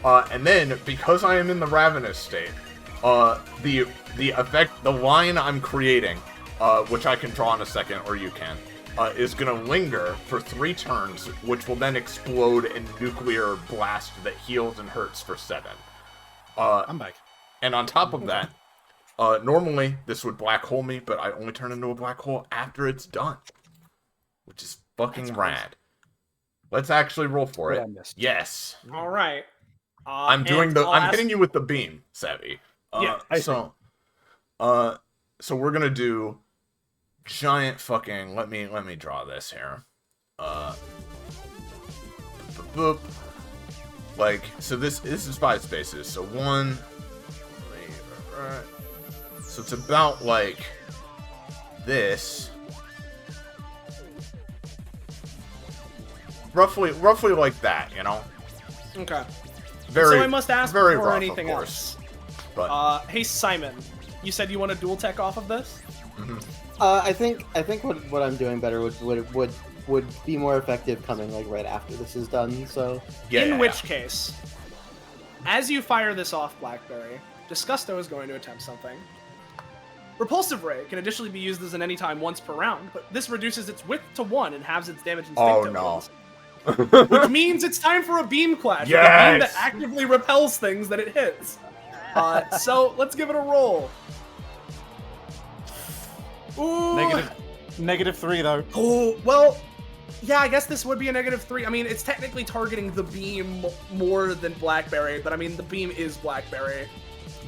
And then because I am in the Ravenous state, the line I'm creating, which I can draw in a second, or you can, is going to linger for 3 turns, which will then explode in nuclear blast that heals and hurts for 7. I'm back. And on top of that, normally this would black hole me, but I only turn into a black hole after it's done, which is fucking rad. Let's actually roll for it. Yes. All right. I'm hitting you with the beam, Savvy. Yeah. So we're gonna do giant fucking. Let me draw this here. Boop. Like, so this is 5 spaces. So 1. So it's about like this. Roughly like that, you know? Okay. Very, so I must ask very before rough, anything of course. else. But Hey Simon, you said you want to dual tech off of this? mm-hmm. I think what I'm doing better would be more effective coming like right after this is done. So in which case, as you fire this off, Blackberry, Disgusto is going to attempt something. Repulsive Ray can additionally be used as an anytime once per round, but this reduces its width to 1 and halves its damage and stink tokens. Which means it's time for a beam clash. Yes! A beam that actively repels things that it hits. So let's give it a roll. Ooh. -3 though. Oh, well, yeah, I guess this would be a -3. I mean, it's technically targeting the beam more than Blackberry, but I mean, the beam is Blackberry.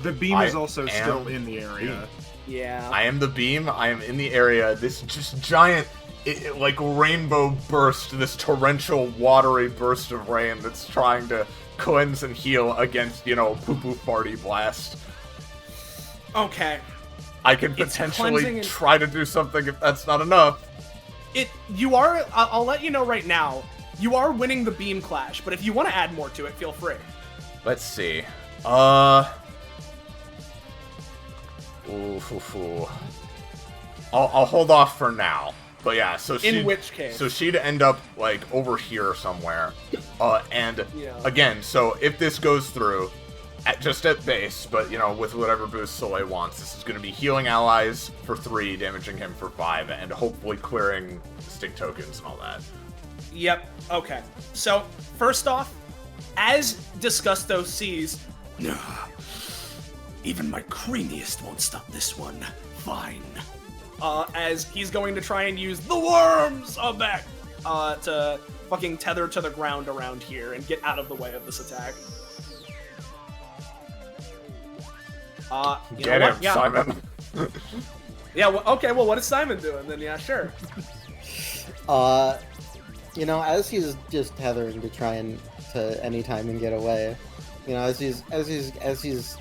The beam is also still in the area. Yeah. I am the beam. I am in the area. This just giant, like rainbow burst, this torrential, watery burst of rain that's trying to cleanse and heal against, poo-poo farty blast. Okay. I can potentially try to do something if that's not enough. I'll let you know right now, you are winning the beam clash, but if you want to add more to it, feel free. Let's see. I'll hold off for now. But yeah, so in which case, so she'd end up like over here somewhere. And again, so if this goes through, just at base, but with whatever boost Soleiil wants, this is going to be healing allies for 3, damaging him for 5, and hopefully clearing stink tokens and all that. Yep. Okay. So first off, as Disgusto sees, even my creamiest won't stop this one. Fine. As he's going to try and use the worms of back to fucking tether to the ground around here and get out of the way of this attack. Get him, Simon. Yeah. Okay. Well, what is Simon doing then? Yeah, sure. As he's just tethering to try and to anytime and get away, as he's just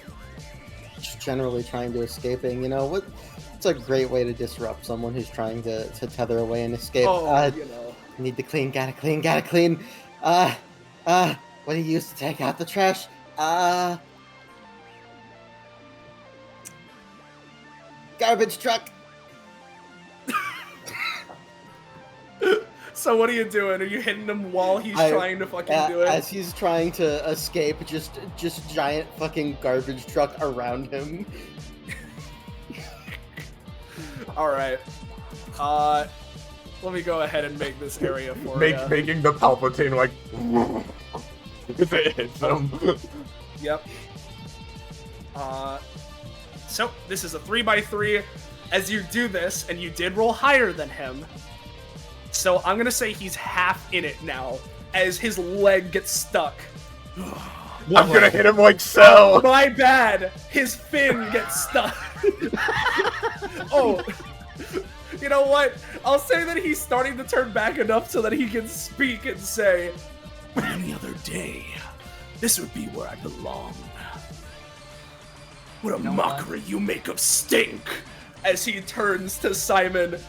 generally trying to escaping, it's a great way to disrupt someone who's trying to tether away and escape. Need to clean, gotta clean. What do you use to take out the trash? Garbage truck. So what are you doing? Are you hitting him while he's trying to fucking do it? As he's trying to escape, just giant fucking garbage truck around him. All right. Let me go ahead and make this area for you. Making the Palpatine like if it hits him. Yep. So this is a 3x3. As you do this, and you did roll higher than him, so I'm gonna say he's half in it now. As his leg gets stuck. I'm gonna hit him like so. My bad. His fin gets stuck. Oh. You know what? I'll say that he's starting to turn back enough so that he can speak and say, any other day, this would be where I belong. What a mockery you make of stink! As he turns to Simon,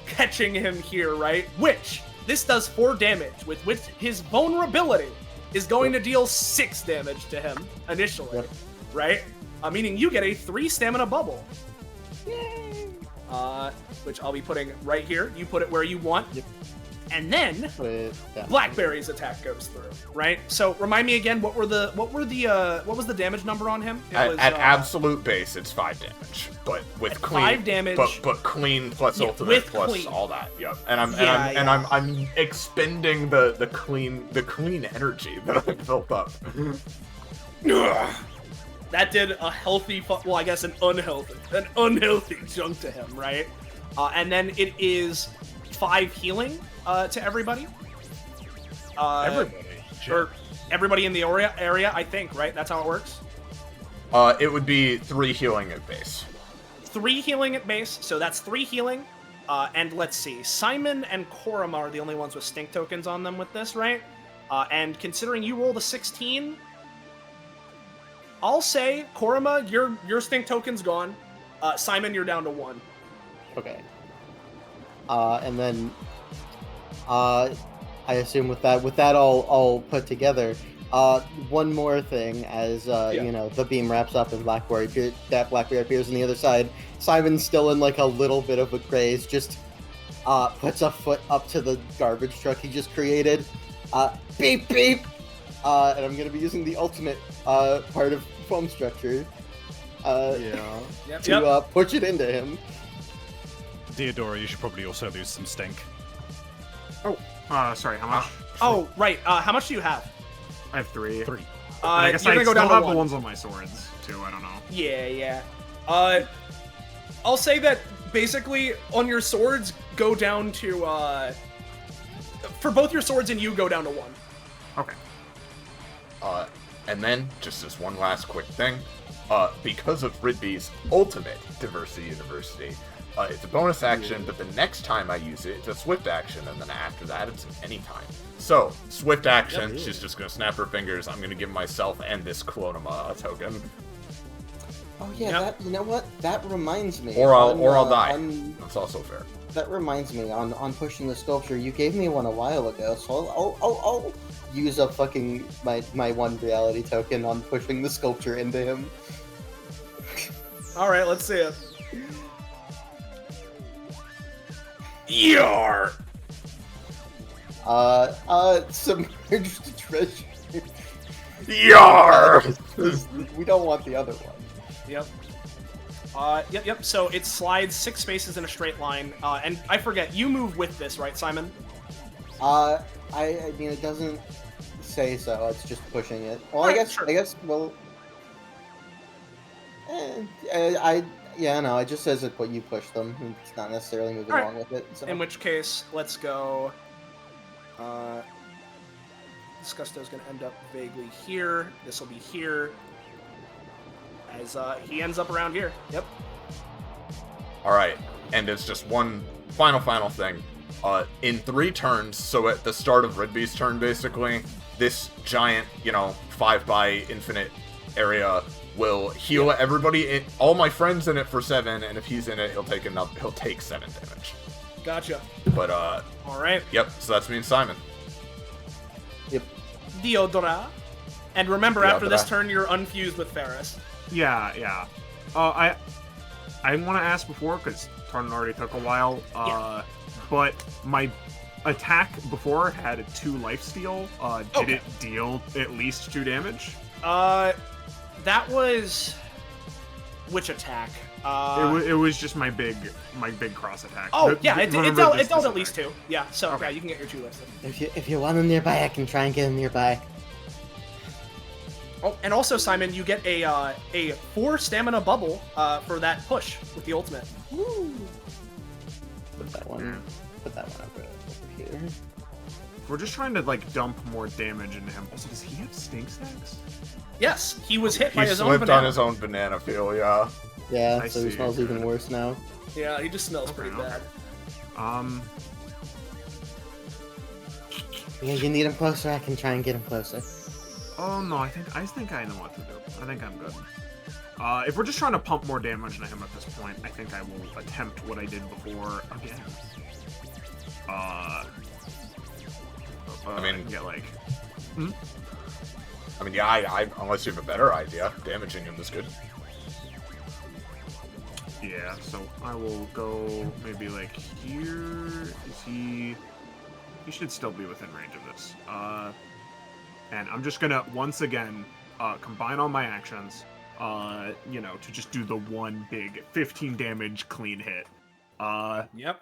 catching him here, right? Which, this does 4 damage, with which his vulnerability is going to deal 6 damage to him initially, right? Meaning you get a 3 stamina bubble. Yay! Which I'll be putting right here. You put it where you want. Yep. And then With that. Blackberry's attack goes through, right? So remind me again, what was the damage number on him? It was, At absolute base, it's 5 damage, but with clean 5 damage. but clean plus Yeah, ultimate with plus clean. all that. Yep. I'm expending the clean energy that I built up. That did a healthy, well, I guess an unhealthy chunk to him, right? And then it is 5 healing to everybody. Everybody. Or everybody in the area, I think, right? That's how it works. It would be 3 healing at base. 3 healing at base, so that's 3 healing. And let's see, Simon and Korama are the only ones with stink tokens on them with this, right? And considering you rolled a 16, I'll say, Korama, your stink token's gone. Simon, you're down to 1. Okay. And then, I assume with that all put together, one more thing as you know, the beam wraps up and Blackberry appears on the other side. Simon's still in like a little bit of a craze, just puts a foot up to the garbage truck he just created. Beep beep. And I'm gonna be using the ultimate part of foam structure. To push it into him. Theodora, you should probably also lose some stink. Sorry, how much? Oh, right. How much do you have? I have 3. 3. And I guess you're I gonna go still down to have 1. the ones on my swords, too, I don't know. Yeah. I'll say that basically on your swords go down to for both your swords and you go down to 1. Okay. And then, just as one last quick thing, because of Ridby's ultimate Diversity University, it's a bonus action, but the next time I use it, it's a swift action, and then after that, it's an anytime. So, swift action, she's just gonna snap her fingers, I'm gonna give myself and this Clonema a token. Oh yeah, that, you know what? That reminds me. Or I'll die. That's also fair. That reminds me, on pushing the sculpture, you gave me one a while ago, so I'll use up fucking my 1 reality token on pushing the sculpture into him. Alright, let's see it. Yar! Submerged treasure. Yar! We don't want the other one. Yep. Yep. So it slides 6 spaces in a straight line. And I forget, you move with this, right, Simon? I mean, it doesn't say so. It's just pushing it. Well, Right, I guess. sure. Well. No. It just says it. You push them. It's not necessarily moving Alright. along with it. So. In which case, let's go. This Gusto's going to end up vaguely here. This will be here. As he ends up around here. Yep. Alright, and it's just one final thing. In 3 turns, so at the start of Ridby's turn, basically, this giant, 5x infinite area will heal everybody, all my friends in it for 7, and if he's in it, he'll take 7 damage. Gotcha. But, Alright. yep, so that's me and Simon. Yep. Theodora. And remember, after this Theodora. turn, you're unfused with Ferris. Yeah. I want to ask before, because turn already took a while, but my attack before had a 2 lifesteal. Did it deal at least 2 damage? That was... Which attack? It was just my big cross attack. Oh, yeah, it Remember dealt this at least attack. 2. Yeah, so Okay. yeah, you can get your 2 listed. If you want him nearby, I can try and get him nearby. Oh, and also, Simon, you get a 4 stamina bubble for that push with the ultimate. Woo. Put that one over here. We're just trying to dump more damage into him. Also, does he have stink stacks? Yes, he was hit by He his own slipped banana. on his own banana peel, yeah. Yeah, I so he see. smells even worse now. Yeah, he just smells pretty Okay. bad. Yeah, you need him closer. I can try and get him closer. Oh no, I think I know what to do. I think I'm good. If we're just trying to pump more damage into him at this point, I think I will attempt what I did before again. I mean, get I unless you have a better idea, damaging him is good. Yeah, so I will go maybe here. Is he? He should still be within range of this. And I'm just gonna once again combine all my actions. To just do the one big 15 damage clean hit. Yep.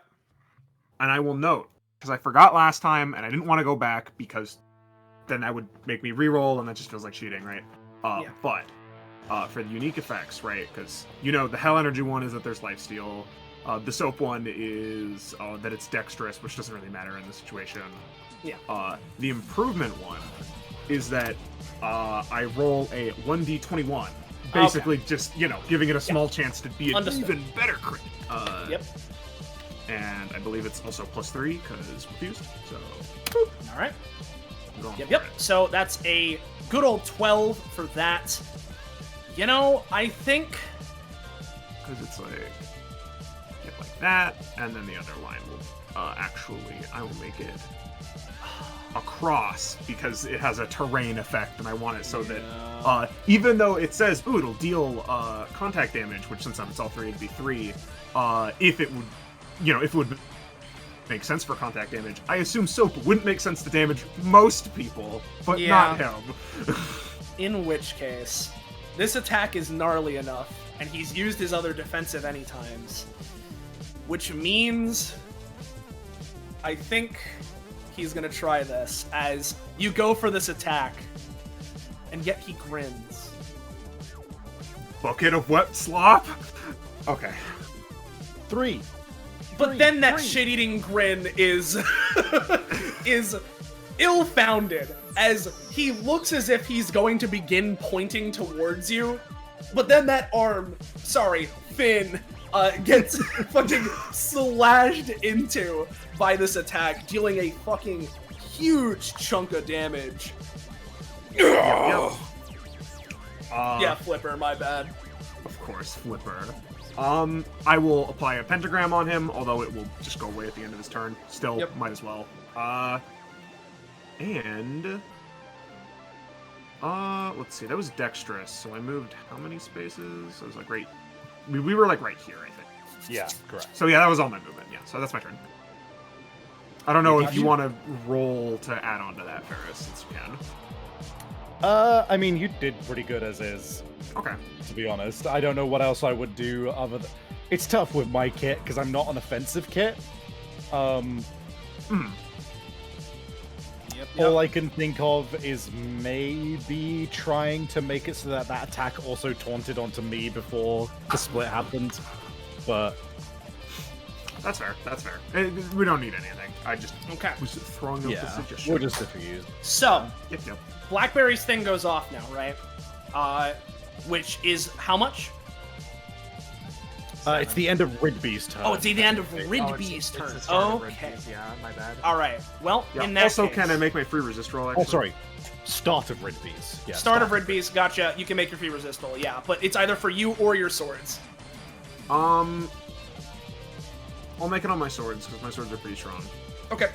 And I will note, because I forgot last time, and I didn't want to go back because then that would make me reroll, and that just feels like cheating, right? Yeah. But for the unique effects, right? Because the Hell Energy one is that there's lifesteal. The Soap one is that it's dexterous, which doesn't really matter in this situation. Yeah. The Improvement one is that I roll a 1d21. Basically, just, giving it a small chance to be an even better crit. Yep. And I believe it's also +3, because refused, so... All right. I'm going for Yep. it. So that's a good old 12 for that. I think... Because it's like that, and then the other line will, I will make it across, because it has a terrain effect, and I want it so that, even though it says, ooh, it'll deal, contact damage, which since it's all 3, it'd be 3, if it would make sense for contact damage, I assume Soap wouldn't make sense to damage most people, but not him. In which case, this attack is gnarly enough, and he's used his other defensive anytimes, which means I think he's gonna try this as you go for this attack, and yet he grins. Bucket of wet slop? Okay. 3. But then that shit-eating grin is is ill-founded, as he looks as if he's going to begin pointing towards you, but then that fin, gets fucking slashed into by this attack, dealing a fucking huge chunk of damage. Yep. Yeah, Flipper, my bad. Of course, Flipper. I will apply a pentagram on him, although it will just go away at the end of his turn. Still, might as well. Let's see, that was dexterous, so I moved how many spaces? I was like right... We were like right here, I think. Yeah, correct. So yeah, that was all my movement, yeah, so that's my turn. I don't know if you want to roll to add on to that, Ferris, since you can. I mean, you did pretty good as is. Okay. To be honest, I don't know what else I would do other than... It's tough with my kit, because I'm not an offensive kit. All I can think of is maybe trying to make it so that that attack also taunted onto me before the split happened, but... That's fair, that's fair. We don't need anything. I just was throwing up the suggestion. We're just diffused. So, Yep. Blackberry's thing goes off now, right? Which is how much? It's the end of Ridby's turn. Oh, it's the end of Ridby's turn. Okay. Yeah, my bad. All right. Well, Yeah. in that Also, case, can I make my free resist roll, actually? Oh, sorry. Start of Ridby's. Yeah, start of Ridby's. Gotcha. You can make your free resist roll. Yeah, but it's either for you or your swords. I'll make it on my swords, because my swords are pretty strong. Okay.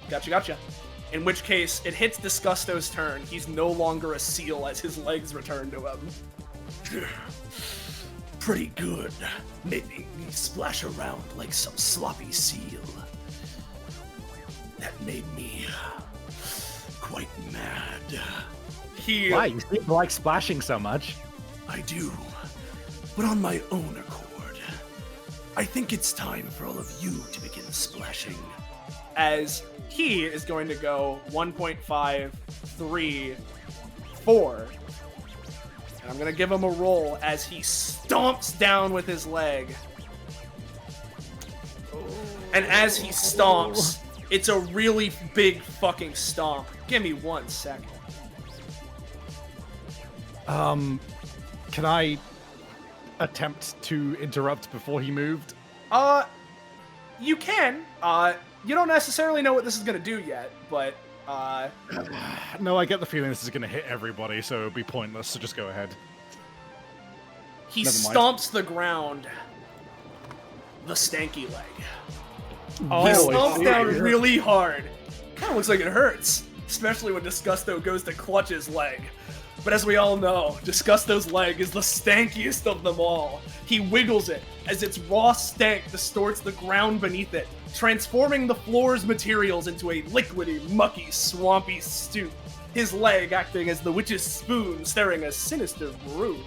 Gotcha. In which case, it hits Disgusto's turn. He's no longer a seal as his legs return to him. Pretty good. Making me splash around like some sloppy seal. That made me quite mad. Why? You seem to like splashing so much. I do, but on my own accord. I think it's time for all of you to begin splashing. As he is going to go 1.5, 3, 4. And I'm going to give him a roll as he stomps down with his leg. And as he stomps, it's a really big fucking stomp. Give me 1 second. Can I attempt to interrupt before he moved? You can. You don't necessarily know what this is going to do yet, but, No, I get the feeling this is going to hit everybody, so it would be pointless, so just go ahead. He Never mind. stomps the ground. The stanky leg. Oh, He I stomps see. down really hard. Kind of looks like it hurts, especially when Disgusto goes to clutch his leg. But as we all know, Disgusto's leg is the stankiest of them all. He wiggles it as its raw stank distorts the ground beneath it, transforming the floor's materials into a liquidy, mucky, swampy stew. His leg acting as the witch's spoon, staring a sinister brew.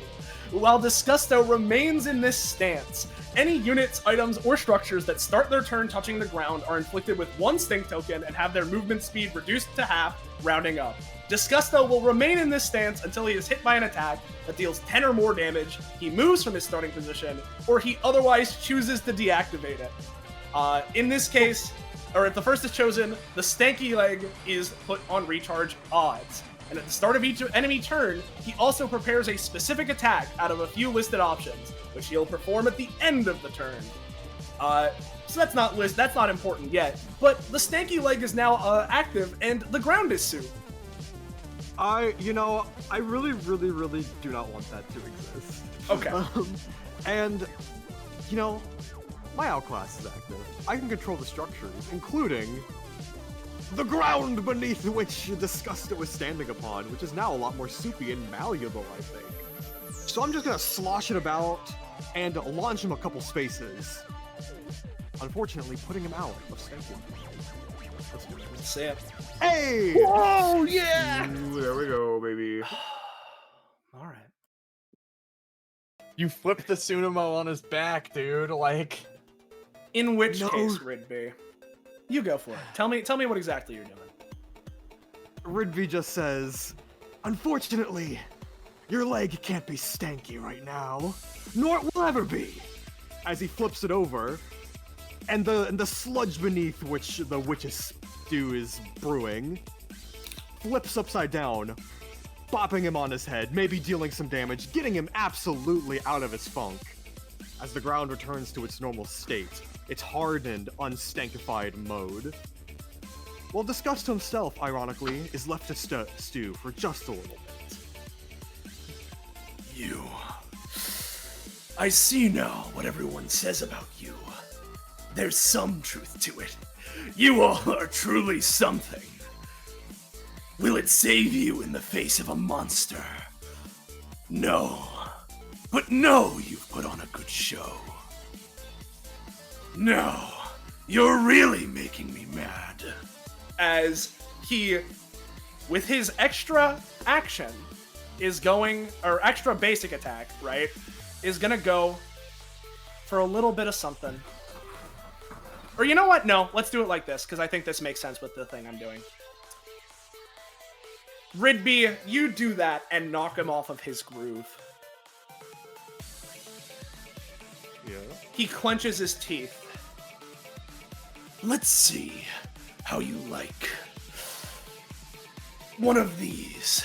While Disgusto remains in this stance, any units, items, or structures that start their turn touching the ground are inflicted with 1 stink token and have their movement speed reduced to half, rounding up. Disgusto will remain in this stance until he is hit by an attack that deals 10 or more damage, he moves from his starting position, or he otherwise chooses to deactivate it. In this case, or if the first is chosen, the stanky leg is put on recharge odds. And at the start of each enemy turn, he also prepares a specific attack out of a few listed options, which he'll perform at the end of the turn. So that's not important yet, but the stanky leg is now active, and the ground is sued. I really, really, really do not want that to exist. Okay. And, my outclass is active. I can control the structures, including the ground beneath which Disgusto is standing upon, which is now a lot more soupy and malleable, I think. So I'm just gonna slosh it about and launch him a couple spaces. Unfortunately, putting him out of Stanky. Let's do it. See it. Hey! Oh, yeah! Ooh, there we go, baby. All right. You flipped the Tsunemo on his back, dude. Like, in which case, Ridby, you go for it. Tell me what exactly you're doing. Ridby just says, "Unfortunately, your leg can't be stanky right now, nor it will ever be." As he flips it over, and the sludge beneath which the witch's stew is brewing flips upside down, bopping him on his head, maybe dealing some damage, getting him absolutely out of his funk. As the ground returns to its normal state, its hardened, unstankified mode. While Disgusto himself, ironically, is left to stew for just a little bit. You. I see now what everyone says about you. There's some truth to it. You all are truly something. Will it save you in the face of a monster? No. But no, you've put on a good show. No, you're really making me mad. As he, with his extra action, is going, or extra basic attack, right, is gonna go for a little bit of something. Or you know what? No, let's do it like this, because I think this makes sense with the thing I'm doing. Ridby, you do that and knock him off of his groove. Yeah. He clenches his teeth. Let's see how you like one of these.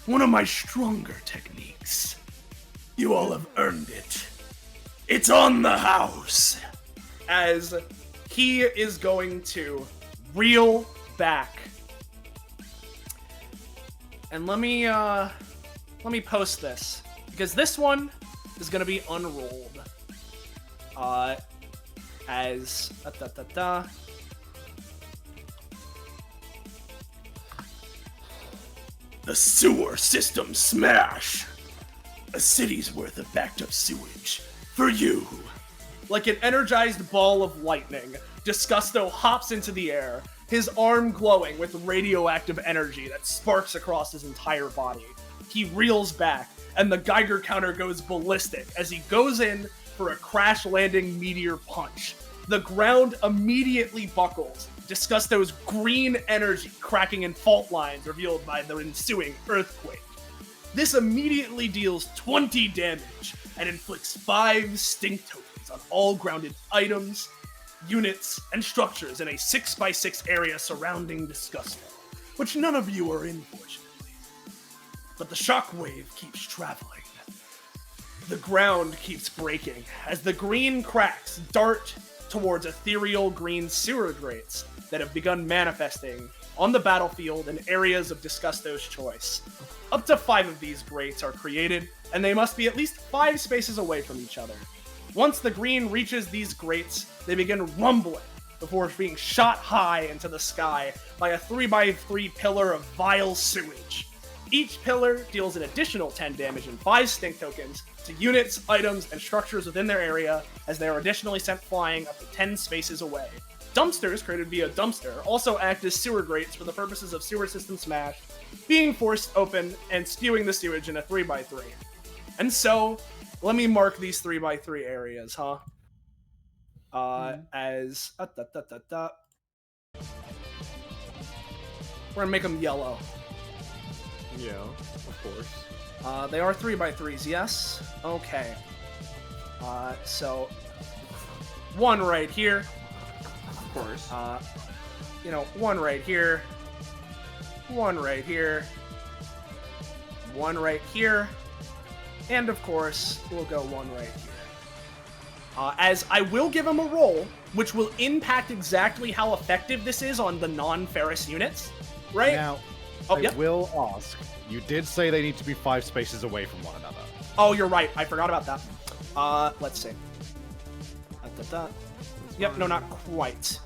One of my stronger techniques. You all have earned it. It's on the house. As he is going to reel back. And let me post this, because this one is gonna be unrolled. The sewer system smash. A city's worth of backed up sewage. For you. Like an energized ball of lightning, Disgusto hops into the air, his arm glowing with radioactive energy that sparks across his entire body. He reels back, and the Geiger counter goes ballistic as he goes in for a crash-landing meteor punch. The ground immediately buckles, Disgusto's green energy cracking in fault lines revealed by the ensuing earthquake. This immediately deals 20 damage and inflicts 5 stink tokens on all grounded items, units, and structures in a 6x6 area surrounding Disgusto, which none of you are in, fortunately. But the shockwave keeps traveling. The ground keeps breaking as the green cracks dart towards ethereal green sewer grates that have begun manifesting on the battlefield in areas of Disgusto's choice. Up to 5 of these grates are created, and they must be at least 5 spaces away from each other. Once the green reaches these grates, they begin rumbling before being shot high into the sky by a 3x3 pillar of vile sewage. Each pillar deals an additional 10 damage and 5 stink tokens to units, items, and structures within their area, as they are additionally sent flying up to 10 spaces away. Dumpsters, created via dumpster, also act as sewer grates for the purposes of sewer system smash, being forced open and spewing the sewage in a 3x3. And so, let me mark these 3x3 areas, huh? As... We're gonna make them yellow. Yeah, of course. They are 3x3s, yes? Okay. So... one right here. Of course. You know, one right here. One right here. One right here. And of course, we'll go one right here. As I will give him a roll, which will impact exactly how effective this is on the non-Ferris units, right? Now, Oh, I yep. will ask. You did say they need to be 5 spaces away from one another. Oh, you're right. I forgot about that. Let's see. Yep, no, not quite.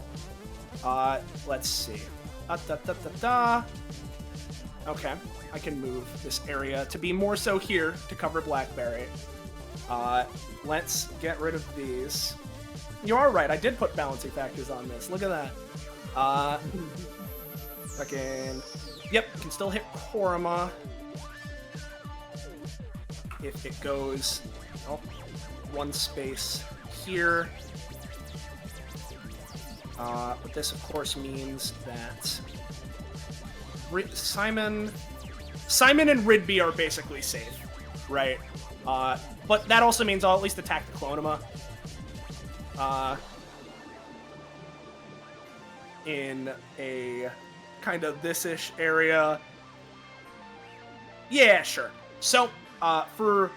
Let's see. Okay, I can move this area to be more so here to cover Blackberry. Let's get rid of these. You are right, I did put balancing factors on this. Look at that. Fucking... Yep, can still hit Korma. If it goes... Oh, one space here. But this, of course, means that Simon and Ridby are basically safe, right? But that also means I'll at least attack the Clonema. In a kind of this-ish area. Yeah, sure. So, for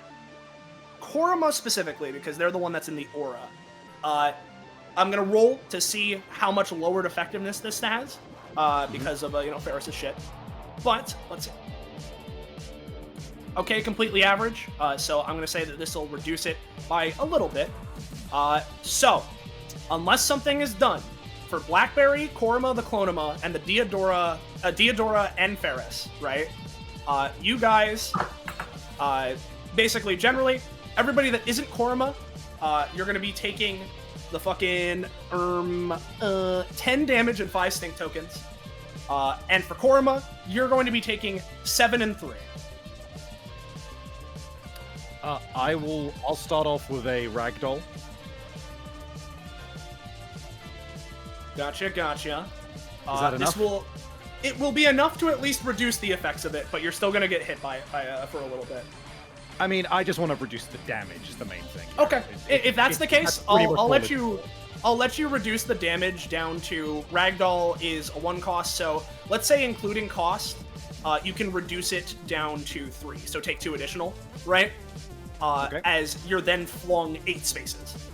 Korma specifically, because they're the one that's in the aura, I'm gonna roll to see how much lowered effectiveness this has, because of, you know, Ferris's shit. But, let's see. Okay, completely average, so I'm gonna say that this will reduce it by a little bit. So, unless something is done for Blackberry, Korma, the Clonema, and the Diodora and Ferris, right? You guys, basically, generally, everybody that isn't Korma, you're gonna be taking the fucking 10 damage and 5 stink tokens. And for Korma, you're going to be taking 7 and 3. I'll start off with a ragdoll. Gotcha. Is that enough? It will be enough to at least reduce the effects of it, but you're still gonna get hit by it for a little bit. I mean, I just want to reduce the damage is the main thing. Okay, if that's the case, I'll let you. I'll let you reduce the damage down to Ragdoll is a 1 cost, so let's say including cost, you can reduce it down to 3, so take 2 additional, right? Okay. As you're then flung 8 spaces.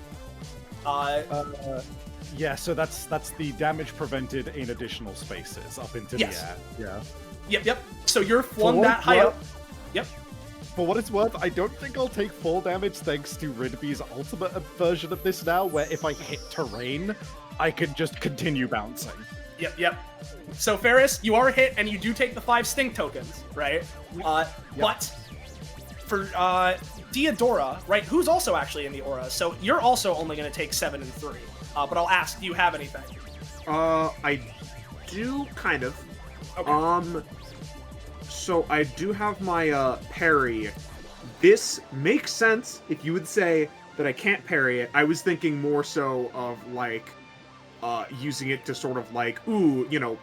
Yeah, so that's the damage prevented in additional spaces up into Yes. the air. Yeah. Yep. So you're flung that high up. Yep. For what it's worth, I don't think I'll take full damage thanks to Ridby's ultimate version of this now, where if I hit terrain, I can just continue bouncing. Yep. So Ferris, you are hit and you do take the 5 stink tokens, right? But for Diodora, right, who's also actually in the aura, so you're also only going to take 7 and 3. But I'll ask, do you have anything? I do, kind of. Okay. So I do have my parry. This makes sense if you would say that I can't parry it. I was thinking more so of, like, using it to sort of, like,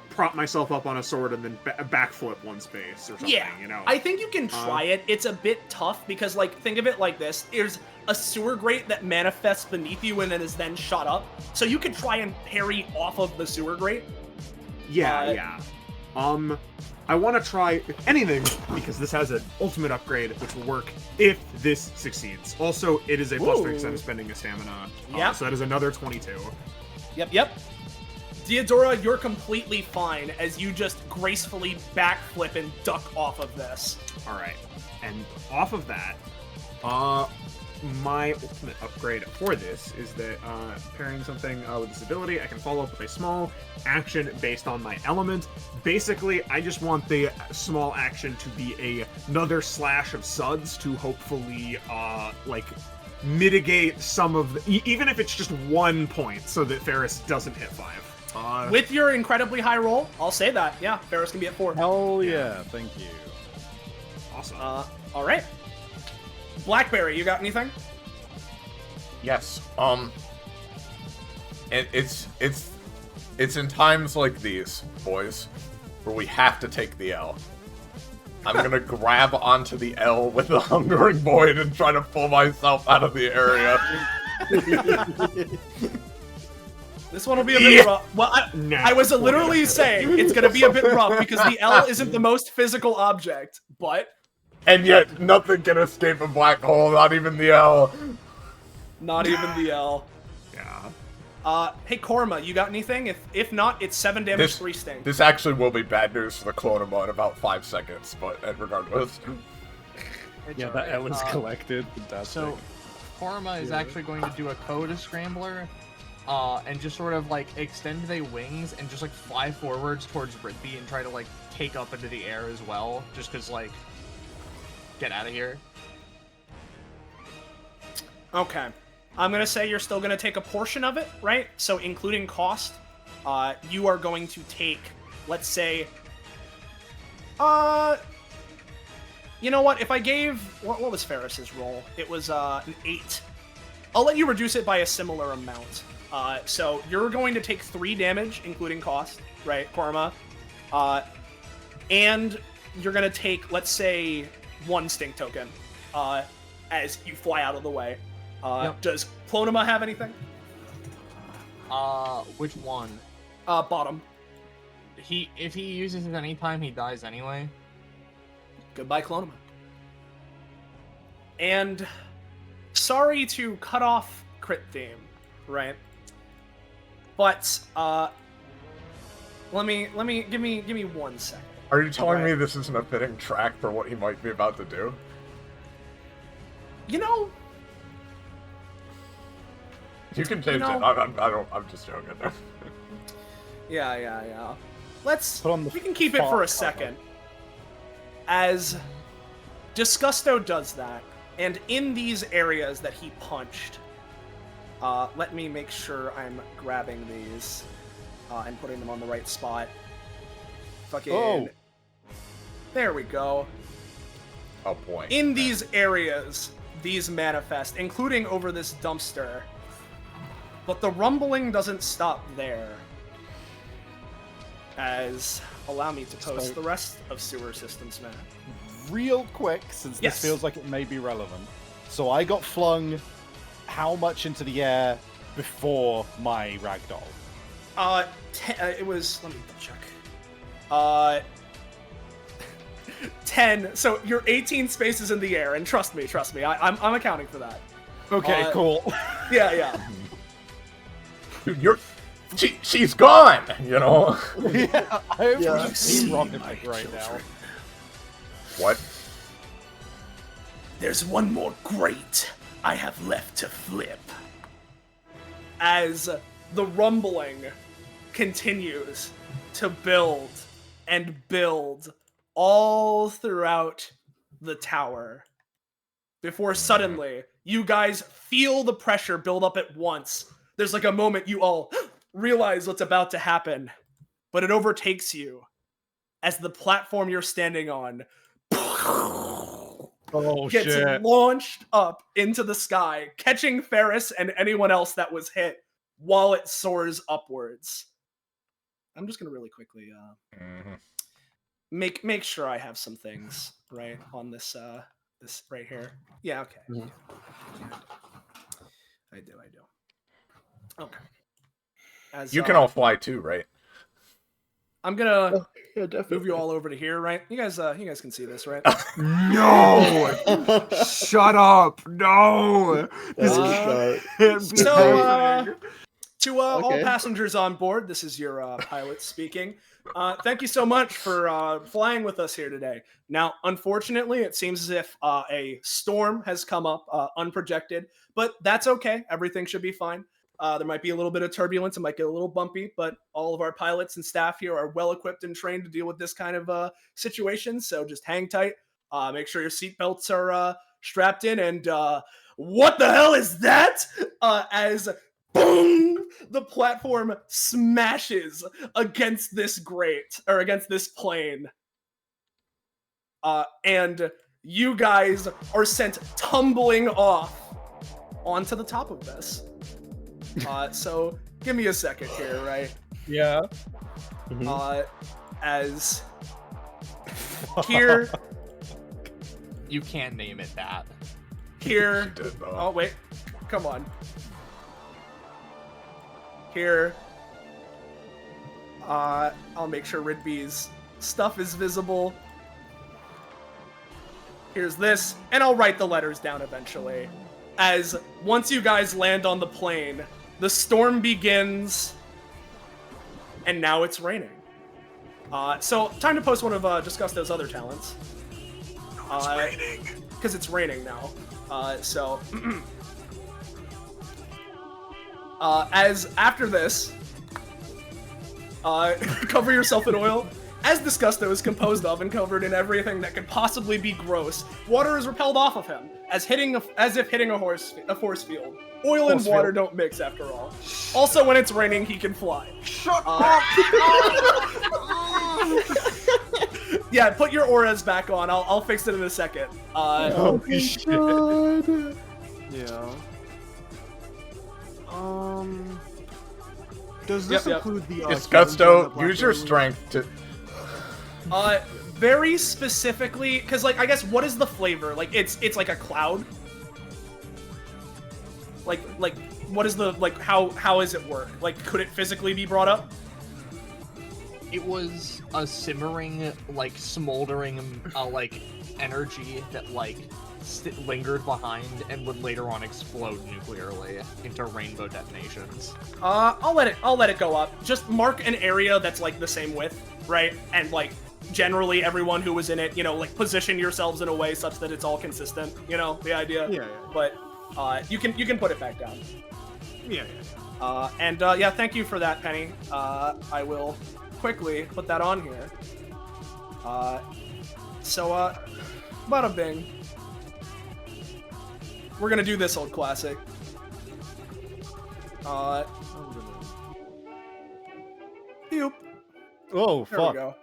prop myself up on a sword and then backflip 1 space or something, you know? I think you can try it. It's a bit tough because, like, think of it like this. There's a sewer grate that manifests beneath you and then is then shot up. So you could try and parry off of the sewer grate. Yeah. I want to try anything because this has an ultimate upgrade which will work if this succeeds. Also, it is a plus 3 because I'm spending a stamina. So that is another 22. Yep. Diodora, you're completely fine as you just gracefully backflip and duck off of this. All right. And off of that, my ultimate upgrade for this is that pairing something with this ability, I can follow up with a small action based on my element. Basically, I just want the small action to be another slash of suds to hopefully, mitigate some of the, even if it's just 1 point, so that Ferris doesn't hit 5. With your incredibly high roll, I'll say that. Yeah, Ferris can be at 4. Hell yeah, thank you. Awesome. All right. Blackberry, you got anything? Yes. It's in times like these, boys, where we have to take the L. I'm gonna grab onto the L with the Hungering Void and try to pull myself out of the area. This one will be a bit rough. Well, I was literally saying it's gonna be a bit rough because the L isn't the most physical object, but... And yet, nothing can escape a black hole, not even the L. Not even the L. Yeah. Hey, Korma, you got anything? If not, it's 7 damage, 3 sting. This actually will be bad news for the Clonema in about 5 seconds, but regardless. Yeah, that L is collected. Fantastic. So, Korma is actually going to do a Coda Scrambler, and just sort of like extend their wings and just like fly forwards towards Britby and try to like take up into the air as well, just because like, get out of here. Okay. I'm going to say you're still going to take a portion of it, right? So including cost, you are going to take, let's say, you know what? If I gave, what was Ferris's roll? It was an 8. I'll let you reduce it by a similar amount. So you're going to take 3 damage, including cost, right, Korma? And you're going to take, let's say, 1 stink token as you fly out of the way. Yep. Does Clonema have anything? Which one? Bottom. If he uses it anytime, he dies anyway. Goodbye, Clonema. And sorry to cut off crit theme, right? But give me 1 second. Are you telling me this isn't a fitting track for what he might be about to do? You know, you can change it. I'm just joking. Yeah. We can keep it for a second. As Disgusto does that, and in these areas that he punched, let me make sure I'm grabbing these and putting them on the right spot. Fucking. Oh. There we go. Oh boy. In these areas, these manifest, including over this dumpster. But the rumbling doesn't stop there. Allow me to post the rest of Sewer Systems, man. Real quick, since this feels like it may be relevant. So I got flung how much into the air before my ragdoll? It was, let me double check. 10. So you're 18 spaces in the air, and trust me, I'm accounting for that. Okay, cool. Yeah. Dude, she's gone, you know? Yeah, I'm just rocking right now. What? There's one more grate I have left to flip. As the rumbling continues to build and build all throughout the tower, before suddenly you guys feel the pressure build up at once. There's like a moment you all realize what's about to happen, but it overtakes you as the platform you're standing on gets launched up into the sky, catching Ferris and anyone else that was hit while it soars upwards. I'm just gonna really quickly make sure I have some things right on this this right here. Yeah, okay. Yeah. I do. Okay. As, you can all fly too, right? I'm gonna move you all over to here, right? You guys can see this, right? No! Shut up! No! To all passengers on board, this is your pilot speaking. Thank you so much for flying with us here today. Now, unfortunately, it seems as if a storm has come up unprojected, but that's okay. Everything should be fine. There might be a little bit of turbulence. It might get a little bumpy, but all of our pilots and staff here are well equipped and trained to deal with this kind of situation. So just hang tight. Make sure your seatbelts are strapped in, and what the hell is that? As boom, the platform smashes against this grate, or against this plane. And you guys are sent tumbling off onto the top of this. So give me a second here, right? Yeah. As here, You can name it that. here. She did, though. Oh wait, come on. Here. I'll make sure Ridby's stuff is visible. Here's this, and I'll write the letters down eventually. As once you guys land on the plane, the storm begins, and now it's raining. So time to post one of Disgusto's other talents. It's raining. Because it's raining now. So as after this, cover yourself in oil. As Disgusto is composed of and covered in everything that could possibly be gross, water is repelled off of him, as if hitting a force field. Oil and water don't mix, after all. Also, when it's raining, he can fly. Shut up! Yeah, put your auras back on. I'll fix it in a second. Holy shit. Yeah. Does this include the Disgusto, use your strength to... Very specifically, because, like, I guess, what is the flavor? Like, it's like a cloud? Like, what is the, like, how does it work? Like, could it physically be brought up? It was a simmering, like, smoldering, like, energy that, like, lingered behind and would later on explode nuclearly into rainbow detonations. I'll let it go up. Just mark an area that's, like, the same width, right? And, like, generally everyone who was in it, you know, like, position yourselves in a way such that it's all consistent, you know, the idea. Yeah. But, you can put it back down. Yeah. Yeah, thank you for that, Penny. I will quickly put that on here. So, bada bing. We're gonna do this old classic. Yoop. Oh, There fuck. we go.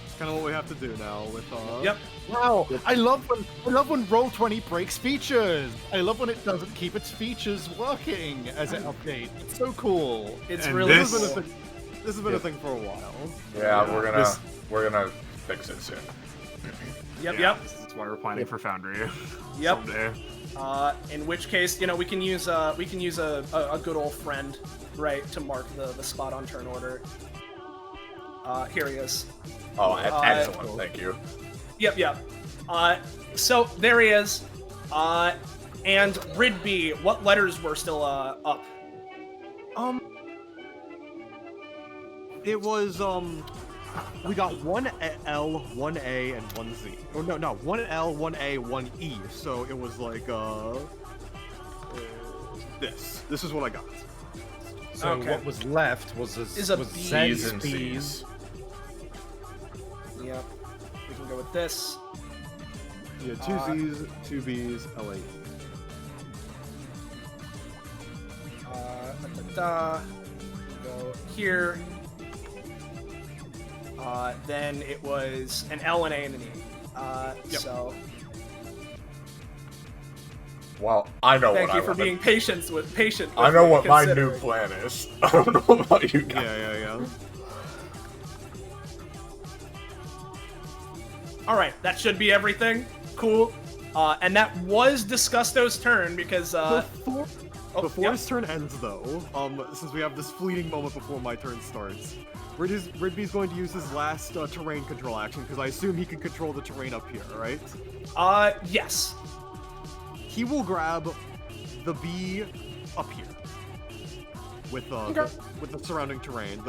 It's kind of what we have to do now with Yep. Wow, I love when Roll20 breaks features. I love when it doesn't keep its features working as an update. It's so cool. It's And really this- cool. This has been a thing for a while. Yeah, we're gonna fix it soon. Yep. This is why we're planning for Foundry. Yep. Someday. In which case, you know, we can use a good old friend, right, to mark the spot on turn order. Here he is. Oh, excellent, thank you. Yep. So there he is. And Ridby, what letters were still up? It was we got one L, one A, and one Z. Oh no, one L, one A, one E. So it was like this. This is what I got. So Okay. what was left was Is a B. Z's and C's. Yep. We can go with this. Yeah, two Z's, two B's, L A. Go here. Then it was an L, an A, and an E. Yep. So Well, I know thank what you I for want. being patient with I know me, what my considering. new plan is. I don't know about you guys. Yeah. All right, that should be everything. Cool. And that was Disgusto's turn because Before his turn ends, though, since we have this fleeting moment before my turn starts, Ridby's going to use his last terrain control action because I assume he can control the terrain up here, right? Yes. He will grab the B up here with the surrounding terrain.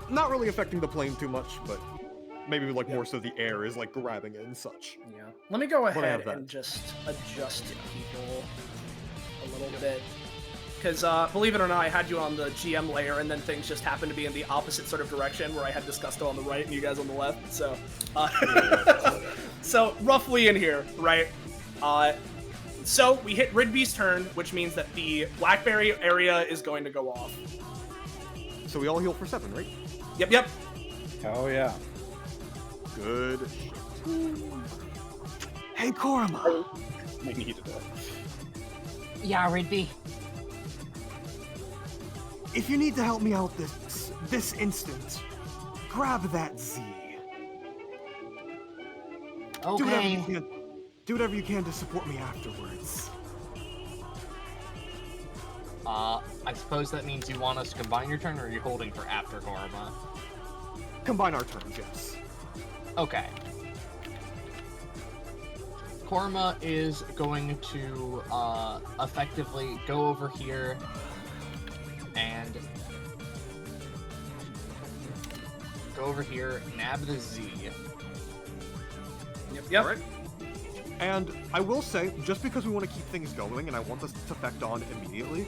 Not really affecting the plane too much, but maybe like more so the air is like grabbing it and such. Yeah. Let me go But I ahead have that. and just adjust people a little bit. Because, believe it or not, I had you on the GM layer, and then things just happened to be in the opposite sort of direction, where I had Disgusto on the right and you guys on the left, so... so, roughly in here, right? So we hit Ridby's turn, which means that the Blackberry area is going to go off. So we all heal for 7, right? Yep. Oh yeah. Good. Hey, Korma. I needed it. Yeah, Ridby. If you need to help me out this instant, grab that Z. Okay. Do whatever you can to support me afterwards. I suppose that means you want us to combine your turn, or are you holding for after Gorma? Combine our turns, yes. Okay. Korma is going to effectively go over here and nab the Z. Yep. All right. And I will say, just because we want to keep things going, and I want this effect on immediately,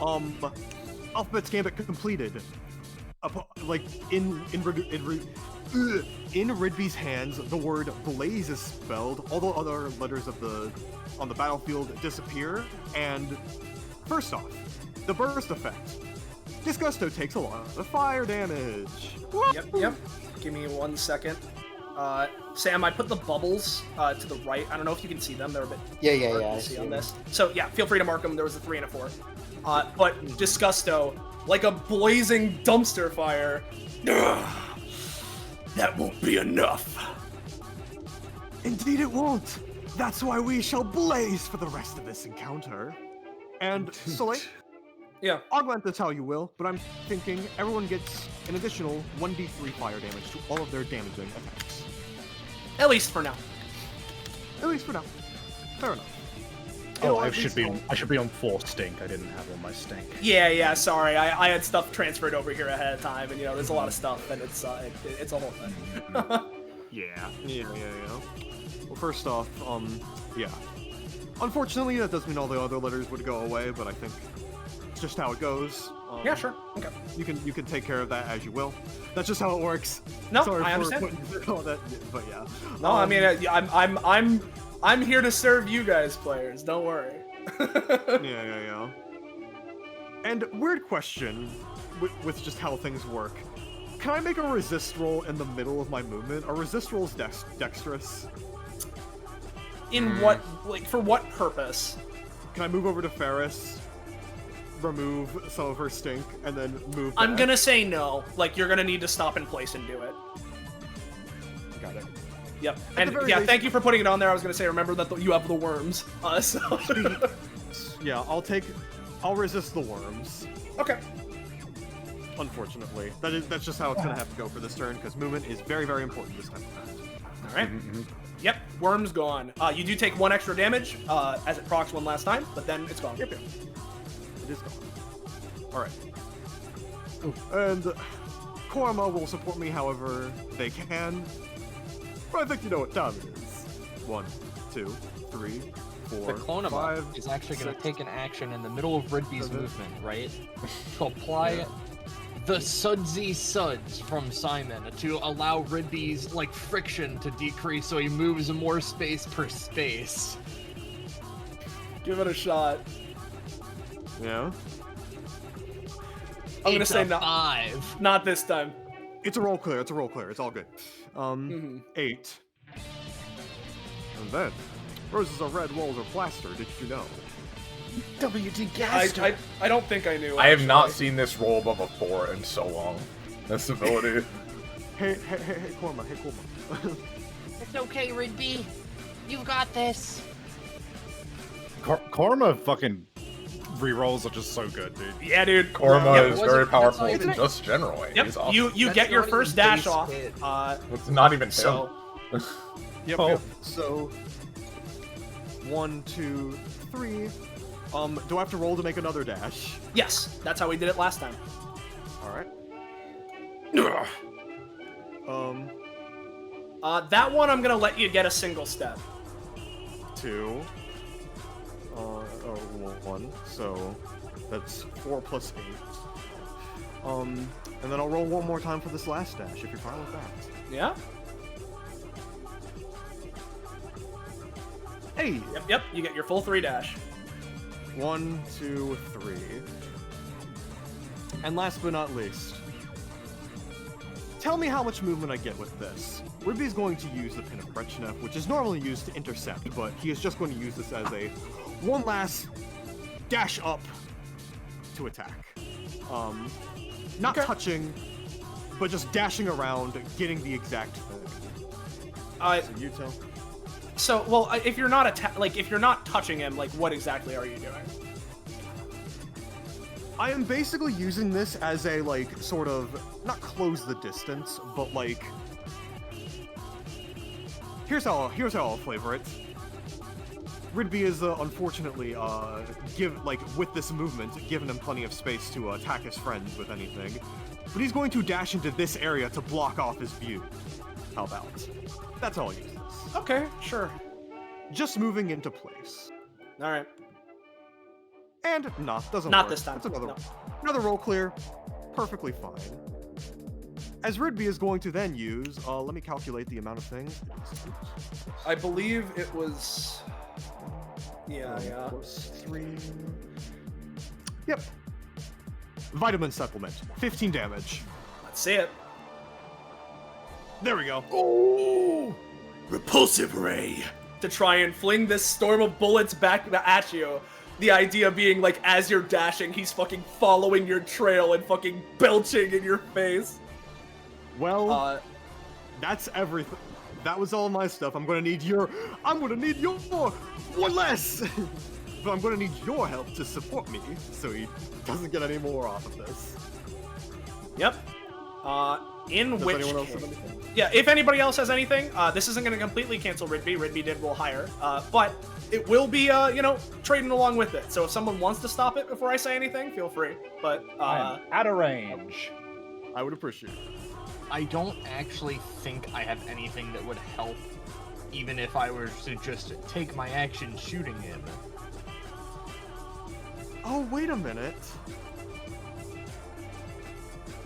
Alphabet's Gambit completed. Like in Ridby's hands, the word blaze is spelled. All the other letters on the battlefield disappear. And first off, the burst effect. Disgusto takes a lot of fire damage. Yep. Give me 1 second. Sam, I put the bubbles to the right. I don't know if you can see them. They're a bit hard I to see on them. this. So yeah, feel free to mark them. There was a 3 and a 4. But Disgusto, like a blazing dumpster fire. That won't be enough. Indeed it won't. That's why we shall blaze for the rest of this encounter. And Soleiil, Yeah. augment this how you will, but I'm thinking everyone gets an additional 1d3 fire damage to all of their damaging attacks. At least for now. At least for now. Fair enough. Oh, It'll I at should least be help. on. I should be on 4 stink. I didn't have on my stink. Yeah. Sorry, I had stuff transferred over here ahead of time, and there's a lot of stuff, and it's a whole thing. Yeah. Well, first off, yeah. Unfortunately, that does mean all the other letters would go away, but I think it's just how it goes. Yeah, sure. Okay. You can take care of that as you will. That's just how it works. No, Sorry I for understand. putting through all that, but yeah. No, I mean, I'm here to serve you guys, players. Don't worry. Yeah. And weird question with just how things work. Can I make a resist roll in the middle of my movement? Are resist rolls dexterous? In what, for what purpose? Can I move over to Ferris, remove some of her stink, and then move I'm back? gonna say no. You're gonna need to stop in place and do it. Got it. Yep. At And the very yeah, least- thank you for putting it on there. I was gonna say, remember that you have the worms. So. Yeah, I'll resist the worms. Okay. Unfortunately. That's just how it's gonna have to go for this turn, because movement is very, very important this time of round. All right. Yep. Worms gone. You do take 1 extra damage, as it procs 1 last time, but then it's gone. Yep. It is gone. Alright. And Korma will support me however they can. But I think you know what time it is. 1, 2, 3, 4, The Clonema 5, is actually going to 6, take an action in the middle of Ridby's 7. movement, right? To apply the Sudsy Suds from Simon to allow Ridby's friction to decrease so he moves more space per space. Give it a shot. Yeah. I'm gonna It's say a no. 5. Not this time. It's a roll clear. It's all good. 8. And then, roses are red, walls are plaster. Did you know? WD I don't think I knew. I have not actually. seen this roll above a 4 in so long. This ability. Hey, Korma. It's okay, Ridby. You've got this. Korma fucking rerolls are just so good, dude. Yeah, dude. Korma Yep. is very powerful, that's not even- just generally. Yep. He's awesome. You That's get your not first even dash base off. hit. It's not even him. So Yep. Oh. Yep. So 1, 2, 3. Do I have to roll to make another dash? yes, that's how we did it last time. All right. That one I'm gonna let you get a single step. 2. 1. So that's 4 plus 8. And then I'll roll one more time for this last dash if you're fine with that. Yeah. Hey! Yep, you get your full 3 dash. 1, 2, 3. And last but not least, tell me how much movement I get with this. Rigby's going to use the Pin of Brezhnev, which is normally used to intercept, but he is just going to use this as a one last dash up to attack. Not touching, but just dashing around, getting the exact thing. So you tell. So, well, if you're not if you're not touching him, like, what exactly are you doing? I am basically using this as a, like, sort of, not close the distance, but, like, here's how I'll flavor it. Rigby is, unfortunately, with this movement, given him plenty of space to attack his friends with anything, but he's going to dash into this area to block off his view. How about? That's how I'll use this. Okay, sure. Just moving into place. Alright. And doesn't Not work. this time. That's No. another roll clear. Perfectly fine. As Rigby is going to then use, let me calculate the amount of things. I believe it was... Yeah. Plus 3... Yep. Vitamin supplement. 15 damage. Let's see it. There we go. Oh! Repulsive ray! To try and fling this storm of bullets back at you. The idea being, like, as you're dashing, he's fucking following your trail and fucking belching in your face. Well, that's everything. That was all my stuff. I'm gonna need your one less! But I'm gonna need your help to support me, so he doesn't get any more off of this. Yep. In Does which anyone else case... have anything? Yeah, if anybody else has anything, this isn't going to completely cancel Rigby. Rigby did roll higher. But it will be, trading along with it. So if someone wants to stop it before I say anything, feel free. But, I'm out of range. I would appreciate it. I don't actually think I have anything that would help, even if I were to just take my action shooting him. Oh, wait a minute.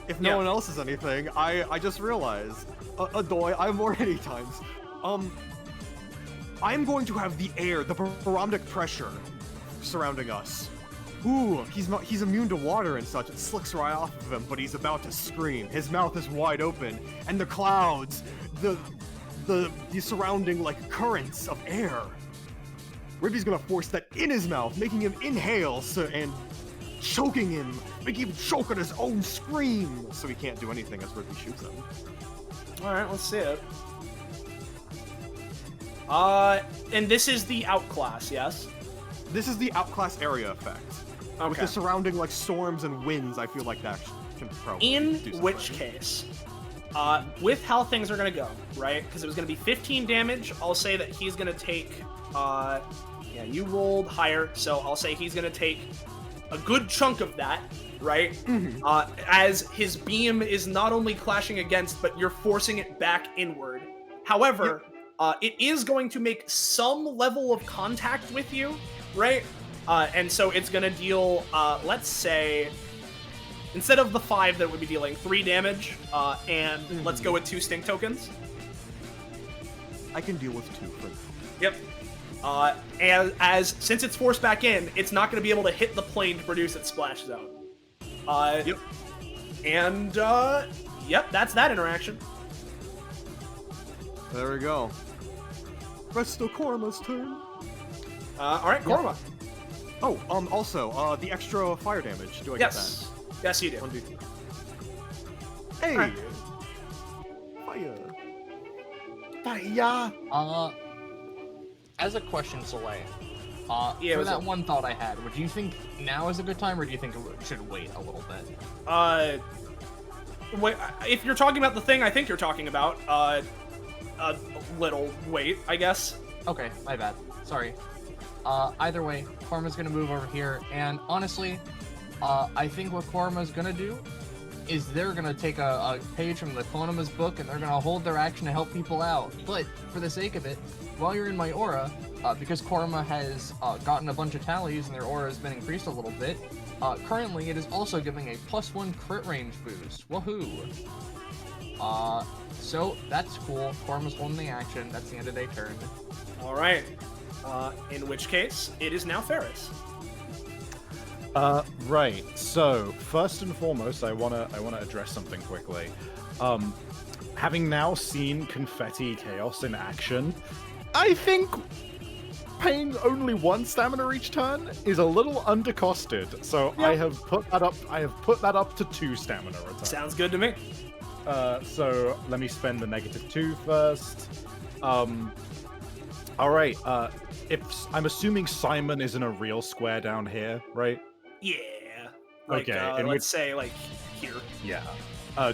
If no one else has anything, I just realized, Adoy, I'm already times. I'm going to have the air, the barometric pressure surrounding us. Ooh, he's immune to water and such. It slicks right off of him, but he's about to scream. His mouth is wide open, and the clouds, the surrounding, like, currents of air. Rigby's gonna force that in his mouth, making him inhale, and choking him, making him choke on his own scream, so he can't do anything as Rigby shoots him. Alright, let's see it. And this is the outclass, yes? This is the outclass area effect. Okay. With the surrounding, like, storms and winds, I feel like that can probably In do something. which case, with how things are going to go, right? Because it was going to be 15 damage, I'll say that he's going to take, you rolled higher, so I'll say he's going to take a good chunk of that, right? Mm-hmm. As his beam is not only clashing against, but you're forcing it back inward. However, it is going to make some level of contact with you, right? And so it's going to deal, let's say, instead of the 5 that it would be dealing, 3 damage, and let's go with 2 stink tokens. I can deal with 2 for now. Yep. Since it's forced back in, it's not going to be able to hit the plane to produce its splash zone. Yep. And, that's that interaction. There we go. Resto Korma's turn. Alright, Korma. Oh, also, the extra fire damage. Do I get that? Yes, you do. 1d3. Hey! Alright. Fire. Fire! As a question, Soleiil, Yeah, for what's that up? one thought I had, would you think now is a good time, or do you think it should wait a little bit? Wait, if you're talking about the thing I think you're talking about, a little wait, I guess. Okay, my bad. Sorry. Either way, Korma's gonna move over here, and honestly, I think what Korma's gonna do is they're gonna take a page from the Konama's book, and they're gonna hold their action to help people out. But for the sake of it, while you're in my aura, because Korma has gotten a bunch of tallies and their aura has been increased a little bit, currently it is also giving a +1 crit range boost. Woohoo! So that's cool. Korma's holding the action. That's the end of their turn. Alright. In which case, it is now Ferris. Right. So first and foremost, I wanna address something quickly. Having now seen Confetti Chaos in action, I think paying only 1 stamina each turn is a little undercosted. So I have put that up. I have put that up to 2 stamina a turn. Sounds good to me. So let me spend the -2 first. All right. If I'm assuming Simon is in a real square down here, right? Yeah. Like, Okay, let's say, like, here. Yeah.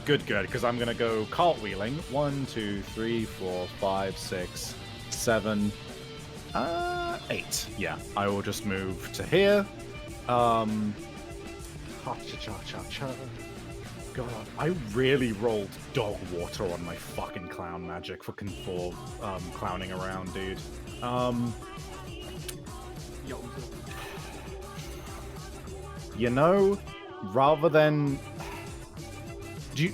Good, because I'm gonna go cartwheeling. 1, 2, 3, 4, 5, 6, 7, 8. Yeah, I will just move to here. Ha-cha-cha-cha-cha. God, I really rolled dog water on my fucking clown magic for clowning around, dude. You know, rather than... Do you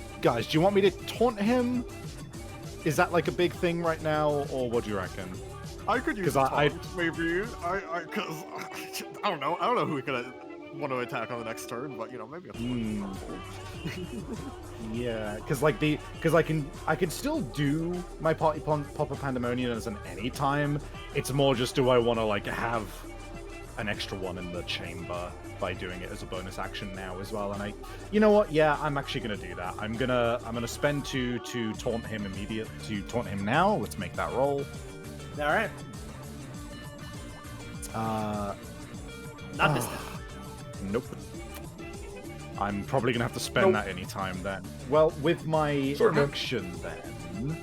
want me to taunt him? Is that like a big thing right now, or what do you reckon? I could use taunt, maybe. Because I don't know. I don't know who we could want to attack on the next turn, but you know, maybe a taunt. Yeah, because I can still do my Party Popper Pandemonium as an anytime. It's more just, do I want to like have an extra one in the chamber by doing it as a bonus action now as well? And you know what? Yeah, I'm actually gonna do that. I'm gonna spend 2 to taunt him now. Let's make that roll. All right. Not this time. Nope. I'm probably gonna have to spend that anytime then. Well, with my action then.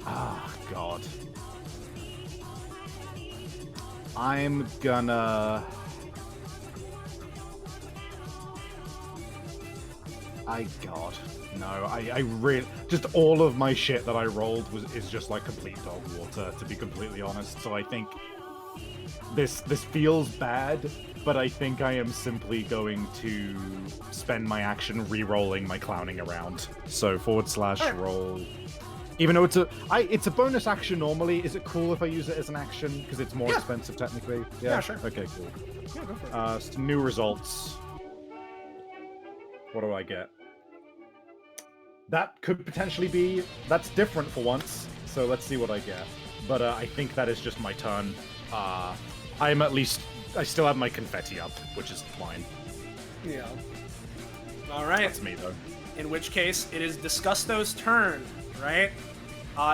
Ah, God. I'm gonna... God. No, I really... Just all of my shit that I rolled is just like complete dog water, to be completely honest. So I think this feels bad, but I think I am simply going to spend my action re-rolling my clowning around. So /roll... Even though it's a bonus action normally, is it cool if I use it as an action? Because it's more expensive technically? Yeah, sure. Okay, cool. Yeah, go for it. So new results. What do I get? That could potentially be... That's different for once, so let's see what I get. But I think that is just my turn. I'm at least... I still have my confetti up, which is fine. Yeah. Alright. That's me, though. In which case, it is Disgusto's turn, right?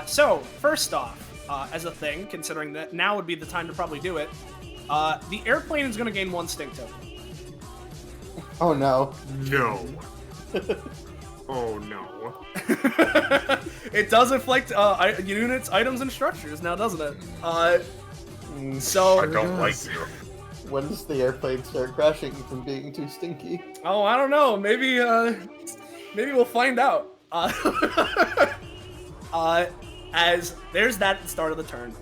So, first off, as a thing, considering that now would be the time to probably do it, the airplane is going to gain 1 stink token. Oh no. No. Oh no. It does inflict units, items, and structures now, doesn't it? So I don't like you. When does the airplane start crashing from being too stinky? Oh, I don't know. Maybe we'll find out. As there's that at the start of the turn.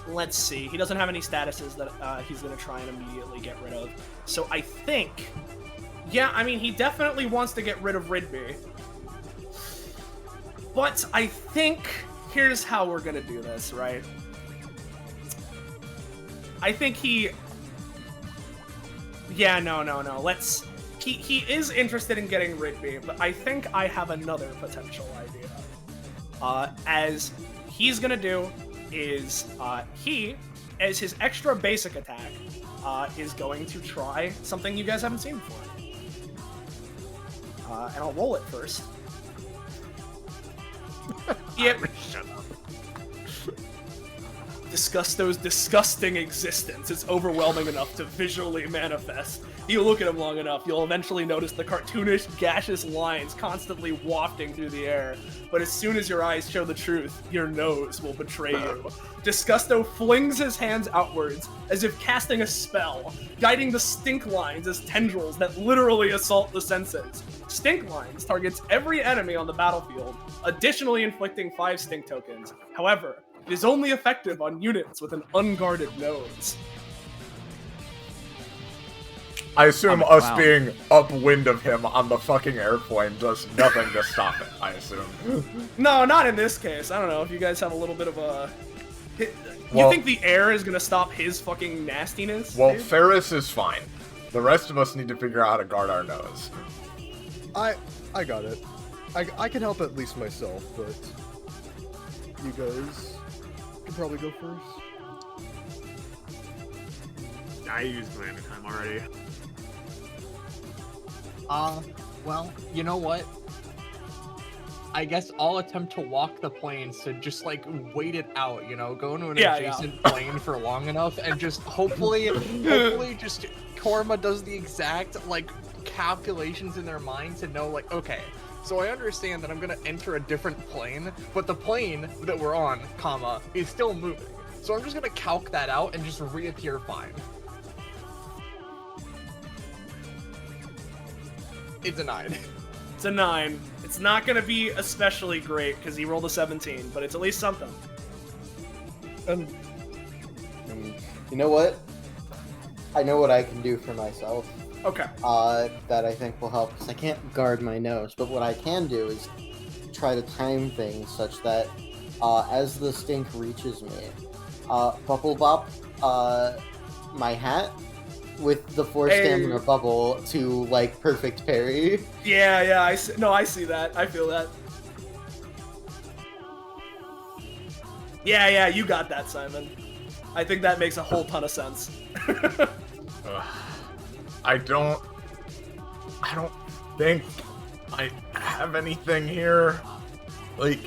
Let's see. He doesn't have any statuses that he's gonna try and immediately get rid of. So I think, yeah, I mean, he definitely wants to get rid of Ridby. But I think here's how we're gonna do this, right? I think he... Yeah, no. Let's... He is interested in getting Ridby, but I think I have another potential idea. As he's gonna do is, he, as his extra basic attack, is going to try something you guys haven't seen before. And I'll roll it first. Yep. Shut up. Disgusto's disgusting existence is overwhelming enough to visually manifest. You look at him long enough, you'll eventually notice the cartoonish, gaseous lines constantly wafting through the air. But as soon as your eyes show the truth, your nose will betray you. Disgusto flings his hands outwards, as if casting a spell, guiding the stink lines as tendrils that literally assault the senses. Stink lines targets every enemy on the battlefield, additionally inflicting 5 stink tokens. However, it is only effective on units with an unguarded nose. I assume I'm a us clown. being upwind of him on the fucking airplane does nothing to stop it, I assume. No, not in this case. I don't know if you guys have a little bit of a... You Well- think the air is gonna stop his fucking nastiness? Well, dude? Ferris is fine. The rest of us need to figure out how to guard our nose. I got it. I can help at least myself, but you guys can probably go first. I used my time already. Well, you know what? I guess I'll attempt to walk the plane, so just like wait it out, you know, go into an adjacent plane for long enough, and just hopefully just Korma does the exact like calculations in their mind to know like, okay, so I understand that I'm gonna enter a different plane, but the plane that we're on, comma, is still moving. So I'm just gonna calc that out and just reappear fine. It's a 9. It's a 9. It's not gonna be especially great because he rolled a 17, but it's at least something. And you know what? I know what I can do for myself. Okay. That I think will help, because I can't guard my nose, but what I can do is try to time things such that as the stink reaches me, bubble bop my hat with the 4 stamina bubble to like perfect parry. Yeah, I see that. I feel that. Yeah, you got that, Simon. I think that makes a whole ton of sense. I don't think I have anything here. Like,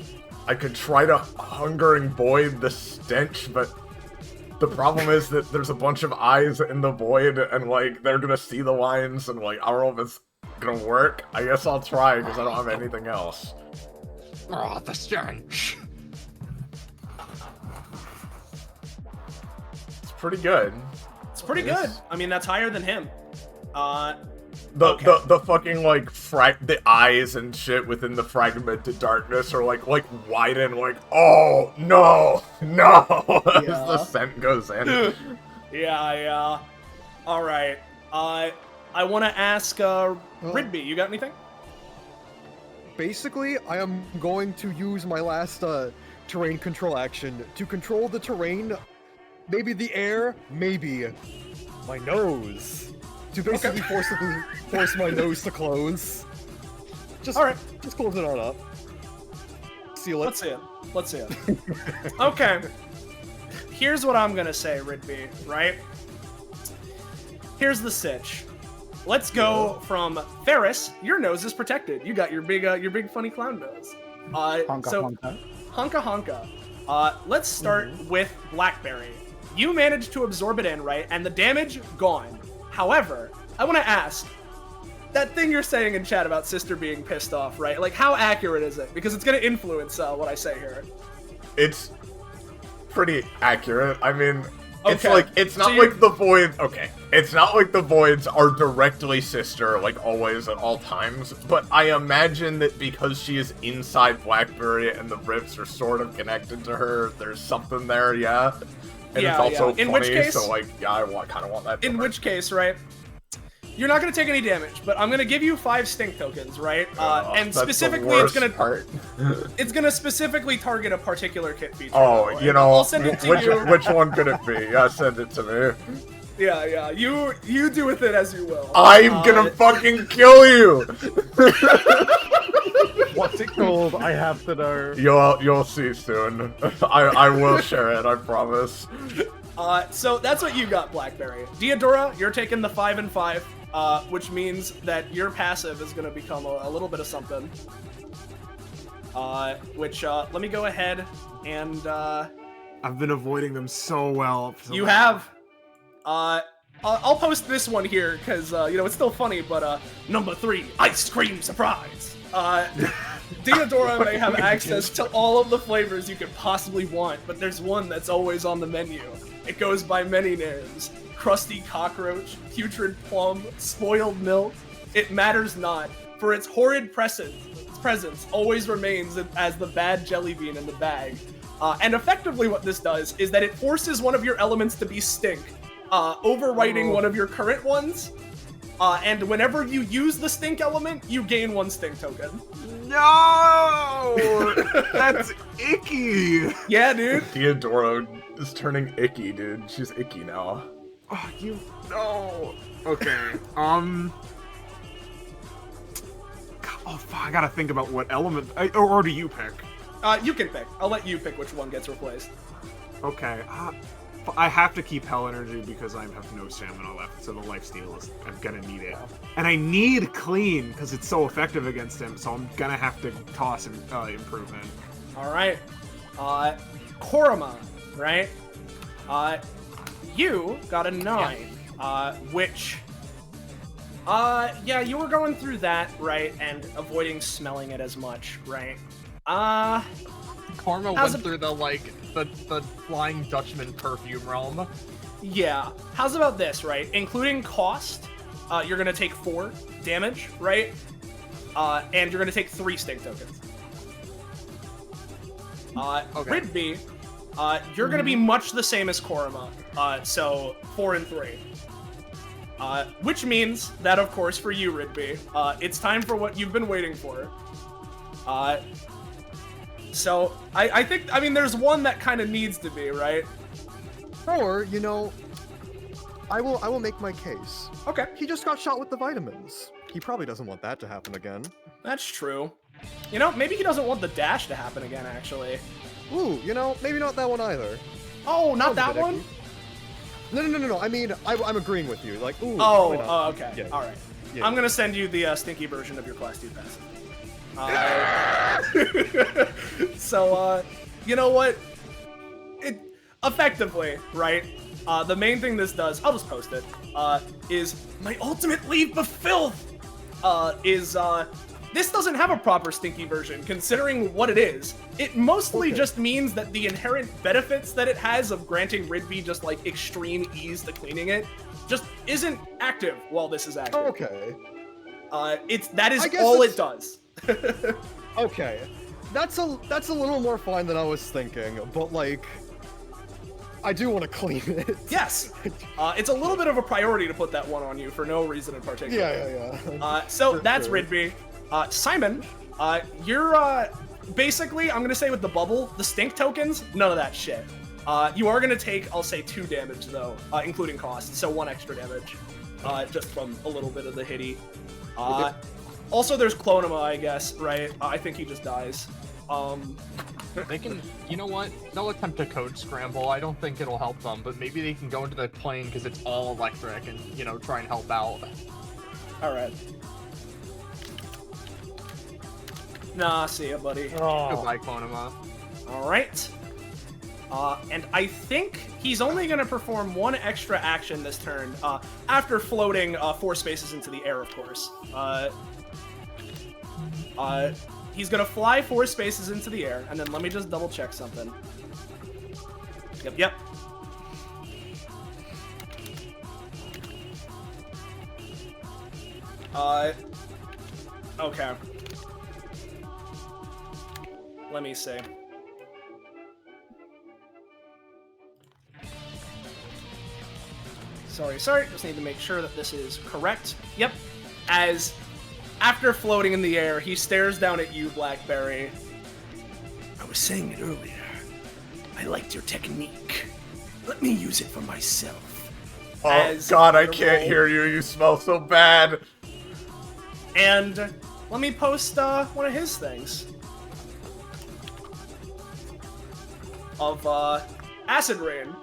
I could try to hungering void the stench, but the problem is that there's a bunch of eyes in the void, and like, they're gonna see the lines, and like, I don't know if it's gonna work. I guess I'll try, because I don't have anything else. Oh, the stench. It's pretty good. It's pretty good. I mean, that's higher than him. The fucking like the eyes and shit within the fragmented darkness are like widen, like, oh no as the scent goes in. Yeah. All right. I want to ask Ridby, you got anything? Basically, I am going to use my last terrain control action to control the terrain, maybe the air, maybe my nose. To basically force my nose to close. Just close it on up. Seal it. Let's see it. Okay. Here's what I'm gonna say, Ridby, right? Here's the sitch. Let's go from Ferris. Your nose is protected. You got your big funny clown nose. Honka. Let's start with Blackberry. You managed to absorb it in, right? And the damage gone. However, I want to ask, that thing you're saying in chat about Sister being pissed off, right? Like, how accurate is it? Because it's going to influence what I say here. It's pretty accurate. I mean, it's Okay. like, it's not like the void. Okay, it's not like the voids are directly Sister, like always at all times. But I imagine that because she is inside Blackberry and the rifts are sort of connected to her, there's something there, yeah. And it's also funny, in which case, so like, yeah, I kind of want that. In which case, right? You're not gonna take any damage, but I'm gonna give you 5 stink tokens, right? And specifically, it's gonna specifically target a particular kit feature. Oh, you know, I'll send it to you. Which one could it be? Yeah, send it to me. Yeah. You do with it as you will. I'm gonna fucking kill you. What's it called? I have to know. You'll see soon. I will share it, I promise. So that's what you got, Blackberry. Deodora, you're taking the 5 and 5, which means that your passive is gonna become a little bit of something. Let me go ahead and I've been avoiding them so well. You have. I'll post this one here because it's still funny. But number 3, ice cream surprise. Deodora may have access to all of the flavors you could possibly want, but there's one that's always on the menu. It goes by many names: crusty cockroach, putrid plum, spoiled milk. It matters not, for its horrid presence always remains as the bad jelly bean in the bag. And effectively what this does is that it forces one of your elements to be stink, overwriting one of your current ones, And whenever you use the stink element, you gain 1 stink token. No! That's icky! Yeah, dude. Theodora is turning icky, dude. She's icky now. Oh, you... No! Okay, Oh, fuck, I gotta think about what element... Or do you pick? You can pick. I'll let you pick which one gets replaced. Okay, I have to keep Hell Energy because I have no stamina left, so the lifesteal is... I'm gonna need it. And I need Clean because it's so effective against him, so I'm gonna have to toss Improvement. Alright. Korama, right? You got a 9, which... yeah, you were going through that, right, and avoiding smelling it as much, right? Korma went through the Flying Dutchman perfume realm. Yeah. How's about this, right? Including cost, you're gonna take 4 damage, right? And you're gonna take 3 stink tokens. Okay. Ridby, you're gonna be much the same as Korama, so 4 and 3. Which means that, of course, for you, Ridby, it's time for what you've been waiting for. So, I think, I mean, there's one that kind of needs to be, right? Or, you know, I will make my case. Okay. He just got shot with the vitamins. He probably doesn't want that to happen again. That's true. You know, maybe he doesn't want the dash to happen again, actually. Ooh, you know, maybe not that one either. Oh, not that one? No. I mean, I'm agreeing with you. Like, ooh. Okay. Yeah. All right. Yeah. I'm gonna send you the stinky version of your Class 2 pass. So, you know what? It effectively, right? The main thing this does, I'll just post it, is my ultimate leap of filth. This doesn't have a proper stinky version, considering what it is. It mostly just means that the inherent benefits that it has of granting Ridby just like extreme ease to cleaning it just isn't active while this is active. Okay. That is all it does. Okay. That's a little more fine than I was thinking, but like, I do want to clean it. Yes. It's a little bit of a priority to put that one on you for no reason in particular. Yeah. So that's Ridby. Simon, you're basically, I'm gonna say with the bubble, the stink tokens, none of that shit. You are gonna take, I'll say 2 damage though, including cost, so 1 extra damage, just from a little bit of the hitty. Also, there's Clonema, I guess, right? I think he just dies. They can, you know what? They'll attempt a code scramble. I don't think it'll help them, but maybe they can go into the plane because it's all electric and, you know, try and help out. Alright. Nah, see ya, buddy. Goodbye, Clonema. Alright. And I think he's only going to perform 1 extra action this turn, after floating 4 spaces into the air, of course. He's going to fly 4 spaces into the air, and then let me just double check something. Yep. Okay. Let me see. Sorry, just need to make sure that this is correct. Yep. As, after floating in the air, he stares down at you, Blackberry. I was saying it earlier. I liked your technique. Let me use it for myself. Oh god, I can't hear you. You smell so bad. And let me post one of his things. Of Acid Rain.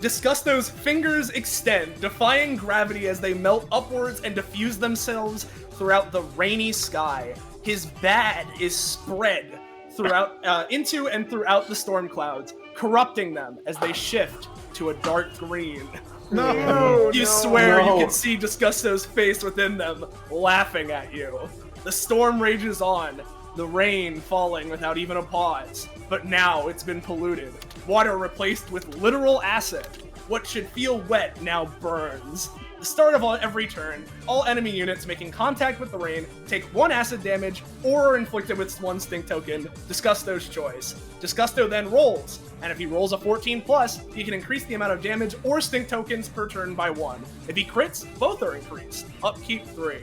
Disgusto's fingers extend, defying gravity as they melt upwards and diffuse themselves throughout the rainy sky. His bad is spread throughout into and throughout the storm clouds, corrupting them as they shift to a dark green. You swear you can see Disgusto's face within them, laughing at you. The storm rages on, the rain falling without even a pause. But now it's been polluted. Water replaced with literal acid. What should feel wet now burns. The start of every turn, all enemy units making contact with the rain take 1 acid damage or are inflicted with 1 stink token. Disgusto's choice. Disgusto then rolls, and if he rolls a 14+, he can increase the amount of damage or stink tokens per turn by 1. If he crits, both are increased. Upkeep 3.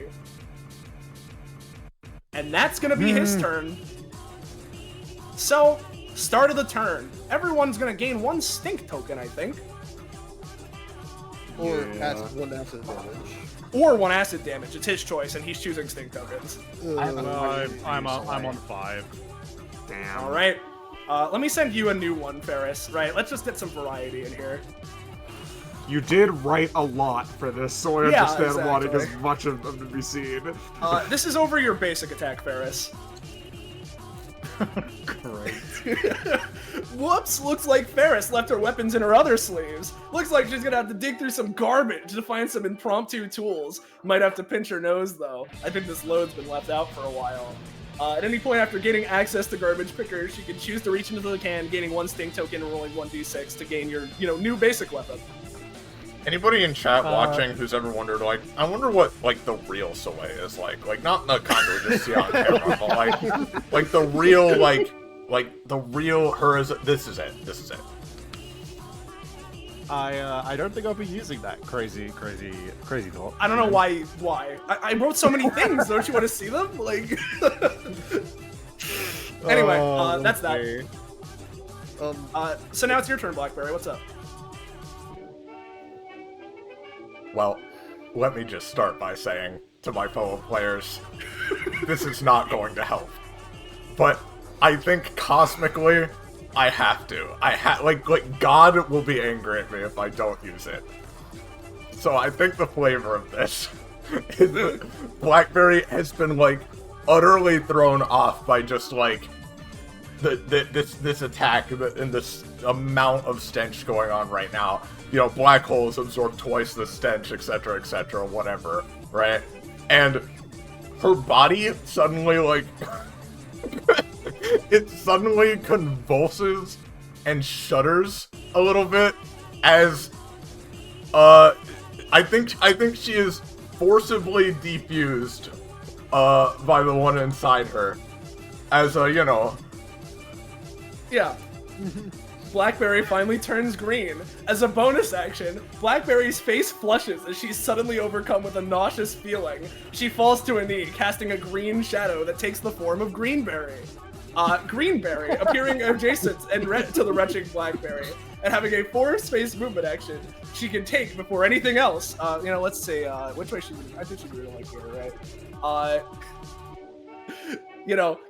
And that's gonna be his turn. So, start of the turn. Everyone's gonna gain 1 stink token, I think. Or cast 1 acid damage. Or 1 acid damage. It's his choice, and he's choosing stink tokens. I'm on 5. Damn. All right. Let me send you a new one, Ferris. Right. Let's just get some variety in here. You did write a lot for this, so I Yeah, understand wanting as exactly. much of them to be seen. This is over your basic attack, Ferris. Great. Whoops! Looks like Ferris left her weapons in her other sleeves. Looks like she's gonna have to dig through some garbage to find some impromptu tools. Might have to pinch her nose, though. I think this load's been left out for a while. At any point after gaining access to garbage pickers, she can choose to reach into the can, gaining 1 stink token and rolling 1d6 to gain your, new basic weapon. Anybody in chat watching who's ever wondered, like, I wonder what, like, the real Soleiil is like? Like, not the kind we just see on camera, but, like the real, like, the real her is, this is it. I don't think I'll be using that crazy thought. I don't know why. I wrote so many things. Don't you want to see them? Like. Anyway, that's that. So now it's your turn, Blackberry. What's up? Well, let me just start by saying to my fellow players, this is not going to help. But I think cosmically, I have to. Like God will be angry at me if I don't use it. So I think the flavor of this is that Blackberry has been, like, utterly thrown off by just, like, this attack and this amount of stench going on right now. Black holes absorb twice the stench, etc., whatever, right? And her body suddenly, like, it suddenly convulses and shudders a little bit as, I think she is forcibly defused, by the one inside her, as Yeah. Blackberry finally turns green. As a bonus action, Blackberry's face flushes as she's suddenly overcome with a nauseous feeling. She falls to a knee, casting a green shadow that takes the form of Greenberry. Greenberry, appearing adjacent and to the retching Blackberry, and having a 4-space movement action she can take before anything else. Let's see, which way I think she'd really like here, right?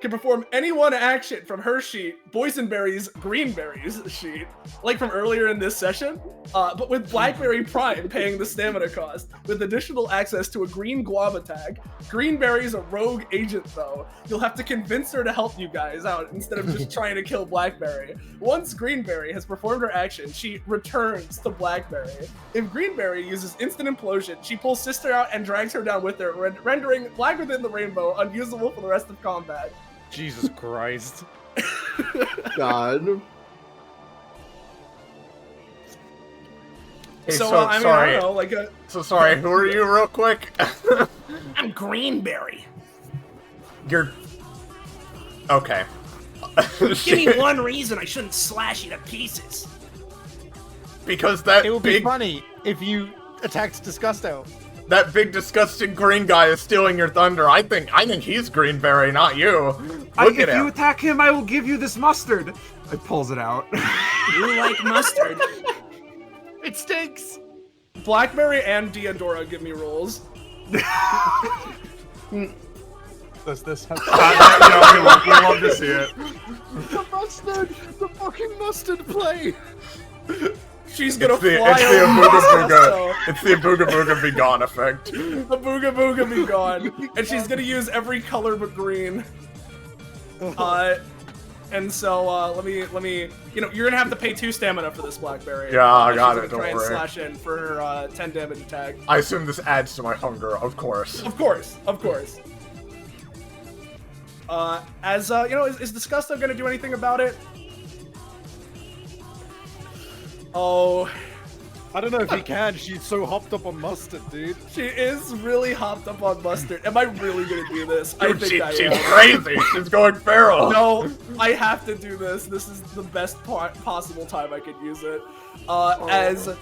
Can perform any one action from her sheet, Boysenberry's Greenberry's sheet, like from earlier in this session, but with Blackberry Prime paying the stamina cost, with additional access to a green glob attack. Greenberry's a rogue agent, though. You'll have to convince her to help you guys out instead of just trying to kill Blackberry. Once Greenberry has performed her action, she returns to Blackberry. If Greenberry uses instant implosion, she pulls Sister out and drags her down with her, rendering Black Within the Rainbow unusable for the rest of combat. Jesus Christ. God. Hey, So, sorry. I don't know, like a... So sorry, who are you real quick? I'm Greenberry. You're... Okay. Give me one reason I shouldn't slash you to pieces. Because that It would be big... funny if you attacked Disgusto. That big disgusting green guy is stealing your thunder. I think he's Greenberry, not you. Look If at you him. attack him, I will give you this mustard. It pulls it out. You like mustard? It stinks. Blackberry and Deodora give me rolls. Does this have we love to see it. The fucking mustard play. She's gonna It's the fly over Booga Booga. Disgusto. It's the Booga Booga Be Gone effect. The Booga Booga be gone. And she's gonna use every color but green. And so, let me, you're gonna have to pay 2 stamina for this Blackberry. Yeah, I got she's it, gonna don't try worry. and slash in for her 10 damage attack. I assume this adds to my hunger, of course. Of course. Is Disgusto gonna do anything about it? Oh, I don't know if he can. She's so hopped up on mustard, dude. She is really hopped up on mustard. Am I really gonna do this? I Dude, think I she's am. crazy. She's going feral. No, I have to do this. This is the best possible time I could use it. As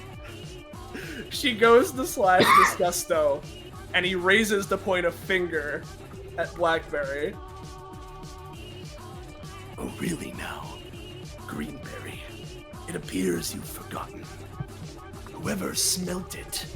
she goes to slash Disgusto, and he raises to point a finger at Blackberry. Oh, really now? Greenberry, it appears you've forgotten. Whoever smelt it,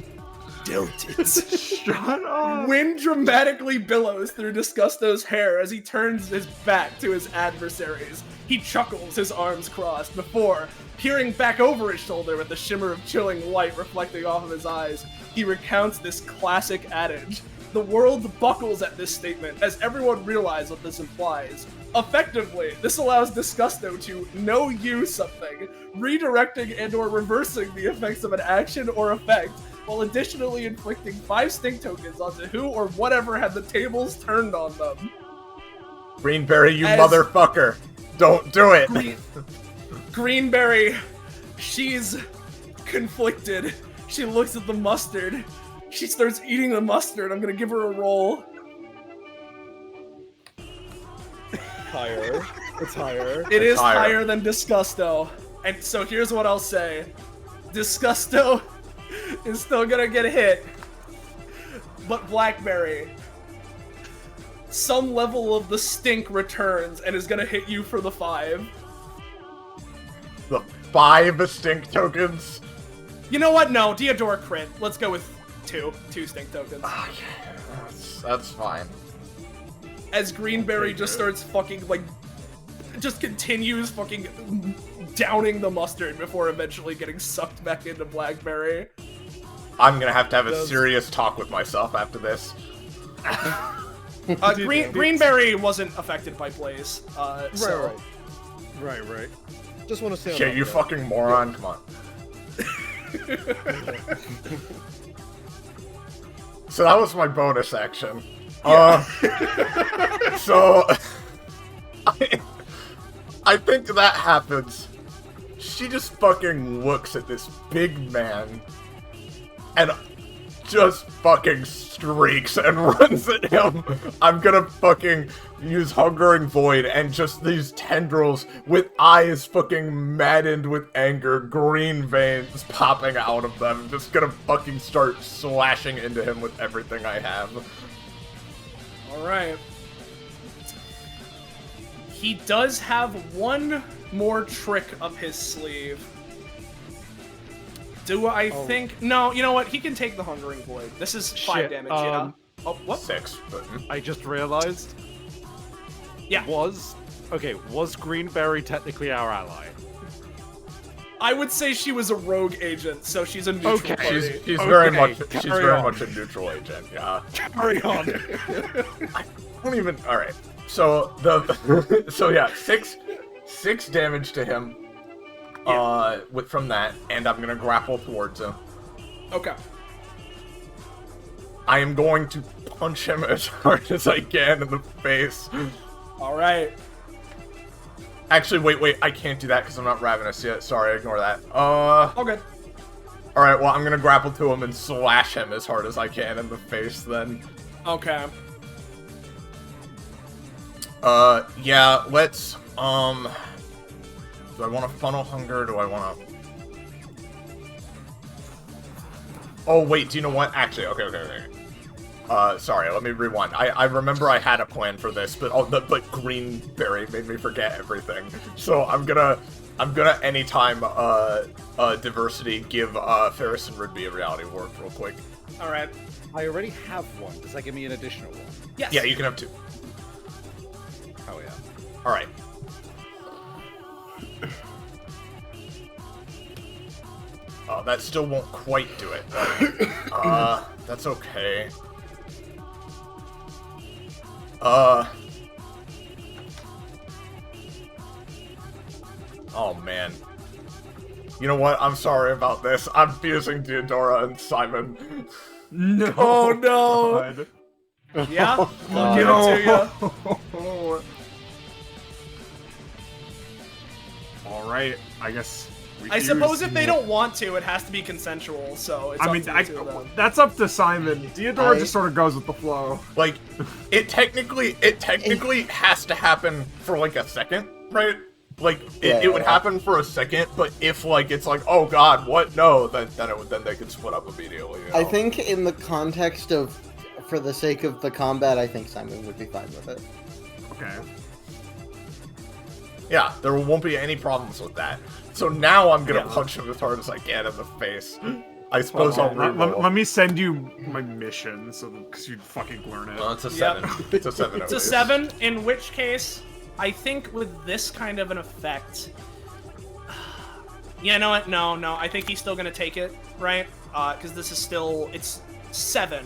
dealt it. Shut up! Wind dramatically billows through Disgusto's hair as he turns his back to his adversaries. He chuckles, his arms crossed, before, peering back over his shoulder with the shimmer of chilling light reflecting off of his eyes, he recounts this classic adage. The world buckles at this statement, as everyone realizes what this implies. Effectively, this allows Disgusto to know you something, redirecting and or reversing the effects of an action or effect, while additionally inflicting 5 stink tokens onto who or whatever had the tables turned on them. Greenberry, you motherfucker. Don't do it. Greenberry, she's conflicted. She looks at the mustard. She starts eating the mustard. I'm gonna give her a roll. Higher. It's higher. It is higher than Disgusto. And so here's what I'll say. Disgusto is still gonna get hit. But Blackberry, some level of the stink returns and is gonna hit you for the 5. The 5 stink tokens? You know what? No, Deodora crit. Let's go with 2 stink tokens. Okay, that's fine. As Greenberry just starts fucking, like, just continues fucking downing the mustard before eventually getting sucked back into Blackberry. I'm gonna have to have a serious talk with myself after this. Greenberry wasn't affected by Blaze. Right. Just want to say. Okay, you fucking moron. Come on. So that was my bonus action. So I think that happens. She just fucking looks at this big man and just fucking streaks and runs at him. I'm gonna fucking use Hungering Void and just these tendrils with eyes fucking maddened with anger, green veins popping out of them. Just gonna fucking start slashing into him with everything I have. Alright. He does have one more trick up his sleeve. Do I think... No, you know what? He can take the Hungering Void. This is 5 damage, yeah. Oh, what? 6, but... I just realized... Yeah. Was Greenberry technically our ally? I would say she was a rogue agent, so she's a neutral party. She's very much a neutral agent, yeah. Carry on. I don't even... Alright. So, so yeah, 6 damage to him. Yeah. From that, and I'm gonna grapple towards him. Okay. I am going to punch him as hard as I can in the face. Alright. Actually, wait, I can't do that because I'm not ravenous yet. Sorry, ignore that. Okay. Alright, well, I'm gonna grapple to him and slash him as hard as I can in the face then. Okay. Yeah, let's, do I want to funnel hunger? Do I want to... Oh, wait, do you know what? Actually, okay. Sorry, let me rewind. I remember I had a plan for this, but but Greenberry made me forget everything. So I'm gonna anytime diversity give Ferris and Rigby a reality ward real quick. Alright. I already have one. Does that give me an additional one? Yes. Yeah, you can have 2. Oh yeah. Alright. Oh, that still won't quite do it. That's okay. Oh, man. You know what? I'm sorry about this. I'm fusing Deodora and Simon. No. Oh, no. Yeah, I'll give it to you. Alright, I guess I suppose if they don't want to, it has to be consensual. So it's that's up to Simon. Theodore just sort of goes with the flow. Like, it technically has to happen for like a second, right? Like it would happen for a second, but if like it's like, oh god, what? No, then they could split up immediately. You know? I think in the context of, for the sake of the combat, I think Simon would be fine with it. Okay. Yeah, there won't be any problems with that. So now I'm gonna punch him as hard as I can in the face. I suppose I'll reroll. Let me send you my mission, so because you'd fucking learn it. No, it's a 7. It's a 7. It's a 7. In which case, I think with this kind of an effect, you know what? No. I think he's still gonna take it, right? Because this is still, it's 7,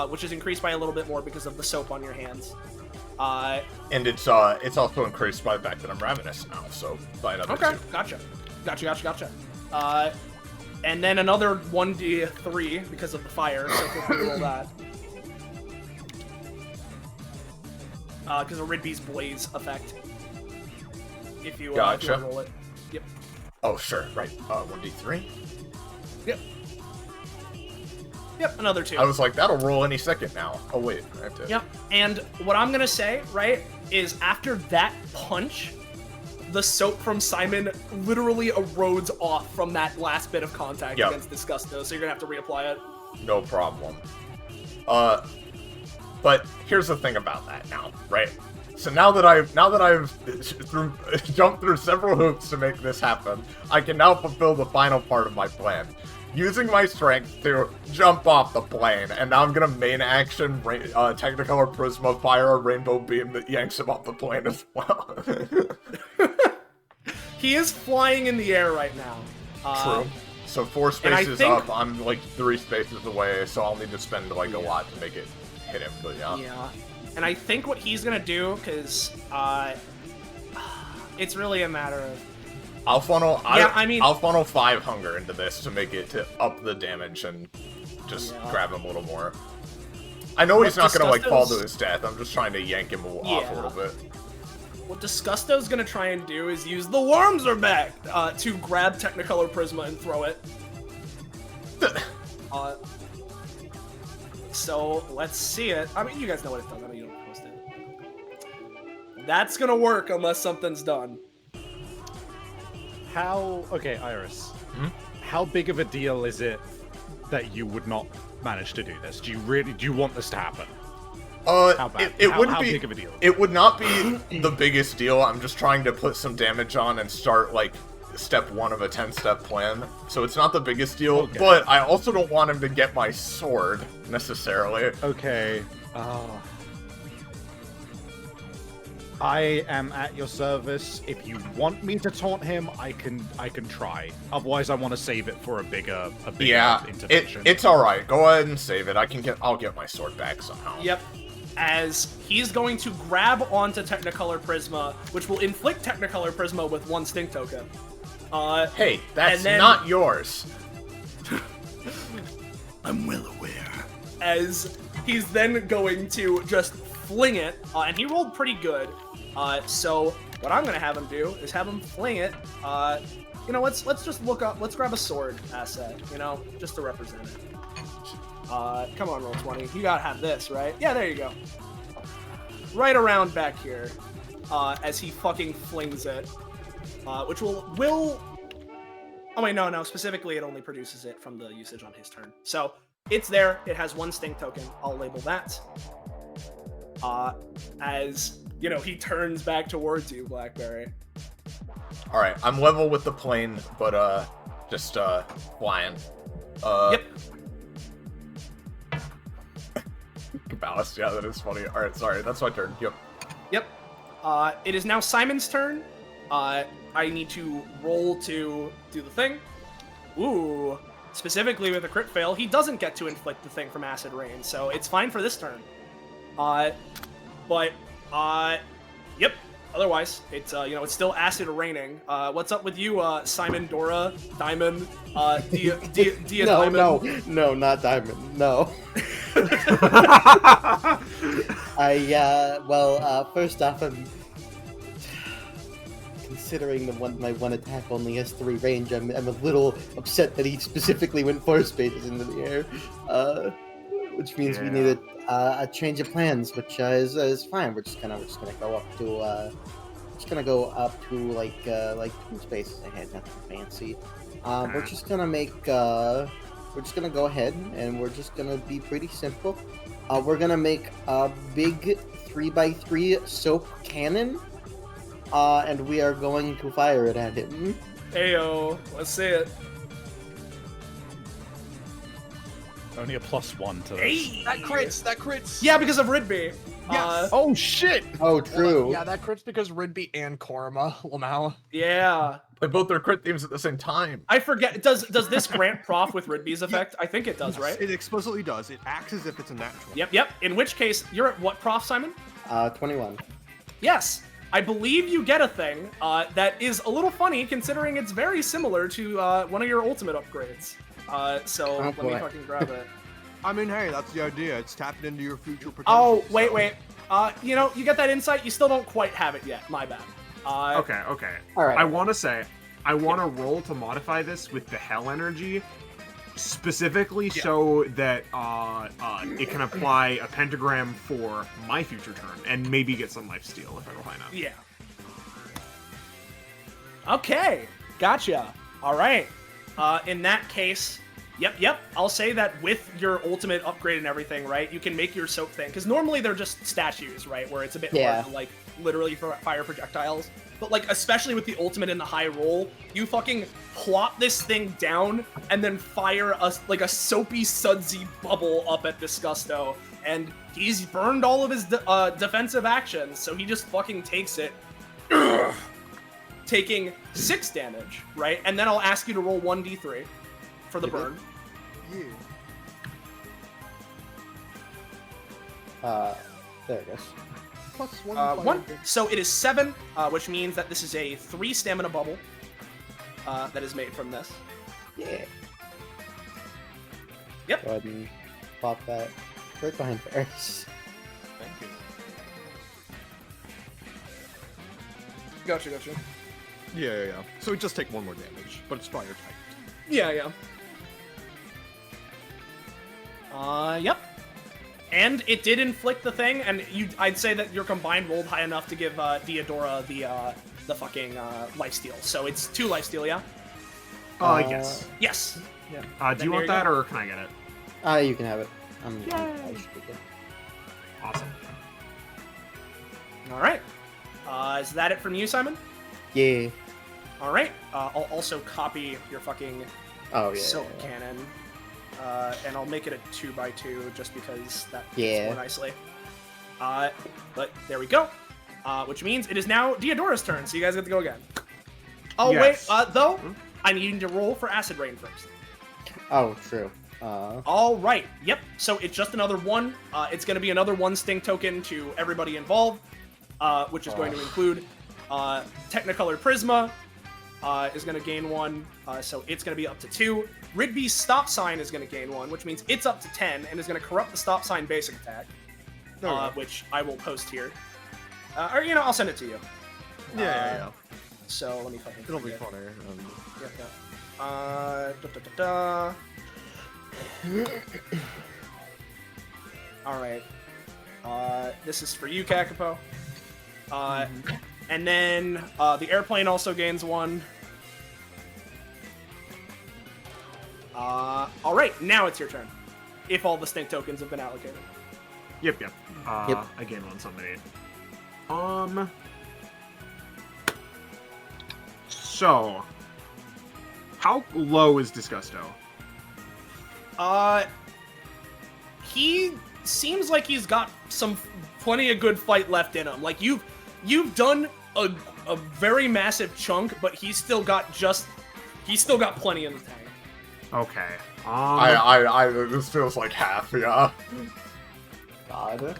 which is increased by a little bit more because of the soap on your hands. And it's also increased by the fact that I'm ravenous now, so by another 2. Gotcha. And then another 1d3 because of the fire, so feel free to roll that. Because of Ridby's blaze effect. If you want to roll it. Yep. Oh, sure, right. 1d3? Yep, another 2. I was like, that'll roll any second now. Oh, wait, I have to... Yep, and what I'm gonna say, right, is after that punch, the soap from Simon literally erodes off from that last bit of contact against Disgusto, so you're gonna have to reapply it. No problem. But here's the thing about that now, right? So now that I've jumped through several hoops to make this happen, I can now fulfill the final part of my plan. Using my strength to jump off the plane, and now I'm gonna main action Technicolor Prisma fire a rainbow beam that yanks him off the plane as well. He is flying in the air right now. True. So 4 spaces up, I'm like 3 spaces away, so I'll need to spend like a lot to make it hit him, but yeah. Yeah. And I think what he's gonna do, because it's really a matter of... I'll funnel 5 hunger into this to make it to up the damage and just grab him a little more. I know he's not gonna like fall to his death. I'm just trying to yank him off a little bit. What Disgusto's gonna try and do is use the worms are back to grab Technicolor Prisma and throw it. So let's see it. I mean, you guys know what it does. I know you don't post it. That's gonna work unless something's done. Okay, Iris. How big of a deal is it that you would not manage to do this? Do you want this to happen? How big of a deal? It would not be the biggest deal. I'm just trying to put some damage on and start like step 1 of a 10-step plan. So it's not the biggest deal, but I also don't want him to get my sword necessarily. Okay. I am at your service. If you want me to taunt him, I can try. Otherwise, I want to save it for a bigger intervention. It's all right. Go ahead and save it. I'll get my sword back somehow. Yep. As he's going to grab onto Technicolor Prisma, which will inflict Technicolor Prisma with 1 stink token. Hey, that's not yours. I'm well aware. As he's then going to just fling it, and he rolled pretty good. So what I'm gonna have him do is have him fling it. You know, let's just look up. Let's grab a sword asset. You know, just to represent it. Come on, roll 20. You gotta have this, right? Yeah, there you go. Right around back here, as he fucking flings it, which will. Oh wait, no. Specifically, it only produces it from the usage on his turn. So it's there. It has 1 stink token. I'll label that. As you know, he turns back towards you, Blackberry. All right, I'm level with the plane, but just flying. Yep. Ballast, yeah, that is funny. All right, sorry, that's my turn. Yep. It is now Simon's turn. I need to roll to do the thing. Ooh. Specifically with a crit fail, he doesn't get to inflict the thing from Acid Rain, so it's fine for this turn. Yep. Otherwise, it's it's still acid raining. What's up with you, Simon, Dora, Diamond, Dia Diamond? No, not Diamond. No. First off, considering my one attack only has 3 range, I'm a little upset that he specifically went 4 spaces into the air, which means we need a change of plans, which is fine. We're just gonna go up to like 2 spaces ahead, nothing fancy. We're just gonna go ahead and we're just gonna be pretty simple. We're gonna make a big 3x3 soap cannon, and we are going to fire it at him. Heyo, let's see it. Only a +1 to this. Hey, That crits. Yeah, because of Ridby. Yes. Oh shit! Oh, true. Yeah, that crits because Ridby and Korma, Lamau. Yeah. They both their crit themes at the same time. I forget. Does this grant prof with Ridby's effect? I think it does, right? It explicitly does. It acts as if it's a natural. Yep. In which case, you're at what prof, Simon? 21. Yes. I believe you get a thing that is a little funny, considering it's very similar to one of your ultimate upgrades. So let me fucking grab it. I mean, hey, that's the idea. It's tapping into your future potential. Oh, wait. You get that insight. You still don't quite have it yet. My bad. Okay. All right. I want to say, I want to roll to modify this with the hell energy, specifically so that it can apply a pentagram for my future turn and maybe get some lifesteal if I don't find out. Yeah. Okay. Gotcha. All right. In that case, yep. I'll say that with your ultimate upgrade and everything, right? You can make your soap thing, because normally they're just statues, right? Where it's a bit hard to, like, literally fire projectiles. But, like, especially with the ultimate and the high roll, you fucking plop this thing down and then fire a soapy, sudsy bubble up at Disgusto. And he's burned all of his defensive actions, so he just fucking takes it. Taking 6 damage, right? And then I'll ask you to roll 1d3 for the burn. Yeah. There it goes. +1. So it is 7, which means that this is a 3 stamina bubble that is made from this. Yeah. Yep. Go ahead and pop that right behind Ferris. Thank you. Gotcha. Yeah. So we just take 1 more damage, but it's fire type. Yeah. Yep. And it did inflict the thing, and I'd say that your combined rolled high enough to give Diodora the fucking lifesteal. So it's 2 lifesteal, yeah? Yes. Yes. Yeah. Do you want that, or can I get it? You can have it. I should be good. Awesome. All right. Is that it from you, Simon? Yeah. All right. I'll also copy your fucking silk cannon. And I'll make it a 2x2 just because that fits more nicely. But there we go. Which means it is now Diodora's turn, so you guys get to go again. Oh, yes. wait, though, I need you to roll for Acid Rain first. Oh, true. All right. Yep. So it's just another 1. It's going to be another 1 sting token to everybody involved, which is going to include Technicolor Prisma is going to gain 1, so it's going to be up to 2. Rigby's Stop Sign is going to gain 1, which means it's up to 10, and is going to corrupt the Stop Sign basic attack, which I will post here. Or, I'll send it to you. Yeah. So let me fucking. It'll be funny. All right. This is for you, Kakapo. And then the airplane also gains 1. All right, now it's your turn. If all the stink tokens have been allocated. Yep. I gained 1 somebody. So, how low is Disgusto? He seems like he's got plenty of good fight left in him. Like you've done a very massive chunk, but he's still got plenty in the tank. Okay. This feels like half, yeah. God.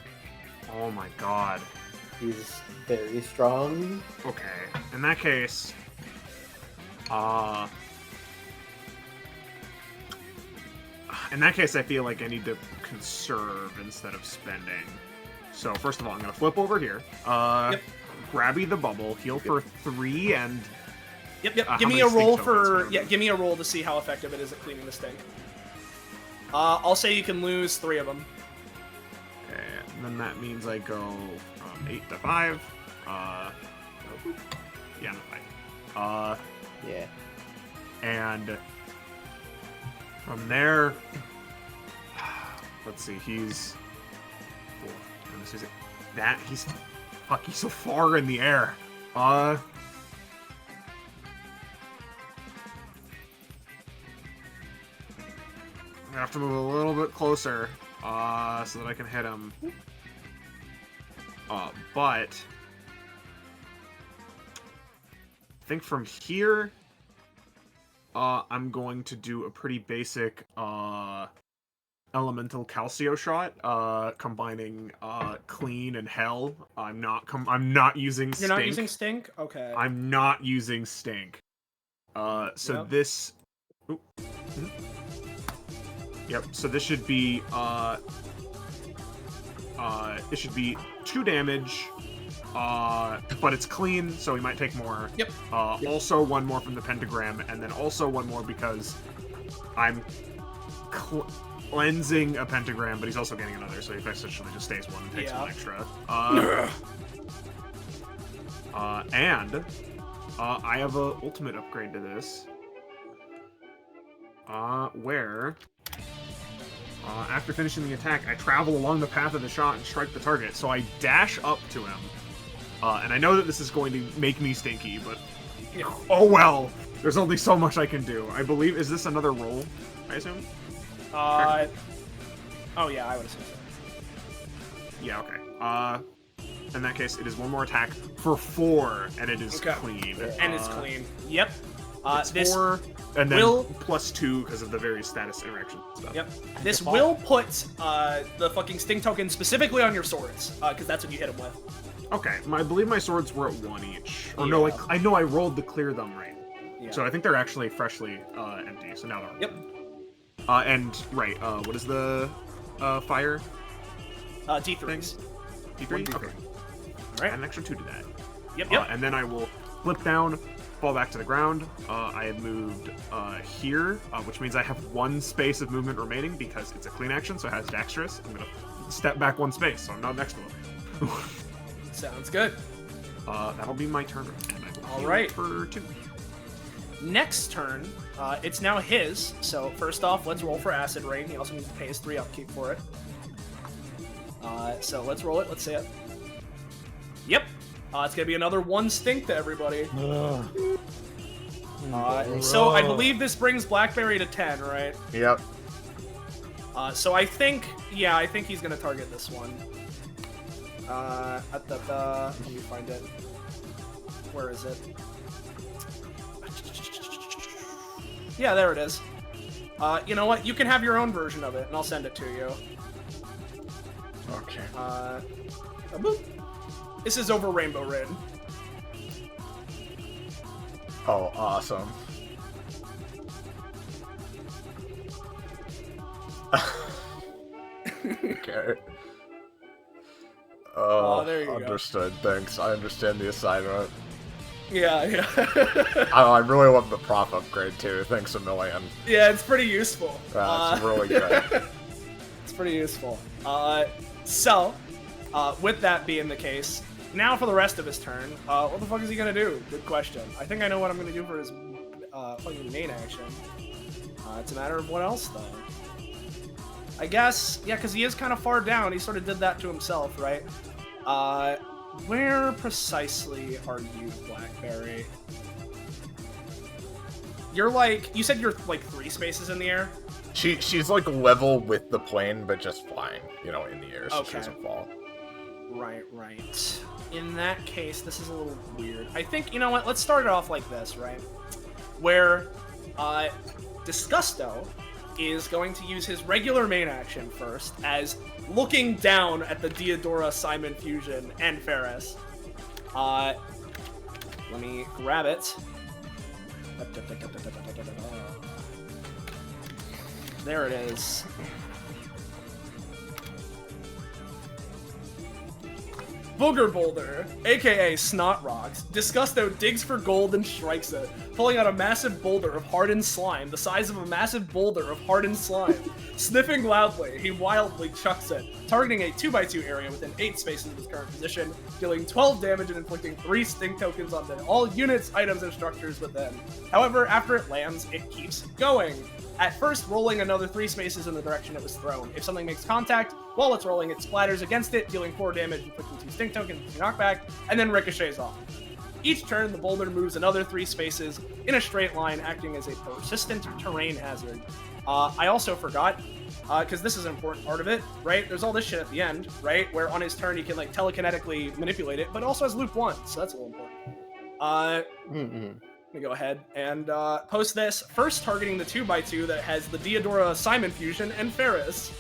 Oh my god. He's very strong. Okay. In that case, I feel like I need to conserve instead of spending. So first of all, I'm gonna flip over here. Yep. grabby the bubble, heal for 3, and Yep. Give how me many a roll stink tokens for can I yeah. move? Give me a roll to see how effective it is at cleaning the stink. I'll say you can lose 3 of them. okay, and then that means I go from 8 to 5. Yeah, no 5. Yeah. And from there, let's see, he's he's so far in the air. I'm gonna have to move a little bit closer, so that I can hit him. But I think from here, I'm going to do a pretty basic elemental calcio shot, combining clean and hell. I'm not using You're stink. not using stink? Okay. I'm not using stink. So Yep. this. Oop. Yep. So this should be it should be 2 damage. But it's clean, so he might take more. Yep. Also 1 more from the pentagram, and then also 1 more because I'm cleansing a pentagram, but he's also getting another, so he essentially just stays 1 and takes 1 extra. And I have a ultimate upgrade to this, where after finishing the attack, I travel along the path of the shot and strike the target. So I dash up to him. And I know that this is going to make me stinky, but oh well. There's only so much I can do. I believe, is this another roll, I assume? Oh yeah, I would assume so. Yeah, okay. In that case, it is 1 more attack for 4, and it is clean. And it's clean. Yep. It's This 4, and then will plus 2 because of the various status interaction stuff. Yep. This will put the fucking stink token specifically on your swords, because that's what you hit him with. Okay, I believe my swords were at 1 each. Or no, I know I rolled to clear them right. Yeah. So I think they're actually freshly empty, so now they're Yep. And, right, what is the fire? D3s. D3? D3. Okay. Alright. Add an extra 2 to that. Yep. And then I will flip down, fall back to the ground. I have moved here, which means I have 1 space of movement remaining because it's a clean action, so it has dexterous. I'm going to step back 1 space, so I'm not next to him. Sounds good. That'll be my turn. All right. For 2. Next turn, it's now his. So first off, let's roll for Acid Rain. He also needs to pay his 3 upkeep for it. So let's roll it. Let's see it. Yep. It's gonna be another 1 stink to everybody. So I believe this brings Blackberry to 10, right? Yep. So I think he's gonna target this one. Let me find it. Where is it? Yeah, there it is. You know what? You can have your own version of it, and I'll send it to you. Okay. Boop. This is over Rainbow Rid. Oh, awesome. Okay. Oh, there you go. Understood. Thanks. I understand the assignment. Yeah. I really love the prop upgrade too. Thanks a million. Yeah, it's pretty useful. That's really good. It's pretty useful. So, with that being the case, now for the rest of his turn, what the fuck is he gonna do? Good question. I think I know what I'm gonna do for his fucking main action. It's a matter of what else, though. I guess, yeah, because he is kind of far down. He sort of did that to himself, right? Where precisely are you, Blackberry? You're like, you said you're like 3 spaces in the air? She's like level with the plane, but just flying, in the air, so she doesn't fall. Right. In that case, this is a little weird. I think, you know what, let's start it off like this, right? Where, Disgusto is going to use his regular main action first, as looking down at the Deodora Simon fusion and Ferris. Let me grab it. There it is. Booger Boulder, aka Snot Rocks, Disgusto digs for gold and strikes it, pulling out a massive boulder of hardened slime, the size of a massive boulder of hardened slime. Sniffing loudly, he wildly chucks it, targeting a 2x2 area within 8 spaces of his current position, dealing 12 damage and inflicting 3 stink tokens onto all units, items, and structures within. However, after it lands, it keeps going. At first, rolling another 3 spaces in the direction it was thrown. If something makes contact, while it's rolling, it splatters against it, dealing 4 damage, inflicting 2 stink tokens, 2 knockback, and then ricochets off. Each turn, the boulder moves another 3 spaces in a straight line, acting as a persistent terrain hazard. I also forgot, because this is an important part of it, right? There's all this shit at the end, right? Where on his turn, he can, like, telekinetically manipulate it, but it also has loop 1, so that's a little important. Let me go ahead and post this. First targeting the 2x2 that has the Deodora Simon fusion and Ferris.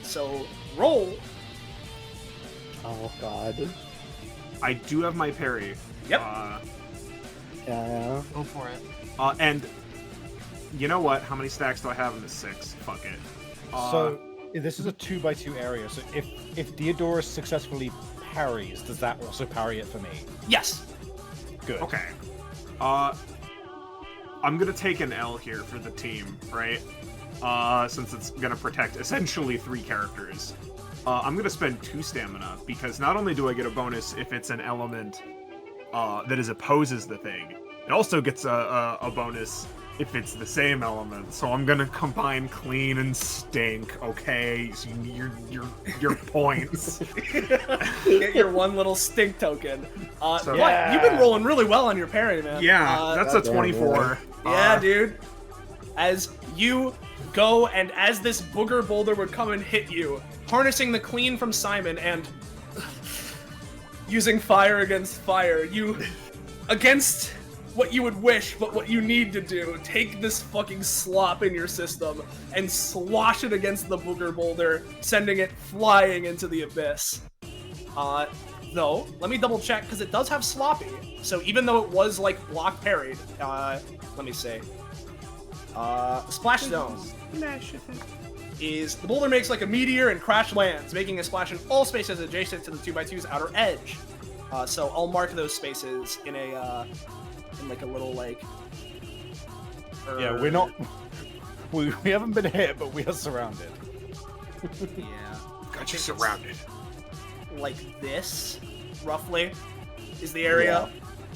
So, roll. Oh, God. I do have my parry. Yep. Yeah. Go for it. And you know what? How many stacks do I have in the 6? Fuck it. So this is a 2x2 area. So if Deodora successfully parries, does that also parry it for me? Yes. Good. Okay. I'm gonna take an L here for the team, right? Since it's gonna protect essentially 3 characters. I'm gonna spend 2 stamina, because not only do I get a bonus if it's an element that opposes the thing, it also gets a bonus if it's the same element. So I'm gonna combine clean and stink, okay? So your points. Get your 1 little stink token. So- But you've been rolling really well on your parry, man. Yeah, that's a 24. Yeah, dude. As you go, and as this booger boulder would come and hit you, harnessing the clean from Simon and using fire against fire, you, against what you would wish, but what you need to do, take this fucking slop in your system and slosh it against the booger boulder, sending it flying into the abyss. Though, let me double check, because it does have sloppy, so even though it was, like, block parried, let me see. Splash zone is the boulder makes like a meteor and crash lands, making a splash in all spaces adjacent to the 2x2's outer edge. So I'll mark those spaces in a in like a little like. Yeah, we're not. We haven't been hit, but we are surrounded. Yeah. Got you surrounded. Like this, roughly, is the area.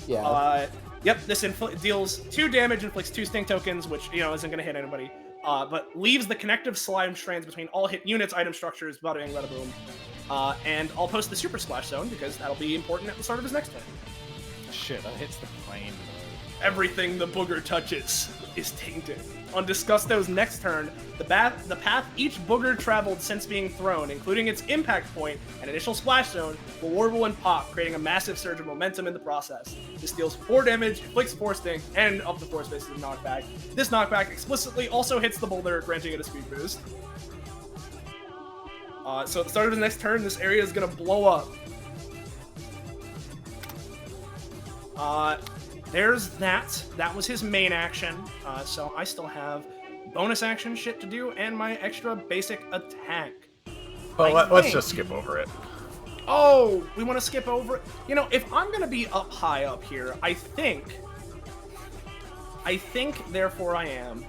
Yeah. Yep, this deals 2 damage, inflicts 2 stink tokens, which, you know, isn't going to hit anybody. But leaves the connective slime strands between all hit units, item structures, bada bing, bada boom. And I'll post the super splash zone, because that'll be important at the start of his next turn. Shit, that hits the plane, though. Everything the booger touches is tainted. On Disgusto's next turn, the path each booger traveled since being thrown, including its impact point and initial splash zone, will warble and pop, creating a massive surge of momentum in the process. This deals 4 damage, inflicts 4 stink, and up to 4 spaces of knockback. This knockback explicitly also hits the boulder, granting it a speed boost. So at the start of his next turn, this area is going to blow up. There's that. That was his main action. So I still have bonus action shit to do and my extra basic attack. Well, let's just skip over it. Oh, we want to skip over it? You know, if I'm going to be up high up here, I think, therefore I am.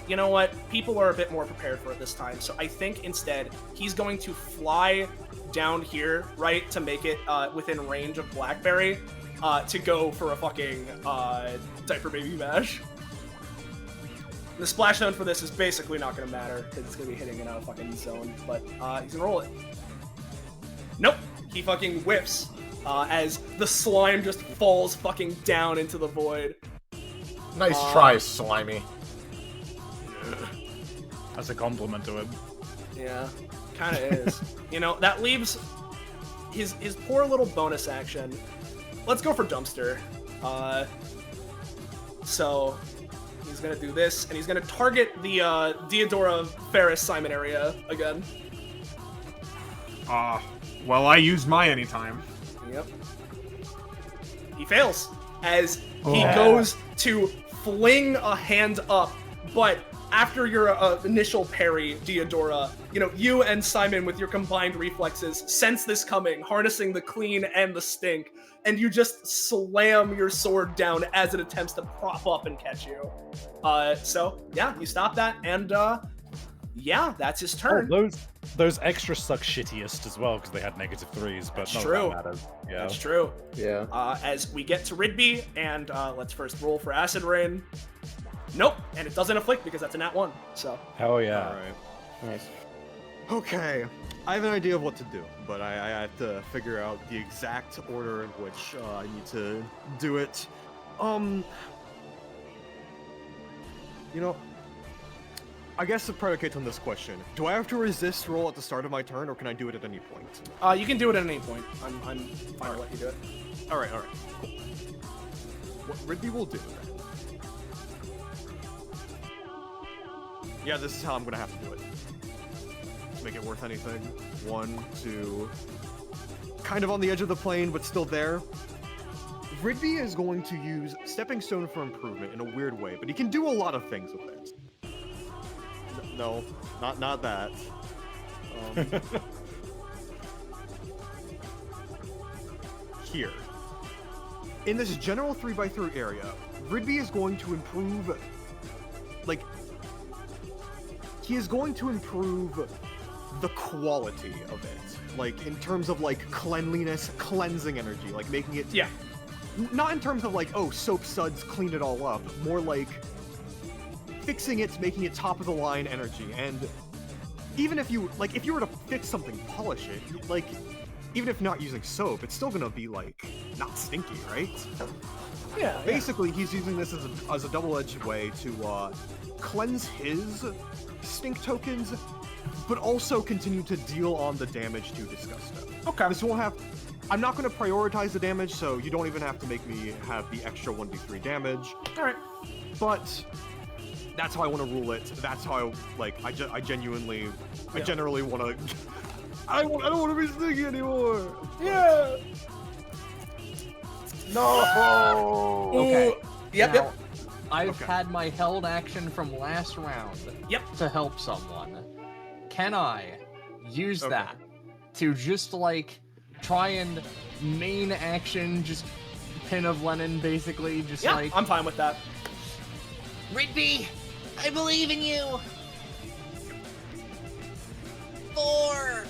You know what? People are a bit more prepared for it this time. So I think instead he's going to fly down here, right, to make it within range of Blackberry. To go for a fucking diaper baby bash. The splash zone for this is basically not going to matter, because it's going to be hitting in a fucking zone, but he's going to roll it. Nope, he fucking whiffs, as the slime just falls fucking down into the void. Nice try, Slimy. That's a compliment to him. Yeah, kind of is. You know, that leaves his poor little bonus action. Let's go for Dumpster. So he's gonna do this, and he's gonna target the Deodora Ferris Simon area again. Well, I used my anytime. Yep. He fails as he goes to fling a hand up, but after your initial parry, Deodora, you and Simon with your combined reflexes sense this coming, harnessing the clean and the stink, and you just slam your sword down as it attempts to prop up and catch you. So yeah, you stop that, and yeah, that's his turn. Oh, those extra suck shittiest as well because they had -3s, but That's none true. of that matters. Yeah. That's true. Yeah. As we get to Ridby, and let's first roll for Acid Rain. Nope, and it doesn't afflict because that's a nat 1. So. Hell yeah. All right. Nice. Okay, I have an idea of what to do, but I have to figure out the exact order in which I need to do it. I guess it predicates on this question. Do I have to resist roll at the start of my turn, or can I do it at any point? You can do it at any point. I'm fine to let you do it. Alright, cool. What Ridby will do... Yeah, this is how I'm gonna have to do it. To make it worth anything. 1, 2... Kind of on the edge of the plane, but still there. Ridby is going to use Stepping Stone for Improvement in a weird way, but he can do a lot of things with it. No, not that. Here. In this general 3x3 area, Ridby is going to improve... he is going to improve the quality of it. In terms of, cleanliness, cleansing energy, making it... Yeah. Not in terms of, oh, soap suds clean it all up. More fixing it, making it top-of-the-line energy, and even if you, if you were to fix something, polish it, even if not using soap, it's still gonna be, not stinky, right? Yeah. Basically, he's using this as a double-edged way to, cleanse his stink tokens, but also continue to deal on the damage to Disgusto. Okay. This won't have... I'm not gonna prioritize the damage, so you don't even have to make me have the extra 1d3 damage. Alright. But... that's how I want to rule it. That's how I genuinely, I generally want to. I don't want to be stinky anymore. Yeah. No. Okay. Yep. Now, I've had my held action from last round. Yep. To help someone. Can I use that to just try and main action, just Pin of Lenin, basically, just yeah, I'm fine with that. Ridby, I believe in you. 4.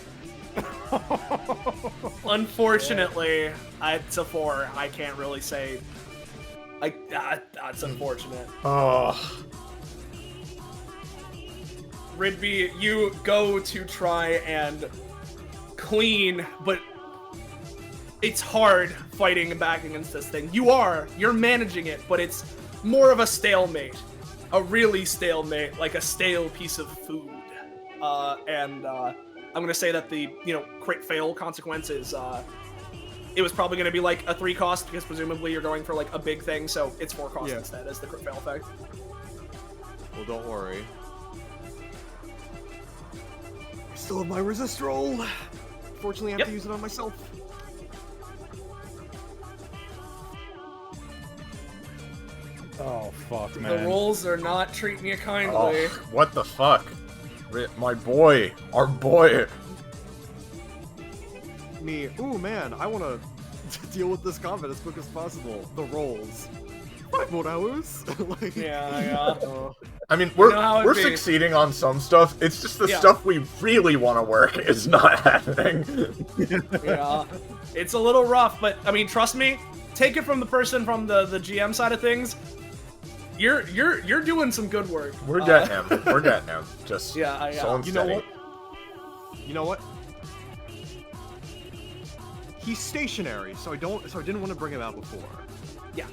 Unfortunately, it's a 4. I can't really say. That's unfortunate. Oh. Ridby, you go to try and clean, but it's hard fighting back against this thing. You're managing it, but it's more of a stalemate. A really stalemate, like a stale piece of food. And I'm gonna say that the, crit fail consequences, it was probably gonna be a 3 cost, because presumably you're going for a big thing, so it's 4 cost instead as the crit fail effect. Well, don't worry. I still have my resist roll. Fortunately, I have to use it on myself. Oh, fuck, man. The rolls are not treating you kindly. Oh, what the fuck? My boy. Our boy. Me. Ooh, man, I want to deal with this combat as quick as possible. The rolls. 5 more hours? Yeah. I mean, we're succeeding on some stuff. It's just the stuff we really want to work is not happening. Yeah. It's a little rough, but, I mean, trust me, take it from the person from the GM side of things. You're doing some good work. We're getting him. We're getting him. Just slow and steady. You know what? He's stationary, so I didn't want to bring him out before. Yeah.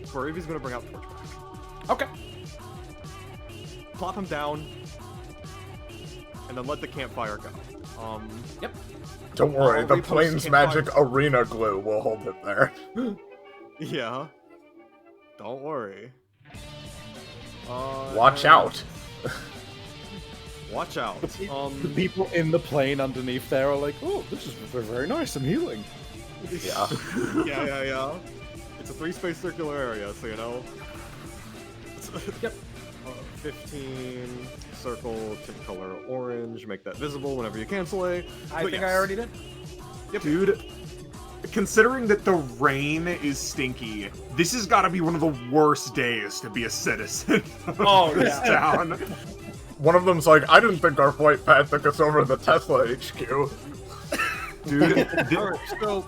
For if he's gonna bring out Torchback. Okay. Plop him down, and then let the campfire go. Yep. Don't worry, the repost Plains Magic Arena glue will hold him there. Yeah. Don't worry. Watch out. Watch out. The people in the plane underneath there are like, oh, this is very nice, I'm healing. Yeah. Yeah. It's a 3-space circular area, so you know. Yep. 15, circle, tint color orange, make that visible whenever you cancel it. I think I already did. Yep. Dude, considering that the rain is stinky, this has got to be one of the worst days to be a citizen of this town. One of them's like, I didn't think our flight path took us over the Tesla HQ. Dude, So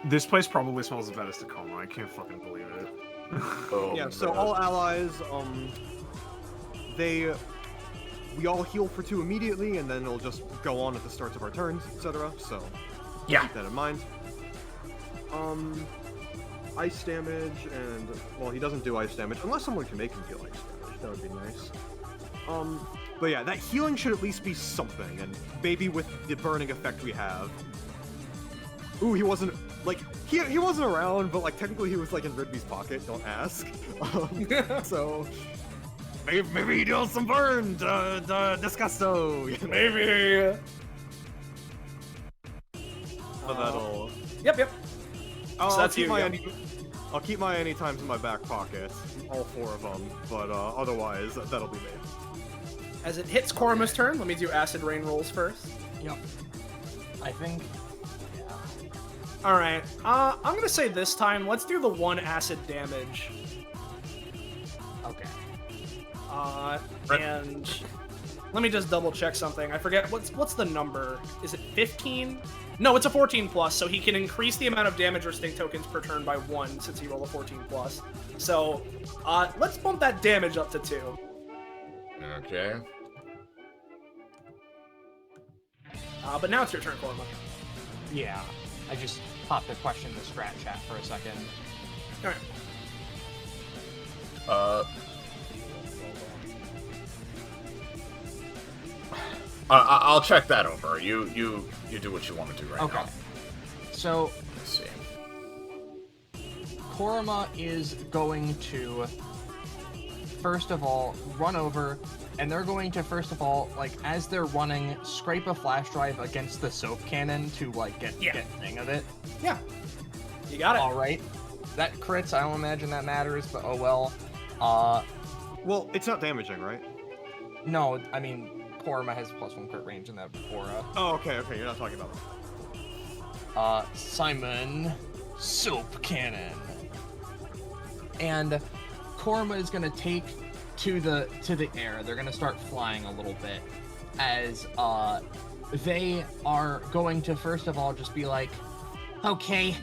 this place probably smells the bad as Tacoma. I can't fucking believe it. Oh, yeah, so man. all allies, we all heal for 2 immediately, and then it'll just go on at the starts of our turns, etc. So Yeah. keep that in mind. Ice damage, and well, he doesn't do ice damage unless someone can make him deal ice damage. That would be nice. But yeah, that healing should at least be something, and maybe with the burning effect we have. Ooh, he wasn't like he wasn't around, but like technically he was like in Rigby's pocket. Don't ask. So maybe he deals some burn. Disgusto. Maybe. So that'll. Yep. I'll that's keep you, my yep. I'll keep my anytimes in my back pocket, all 4 of them. But otherwise, that'll be me. As it hits Koruma's turn, let me do acid rain rolls first. Yep. I think. All right. I'm gonna say this time, let's do the 1 acid damage. Okay. And let me just double check something. I forget what's the number. Is it 15? No, it's a 14 plus, so he can increase the amount of damage or stink tokens per turn by 1 since he rolled a 14 plus. So let's bump that damage up to 2. Okay. But now it's your turn, Koruma. Yeah. I just popped a question in the Strat chat for a second. All right. I'll check that over. You do what you want to do right Okay. now. So, Let's see. Koruma is going to, first of all, run over, and they're going to, first of all, like, as they're running, scrape a flash drive against the soap cannon to, like, get thing of it. Yeah. You got it. Alright. That crits, I don't imagine that matters, but oh well. Well, it's not damaging, right? No, I mean, Koruma has +1 crit range in that aura. Oh, okay, you're not talking about that. Simon Soap Cannon. And Koruma is gonna take to the air. They're gonna start flying a little bit as they are going to first of all just be like, Okay,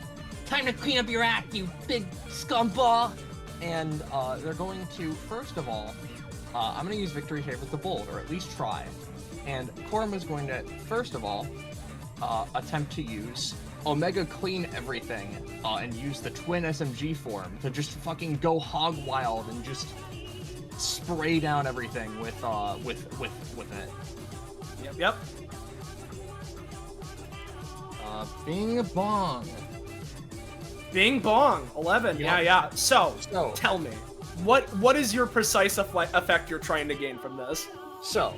time to clean up your act, you big scumball. and they're going to first of all, I'm gonna use Victory Favors the Bold, or at least try. And Koruma is going to first of all attempt to use Omega Clean Everything and use the twin SMG form to just fucking go hog wild and just spray down everything with it. Yep. Being a bong. Bing bong. 11. Yep. Yeah. So, So- tell me, what is your precise effect you're trying to gain from this? So,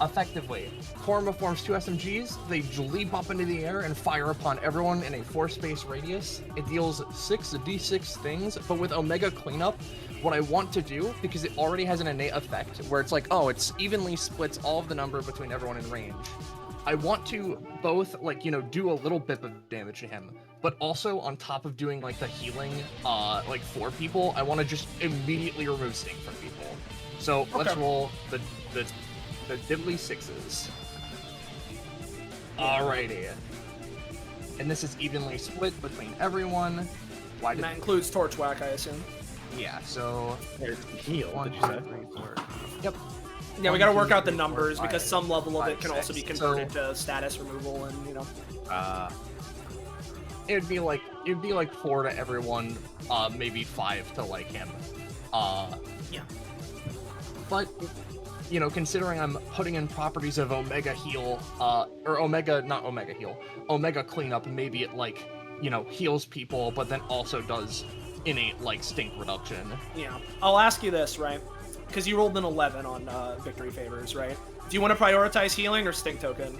effectively, Koruma forms 2 SMGs, they leap up into the air and fire upon everyone in a 4-space radius. It deals 6d6 things, but with Omega Cleanup, what I want to do, because it already has an innate effect, where it's like, oh, it's evenly splits all of the number between everyone in range. I want to both, like, do a little bit of damage to him, but also on top of doing, like, the healing, like, for people, I want to just immediately remove stink from people. So, let's roll the diddly 6s. Alrighty. And this is evenly split between everyone. Why And did that includes Torchwhack, I assume. Yeah, so... Heal, 1, did you 2, say? 3, 4. Yep. Yeah, we 1, gotta work 2, out the 3, 4, numbers 5, because some level of it 5, can also be 6. converted to status removal and, It'd be like 4 to everyone, maybe 5 to like him. Yeah. But considering I'm putting in properties of Omega Heal, or not Omega Heal, Omega Cleanup, maybe it like, heals people, but then also does innate like stink reduction. Yeah. I'll ask you this, right? Because you rolled an 11 on Victory Favors, right? Do you want to prioritize healing or stink token?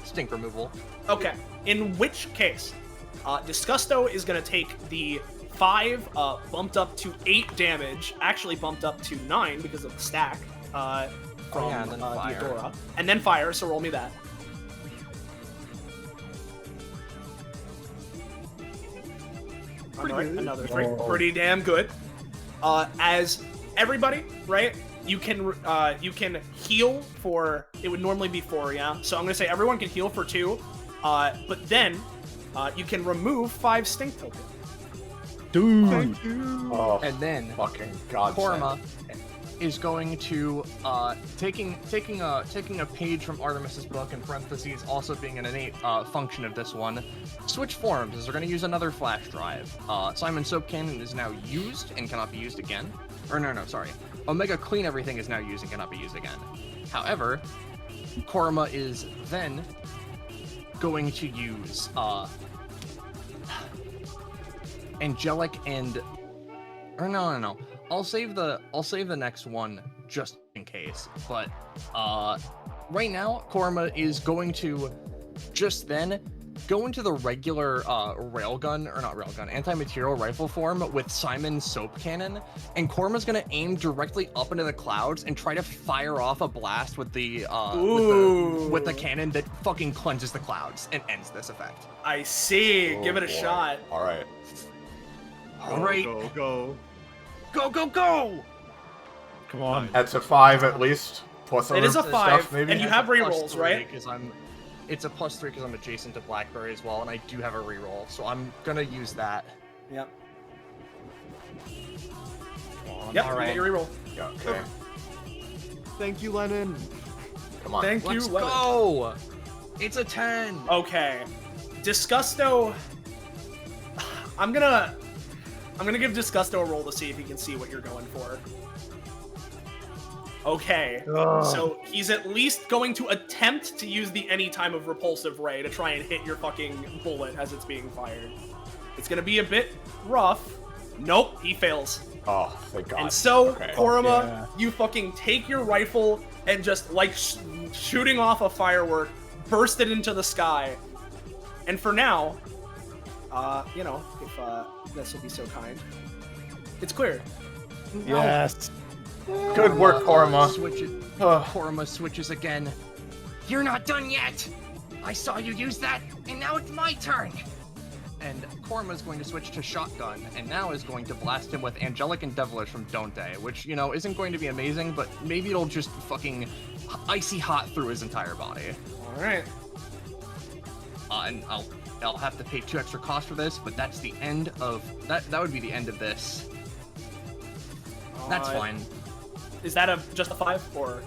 Stink removal. Okay. In which case, Disgusto is going to take the 5 bumped up to 8 damage, actually bumped up to 9 because of the stack from and then fire. Theodora. And then fire, so roll me that. Another 3. Pretty damn good. As everybody, right? You can heal for, it would normally be 4, yeah? So I'm going to say everyone can heal for 2, but then you can remove 5 stink tokens. Dude. Thank you. Oh, And then fucking godsend. Korma is going to taking a page from Artemis's book, in parentheses, also being an innate function of this one. Switch forms, as they're going to use another flash drive. Simon's Soap Cannon is now used and cannot be used again. Or no, sorry. Omega Clean Everything is now used and cannot be used again. However, Korma is then going to use Angelic and... Or no. I'll save the next one just in case. But right now, Korma is going to just then go into the regular anti-material rifle form with Simon's Soap Cannon, and Korma's gonna aim directly up into the clouds and try to fire off a blast with the cannon that fucking cleanses the clouds and ends this effect. I see. Oh, Give it a boy. shot. All right. Go. Go! Come on. That's a 5 at least. Plus It is a other 5, stuff, maybe. and you have rerolls, right? It's a +3 because I'm adjacent to Blackberry as well, and I do have a reroll, so I'm gonna use that. Yep. All Yep, you right. get your reroll. Yeah, okay. Thank you, Lennon. Come on. Thank you. Let's Lemon. go! It's a 10! Okay. Disgusto. I'm gonna give Disgusto a roll to see if he can see what you're going for. Okay. So he's at least going to attempt to use the anytime of repulsive ray to try and hit your fucking bullet as it's being fired. It's gonna be a bit rough. Nope, he fails. Oh, thank God. And so, Okay. Korma, you fucking take your rifle and just like shooting off a firework, burst it into the sky. And for now, if this will be so kind, it's clear. Yes. Good work, Korma. Korma switches again. You're not done yet! I saw you use that, and now it's my turn! And Korma's going to switch to Shotgun, and now is going to blast him with Angelic and Devilish from Don't, which, isn't going to be amazing, but maybe it'll just fucking icy hot through his entire body. Alright. And I'll have to pay 2 extra costs for this, but that's the end of... That would be the end of this. That's fine. Is that just a 5, or...?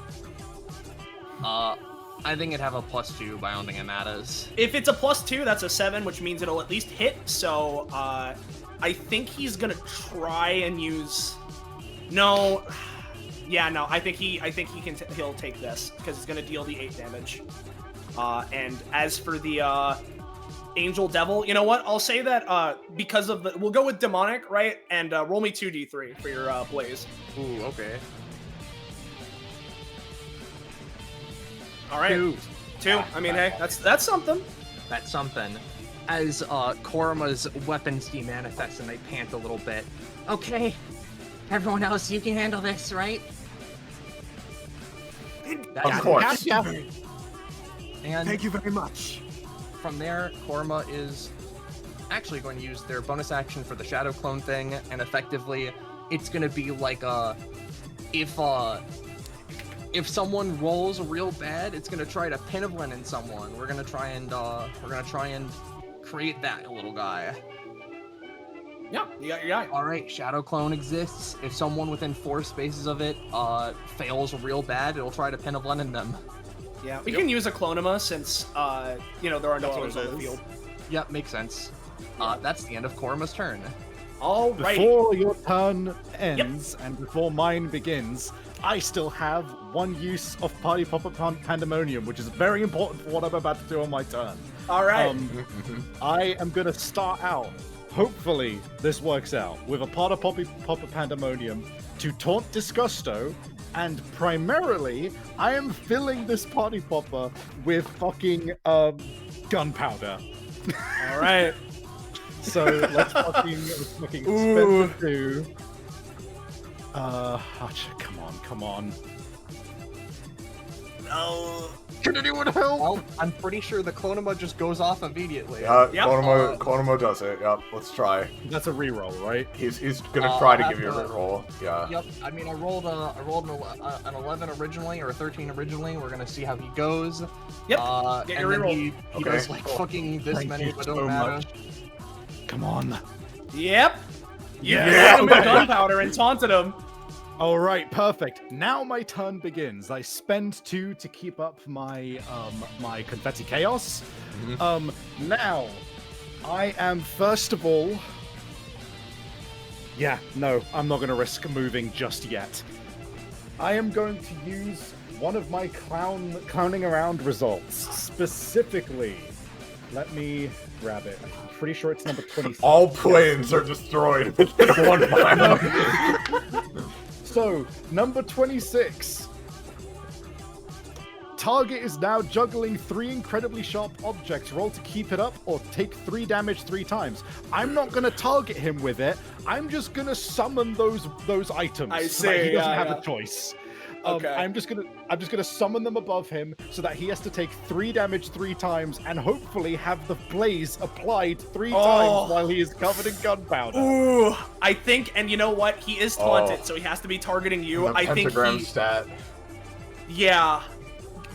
I think it'd have a +2, but I don't think it matters. If it's a +2, that's a 7, which means it'll at least hit, so, I think he's gonna try and use... No... Yeah, no, I think he'll take this, because it's gonna deal the 8 damage. And as for the, Angel Devil, you know what? I'll say that, because of the... We'll go with Demonic, right? And, roll me 2d3 for your, Blaze. Ooh, okay. All right. 2. I mean, hey, that's something. That's something. As Korma's weapons demanifest and they pant a little bit. Okay, everyone else, you can handle this, right? Of course. And Thank you very much. from there, Korma is actually going to use their bonus action for the Shadow Clone thing, and effectively, it's going to be like if someone rolls real bad, it's gonna try to Pinavlin in someone. We're gonna try and create that little guy. Yeah, you got your guy. All right, Shadow Clone exists. If someone within 4 spaces of it fails real bad, it'll try to Pinavlin in them. Yeah, we can use a Clonema since there are no others on the field. Yep, makes sense. That's the end of Korma's turn. Alrighty. Before your turn ends and before mine begins, I still have 1 use of Party Popper Pandemonium, which is very important for what I'm about to do on my turn. All right. I am going to start out, hopefully this works out, with a Party Popper Pandemonium to taunt Disgusto, and primarily, I am filling this Party Popper with fucking gunpowder. All right. So let's fucking spend Ooh. the 2. Come on. No. Can anyone help? Well, I'm pretty sure the Clonoma just goes off immediately. Yeah, Yep. Clonomo does it. Yep, let's try. That's a reroll, right? He's gonna try to I'll give you a have to- reroll. Yeah. Yep. I mean, I rolled an 11 originally, or a 13 originally. We're gonna see how he goes. Yep. And Get your then reroll. he Okay. does like fucking this Thank many, you but so don't matter. much. Come on. Yep. You Yeah. hit him with gunpowder and taunted him. All right, perfect. Now my turn begins. I spend 2 to keep up my my confetti chaos. Now I am first of all. Yeah, no, I'm not going to risk moving just yet. I am going to use one of my clowning around results. Specifically, let me grab it. I'm pretty sure it's number 26. All planes are destroyed within 1 mile. So, number 26. Target is now juggling 3 incredibly sharp objects. Roll to keep it up or take 3 damage 3 times. I'm not going to target him with it. I'm just going to summon those items. I so that he see, doesn't yeah, have yeah. a choice. Okay. I'm just gonna summon them above him so that he has to take 3 damage 3 times and hopefully have the blaze applied 3 times while he is covered in gunpowder. Ooh, I think, and you know what? He is taunted, so he has to be targeting you. The I think pentagram he. stat. Yeah.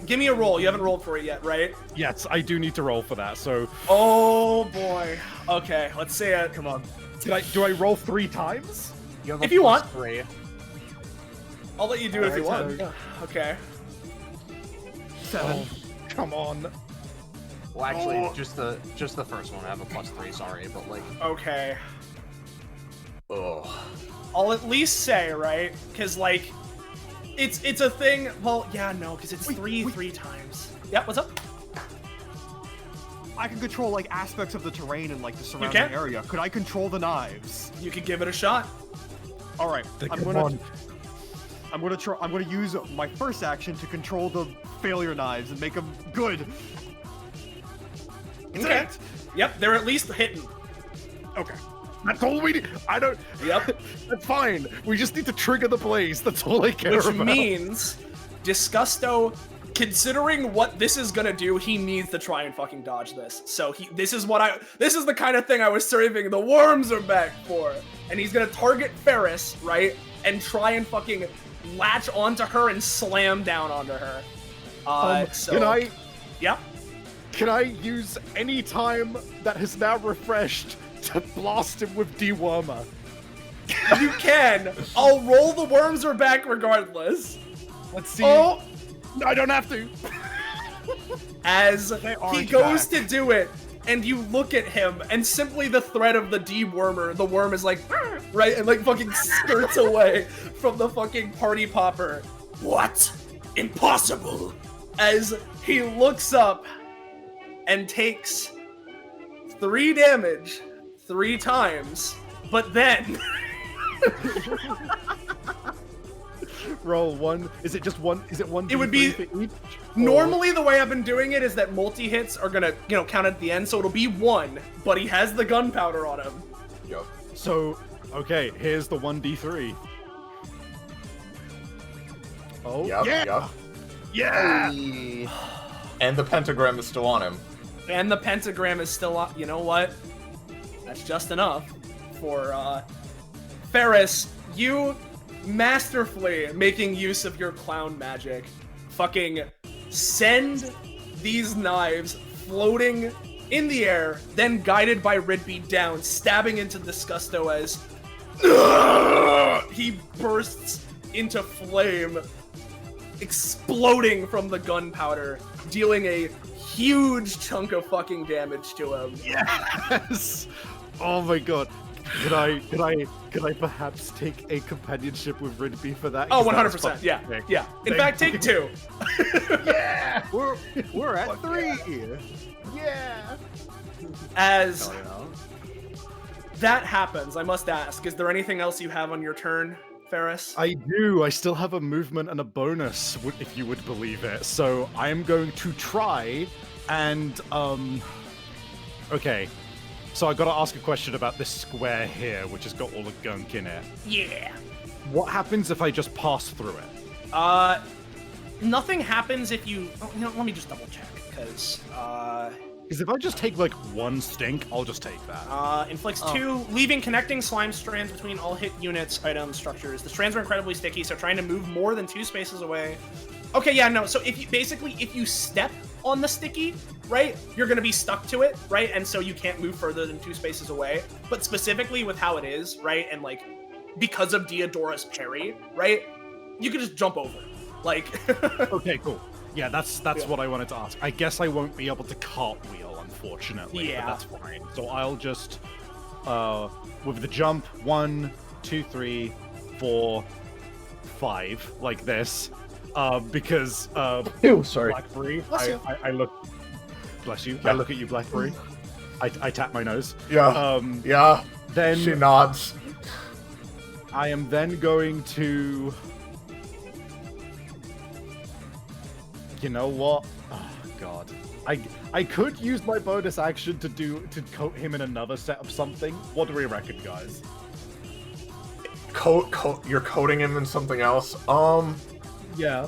Give me a roll. You haven't rolled for it yet, right? Yes, I do need to roll for that. So, Oh boy. Okay, let's see it. Come on. do I roll 3 times? You have a If you plus want. 3. I'll let you do it if you want. Okay. 7. Oh, come on. Well, actually, just the first one. I have a plus 3. Sorry, but like. Okay. Oh. I'll at least say, right? Because like, it's a thing. Well, yeah, no, because it's three times. Yeah. What's up? I can control like aspects of the terrain and like the can? surrounding area. Could I control the knives? You could give it a shot. All right, I'm Come gonna on. I'm gonna use my first action to control the failure knives and make them good. Okay. Yep, they're at least hitting. Okay. That's all we need. I don't. Yep. That's fine. We just need to trigger the blaze. That's all I care Which about. means Disgusto, considering what this is gonna do, he needs to try and fucking dodge this. So this is the kind of thing I was saving the worms are back for. And he's gonna target Ferris, right? And try and fucking latch onto her and slam down onto her. Can I? Yep. Can I use any time that has now refreshed to blast him with dewormer? You can. I'll roll the worms are back regardless. Let's see. Oh, No, I don't have to. as are he goes back. to do it, and you look at him, and simply the threat of the dewormer, the worm is like, right, and like fucking skirts away from the fucking party popper. What? Impossible! As he looks up and takes 3 damage 3 times, but then Roll 1. Is it just 1? Is it 1? It would be- for each? normally the way I've been doing it is that multi-hits are gonna, count at the end, so it'll be 1, but he has the gunpowder on him. Yup. So, okay, here's the 1d3. Oh, Yup. yeah! Yup. Yeah! Hey. And the pentagram is still on him. And the pentagram is still up. You know what? That's just enough for Ferris. You masterfully making use of your clown magic. Fucking send these knives floating in the air, then guided by Ridby down, stabbing into Disgusto as he bursts into flame, exploding from the gunpowder, dealing a huge chunk of fucking damage to him. Yes! Oh my god. Could I perhaps take a companionship with Ridby for that? Oh, 'Cause that was 100%. Yeah. fucking sick. Yeah. In fact, take 2. Yeah! We're at 3. Yeah! As that happens, I must ask, is there anything else you have on your turn, Ferris? I do. I still have a movement and a bonus, if you would believe it. So I am going to try and, okay. So I got to ask a question about this square here, which has got all the gunk in it. Yeah. What happens if I just pass through it? Nothing happens if you. Oh, let me just double check, because. Because if I just take like one stink, I'll just take that. Inflicts 2, leaving connecting slime strands between all hit units, items, structures. The strands are incredibly sticky, so trying to move more than 2 spaces away. Okay, yeah, no. So if you step on the sticky, right, you're gonna be stuck to it, right, and so you can't move further than 2 spaces away. But specifically with how it is, right, and like because of Diodora's parry, right, you can just jump over, like. Okay, cool. Yeah, that's what I wanted to ask. I guess I won't be able to cartwheel, unfortunately. Yeah. But that's fine. So I'll just, with the jump, 1, 2, 3, 4, 5, like this, because Ew, sorry. Blackberry, I look. Bless you. Yeah. I look at you, Blackberry. I tap my nose. Yeah. Yeah. Then She nods. I am then going to. You know what? Oh god. I could use my bonus action to coat him in another set of something. What do we reckon, guys? You're coating him in something else? Yeah.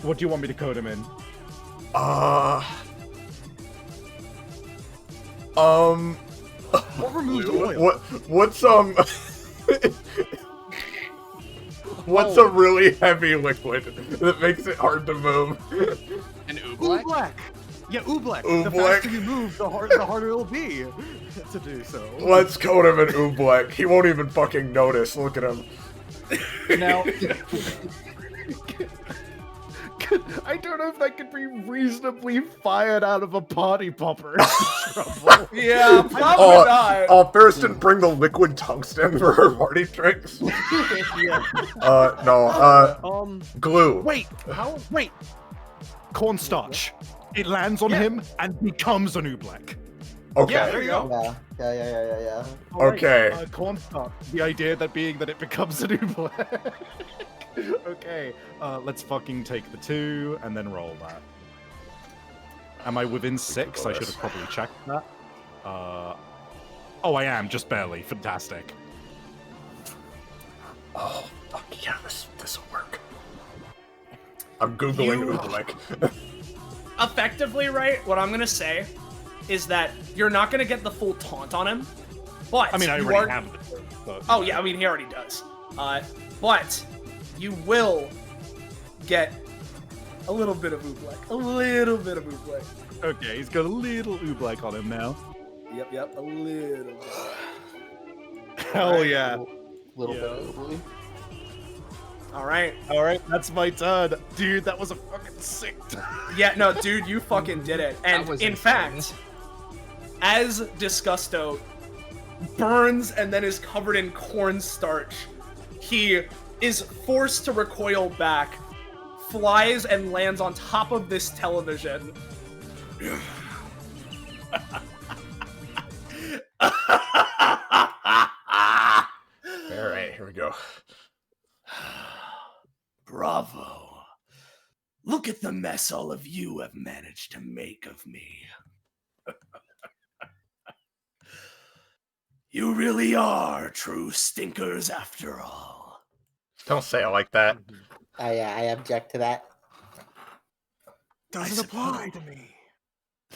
What do you want me to coat him in? What removes oil? What's a really heavy liquid that makes it hard to move? An oobleck? Oobleck! Yeah, oobleck. The Oobleck. faster you move, the harder it'll be to do so. Let's coat him in oobleck. He won't even fucking notice. Look at him. Now, I don't know if that could be reasonably fired out of a party popper. Yeah, probably not. Ferris didn't bring the liquid tungsten for her party tricks. No. Glue. Wait, wait. Cornstarch. It lands on him and becomes an oobleck. Okay. Yeah, there you go. Yeah. Okay. Cornstarch. The idea that being that it becomes an oobleck. Okay, let's fucking take the 2 and then roll that. Am I within 6? I should have probably checked that. Oh, I am, just barely. Fantastic. Oh, fuck yeah, this'll work. I'm googling oobleck. Effectively, right, what I'm gonna say is that you're not gonna get the full taunt on him, but I mean, I already have it. But, Oh yeah, I mean he already does. But you will get a little bit of oobleck. A little bit of oobleck. Okay, he's got a little oobleck on him now. Yep, a little bit. Hell yeah. Little bit of oobleck. Alright, that's my turn. Dude, that was a fucking sick turn. Yeah, no, dude, you fucking did it. And was in insane. fact, as Disgusto burns and then is covered in cornstarch, he is forced to recoil back, flies and lands on top of this television. Alright, here we go. Bravo. Look at the mess all of you have managed to make of me. You really are true stinkers after all. Don't say it like that. I object to that. Doesn't apply to me.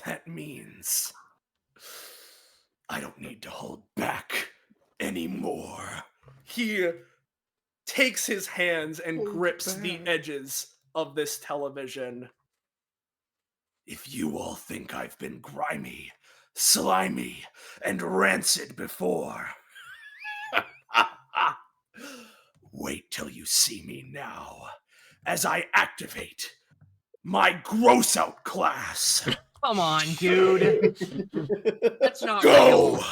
That means I don't need to hold back anymore. He takes his hands and grips the edges of this television. If you all think I've been grimy, slimy, and rancid before, wait till you see me now as I activate my gross out class. Come on, dude. That's not Go! real.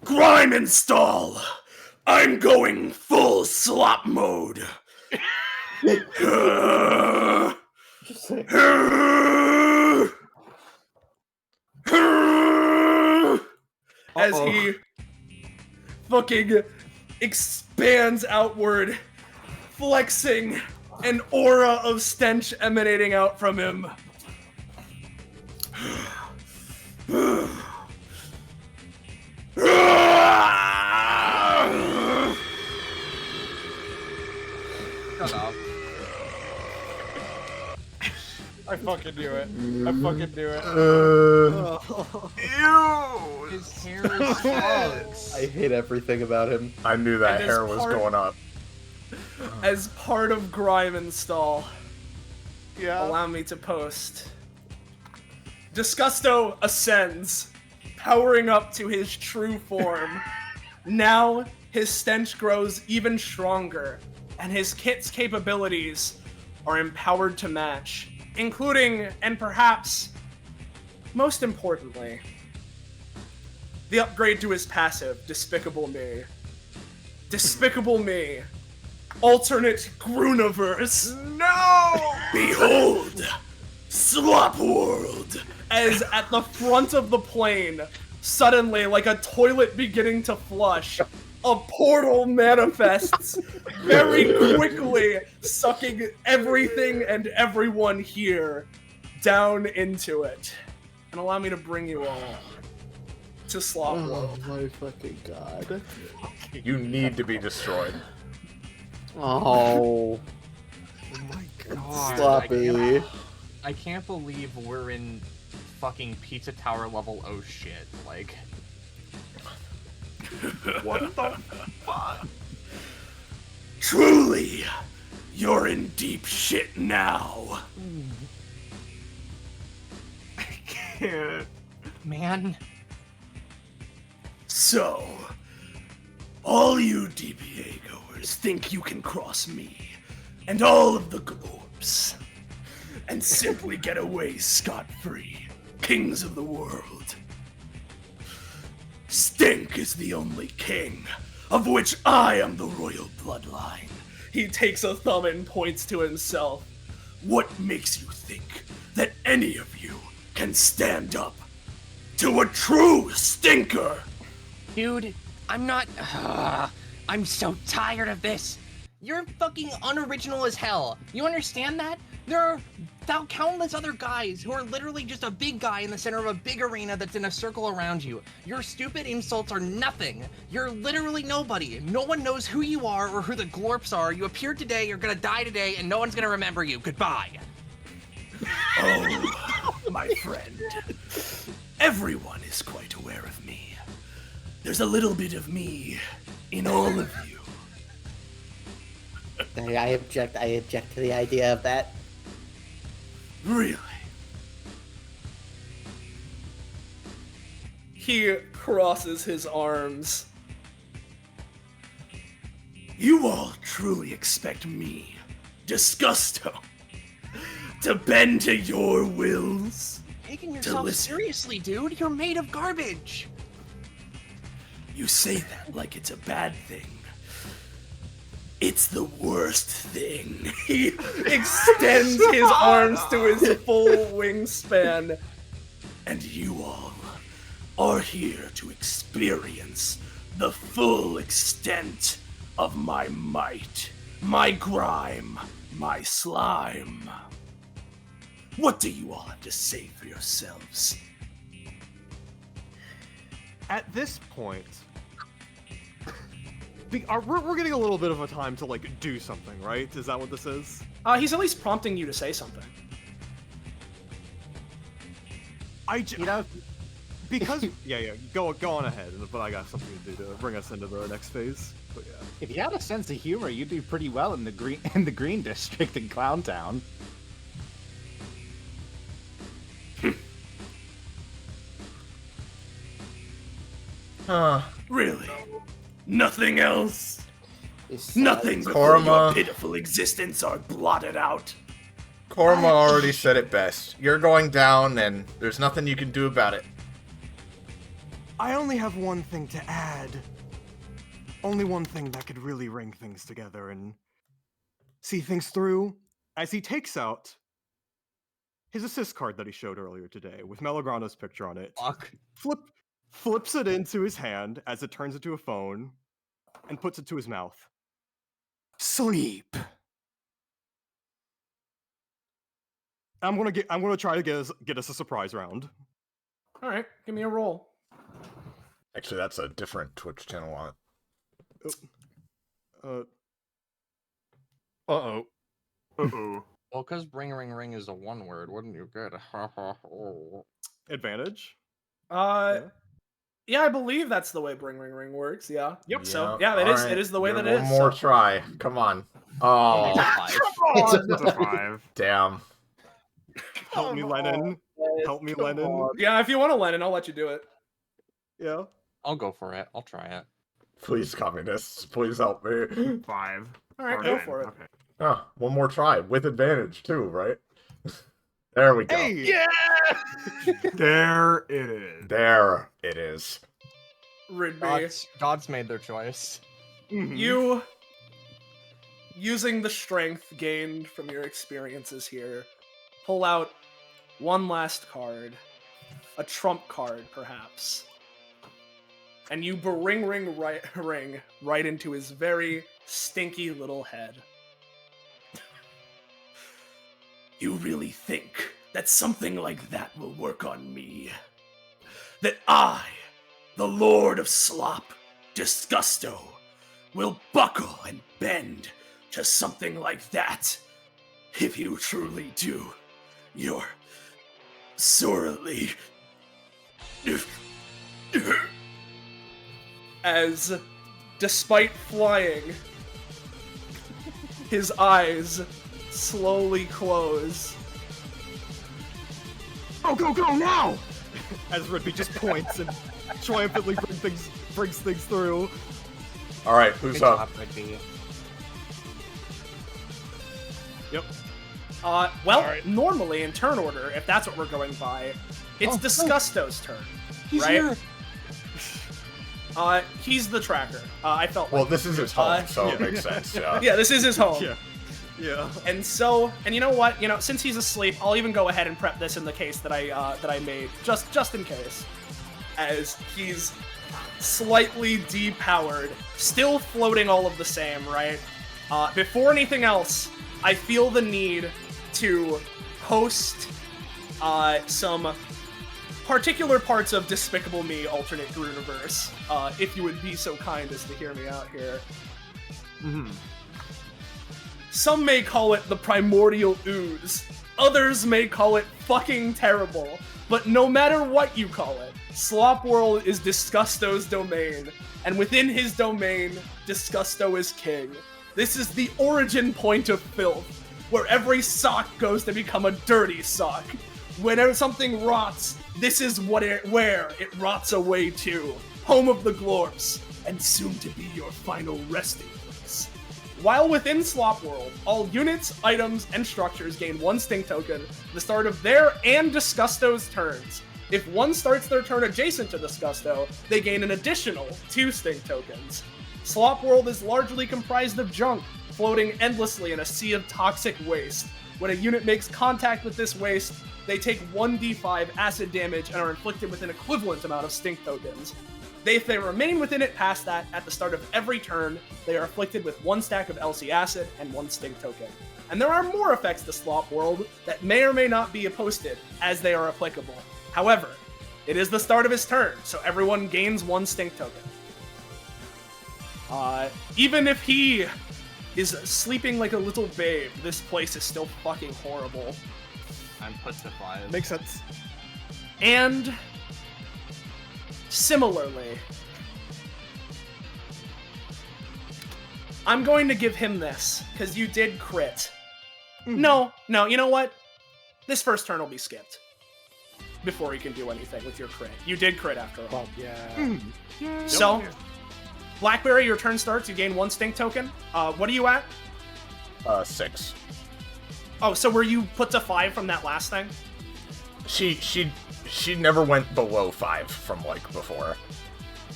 Grime install! I'm going full slop mode. As he fucking expands outward, flexing an aura of stench emanating out from him. I fucking knew it. I fucking knew it. Ew! His hair is frogs. I hate everything about him. I knew that And as hair was part- going up. As part of Grime install, Yeah. allow me to post. Disgusto ascends, powering up to his true form. Now, his stench grows even stronger, and his kit's capabilities are empowered to match, including, and perhaps most importantly, the upgrade to his passive, Despicable Me. Despicable Me. Alternate Gruniverse. No! Behold, Slop World. As at the front of the plane, suddenly, like a toilet beginning to flush, a portal manifests very quickly, sucking everything and everyone here down into it. And allow me to bring you all to Slop World. Oh my fucking god. You need to be destroyed. Oh. Oh my god. Sloppy. I can't believe we're in fucking Pizza Tower level oh shit. Like, What the fuck? Truly, you're in deep shit now. I can't. man. So, all you DBA goers think you can cross me and all of the globes and simply get away scot-free, kings of the world. Stink is the only king, of which I am the royal bloodline. He takes a thumb and points to himself. What makes you think that any of you can stand up to a true stinker? Dude, I'm not. I'm so tired of this. You're fucking unoriginal as hell. You understand that? There are countless other guys who are literally just a big guy in the center of a big arena that's in a circle around you. Your stupid insults are nothing. You're literally nobody. No one knows who you are or who the glorps are. You appeared today, you're gonna die today, and no one's gonna remember you. Goodbye. Oh, my friend. Everyone is quite aware of me. There's a little bit of me in all of you. I object to the idea of that. Really? He crosses his arms. You all truly expect me, Disgusto, to bend to your wills? Taking yourself listen. seriously, dude. You're made of garbage. You say that like it's a bad thing. It's the worst thing. He extends his arms to his full wingspan. And you all are here to experience the full extent of my might, my grime, my slime. What do you all have to say for yourselves? At this point, we're getting a little bit of a time to like do something, right? Is that what this is? He's at least prompting you to say something. Because yeah, go on ahead. But I got something to do to bring us into the next phase. But yeah, If you had a sense of humor, you'd do pretty well in the green district in Clown Town. Really? Nothing else? It's, Nothing before your Korma. pitiful existence are blotted out? Korma already said it best. You're going down, and there's nothing you can do about it. I only have one thing to add. Only one thing that could really ring things together and see things through. As he takes out his assist card that he showed earlier today with Melograno's picture on it. Fuck. Flips it into his hand as it turns into a phone and puts it to his mouth. Sleep. I'm gonna try to get us a surprise round. All right, give me a roll. Actually, that's a different Twitch channel on it. Uh Uh-oh. oh. Well, because bring ring ring is a one word, wouldn't you get? Advantage? Yeah, I believe that's the way bring ring ring works. Yeah. Yep. So yeah, it is. It is the way that it is. One more so. try. Come on. Oh, It's a 5. damn. Help me, Lennon. Help me, Lennon. Yeah, if you want to Lennon, I'll let you do it. Yeah. I'll go for it. I'll try it. Please, communists, please help me. 5. All right, Or go 9. for it. Okay. Oh, one more try with advantage too, right? There we go. Hey! Yeah! There it is. There it is. Rigby, Gods made their choice. you using the strength gained from your experiences here, pull out one last card, a trump card perhaps, and you ring right into his very stinky little head. You really think that something like that will work on me? That I, the Lord of Slop, Disgusto, will buckle and bend to something like that? If you truly do, you're sorely... As, despite flying, his eyes slowly close. Go now! As Rigby just points and triumphantly brings things through. All right, who's Good up? job, Rigby. Yep. Normally in turn order, if that's what we're going by, it's Disgusto's turn, He's right? here. He's the tracker. I felt Well, like this is his home, so it makes sense. Yeah. yeah, this is his home. Yeah. And so, and you know what? You know, since he's asleep, I'll even go ahead and prep this in the case that I made, just in case, as he's slightly depowered, still floating all of the same, right? Before anything else, I feel the need to post some particular parts of Despicable Me Alternate Universe, if you would be so kind as to hear me out here. Some may call it the primordial ooze. Others may call it fucking terrible. But no matter what you call it, Slop World is Disgusto's domain. And within his domain, Disgusto is king. This is the origin point of filth, where every sock goes to become a dirty sock. Whenever something rots, this is where it rots away to. Home of the Glorps, and soon to be your final resting place. While within Slop World, all units, items, and structures gain 1 stink token at the start of their and Disgusto's turns. If one starts their turn adjacent to Disgusto, they gain an additional 2 stink tokens. Slop World is largely comprised of junk, floating endlessly in a sea of toxic waste. When a unit makes contact with this waste, they take 1d5 acid damage and are inflicted with an equivalent amount of stink tokens. If they remain within it past that, at the start of every turn, they are afflicted with 1 stack of LC acid and 1 stink token. And there are more effects to Slop World that may or may not be posted as they are applicable. However, it is the start of his turn, so everyone gains 1 stink token. Even if he is sleeping like a little babe, this place is still fucking horrible. I'm put to 5. Makes sense. And similarly, I'm going to give him this, because you did crit. No, you know what? This first turn will be skipped. Before you can do anything with your crit. You did crit after all. Yeah. So, Blackberry, your turn starts, you gain 1 stink token. What are you at? 6. Oh, so were you put to 5 from that last thing? She never went below 5 from like before.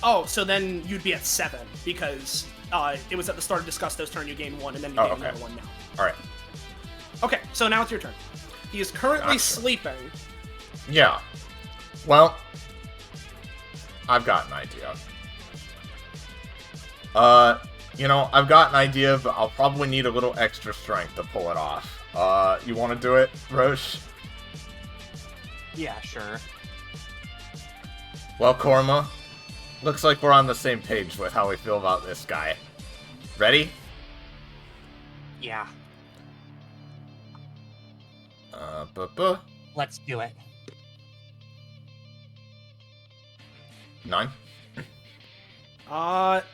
Oh, so then you'd be at 7 because it was at the start of Disgusto's turn. You gain 1, and then you gain another 1 now. All right. Okay, so now it's your turn. He is currently Gotcha. sleeping. Yeah. Well, I've got an idea. I've got an idea, but I'll probably need a little extra strength to pull it off. You want to do it, Roche? Yeah, sure. Well, Korma, looks like we're on the same page with how we feel about this guy. Ready? Yeah. Let's do it. 9.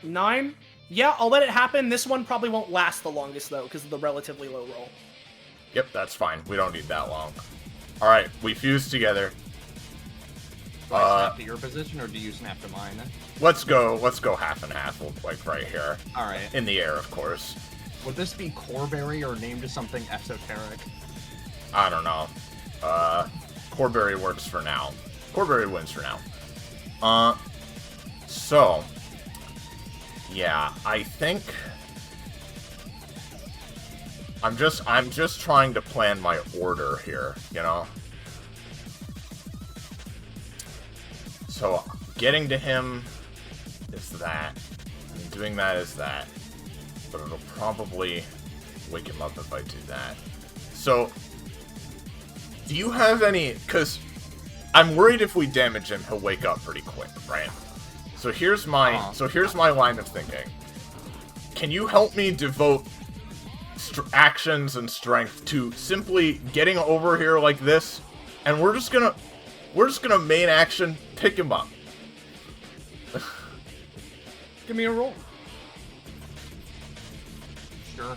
9. Yeah, I'll let it happen. This one probably won't last the longest, though, because of the relatively low roll. Yep, that's fine. We don't need that long. Alright, we fuse together. Do I snap to your position, or do you snap to mine? Let's go half and half, like right here. Alright. In the air, of course. Would this be Coreberry or named something esoteric? I don't know. Coreberry works for now. Coreberry wins for now. So... Yeah, I think... I'm just trying to plan my order here, you know? So, getting to him is that. And doing that is that. But it'll probably wake him up if I do that. So, do you have any... Because I'm worried if we damage him, he'll wake up pretty quick, right? So here's my line of thinking. Can you help me devote actions and strength to simply getting over here like this, and we're just gonna main action pick him up. Give me a roll. Sure.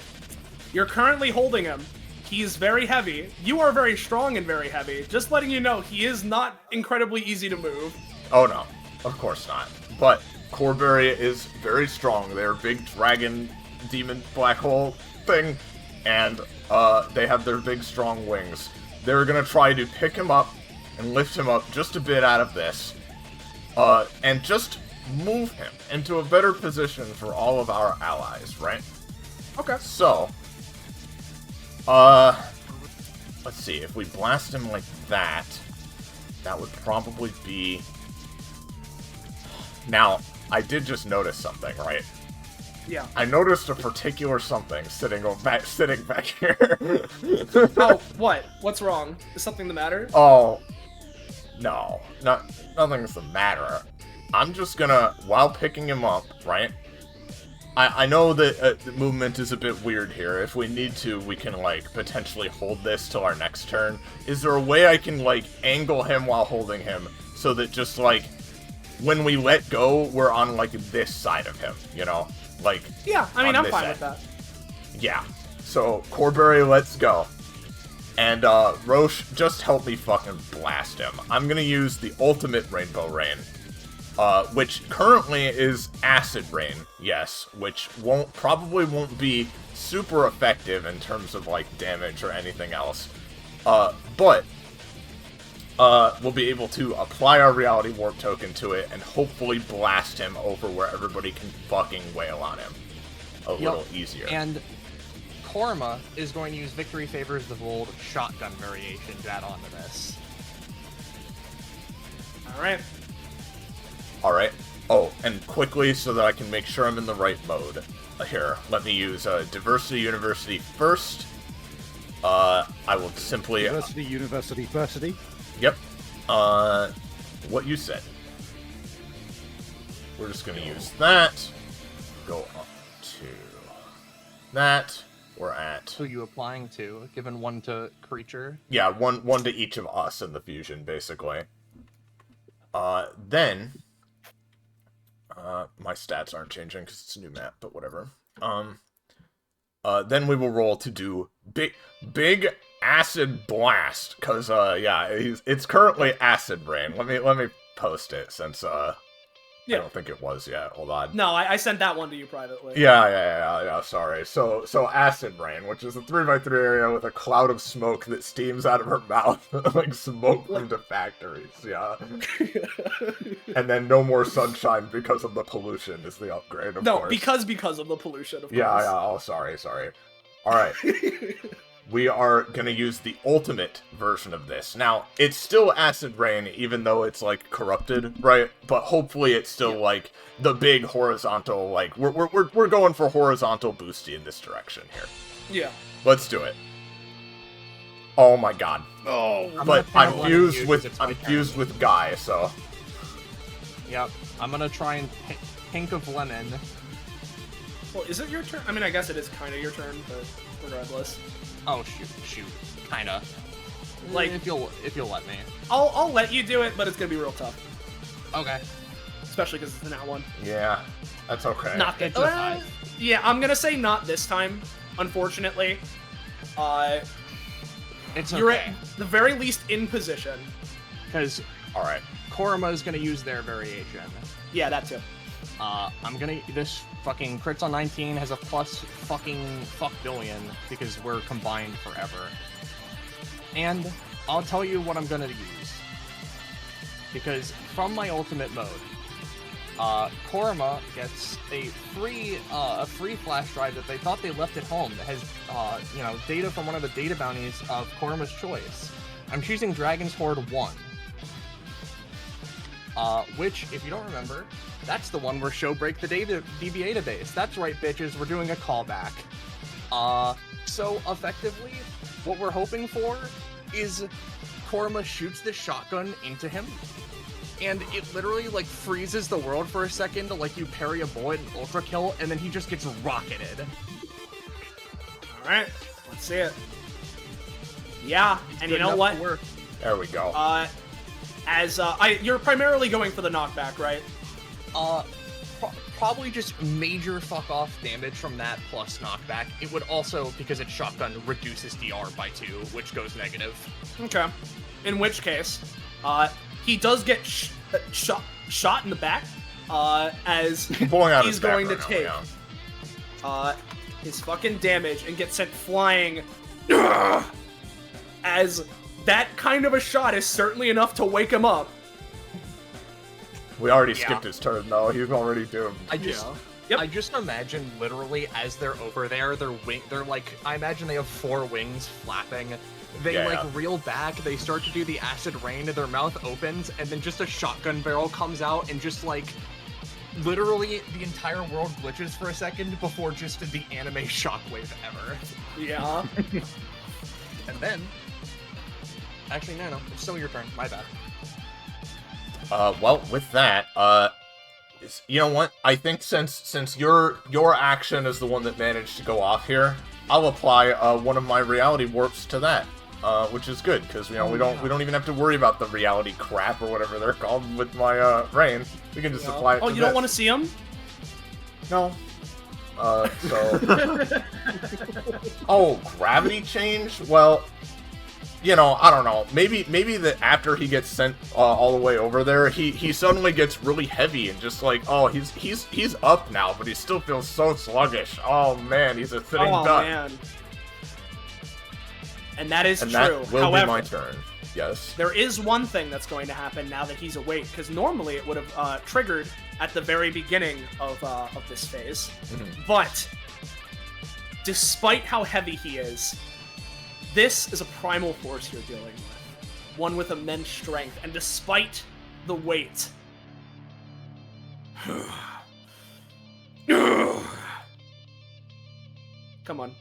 You're currently holding him. He's very heavy. You are very strong and very heavy. Just letting you know, he is not incredibly easy to move. Oh no, of course not. But Coreberry is very strong. They're a big dragon, demon, black hole thing, and they have their big, strong wings. They're gonna try to pick him up and lift him up just a bit out of this, and just move him into a better position for all of our allies, right? Okay. So, let's see. If we blast him like that, that would probably be... Now, I did just notice something, right? Yeah. I noticed a particular something sitting back here. Oh, what? What's wrong? Is something the matter? Oh, no, nothing's the matter. I'm just gonna, while picking him up, right? I know that the movement is a bit weird here. If we need to, we can, like, potentially hold this till our next turn. Is there a way I can, like, angle him while holding him so that just, like, when we let go, we're on, like, this side of him, you know? Like, yeah, I mean, I'm fine with that. Yeah. So, Coreberry, let's go. And, Roche, just help me fucking blast him. I'm gonna use the ultimate Rainbow Rain, which currently is Acid Rain, yes, which probably won't be super effective in terms of, like, damage or anything else. But we'll be able to apply our Reality Warp token to it and hopefully blast him over where everybody can fucking wail on him a little easier. And Korma is going to use Victory Favors the Bold shotgun variation to add on to this. Alright. Alright. Oh, and quickly, so that I can make sure I'm in the right mode. Here, let me use Diversity University first. I will simply... University. Yep. What you said. We're just gonna use that. Go up to that. We're at... Who are you applying to? Given one to creature? Yeah, one to each of us in the fusion, basically. Then... my stats aren't changing because it's a new map, but whatever. Then we will roll to do big acid blast, cause yeah, it's currently Acid Rain. Let me post it since I don't think it was yet. Hold on. No, I sent that one to you privately. Yeah. Sorry. So Acid Rain, which is a 3x3 area with a cloud of smoke that steams out of her mouth, like smoke from the factories. Yeah. And then no more sunshine because of the pollution is the upgrade. Of course. because of the pollution. Of course. Yeah. Oh, sorry. All right. We are gonna use the ultimate version of this. Now, it's still Acid Rain, even though it's, like, corrupted, right? But hopefully it's still, like, the big horizontal, like, we're going for horizontal boosty in this direction here. Yeah. Let's do it. Oh my god. Oh. But I'm fused with Guy, so... Yep. I'm gonna try and pink of lemon. Well, is it your turn? I mean, I guess it is kind of your turn, but regardless. Oh, shoot. Kinda. Like, if you'll let me. I'll let you do it, but it's gonna be real tough, Okay. especially because it's the nat one. Yeah, that's okay. Not It's a 5. Yeah, I'm gonna say not this time, unfortunately. It's You're okay. at the very least in position. Because All right. Koruma is gonna use their variation. Yeah, that too. This fucking crits on 19 has a plus fucking fuck billion because we're combined forever. And I'll tell you what I'm gonna use. Because from my ultimate mode, Koruma gets a free flash drive that they thought they left at home that has, data from one of the data bounties of Koruma's choice. I'm choosing Dragon's Horde 1. Which, if you don't remember, that's the one where Showbreak the DBA database. That's right, bitches, we're doing a callback. So effectively, what we're hoping for is Koruma shoots the shotgun into him, and it literally, like, freezes the world for a second, like you parry a bullet and ultra kill, and then he just gets rocketed. Alright, let's see it. Yeah, and you know what? There we go. You're primarily going for the knockback, right? Probably just major fuck off damage from that plus knockback. It would also, because it's shotgun, reduces DR by 2, which goes negative. Okay. In which case, he does get shot in the back, as Pulling out he's his back going right to now, take yeah. his fucking damage and get sent flying. As that kind of a shot is certainly enough to wake him up. We already skipped his turn, though. He's already doomed. I just imagine literally as they're over there, they're like, I imagine they have 4 wings flapping. They like reel back, they start to do the acid rain, their mouth opens, and then just a shotgun barrel comes out and just like, literally the entire world glitches for a second before just the anime shockwave ever. Yeah. And then, actually no, it's still your turn, my bad. Well, with that, you know what? I think since your action is the one that managed to go off here, I'll apply one of my reality warps to that, which is good because we don't even have to worry about the reality crap or whatever they're called with my rain. We can just apply it. Oh, you don't want to see him? No. Oh, gravity change? Well. You know, I don't know. Maybe that after he gets sent all the way over there, he suddenly gets really heavy and just like, oh, he's up now, but he still feels so sluggish. Oh man, he's a sitting duck. Man. And that is and true. That will However, be my turn. Yes. There is one thing that's going to happen now that he's awake, because normally it would have triggered at the very beginning of this phase. Mm-hmm. But despite how heavy he is, this is a primal force you're dealing with. One with immense strength, and despite the weight... Come on.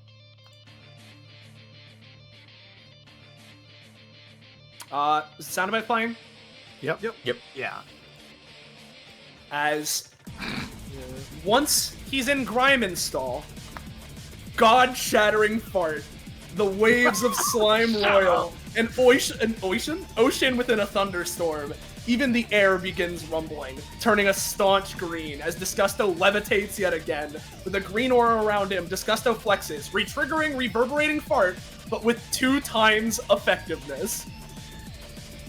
Is the sound effect playing? Yep. Yeah. As... once he's in Grime install, God-shattering fart, the waves of slime royal, an ocean within a thunderstorm. Even the air begins rumbling, turning a staunch green as Disgusto levitates yet again. With a green aura around him, Disgusto flexes, re-triggering reverberating fart, but with 2 times effectiveness.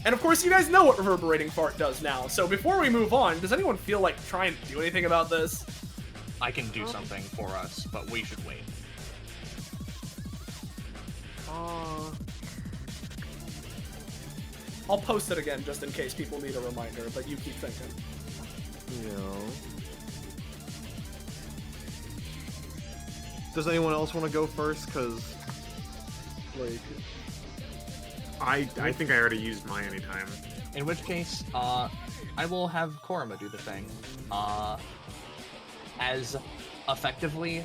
And of course, you guys know what reverberating fart does now. So before we move on, does anyone feel like trying to do anything about this? I can do something for us, but we should wait. I'll post it again just in case people need a reminder, but you keep thinking. Does anyone else want to go first? Cause, like, I think I already used my anytime. In which case, I will have Koruma do the thing. As effectively,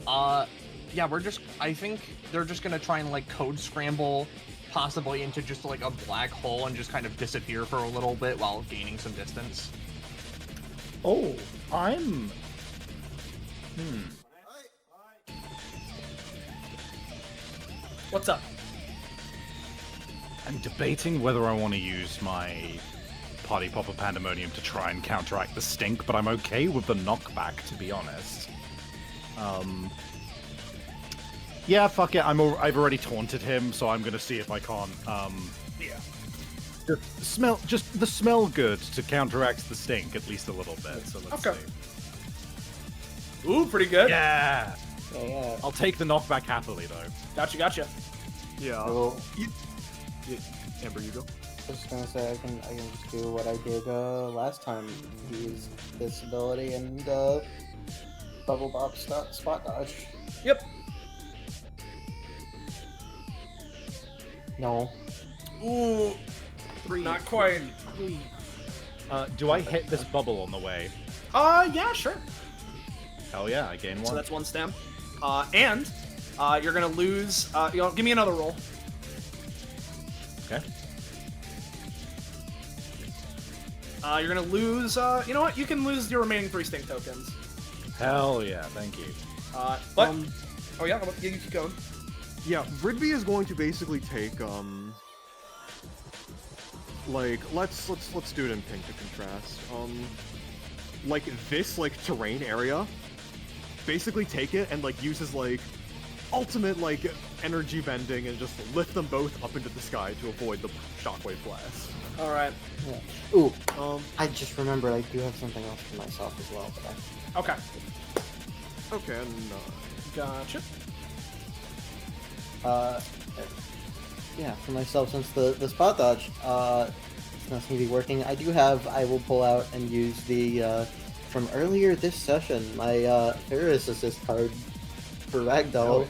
yeah, I think they're just gonna try and like code scramble possibly into just like a black hole and just kind of disappear for a little bit while gaining some distance. Oh, I'm... What's up? I'm debating whether I want to use my Party Popper Pandemonium to try and counteract the stink, but I'm okay with the knockback, to be honest. Yeah, fuck it. I've already taunted him, so I'm gonna see if I can't. Yeah. Just the smell good to counteract the stink at least a little bit. So let's Okay. see. Ooh, pretty good. Yeah. Yeah. I'll take the knockback happily though. Gotcha. Yeah. Well, Amber, you go. I was just gonna say I can just do what I did last time. Use this ability and bubble bop spot dodge. Yep. No. Ooh, not quite. Do I hit this bubble on the way? Yeah, sure. Hell yeah, I gain one. So that's one stem. And you're gonna lose. Give me another roll. Okay. You're gonna lose. You know what? You can lose your remaining 3 stink tokens. Hell yeah, thank you. But oh yeah, you keep going. Yeah, Ridby is going to basically take like let's do it in pink to contrast. Like this terrain area. Basically take it and use his ultimate energy bending and just lift them both up into the sky to avoid the shockwave blast. All right. Yeah. Ooh. I just remembered I do have something else for myself as well. But Okay. Okay, and Gotcha. Yeah, for myself, since the spot dodge it's not going to be working, I will pull out and use the from earlier this session, my Ferris Assist card for Ragdoll.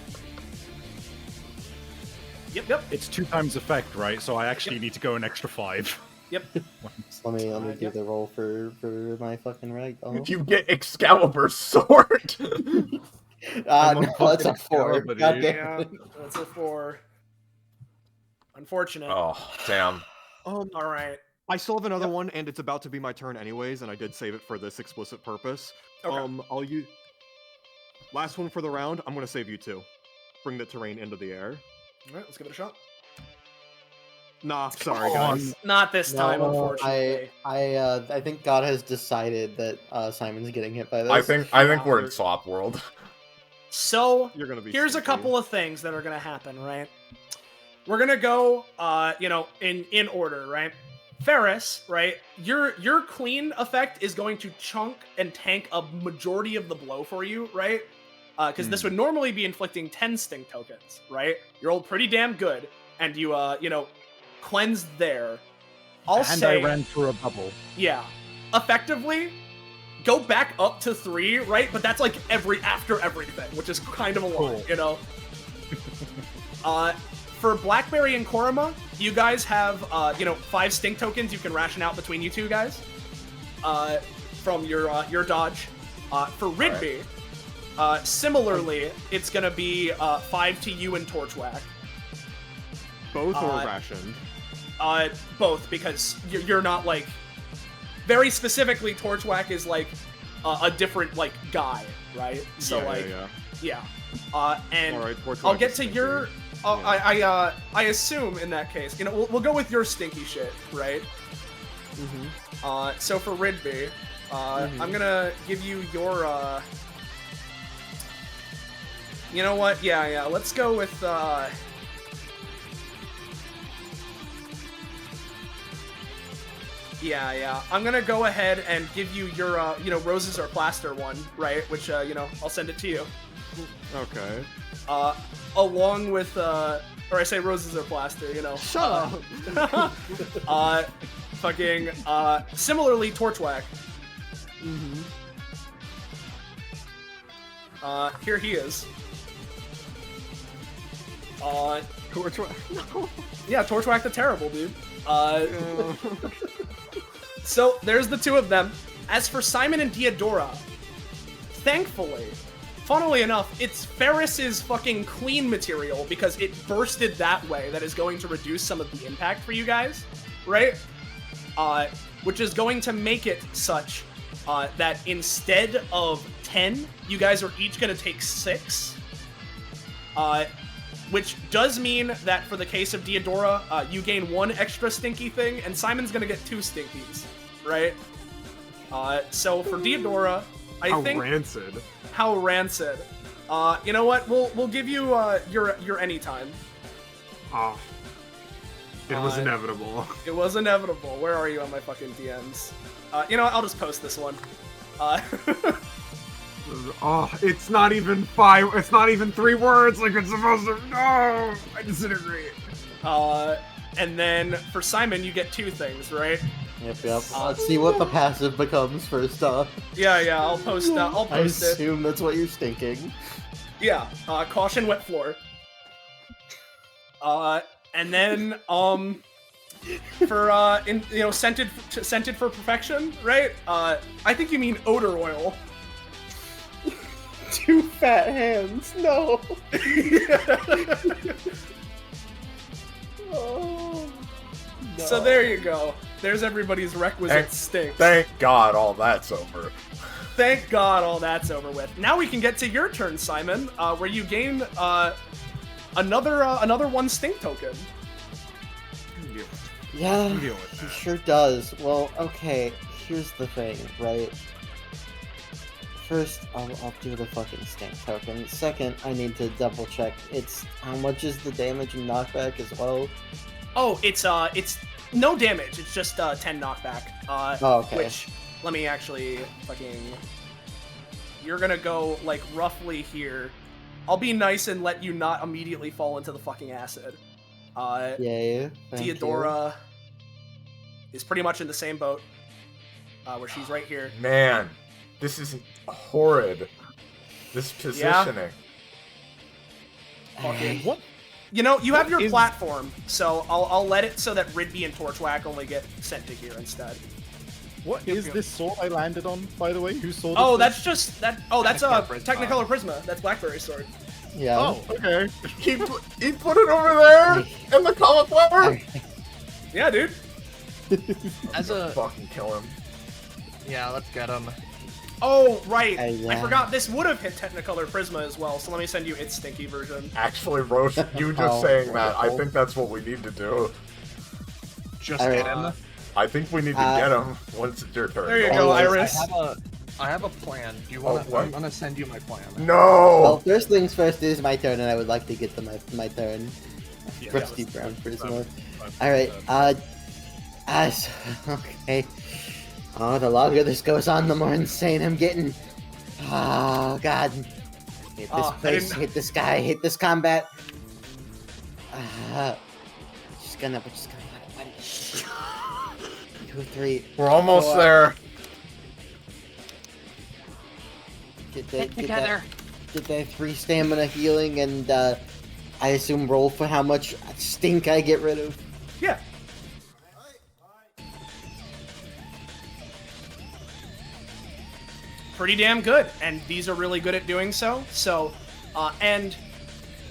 Yep. It's 2 times effect, right? So I actually need to go an extra 5. Yep. So let me do the roll for my fucking Ragdoll. You get Excalibur's sword. No, that's a 4. Excalibur, God dude. damn Yeah, it. that's a 4. Unfortunate. Oh, damn. All right. I still have another one, and it's about to be my turn anyways, and I did save it for this explicit purpose. Okay. I'll use last one for the round. I'm gonna save you 2. Bring the terrain into the air. All right, let's give it a shot. Nah, sorry guys. Not this time, No, unfortunately. I think God has decided that Simon's getting hit by this. I think we're in Swap World. So You're gonna be. here's a stinky. couple of things that are gonna happen, right? We're gonna go, in order, right? Ferris, right? Your clean effect is going to chunk and tank a majority of the blow for you, right? Because this would normally be inflicting 10 stink tokens, right? You're rolled pretty damn good, and you cleansed there. I ran through a bubble. Yeah, effectively, go back up to 3, right? But that's after everything, which is kind of a lot, you know. For Blackberry and Korima, you guys have 5 stink tokens you can ration out between you 2 guys. From your dodge. For Ridby, similarly, it's gonna be 5 to you and Torchwhack. Both or rationed? Both, because you're not very specifically, Torchwhack is a different guy, right? So yeah. And All right, I'll get to your. I assume in that case, we'll go with your stinky shit, right? Mm-hmm. So for Ridby, I'm gonna give you your. You know what? Yeah. Let's go with. Yeah. I'm gonna go ahead and give you your, roses or plaster one, right? Which, I'll send it to you. Okay. Along with, or I say roses or plaster, Shut up! Similarly, Torchwhack. Mm-hmm. Here he is. Torchwhack. No. Yeah, Torchwhack the Terrible, dude. So, there's the 2 of them. As for Simon and Diodora, thankfully, funnily enough, it's Ferris's fucking clean material because it bursted that way that is going to reduce some of the impact for you guys, right? Which is going to make it such that instead of 10, you guys are each going to take 6. which does mean that for the case of Diodora, you gain 1 extra stinky thing, and Simon's gonna get 2 stinkies, right? So for Diodora, I think rancid. how rancid. You know what? We'll give you your anytime. Oh, it was inevitable. It was inevitable. Where are you on my fucking DMs? You know what? I'll just post this one. Oh, it's not even 5. It's not even 3 words like it's supposed to. No, I disintegrate. And then for Simon, you get 2 things, right? Yep. Let's see what the passive becomes first off. Yeah. I'll post. I'll I post it. assume that's what you're stinking. Yeah. Caution, wet floor. And then for scented for perfection, right? I think you mean odor oil. 2 fat hands. No. Oh. No. So there you go. There's everybody's requisite stinks. Thank God all that's over. Thank God all that's over with. Now we can get to your turn, Simon, where you gain another 1 stink token. Yeah, he sure does. Well, okay, here's the thing, right? First, I'll do the fucking stink token. Second, I need to double check. It's how much is the damage and knockback as well? Oh, it's no damage. It's just 10 knockback. Oh, okay. Which, let me actually fucking. You're gonna go like roughly here. I'll be nice and let you not immediately fall into the fucking acid. Yeah. Diodora is pretty much in the same boat, where she's right here. Man, this is horrid. This positioning. Okay. What? You know, you have your platform, so I'll let it so that Ridby and Torchwhack only get sent to here instead. What is this sword I landed on, by the way? Who saw this? Oh, that's just that. Oh, that's a Technicolor Prisma. Technicolor Prisma. That's Blackberry's sword. Yeah. Oh, okay. He put it over there in the cauliflower. Yeah, dude. As a Fucking kill him. yeah, let's get him. Oh, right. Yeah. I forgot this would have hit Technicolor Prisma as well, so let me send you its stinky version. Actually, Roche, you just saying that, I think that's what we need to do. Just All right. get him. I think we need to get him once it's your turn. There you go, Iris. I have a plan. Do you want? what? I'm gonna send you my plan. No! Well, first things first, it is my turn, and I would like to get to my turn. Rusty Brown Prisma. Alright, okay. Oh, the longer this goes on, the more insane I'm getting. Oh, God. Hit this place, hit this guy, hit this combat. We're just gonna let it. 2, 3. We're almost 4. there. Get together. Get that 3 stamina healing, and I assume roll for how much stink I get rid of. Yeah. Pretty damn good, and these are really good at doing so. So, and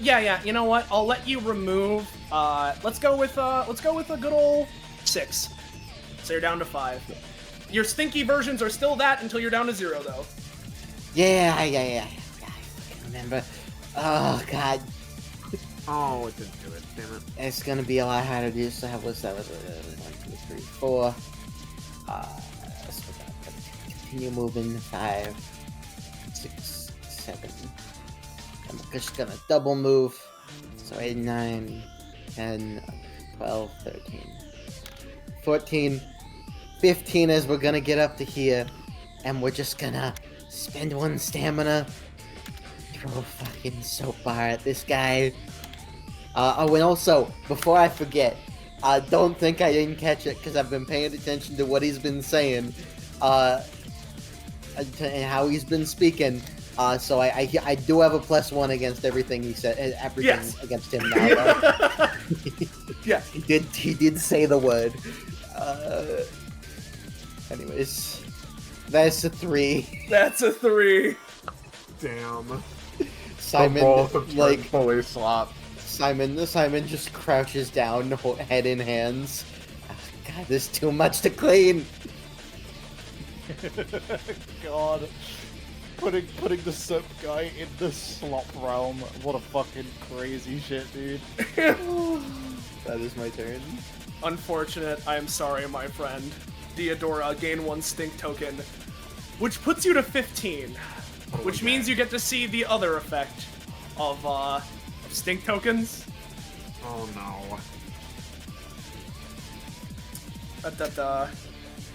yeah, you know what? I'll let you remove. Let's go with a good old 6. So you're down to 5. Your stinky versions are still that until you're down to 0, though. Yeah. God, I remember. Oh, God. Oh, it didn't do it. Damn it. It's gonna be a lot harder to do. So how was that? Was 1, 2, 3, 4. So continue moving. 5, 6, 7. I'm just gonna double move. So 8, 9, 10, 12, 13, 14, 15 as we're gonna get up to here, and we're just gonna spend 1 stamina. Throw a fucking soap bar at this guy. Oh, and also, before I forget, don't think I didn't catch it, because I've been paying attention to what he's been saying, and how he's been speaking. So I do have a +1 against everything he said, everything against him now. Yeah. He did say the word. Anyways, that's a 3. That's a 3. Damn. Simon, Both of like, fully slop. Simon just crouches down, head in hands. Oh, God, there's too much to clean. God. Putting the soap guy in the slop realm. What a fucking crazy shit, dude. That is my turn. Unfortunate. I am sorry, my friend. Deodora, gain 1 stink token, which puts you to 15, which means you get to see the other effect of stink tokens. Oh no.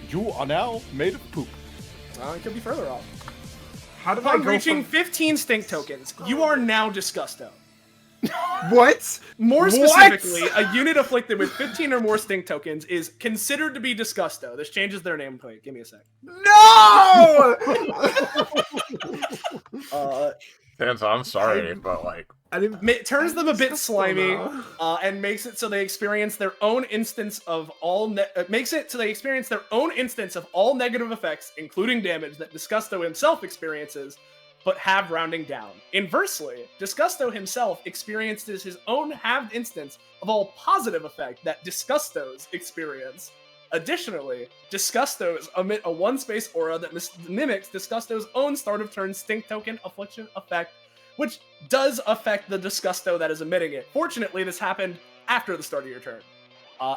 You are now made of poop. It could be further off. How did I Upon go reaching from... 15 stink tokens, you are now Disgusto. What? More specifically, a unit afflicted with 15 or more stink tokens is considered to be Disgusto. This changes their nameplate. Give me a sec. No! Sansa, I'm sorry, but like, It turns them a bit slimy, and makes it so they experience their own instance of all negative effects, including damage that Disgusto himself experiences, but have rounding down. Inversely, Disgusto himself experiences his own halved instance of all positive effect that Disgustos experience. Additionally, Disgustos emit a 1-space aura that mimics Disgusto's own start of turn stink token affliction effect, which does affect the Disgusto that is emitting it. Fortunately, this happened after the start of your turn.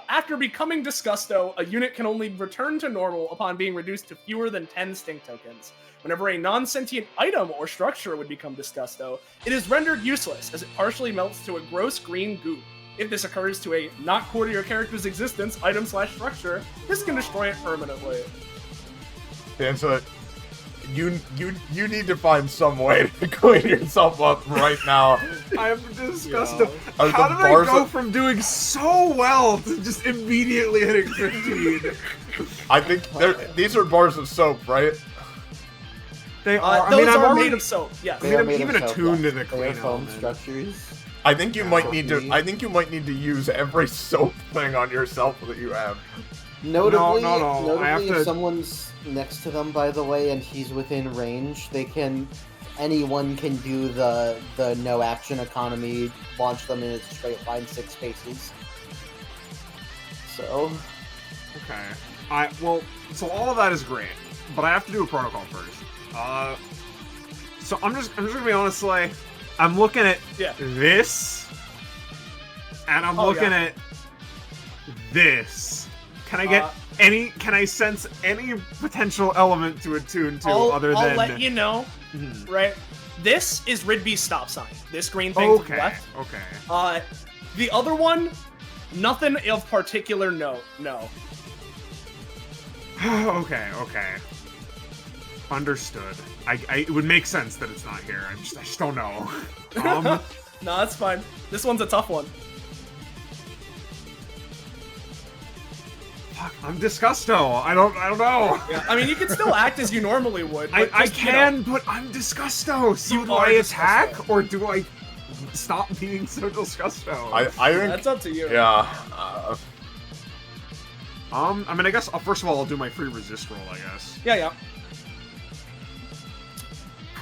After becoming Disgusto, a unit can only return to normal upon being reduced to fewer than 10 stink tokens. Whenever a non-sentient item or structure would become Disgusto, it is rendered useless as it partially melts to a gross green goop. If this occurs to a not core to your character's existence item/structure, this can destroy it permanently. Sansa, you need to find some way to clean yourself up right now. I'm disgusted. Are How the did I bars go of- from doing so well to just immediately hitting 15? I think these are bars of soap, right? They are. Those I'm are already, made of soap, yes. I mean, I'm They are even made of soap, attuned to yeah. the They are clean foam element. structures. I think you might need to. Coffee. I think you might need to use every soap thing on yourself that you have. Notably, no, I have if to- someone's next to them, by the way, and he's within range, anyone can do the no action economy, launch them in a straight line 6 spaces. So, Okay. So all of that is great, but I have to do a protocol first. So I'm just gonna be honest, like, I'm looking at this, and I'm looking at this. Can I get can I sense any potential element to attune to other than... I'll let you know, right? This is Ridby's stop sign. This green thing to the left. Okay. The other one, nothing of particular note, no. Okay. Understood. It would make sense that it's not here. I just don't know. No, that's fine. This one's a tough one. Fuck, I'm Disgusto. I don't know. Yeah, I mean, you can still act as you normally would. But I just, can, but I'm Disgusto. So You do are I attack Disgusto. or do I stop being so Disgusto? I think That's up to you. Yeah. I mean, I guess first of all I'll do my free resist roll. I guess. Yeah.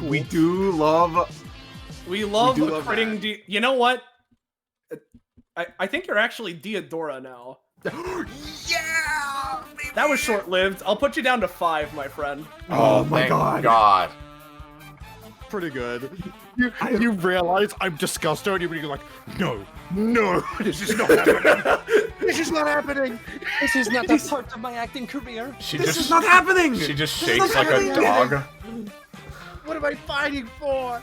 We do love. We love do love critting. You know what? I think you're actually Deodora now. Yeah. Baby. That was short-lived. I'll put you down to 5, my friend. Oh my thank God. Pretty good. You realize I'm Disgusto, and you're like, no, this is not happening. This is not happening. This is not the part of my acting career. This is not happening. She just This is shakes not like a happening. dog. What am I fighting for?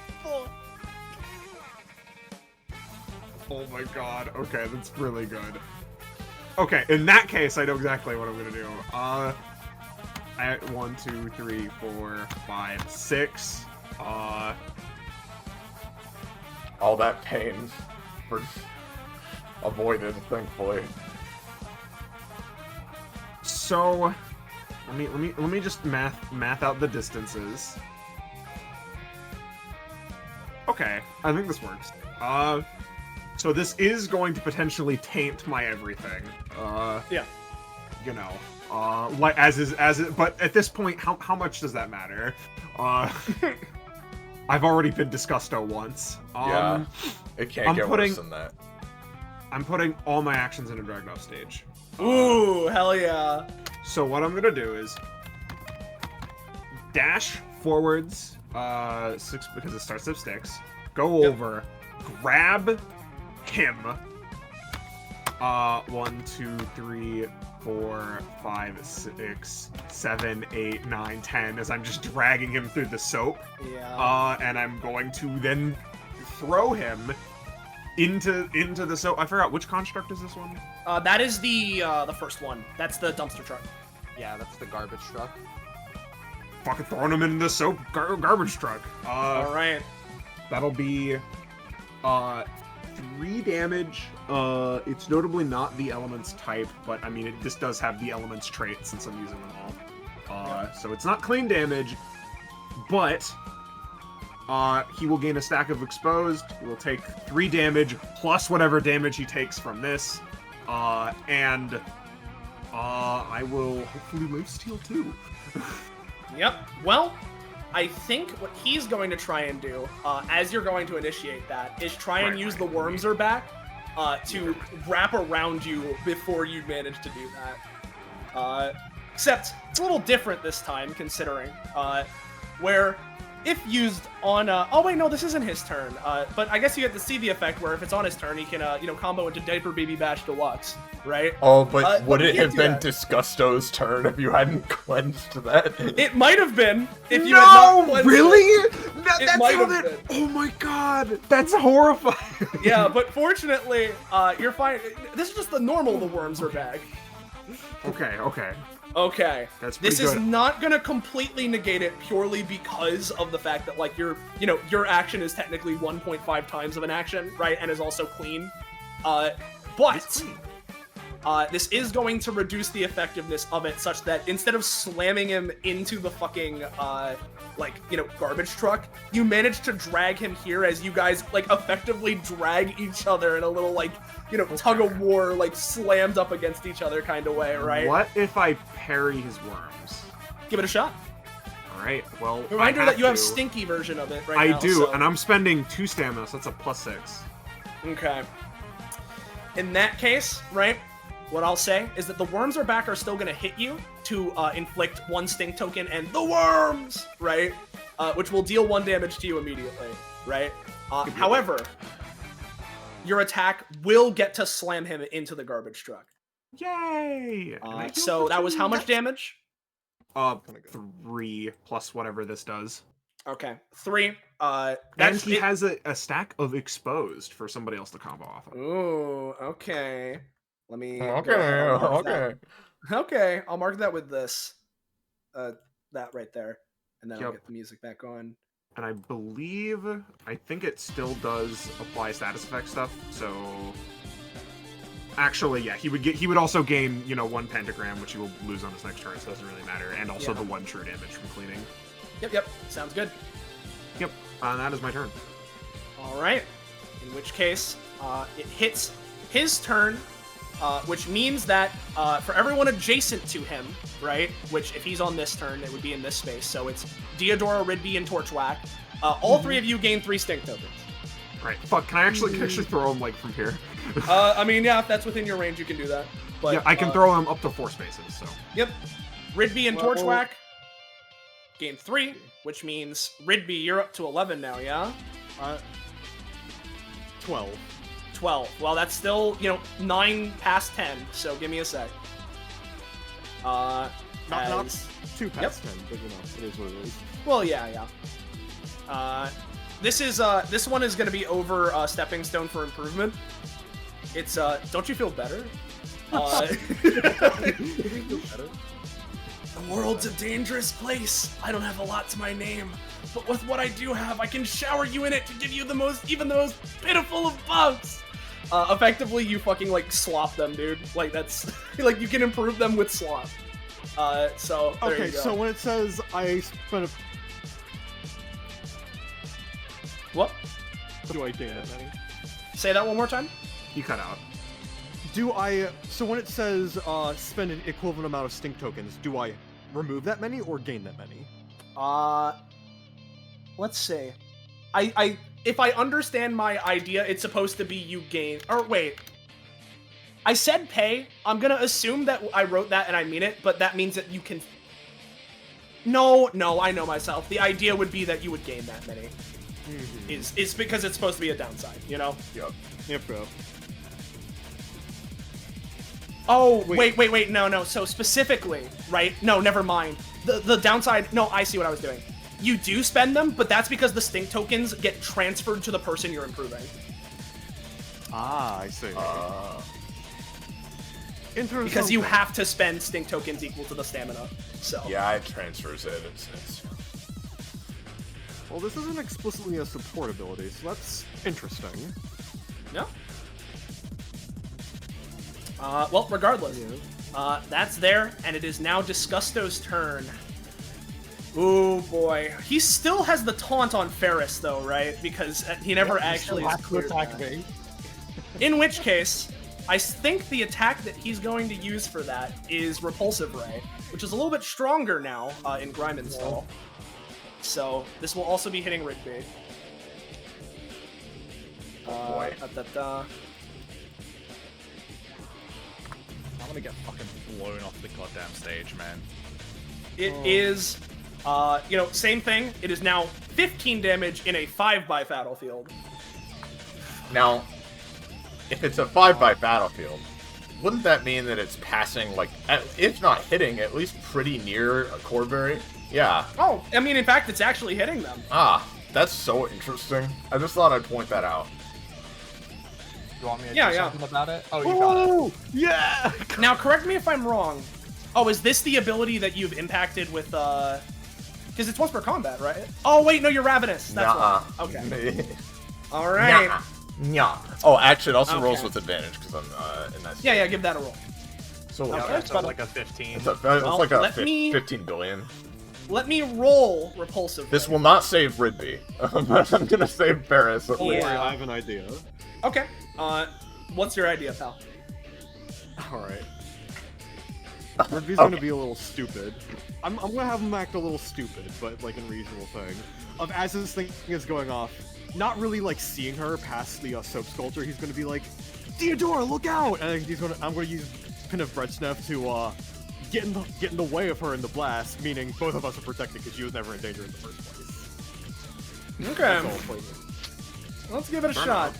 Oh my God. Okay, that's really good. Okay, in that case, I know exactly what I'm gonna do. I 1, 2, 3, 4, 5, 6. All that pain for avoided, thankfully. So, let me just math out the distances. Okay, I think this works. So this is going to potentially taint my everything. Yeah. You know, like but at this point, how much does that matter? I've already been Disgusto once. Yeah, it can't I'm get putting- worse than that. I'm putting all my actions in a Dragno stage. Ooh, hell yeah. So what I'm gonna do is dash forwards, 6 because it starts at 6. Go over, grab him. 1, 2, 3, 4, 5, 6, 7, 8, 9, 10. As I'm just dragging him through the soap. Yeah. And I'm going to then throw him into the soap. I forgot which construct is this one. That is the first one. That's the dumpster truck. Yeah, that's the garbage truck. Fucking throwing him in the soap garbage truck. All right. That'll be 3 damage. It's notably not the elements type, but I mean, this does have the elements trait since I'm using them all. So it's not clean damage, but he will gain a stack of exposed. He will take 3 damage plus whatever damage he takes from this, and I will hopefully lifesteal too. Yep. Well, I think what he's going to try and do, as you're going to initiate that, is try and use the worms are back to wrap around you before you manage to do that. Except it's a little different this time, considering where if used on oh wait, no, this isn't his turn. But I guess you get to see the effect where if it's on his turn, he can combo into Diaper Baby Bash Deluxe, right? Oh, but would it you have do been that. Disgusto's turn if you hadn't cleansed that? It might have been if you had not cleansed really? it. That's might how have that. been. Oh my god, that's horrifying. Yeah, but fortunately, you're fine. This is just the normal. The worms are back. Okay. Okay. That's pretty This is good. not gonna completely negate it purely because of the fact that like your action is technically 1.5 times of an action, right? And is also clean. But this is going to reduce the effectiveness of it such that instead of slamming him into the fucking garbage truck, you manage to drag him here as you guys like effectively drag each other in a little tug of war, like slammed up against each other kind of way, right? What if I parry his worms? Give it a shot. All right. Well, Reminder I that you have to. stinky version of it right now. I do, so- and I'm spending 2 stamina, so that's a +6. Okay. In that case, right, what I'll say is that the worms are back are still going to hit you to inflict 1 stink token and the worms, right? Which will deal 1 damage to you immediately, right? However, your attack will get to slam him into the garbage truck. Yay! So that was how much damage? 3 plus whatever this does. Okay, 3. And he has a stack of exposed for somebody else to combo off of. Ooh, okay. Let me. Okay, I'll mark that with this. That right there, and then I'll get the music back on. And I think it still does apply status effect stuff. So, actually, yeah, he would also gain 1 pentagram, which he will lose on his next turn. So it doesn't really matter, and also the 1 true damage from cleaning. Yep, sounds good. Yep, that is my turn. All right. In which case, it hits his turn. Which means that for everyone adjacent to him, right, which if he's on this turn, it would be in this space, so it's Deodora, Ridby, and Torchwhack, all 3 of you gain 3 stink tokens. Right, fuck, can I actually throw him, from here? I mean, yeah, if that's within your range, you can do that. But, yeah, I can throw him up to 4 spaces, so. Yep. Ridby and Torchwhack gain 3, which means, Ridby, you're up to 11 now, yeah? 12. 12. Well, that's still, 9 past 10, so give me a sec. Not 2 past 10, but it is what it is. Well, yeah. This one is gonna be over Stepping Stone for Improvement. It's don't you feel better? The world's a dangerous place. I don't have a lot to my name, but with what I do have, I can shower you in it to give you the most pitiful of bugs. Effectively, you fucking slop them, dude. That's you can improve them with slop. So there okay, you go. so when it says I spent a What? do I gain that many? Say that one more time. You cut out. So when it says spend an equivalent amount of stink tokens, do I remove that many or gain that many? Let's see. If I understand my idea, it's supposed to be you gain. Or wait. I said pay. I'm gonna assume that I wrote that and I mean it, but that means that you can. No, I know myself. The idea would be that you would gain that many. Is because it's supposed to be a downside, you know? Yep. Oh, wait, no. So specifically, right? No, never mind. The downside, no, I see what I was doing. You do spend them, but that's because the stink tokens get transferred to the person you're improving. Ah, I see. Because you have to spend stink tokens equal to the stamina. So Yeah, it transfers it. It's... Well, this isn't explicitly a support ability, so that's interesting. No. Well, regardless, that's there, and it is now Disgusto's turn. Ooh, boy. He still has the taunt on Ferris, though, right? Because he never actually has cleared that. In which case, I think the attack that he's going to use for that is Repulsive Ray, which is a little bit stronger now in Grime Install. So, this will also be hitting Rigby. boy. I'm gonna get fucking blown off the goddamn stage, man. It is, same thing. It is now 15 damage in a 5x battlefield. Now, if it's a 5x battlefield, wouldn't that mean that it's passing, like, if not hitting, at least pretty near a Corberry? Yeah. Oh, I mean, in fact, it's actually hitting them. Ah, that's so interesting. I just thought I'd point that out. You want me to do something about it? Oh, you got it. Yeah! Now, correct me if I'm wrong. Oh, is this the ability that you've impacted with, because it's once per combat, right? Oh, wait, no, you're Ravenous. That's why. Okay. All right. Nya. Oh, actually, it also Okay. rolls with advantage, because I'm, in that state. Yeah, give that a roll. So, Yeah, Okay. that's about like a 15. It's, it's Well, like a let me- 15 billion. Let me roll Repulsive This Ray. will not save Ridby. I'm gonna save Paris. Don't worry, Yeah. I have an idea. Okay. What's your idea, pal? Alright. Rigby's gonna be a little stupid. I'm gonna have him act a little stupid, but like in a reasonable thing. As this thing is going off, not really like seeing her past the soap sculpture, he's gonna be like, Theodora, look out! And I'm gonna use Pin of Bretsneff to get in the way of her in the blast, meaning both of us are protected because she was never in danger in the first place. Okay. That's all for you. Let's give it a shot.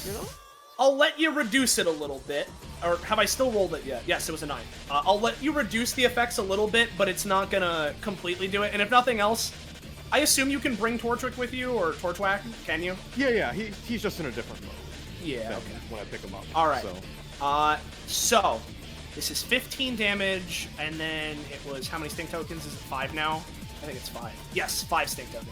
You know? I'll let you reduce it a little bit. Or have I still rolled it yet? Yes, it was a 9. I'll let you reduce the effects a little bit, but it's not gonna completely do it. And if nothing else, I assume you can bring Torchwick with you, or Torchwhack, can you? Yeah, he's just in a different mode. Yeah, than okay. when I pick him up. Alright. So. So, this is 15 damage, and then it was, how many stink tokens? Is it 5 now? I think it's 5. Yes, 5 stink tokens.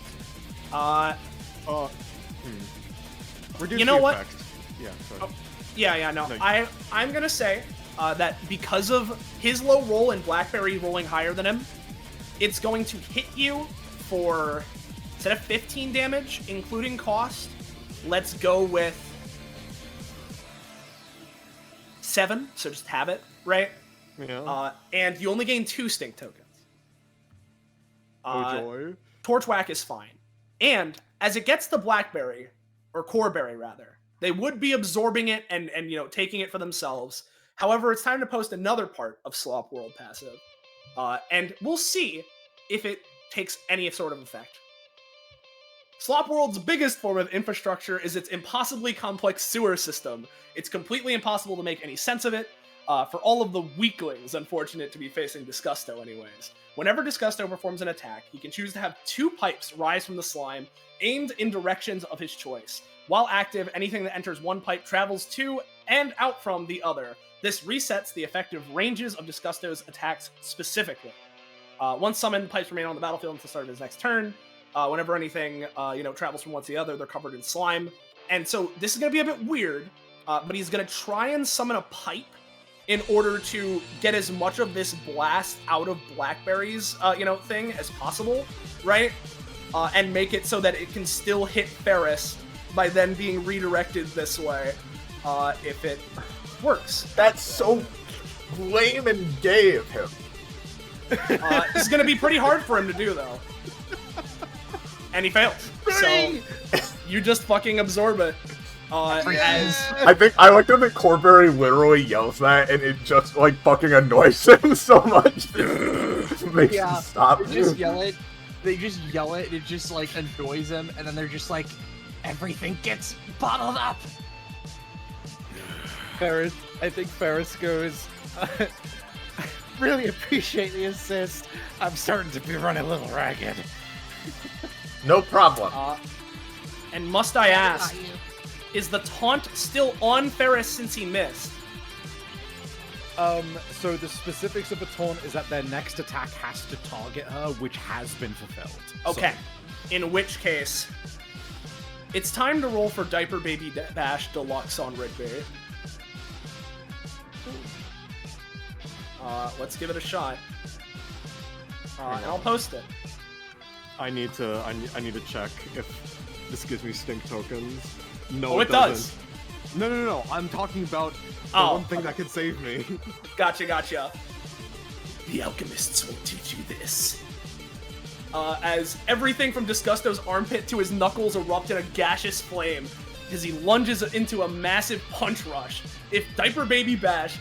Reduce You know the what? effect. Yeah, sorry. Oh, yeah, no. No, I'm gonna say that because of his low roll and Blackberry rolling higher than him, it's going to hit you for, instead of 15 damage, including cost, let's go with 7, so just have it, right? Yeah. And you only gain 2 stink tokens. Oh joy. Torchwhack is fine. And as it gets to Blackberry, or Corberry rather, they would be absorbing it and taking it for themselves. However, it's time to post another part of Slop World passive. And we'll see if it takes any sort of effect. Slop World's biggest form of infrastructure is its impossibly complex sewer system. It's completely impossible to make any sense of it, for all of the weaklings unfortunate to be facing Disgusto anyways. Whenever Disgusto performs an attack, he can choose to have 2 pipes rise from the slime, aimed in directions of his choice. While active, anything that enters one pipe travels to and out from the other. This resets the effective ranges of Disgusto's attacks specifically. Once summoned, pipes remain on the battlefield until the start of his next turn. Whenever anything, travels from one to the other, they're covered in slime. And so this is going to be a bit weird, but he's going to try and summon a pipe in order to get as much of this blast out of Blackberry's, thing as possible, right? And make it so that it can still hit Ferris by then being redirected this way, if it works. That's so lame and gay of him. It's going to be pretty hard for him to do, though. And he fails. So, you just fucking absorb it. As I like that the Corberry literally yells that, and it just like fucking annoys him so much. It makes him stop. They just yell it. They just yell it. It just like annoys him, and then they're just like, everything gets bottled up. Ferris, I think Ferris goes, really appreciate the assist. I'm starting to be running a little ragged. No problem. And must I ask, is the taunt still on Ferris since he missed? So the specifics of the taunt is that their next attack has to target her, which has been fulfilled. Okay. In which case, it's time to roll for Diaper Baby Bash Deluxe on Ridberry. Let's give it a shot. And I'll post it. I need to check if this gives me stink tokens. No, it does. No. I'm talking about the one thing that could save me. Gotcha. The alchemists won't teach you this. As everything from Disgusto's armpit to his knuckles erupt in a gaseous flame as he lunges into a massive punch rush. If Diaper Baby Bash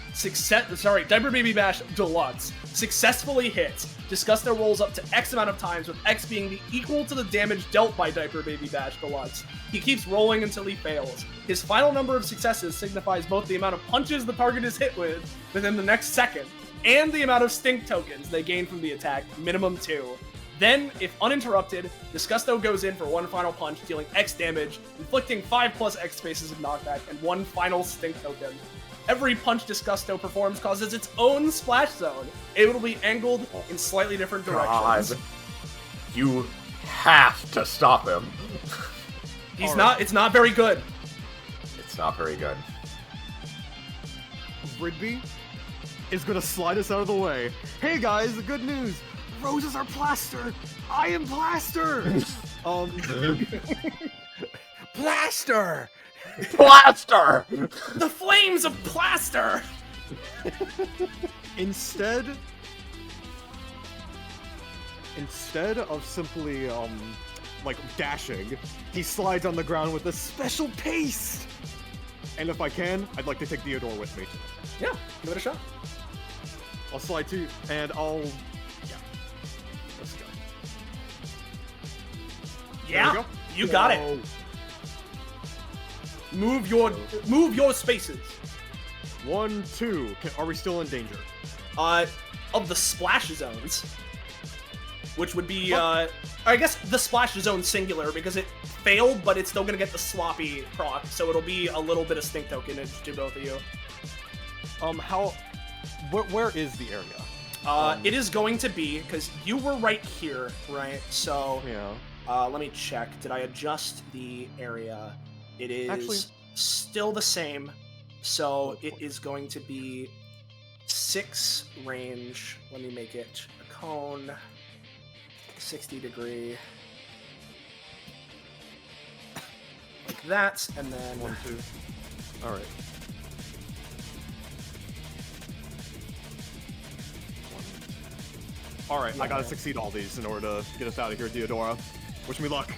Deluxe successfully hits, Disgusto rolls up to X amount of times, with X being the equal to the damage dealt by Diaper Baby Bash Deluxe. He keeps rolling until he fails. His final number of successes signifies both the amount of punches the target is hit with within the next second, and the amount of stink tokens they gain from the attack, minimum 2. Then, if uninterrupted, Disgusto goes in for one final punch, dealing X damage, inflicting 5+ X spaces of knockback, and one final stink token. Every punch Disgusto performs causes its own splash zone, able to be angled in slightly different directions. God. You have to stop him. It's not very good. It's not very good. Ridby is gonna slide us out of the way. Hey guys, the good news! Roses are plaster! I am plaster! Plaster! Plaster! The flames of plaster! Instead of simply, like, dashing, he slides on the ground with a special pace! And if I can, I'd like to take Theodore with me. Yeah, give it a shot. I'll slide to you, and let's go. Yeah, you got it. Move your spaces. 1, 2. Are we still in danger? Of the splash zones, which would be, I guess the splash zone singular, because it failed, but it's still gonna get the sloppy proc, so it'll be a little bit of stink tokenage to both of you. Where is the area? It is going to be, because you were right here, right? So, yeah. Let me check. Did I adjust the area? It is actually still the same. So it is going to be 6 range. Let me make it a cone. 60 degree. Like that, and then 1, 2. All right. All right, I gotta succeed all these in order to get us out of here, Theodora. Wish me luck.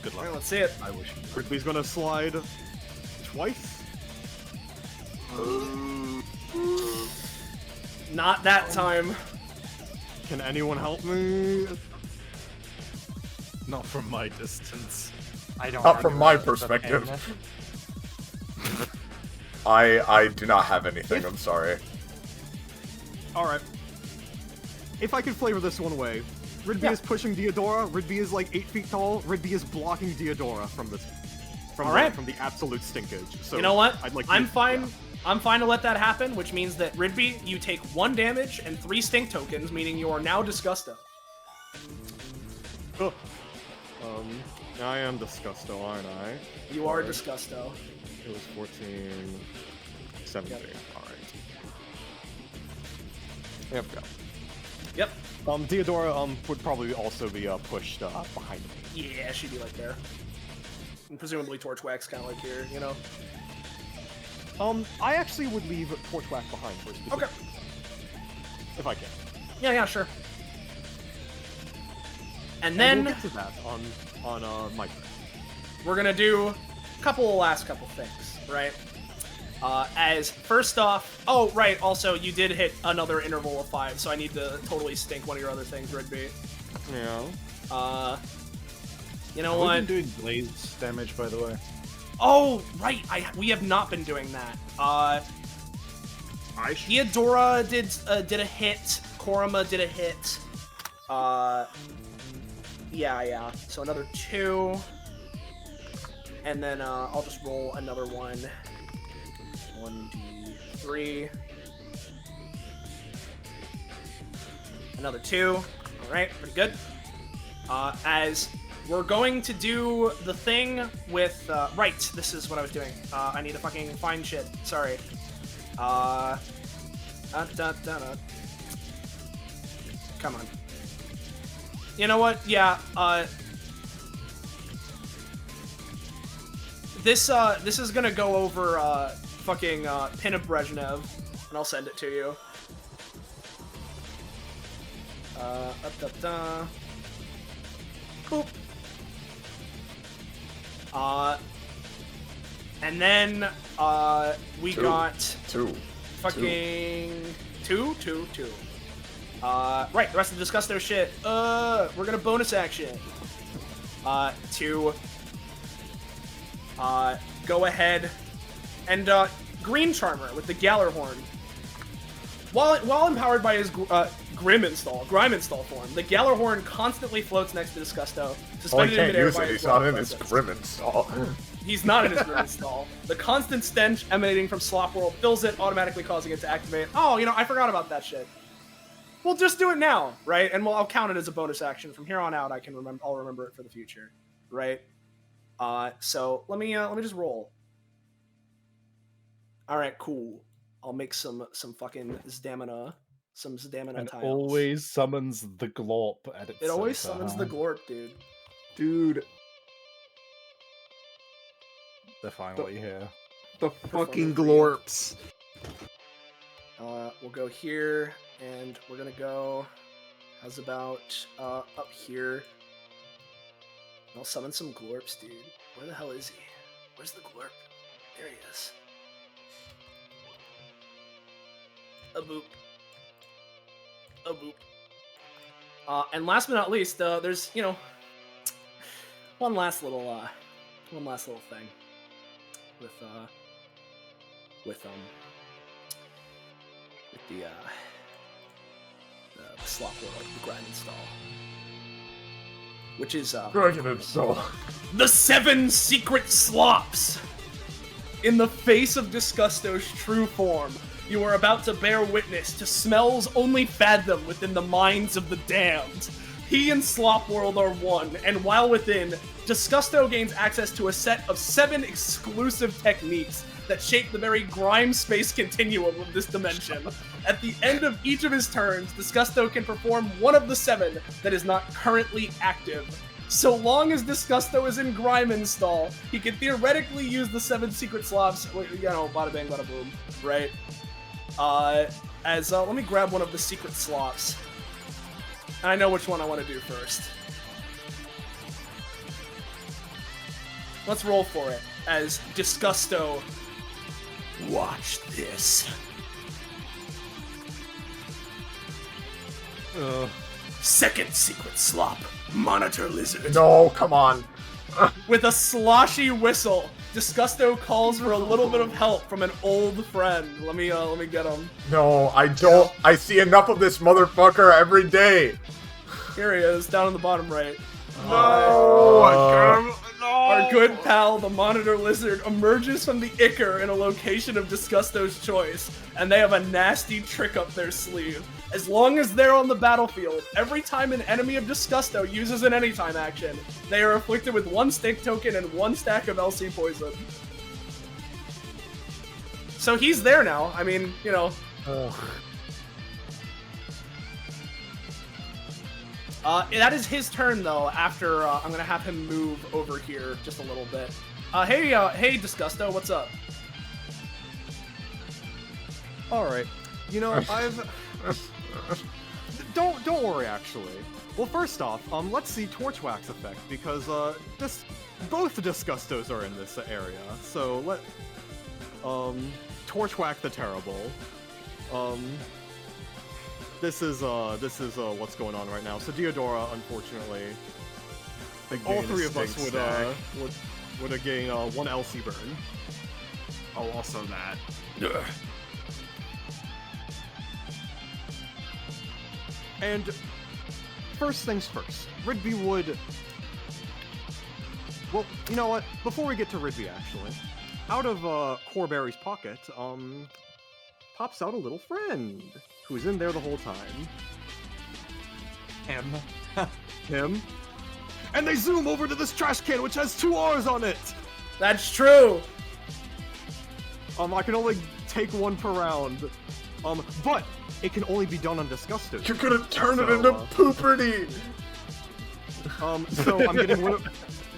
Good luck. All right, let's see it. I wish. Ridby's gonna slide twice. Not that time. Can anyone help me? Not from my distance. I don't. Not from my perspective. I do not have anything, I'm sorry. Alright. If I could flavor this one way, Ridby is pushing Theodora, Ridby is like 8 feet tall, Ridby is blocking Theodora from the absolute stinkage. So you know what? I'd like I'm fine. Yeah. I'm fine to let that happen, which means that Ridby, you take 1 damage and 3 stink tokens, meaning you are now Disgusto. Oh. I am Disgusto, aren't I? You are Disgusto. It was 14, 17. Yep. Alright. There we go. Yep. Theodora would probably also be pushed behind me. Yeah, she'd be like there. And presumably Torchwax kind of like here, you know? I actually would leave Torchwax behind for a specific reason. If I can. Yeah, sure. And then we'll get to that on my turn. we're gonna do last couple things, right? As first off, oh right, also you did hit another interval of 5, so I need to totally stink one of your other things, Redby. Yeah. You know Have what? we been doing blaze damage, by the way? Oh right, we have not been doing that. Theodora did a hit. Korima did a hit. Yeah. So another 2. And then I'll just roll another one. 1d3. Another 2. Alright, pretty good. As we're going to do the thing with... right, this is what I was doing. I need to fucking find shit. Sorry. Come on. You know what? Yeah, this is gonna go over, fucking, Pin of Brezhnev, and I'll send it to you. Boop. And then, we got... Fucking... Two. Right, the rest of the Disgusto shit. We're gonna bonus action. To... go ahead and, Green Charmer with the Gallarhorn. While empowered by his, Grime install form, the Gallarhorn constantly floats next to Disgusto, suspended in midair by his He's not in his Grim install. He's not in his Grim install. The constant stench emanating from Slop World fills it, automatically causing it to activate. Oh, you know, I forgot about that shit. We'll just do it now, right? And I'll count it as a bonus action. From here on out, I'll remember it for the future, right? So let me just roll. All right, cool. I'll make some fucking stamina. Some stamina And tiles. always summons the glorp at its It always center, summons huh? the glorp, dude. Dude, They're finally here. the fucking glorps. We'll go here, and we're gonna go. How's about up here? I'll summon some glorps, dude. Where the hell is he? Where's the glorp? There he is. A boop. A boop. And last but not least, there's, you know, one last little thing with the slop world, the grind install, which is the 7 secret slops. In the face of Disgusto's true form, you are about to bear witness to smells only fathomed within the minds of the damned. He and Slop World are one, and while within, Disgusto gains access to a set of 7 exclusive techniques that shape the very grime space continuum of this dimension. At the end of each of his turns, Disgusto can perform one of the 7 that is not currently active. So long as Disgusto is in Grime install, he can theoretically use the 7 secret slots, you know, bada bang, bada boom, right? Let me grab one of the secret slots. And I know which one I want to do first. Let's roll for it, as Disgusto. Watch this. Second secret slop, Monitor Lizard. No, come on. With a sloshy whistle, Disgusto calls for a little bit of help from an old friend. Let me get him. No, I don't. I see enough of this motherfucker every day. Here he is, down on the bottom right. No! Our good pal, the Monitor Lizard, emerges from the Ichor in a location of Disgusto's choice, and they have a nasty trick up their sleeve. As long as they're on the battlefield, every time an enemy of Disgusto uses an anytime action, they are afflicted with 1 stink token and 1 stack of LC poison. So he's there now. I mean, you know. That is his turn, though, after I'm going to have him move over here just a little bit. Hey, Disgusto, what's up? Alright. You know, don't worry, actually. Well, first off, let's see Torchwack's effect, because, both Disgustos are in this area, so Torchwack the Terrible. This is what's going on right now. So Deodora, unfortunately, all three of us would gain 1 LC burn. Oh, also that. Ugh. And first things first, Ridby would... Well, you know what? Before we get to Ridby, actually, out of Corberry's pocket, pops out a little friend who's in there the whole time. Him. Him. And they zoom over to this trash can, which has 2 R's on it! That's true. I can only take 1 per round. But it can only be done on Disgustos. You're gonna turn it into pooperty! So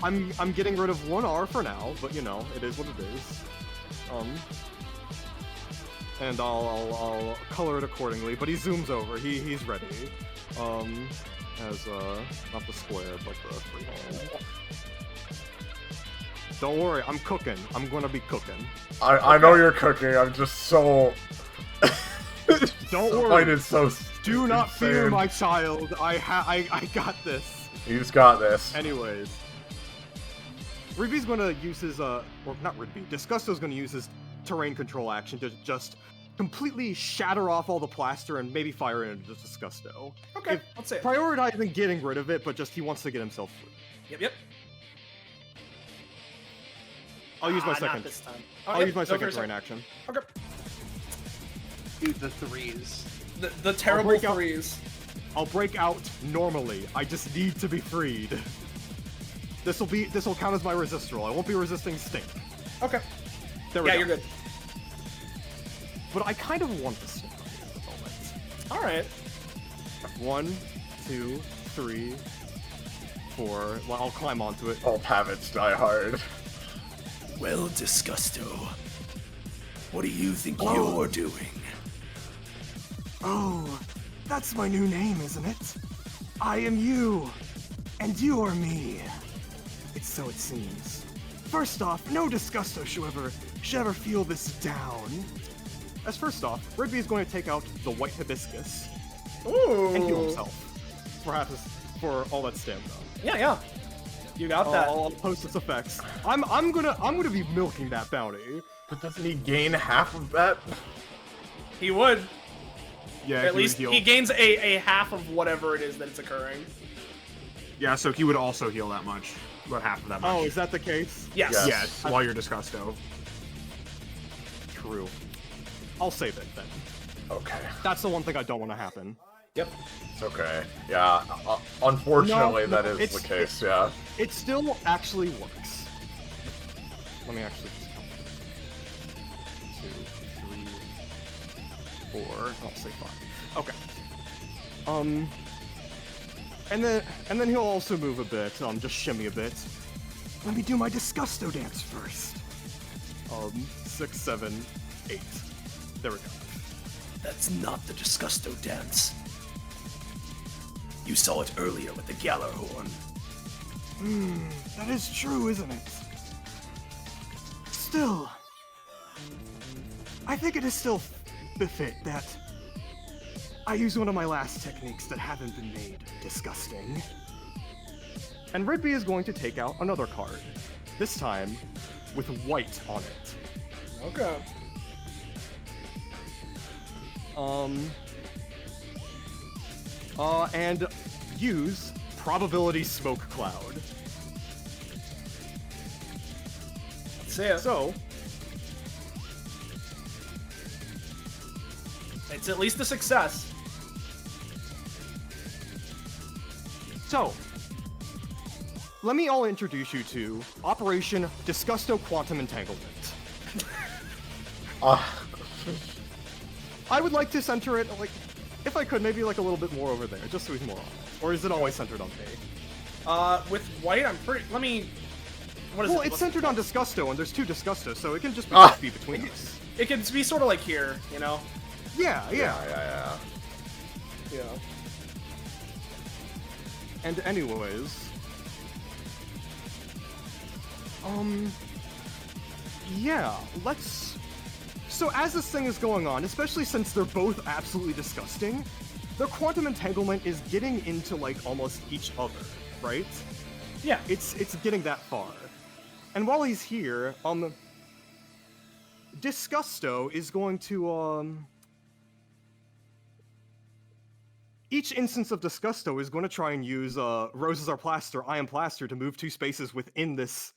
I'm getting rid of 1 R for now, but you know, it is what it is. And I'll color it accordingly, but he zooms over, he's ready. As not the square, but the freehand. Don't worry, I'm cooking. I'm gonna be cooking. I know you're cooking, I'm just so... Don't worry. It's so Do not insane. fear, my child. I got this. He's got this. Anyways. Ridby's gonna use his, or not Ridby, Disgusto's gonna use his terrain control action to just completely shatter off all the plaster and maybe fire it into Disgusto. Okay, let's see it. Prioritizing getting rid of it, but just he wants to get himself free. Yep. I'll use my Not second. this time. I'll use my second terrain action. Okay. Dude, the 3s. The terrible 3s. I'll break out normally. I just need to be freed. This will count as my resist roll. I won't be resisting stink. Okay. There we go. Yeah, you're good. But I kind of want the stink at the moment. All right. 1, 2, 3, 4. Well, I'll climb onto it. All habits die hard. Well, Disgusto, what do you think you're doing? Oh, that's my new name, isn't it? I am you, and you are me. It's so it seems. First off, no Disgusto should ever feel this down. As first off, Ridby is going to take out the white hibiscus and heal himself. Perhaps for all that stamina. Yeah. You got that. I'll post its effects. I'm gonna be milking that bounty. But doesn't he gain half of that? He would. Yeah, At least he gains a half of whatever it is that it's occurring. Yeah, so he would also heal that much. About half of that much. Oh, is that the case? Yes. Yes, while you're Disgusto. True. I'll save it then. Okay. That's the one thing I don't want to happen. Yep. It's okay. Yeah, unfortunately that is the case, yeah. It still actually works. Let me actually just count. 2, 3, 4, I'll say 5. Okay. And then he'll also move a bit, just shimmy a bit. Let me do my Disgusto dance first. 6, 7, 8. There we go. That's not the Disgusto dance. You saw it earlier with the Gallarhorn. That is true, isn't it? Still, I think it is still befit that I use one of my last techniques that haven't been made disgusting. And Ridby is going to take out another card, this time with white on it. Okay. And use Probability Smoke Cloud. Let's see it. So, it's at least a success. So, let me all introduce you to Operation Disgusto Quantum Entanglement. I would like to center it, like, if I could, maybe like a little bit more over there, just so he's more on it. Or is it always centered on me? With white, I'm pretty. Let me. What is Well, it? it's centered on Disgusto, and there's 2 Disgustos, so it can just be between us. It can be sort of like here, you know. Yeah. Yeah. Yeah. And anyways, yeah, let's. So as this thing is going on, especially since they're both absolutely disgusting, their quantum entanglement is getting into like almost each other, right? Yeah. It's getting that far. And while he's here, Disgusto is going to each instance of Disgusto is going to try and use Roses Are Plaster, I Am Plaster to move 2 spaces within this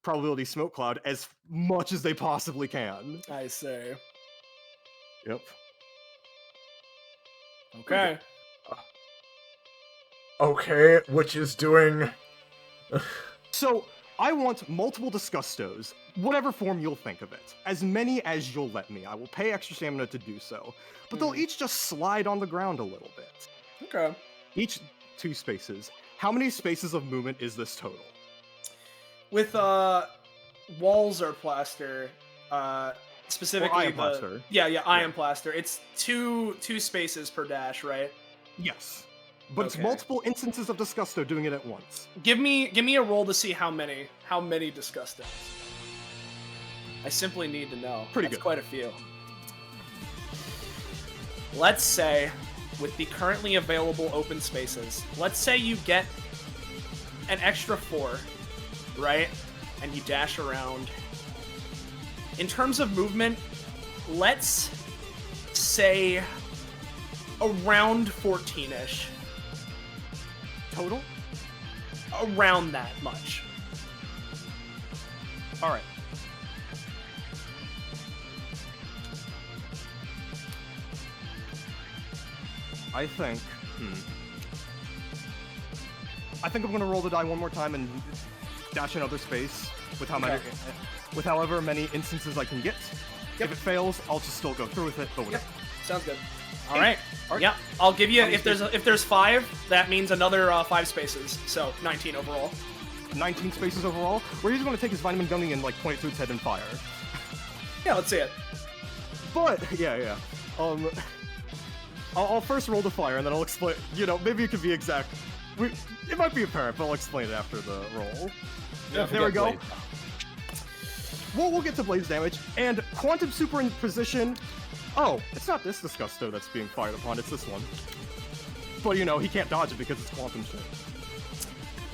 probability smoke cloud as much as they possibly can. I see. Yep. Okay. Okay, which is doing... So, I want multiple Disgustos, whatever form you'll think of it. As many as you'll let me. I will pay extra stamina to do so. But they'll each just slide on the ground a little bit. Okay. Each 2 spaces. How many spaces of movement is this total? With walls are plaster, specifically Or I Am Plaster. Yeah, I Am Plaster. It's two spaces per dash, right? Yes. But it's Okay. multiple instances of Disgusto doing it at once. Give me a roll to see how many Disgustos. I simply need to know. Pretty That's good. quite a few. Let's say, with the currently available open spaces, let's say you get an extra 4, right? And you dash around. In terms of movement, let's say around 14-ish. Total? Around that much. Alright. I think I'm gonna roll the die one more time and dash another space with with however many instances I can get. If it fails, I'll just still go through with it, but whatever. Sounds good. All right. Yeah, I'll give you, if there's 5, that means another 5 spaces, so 19 overall. 19 spaces overall? We're just gonna take his vitamin gummy and like point it through its head and fire. Yeah, let's see it. But yeah. I'll first roll the fire and then I'll explain. You know, maybe it could be exact. It might be apparent, but I'll explain it after the roll. Yeah, there we go. We'll get to blaze damage and quantum superimposition. Oh, it's not this Disgusto that's being fired upon. It's this one. But you know, he can't dodge it because it's quantum shit.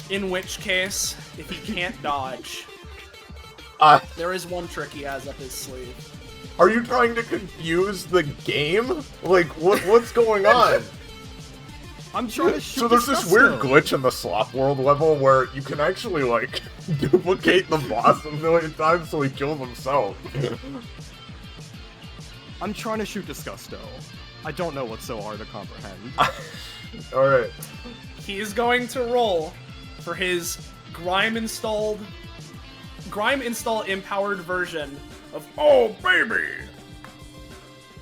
In which case, if he can't dodge, there is one trick he has up his sleeve. Are you trying to confuse the game? Like, what's going on? I'm trying to shoot. So there's this weird glitch in the Slop World level where you can actually, like, duplicate the boss a million times so he kills himself. I'm trying to shoot Disgusto. I don't know what's so hard to comprehend. Alright. He is going to roll for his Grime install empowered version of Oh Baby!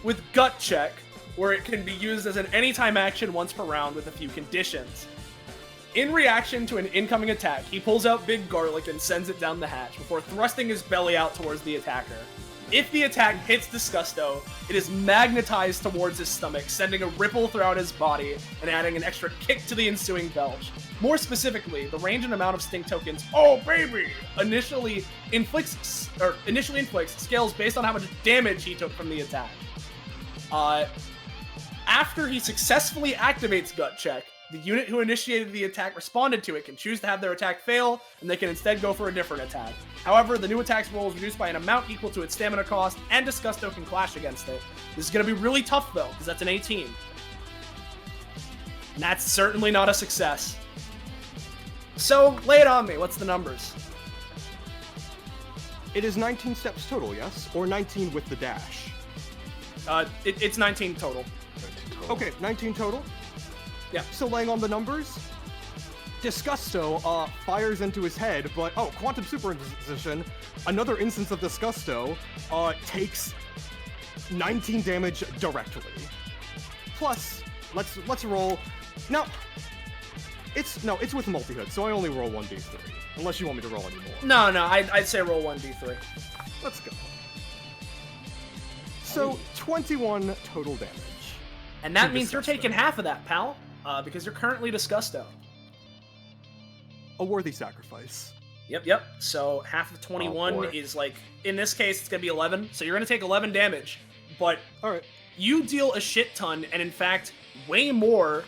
With Gut Check, where it can be used as an anytime action once per round with a few conditions. In reaction to an incoming attack, he pulls out Big Garlic and sends it down the hatch before thrusting his belly out towards the attacker. If the attack hits Disgusto, it is magnetized towards his stomach, sending a ripple throughout his body and adding an extra kick to the ensuing belch. More specifically, the range and amount of stink tokens Oh Baby! initially inflicts scales based on how much damage he took from the attack. After he successfully activates Gut Check, the unit who initiated the attack responded to it can choose to have their attack fail, and they can instead go for a different attack. However, the new attack's roll is reduced by an amount equal to its stamina cost, and Disgusto can clash against it. This is going to be really tough, though, because that's an 18. And that's certainly not a success. So, lay it on me. What's the numbers? It is 19 steps total, yes? Or 19 with the dash? It's 19 total. Okay, 19 total? Yeah. So laying on the numbers, Disgusto fires into his head, but quantum superimposition, another instance of Disgusto, takes 19 damage directly. Plus, let's roll. Now, it's with multi-hit, so I only roll 1d3, unless you want me to roll any more. No, I'd say roll 1d3. Let's go. So 21 total damage. And that means you're taking half of that, pal. because you're currently Disgusto. A worthy sacrifice. Yep. So half of 21 is like, in this case, it's gonna be 11. So you're gonna take 11 damage, but you deal a shit ton, and in fact, way more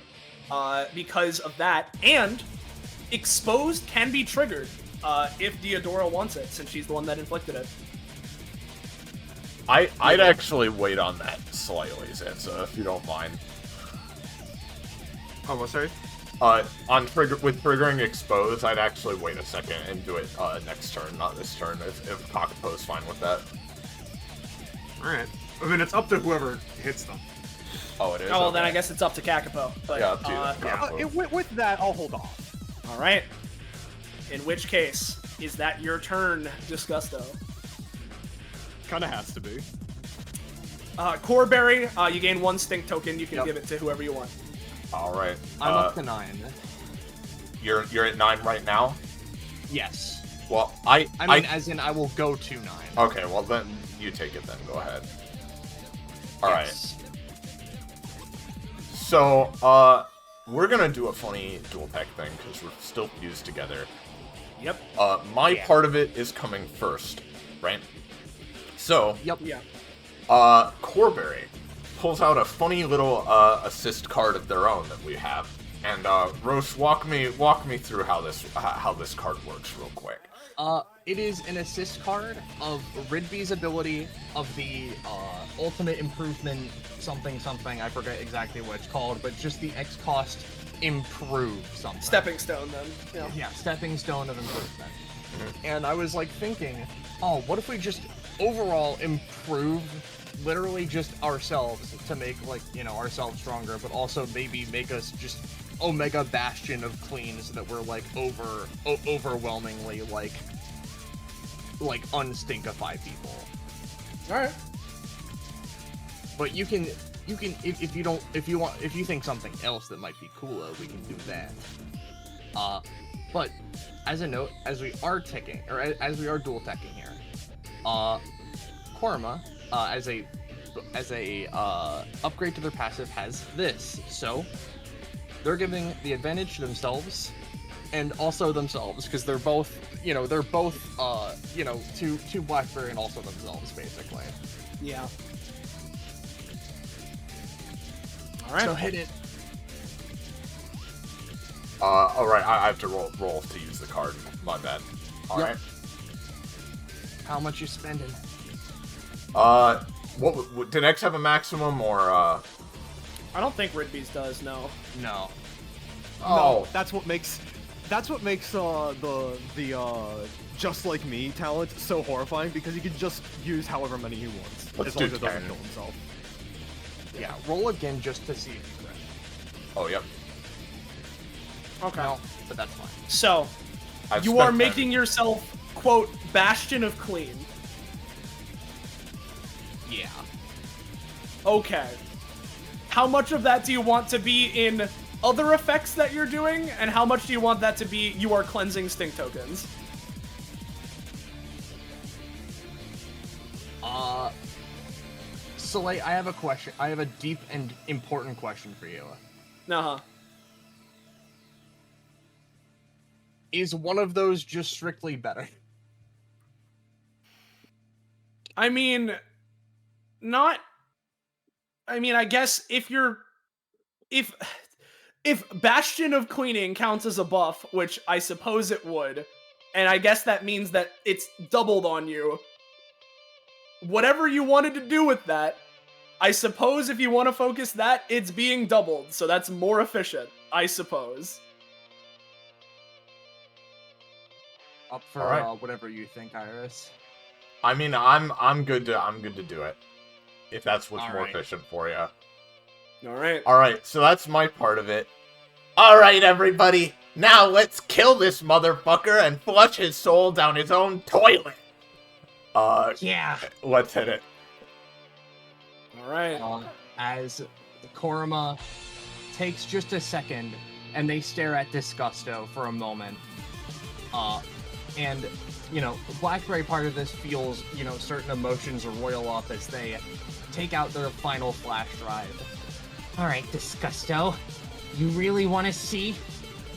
because of that. And exposed can be triggered if Deodora wants it, since she's the one that inflicted it. I'd actually wait on that slightly, Sansa, if you don't mind. Oh, well, sorry? With triggering expose, I'd actually wait a second and do it next turn, not this turn, if Kakapo's fine with that. Alright. I mean, it's up to whoever hits them. Oh, it is? Oh, well, then I guess it's up to Kakapo. But, yeah, up to you. With that, I'll hold off. Alright. In which case, is that your turn, Disgusto? Kinda has to be. Coreberry, you gain 1 stink token. You can give it to whoever you want. Alright. I'm up to 9. You're at 9 right now? Yes. Well, I mean, as in, I will go to 9. Okay, well then, you take it then. Go ahead. Alright. Yes. So, we're gonna do a funny dual tech thing, because we're still fused together. Yep. My part of it is coming first, right? So, yep. Yeah. Coreberry pulls out a funny little assist card of their own that we have, and Roche, walk me through how this card works real quick. It is an assist card of Ridby's ability of the ultimate improvement something, I forget exactly what it's called, but just the X cost improve something. Stepping stone then. Yeah, stepping stone of improvement. And I was like thinking, oh, what if we just overall improve literally just ourselves to make, like, you know, ourselves stronger, but also maybe make us just Omega Bastion of clean so that we're like overwhelmingly like unstinkify people. Alright. But you can if you think something else that might be cooler, we can do that. But as a note, as we are dual teching here, Korma, as a upgrade to their passive, has this. So they're giving the advantage to themselves and also themselves, because they're both to Blackberry and also themselves, basically. Yeah. Alright. So hit it. Alright, I have to roll to use the card. My bad. Alright. How much you spending? What did X have a maximum, or I don't think Ridby's does, no. No. Oh. No, that's what makes the Just Like Me talent so horrifying, because he can just use however many he wants. Let's as long do as it doesn't 10. kill himself. Yeah, roll again just to see if you crit. Oh, yep. Okay. No, but that's fine. So, you are making yourself, quote, Bastion of Clean. Yeah. Okay. How much of that do you want to be in other effects that you're doing, and how much do you want that to be you are cleansing stink tokens? Soleiil, I have a question. I have a deep and important question for you. Uh-huh. Is one of those just strictly better? I mean, I guess if Bastion of Cleaning counts as a buff, which I suppose it would, and I guess that means that it's doubled on you, whatever you wanted to do with that, I suppose if you want to focus that, it's being doubled, so that's more efficient, I suppose. Up for whatever you think, Iris. I mean, I'm good to do it, if that's what's more efficient for you. All right. So that's my part of it. All right, everybody. Now let's kill this motherfucker and flush his soul down his own toilet. Yeah. Let's hit it. All right. As Korma takes just a second, and they stare at Disgusto for a moment. And, you know, Blackberry part of this feels, you know, certain emotions roil up as they take out their final flash drive. All right, Disgusto. You really want to see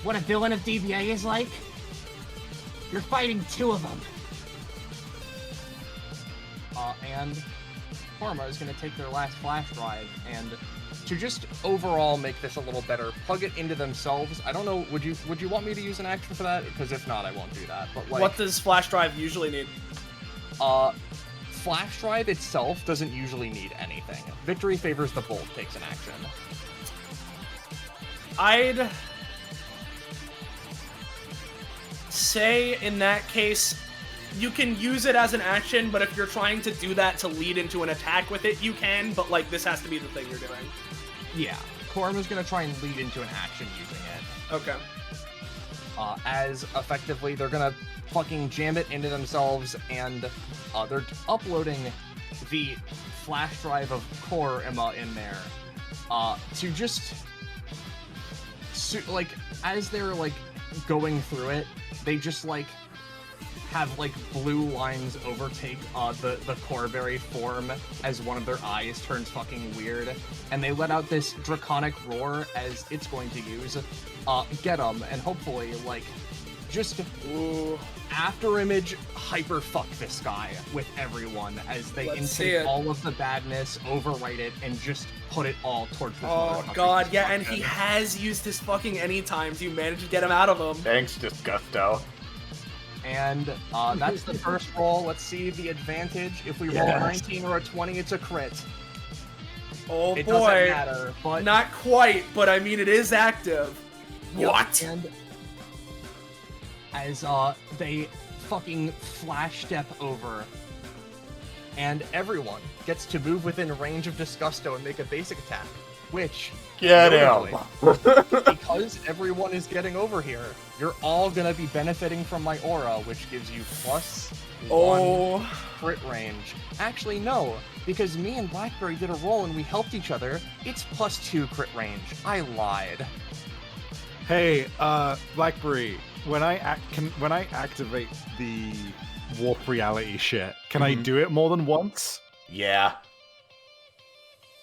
what a villain of DBA is like? You're fighting two of them. And Karma is going to take their last flash drive, and to just overall make this a little better, plug it into themselves. I don't know, would you want me to use an action for that? Because if not, I won't do that. But like, what does flash drive usually need? Flash drive itself doesn't usually need anything. Victory favors the bolt takes an action. I'd say in that case, you can use it as an action, but if you're trying to do that to lead into an attack with it, you can, but like this has to be the thing you're doing. Yeah, Korma's gonna try and lead into an action using it. Okay. As effectively, they're gonna fucking jam it into themselves, and they're uploading the flash drive of Korma in there to just like as they're like going through it, they just like have like blue lines overtake the Corberry form as one of their eyes turns fucking weird, and they let out this draconic roar as it's going to use get 'em, and hopefully like just after image hyper fuck this guy with everyone as they intake all of the badness, overwrite it, and just put it all towards this Oh god, yeah, and he has used his fucking anytimes. You managed to get him out of them. Thanks, Disgusto. And that's the first roll. Let's see the advantage. If we roll a 19 or a 20, it's a crit. Oh it boy, doesn't matter, but not quite, but I mean it is active. What? And as they fucking flash step over, and everyone gets to move within range of Disgusto and make a basic attack, which get him. Because everyone is getting over here, you're all gonna be benefiting from my aura, which gives you +1 crit range. Actually, no, because me and Blackberry did a roll and we helped each other. It's +2 crit range. I lied. Hey, Blackberry, when I activate the warp reality shit, can I do it more than once? Yeah.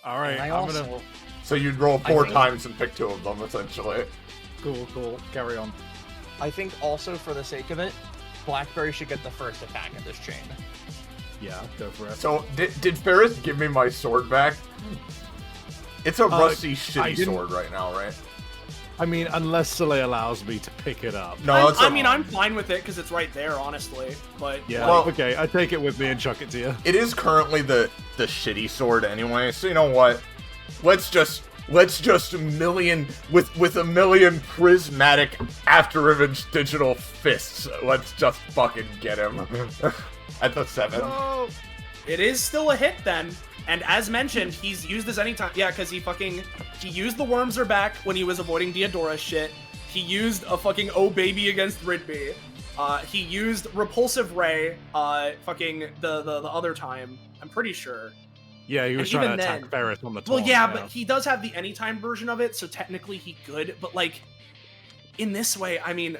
All right, I'm gonna. So you'd roll 4 times and pick 2 of them, essentially. Cool. Carry on. I think also, for the sake of it, Blackberry should get the first attack in this chain. Yeah, go for it. So, did Ferris give me my sword back? It's a rusty, shitty sword right now, right? I mean, unless Soleiil allows me to pick it up. No, I'm fine with it because it's right there, honestly. But yeah, well, okay, I take it with me and chuck it to you. It is currently the shitty sword anyway, so you know what? Let's just million with a million prismatic after-image digital fists. Let's just fucking get him at the 7. No. It is still a hit then. And as mentioned, he's used this anytime. Yeah, because he used the worms are back when he was avoiding Deodora's shit. He used a fucking oh baby against Ridby. He used repulsive ray. Fucking the other time. I'm pretty sure. Yeah, he was trying to attack Ferris on the top. Well, yeah, but he does have the anytime version of it, so technically he could. But like, in this way, I mean,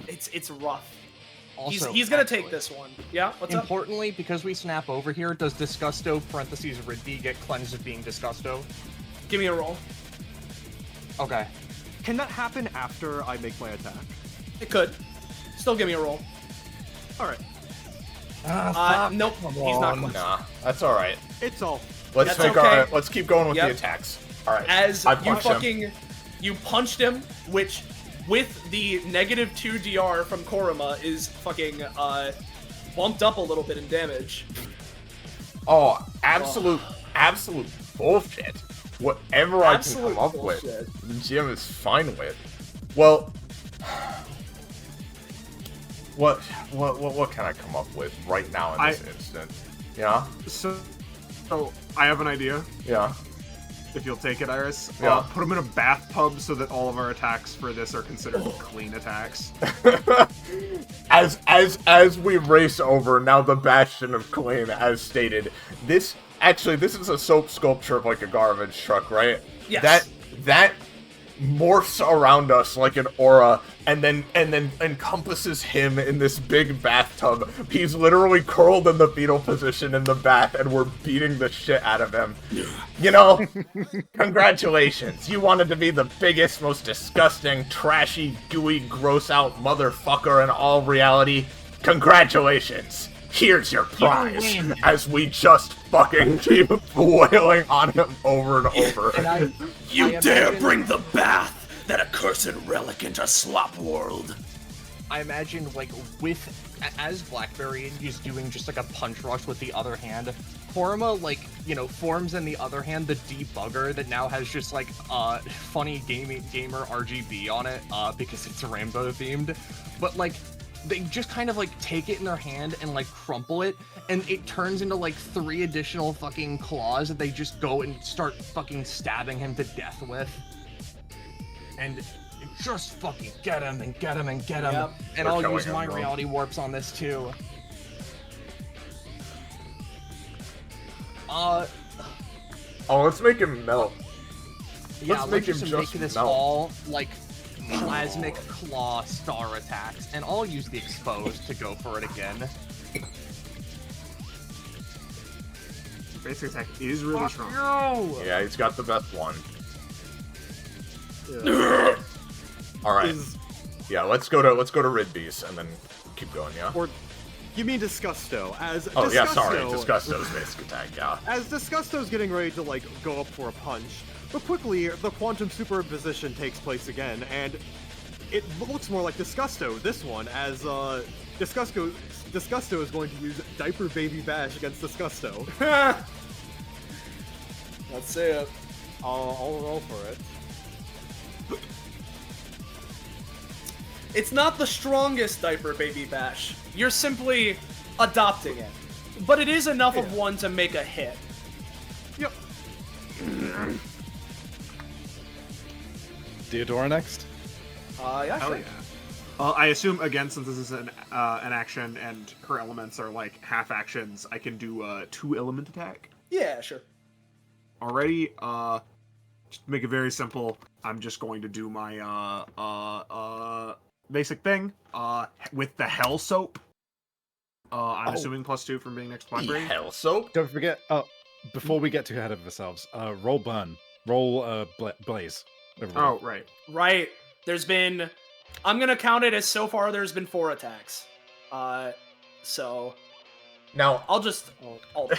it's rough. Also, he's gonna take this one. Yeah, what's up? Importantly, because we snap over here, does Disgusto (Ridby) get cleansed of being Disgusto? Give me a roll. Okay. Can that happen after I make my attack? It could. Still give me a roll. Alright. Nope, he's not close. Nah, that's alright. It's all. Let's keep going with the attacks. Alright. As you punched him, which with the -2 DR from Koruma is fucking bumped up a little bit in damage. Oh, absolute bullshit. Whatever I can come up with, Jim is fine with. Well, what can I come up with right now in this instant? Yeah. So I have an idea. Yeah. If you'll take it, Iris. Yeah. Put them in a bathtub so that all of our attacks for this are considered clean attacks. As we race over, now the Bastion of Clean, as stated. This is a soap sculpture of like a garbage truck, right? Yes. morphs around us like an aura, and then encompasses him in this big bathtub. He's literally curled in the fetal position in the bath, and we're beating the shit out of him. You know, congratulations. You wanted to be the biggest, most disgusting, trashy, gooey, gross-out motherfucker in all reality. Congratulations. Here's your prize, as we just fucking keep wailing on him over and over. And You dare bring the bath, that accursed relic, into slop world. I imagine, like, as Blackberry is doing just like a punch rush with the other hand, Forma, like, you know, forms in the other hand the debugger that now has just like funny gamer RGB on it, because it's rainbow themed. But like, they just kind of like take it in their hand and like crumple it, and it turns into like 3 additional fucking claws that they just go and start fucking stabbing him to death with. And just fucking get him and get him and get him. Yep. And I'll use my reality warps on this too. Oh, let's make him melt. Yeah, Let's make him make just this melt. all like plasmic claw star attacks, and I'll use the exposed to go for it again. Basic attack is really strong. No! Yeah, he's got the best one. Yeah. All right. Yeah, let's go to Ridbeast and then keep going. Yeah. Or you mean Disgusto? Oh yeah, sorry, Disgusto's basic attack. Yeah. As Disgusto's getting ready to like go up for a punch, but quickly the quantum superposition takes place again, and it looks more like Disgusto this one, as Disgusto is going to use Diaper Baby Bash against Disgusto. Let's see it. I'll roll for it. It's not the strongest Diaper Baby Bash. You're simply adopting it. But it is enough of one to make a hit. Yep. Theodora next? Yeah, Hell sure. yeah. I assume, again, since this is an action and her elements are like half actions, I can do a 2-element attack. Yeah, sure. Already, just to make it very simple, I'm just going to do my basic thing with the Hell Soap. I'm assuming +2 from being next to Blackberry. Hell Soap? Don't forget, before we get too ahead of ourselves, roll burn. Roll blaze. Everybody. Oh, right. Right. There's been... I'm gonna count it as so far there's been 4 attacks. So... Now, I'll just... Oh,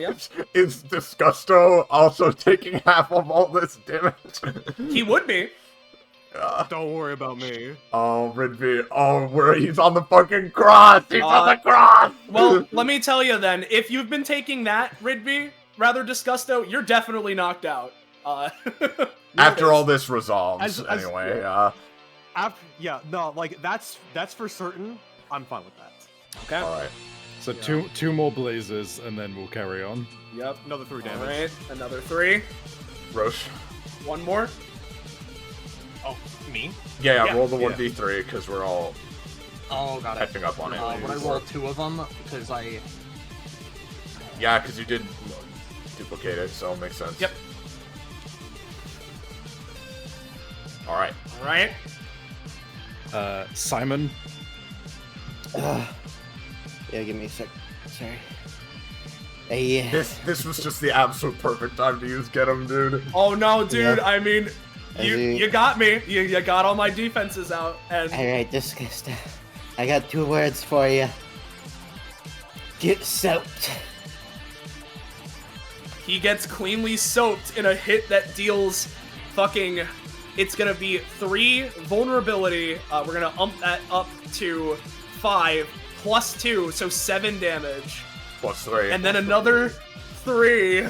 yeah? is Disgusto also taking half of all this damage? He would be. Don't worry about me. Oh, Ridby. Oh, he's on the fucking cross! He's on the cross! Well, let me tell you then, if you've been taking that, Ridby, rather Disgusto, you're definitely knocked out. After all this resolves, anyway, that's for certain. I'm fine with that. Okay. Alright. So two more blazes, and then we'll carry on. Yep. Another 3 damage. Alright, another 3. Roche. 1 more. Oh, me? Yeah, roll the 1d3, because we're all got it. hyping up on it. Would I roll 2 of them? Because Yeah, because you did duplicate it, so it makes sense. Yep. Alright. Alright. Simon. Yeah, give me a sec. Sorry. Hey, This was just the absolute perfect time to use Get 'em, dude. Oh no, dude, Yeah. I mean, you got me. You got all my defenses out, and... Alright, Disgusto. I got 2 words for you. Get soaked. He gets cleanly soaked in a hit that deals fucking... It's gonna be 3 vulnerability. We're gonna ump that up to 5 plus 2, so 7 damage. +3. And then another 3.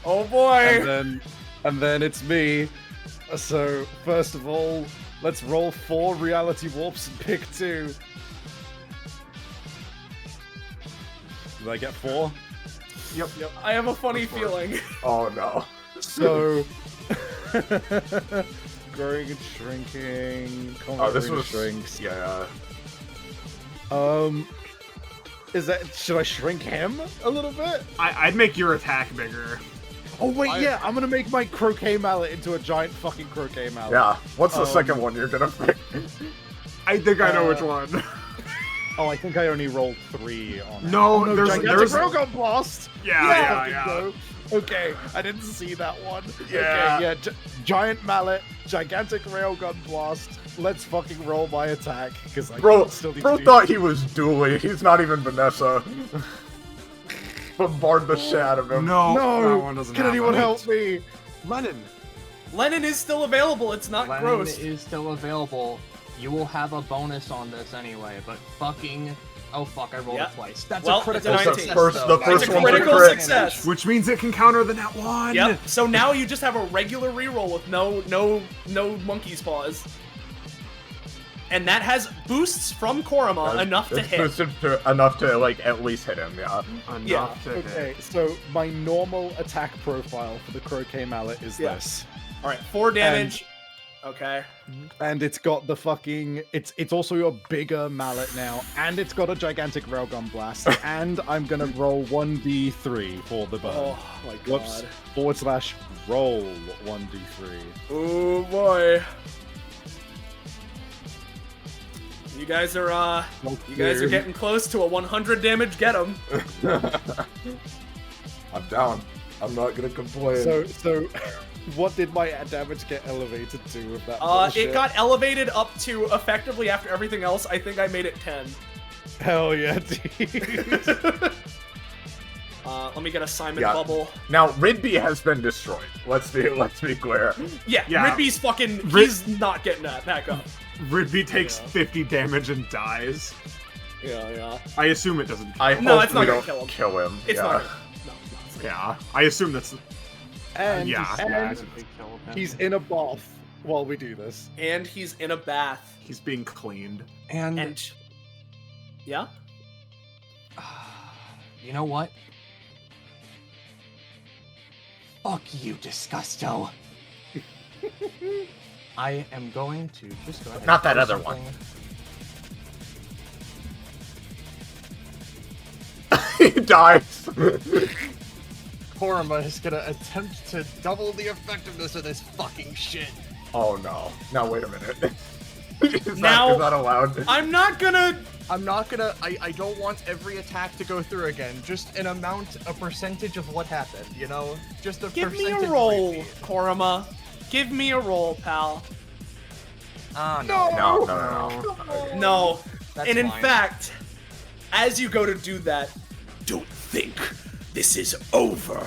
Oh boy. And then it's me. So first of all, let's roll 4 reality warps and pick 2. Did I get 4? Yep. I have a funny feeling. Oh no. So growing and shrinking. This was shrinks. Yeah. Should I shrink him a little bit? I'd make your attack bigger. Oh wait, yeah, I'm gonna make my croquet mallet into a giant fucking croquet mallet. Yeah. What's the second one you're gonna pick? I think I know which one. Oh, I think I only rolled 3 on it. No, Oh, no, there's gigantic railgun blast. Yeah. Go. Okay, I didn't see that one. Yeah. Okay, yeah, giant mallet, gigantic railgun blast. Let's fucking roll my attack because I Bro still need thought to do... he was dueling. He's not even Vanessa. Bombard the shit out of him. No, that No, one doesn't can have anyone it. help me? Lennon is still available. It's not Lennon gross. is still available. You will have a bonus on this anyway, but fucking... Oh fuck, I rolled Yep. it twice. That's Well, a critical it's a success, 19. though. The first It's a one's a critical crit. success. Which means it can counter the nat 1. Yep. So now you just have a regular reroll with no monkey's paws. And that has boosts from Korama enough to It's hit. boosted enough to like at least hit him. Yeah. Enough to hit. Okay, so my normal attack profile for the croquet mallet is Yeah. this. All right, 4 damage. Okay. And it's got the fucking... It's also a bigger mallet now, and it's got a gigantic railgun blast, and I'm gonna roll 1d3 for the burn. Oh my god. Whoops, / roll 1d3. Oh boy. You guys are getting close to a 100 damage get 'em. I'm down. I'm not gonna complain. So what did my damage get elevated to with that It bullshit? got elevated up to effectively after everything else. I think I made it 10. Hell yeah, dude. Let me get a Simon Yeah. bubble. Now Ridby has been destroyed. Let's be clear. Yeah, Yeah. Ridby's fucking. He's not getting that back up. Ridby takes 50 damage and dies. Yeah. I assume it doesn't. I No, hope it's not we gonna don't kill him. It's yeah. not. Gonna, no. Yeah, I assume that's. And, Yeah. and he's in a bath while we do this. And he's in a bath. He's being cleaned. And yeah. You know what? Fuck you, Disgusto. I am going to just go ahead. Not that and other do one. something. He dies. Korama is gonna attempt to double the effectiveness of this fucking shit. Oh no. Now wait a minute. Is Now- that allowed? I'm not gonna. I don't want every attack to go through again. Just an amount, a percentage of what happened, you know? Just a Give me percentage. a roll, Korama. Give me a roll, pal. Ah, No. No. That's And in fine. fact, as you go to do that, Don't think this is over.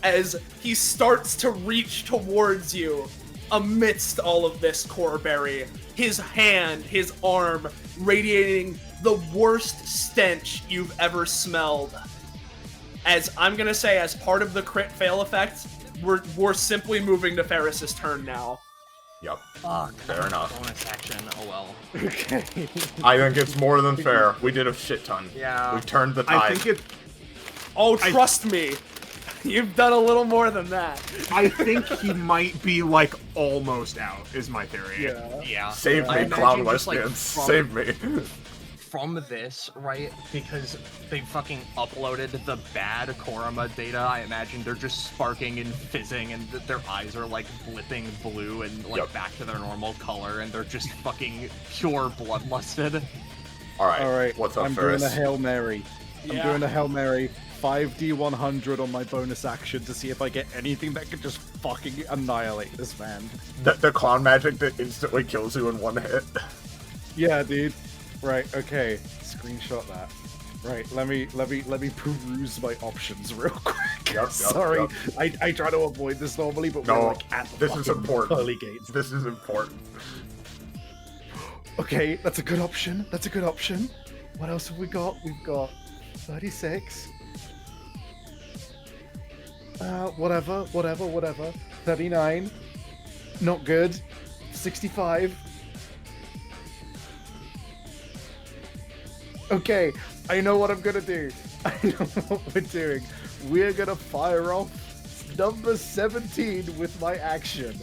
as he starts to reach towards you amidst all of this Corberry, his hand, his arm, radiating the worst stench you've ever smelled. As I'm gonna say, as part of the crit fail effect, we're simply moving to Ferris's turn now. Yep. Fuck. Fair enough. Bonus action. Oh well. Okay. I think it's more than fair. We did a shit ton. Yeah. We turned the tide. I think it. Oh, trust me, you've done a little more than that. I think he might be like almost out. Is my theory. Yeah. Save I me, Clown imagine just, like, Lesbians. from- Save me. From this, right? Because they fucking uploaded the bad Korama data. I imagine they're just sparking and fizzing, and their eyes are like blipping blue and like Yep. back to their normal color, and they're just fucking pure bloodlusted. Alright. What's up, I'm Ferris? doing a Hail Mary. I'm Yeah. doing a Hail Mary. 5d100 on my bonus action to see if I get anything that could just fucking annihilate this man. The clown magic that instantly kills you in one hit. Yeah, dude. Right, okay. Screenshot that. Right, let me peruse my options real quick. Yep, Sorry, yep. I try to avoid this normally, but No, we're like at the this is fucking important. pearly gates. This is important. Okay, that's a good option. That's a good option. What else have we got? We've got 36. Whatever. 39. Not good. 65. Okay, I know what I'm gonna do. I know what we're doing. We're gonna fire off number 17 with my action.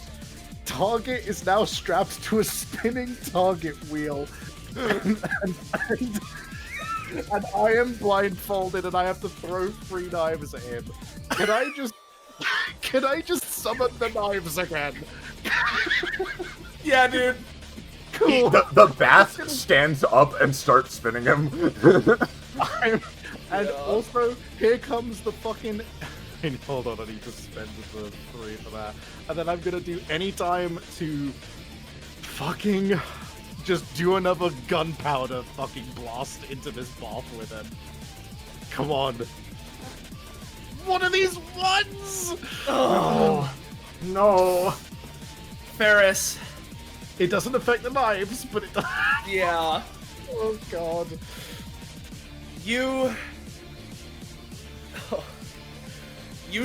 Target is now strapped to a spinning target wheel. and I am blindfolded and I have to throw 3 knives at him. Can I just Can I just summon the knives again? Yeah, dude. Cool. The bath stands up and starts spinning him. And also, here comes the fucking... Hold on, I need to spend the 3 for that. And then I'm gonna do any time to fucking just do another gunpowder fucking blast into this bath with him. Come on. One of these ones! Oh, no. Ferris. It doesn't affect the knives, but it does. Yeah. Oh god. You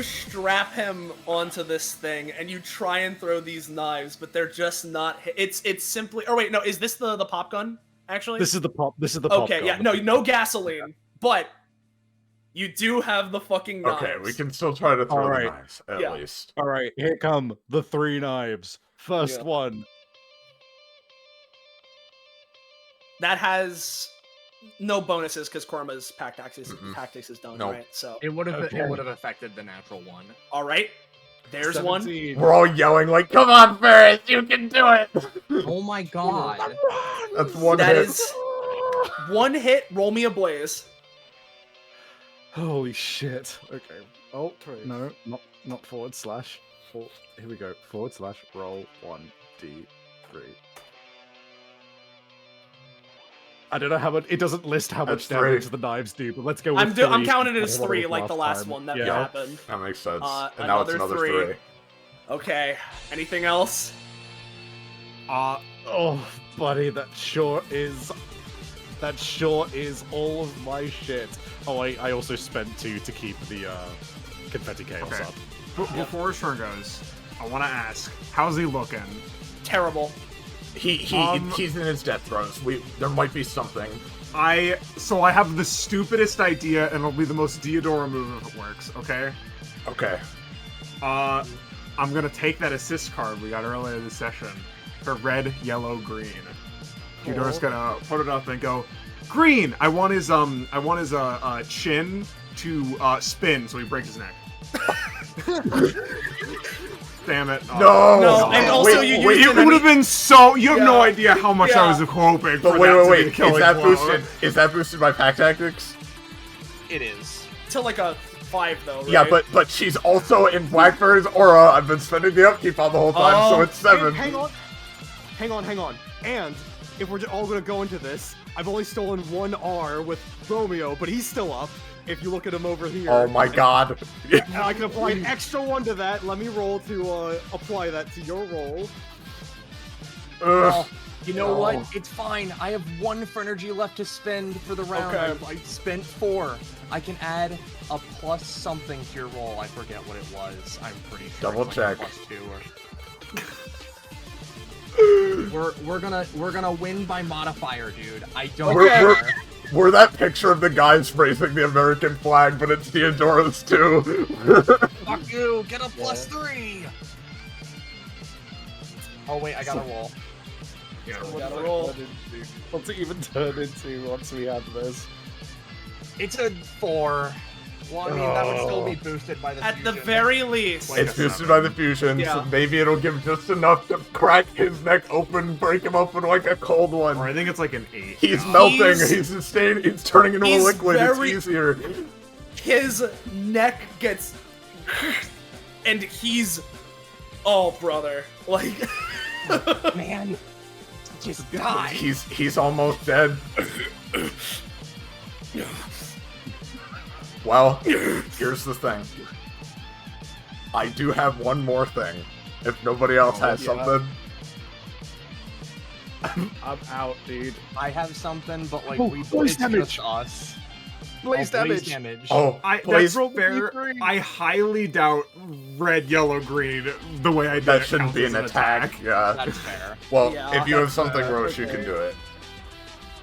strap him onto this thing, and you try and throw these knives, but they're just not. It's simply. Oh wait, no. Is this the pop gun? Actually, This is the pop. This is the pop. okay. Yeah, no gasoline, but you do have the fucking knives. Okay, we can still try to throw the Alright. knives, at Yeah. least. All right, here come the 3 knives. First Yeah. one. That has no bonuses because Korma's tactics is done, Nope. right? So It would have Okay. it would have affected the natural one. all right, there's one. 17. We're all yelling like, "Come on, Ferris, you can do it!" Oh my god. That's one That hit. is one hit. Roll me a blaze. Holy shit. Okay. Oh, no, not forward slash. Here we go. Forward slash roll 1d3. I don't know how much. It doesn't list how much That's damage 3. the knives do, but let's go with I'm 3. counting it as That's what 3, was like the last time. one that Yeah. happened. That makes sense. And now it's another another 3. 3. Okay. Anything else? Oh, buddy, that sure is all of my shit. Oh, I also spent 2 to keep the confetti chaos Okay. up. Before his turn goes, I want to ask, how's he looking? Terrible. He's in his death throes. There might be something. So I have the stupidest idea, and it'll be the most Diodora move if it works. Okay. Okay. I'm gonna take that assist card we got earlier this session for red, yellow, green. Diodora's gonna put it up and go, green. I want his chin to spin so he breaks his neck. Damn it. No! And also you used It would have been so. You have no Yeah. idea how much I was hoping But for wait, that to wait, be a wait. killing Is that blow. boosted? Is that boosted by pack tactics? It is. to like a 5 though, right? Yeah, but she's also in Blackbird's aura. I've been spending the upkeep on the whole time, so it's 7. Hang on. And if we're all gonna go into this, I've only stolen 1 R with Romeo, but he's still up. If you look at him over here. Oh my god. And I can apply an extra 1 to that. Let me roll to apply that to your roll. Ugh. You know what? It's fine. I have 1 for energy left to spend for the round. Okay. I spent 4. I can add a plus something to your roll. I forget what it was. I'm pretty sure. Double it's like check. a +2 or... We're gonna win by modifier, dude. I don't care. We're that picture of the guys raising the American flag, but it's Theodora's too. Fuck you! Get a +3. Oh wait, I gotta roll. Gotta roll. What's it even turn into once we have this? It's a 4. Well, I mean, that would still be boosted by the At the fusion. very least. It's boosted by the fusion, Yeah. so maybe it'll give just enough to crack his neck open, break him open like a cold one. Or I think it's like an 8. He's melting. He's- He's turning into a he's liquid. very- It's easier. His neck gets, and he's, oh brother, like, Man, just die. He's almost dead. Well, here's the thing. I do have one more thing. If nobody else has yeah. something. I'm out, dude. I have something, but like Oh, it's blaze damage. just us. Blaze Blaze damage. Oh, That's please. fair. I highly doubt red, yellow, green the way I did That it shouldn't counts be as an attack. Yeah. That's fair. Well, Yeah, if you have that's something, fair. Roche, you Okay. can do it.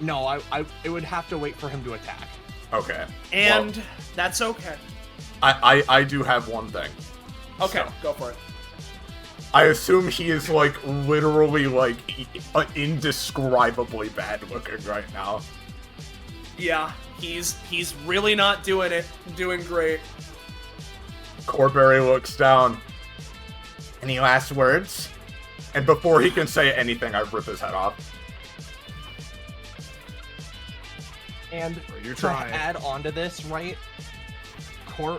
No, it would have to wait for him to attack. Okay. and Well, that's okay. I do have one thing. Okay, So, go for it. I assume he is like literally like indescribably bad looking right now. Yeah, he's really not doing great. Corberry looks down. Any last words? And before he can say anything, I rip his head off. And You're to trying. add on to this, right? The core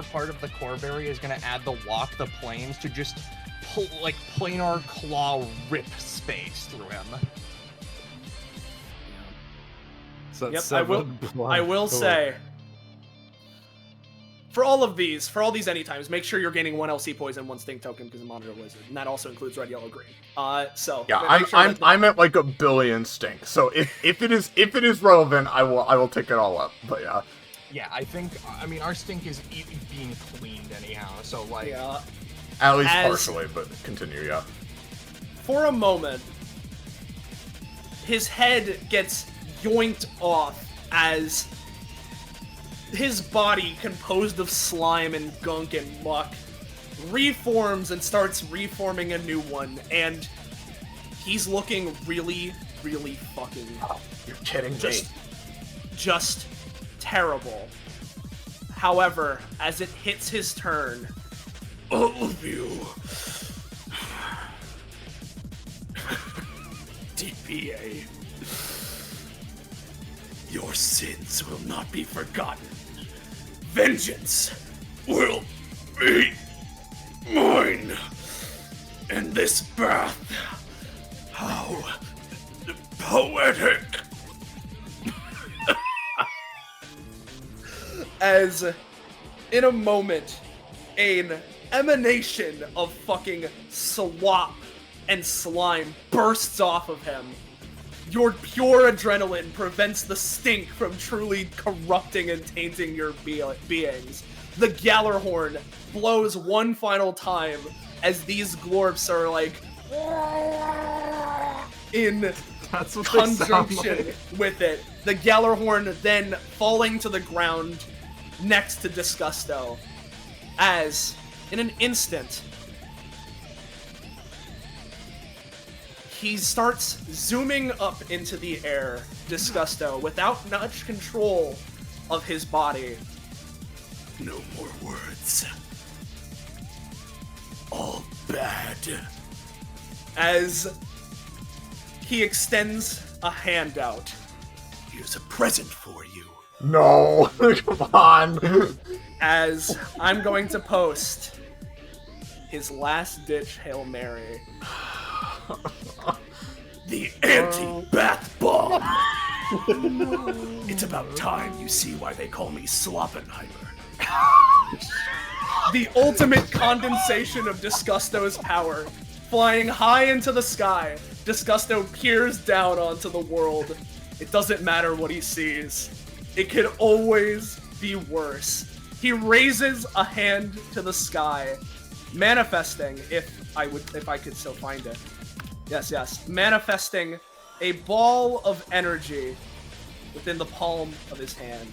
part of the core berry is gonna add the walk the planes to just pull, like planar claw rip space through him. So Yep, seven I will blood. say, for all these anytimes, make sure you're gaining 1 LC poison, 1 stink token because of monitor wizard, and that also includes red, yellow, green. So Yeah, make sure that I'm at like 1 billion stink. So if it is relevant, I will take it all up. But yeah. Yeah, I mean, our stink is being cleaned anyhow, so like... Yeah. At least partially, but continue, yeah. For a moment, his head gets yoinked off as his body, composed of slime and gunk and muck, reforms and starts reforming a new one, and he's looking really, really fucking... You're kidding me. Just terrible. However, as it hits his turn, all of you, DBA, your sins will not be forgotten. Vengeance will be mine. And this bath, how poetic. as in a moment, an emanation of fucking slop and slime bursts off of him. Your pure adrenaline prevents the stink from truly corrupting and tainting your beings. The Gallarhorn blows one final time as these glorps are like in That's what they sound conjunction like. with it. The Gallarhorn then falling to the ground next to Disgusto, as in an instant he starts zooming up into the air, Disgusto, without much control of his body. No more words. All bad. As he extends a hand out. Here's a present for you. No, come on. As I'm going to post his last ditch Hail Mary. The anti-bath bomb. It's about time you see why they call me Sloppenheimer. The ultimate condensation of Disgusto's power. Flying high into the sky, Disgusto peers down onto the world. It doesn't matter what he sees. It could always be worse. He raises a hand to the sky, manifesting, if I could still find it. Yes, manifesting a ball of energy within the palm of his hand.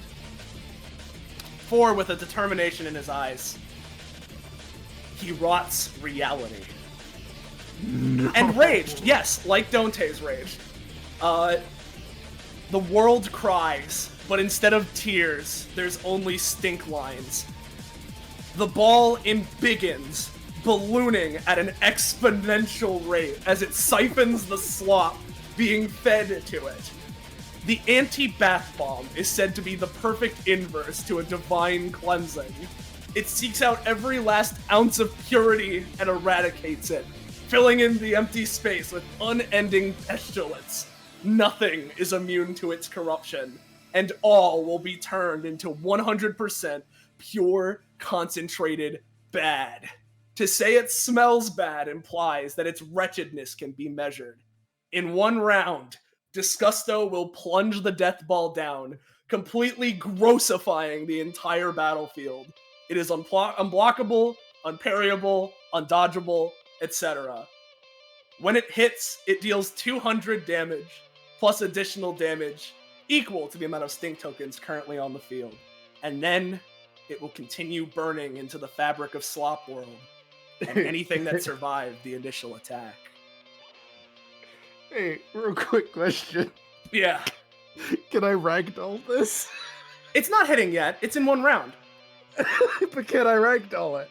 For, with a determination in his eyes, he rots reality. No. And raged, yes, like Donte's rage. The world cries, but instead of tears, there's only stink lines. The ball embiggens, ballooning at an exponential rate as it siphons the slop being fed to it. The anti-bath bomb is said to be the perfect inverse to a divine cleansing. It seeks out every last ounce of purity and eradicates it, filling in the empty space with unending pestilence. Nothing is immune to its corruption, and all will be turned into 100% pure, concentrated bad. To say it smells bad implies that its wretchedness can be measured. In one round, Disgusto will plunge the death ball down, completely grossifying the entire battlefield. It is unblockable, unparryable, undodgeable, etc. When it hits, it deals 200 damage, plus additional damage, equal to the amount of stink tokens currently on the field. And then, it will continue burning into the fabric of Slop World, and anything that survived the initial attack. Hey, real quick question. Yeah. Can I ragdoll this? It's not hitting yet, it's in one round. But can I ragdoll it?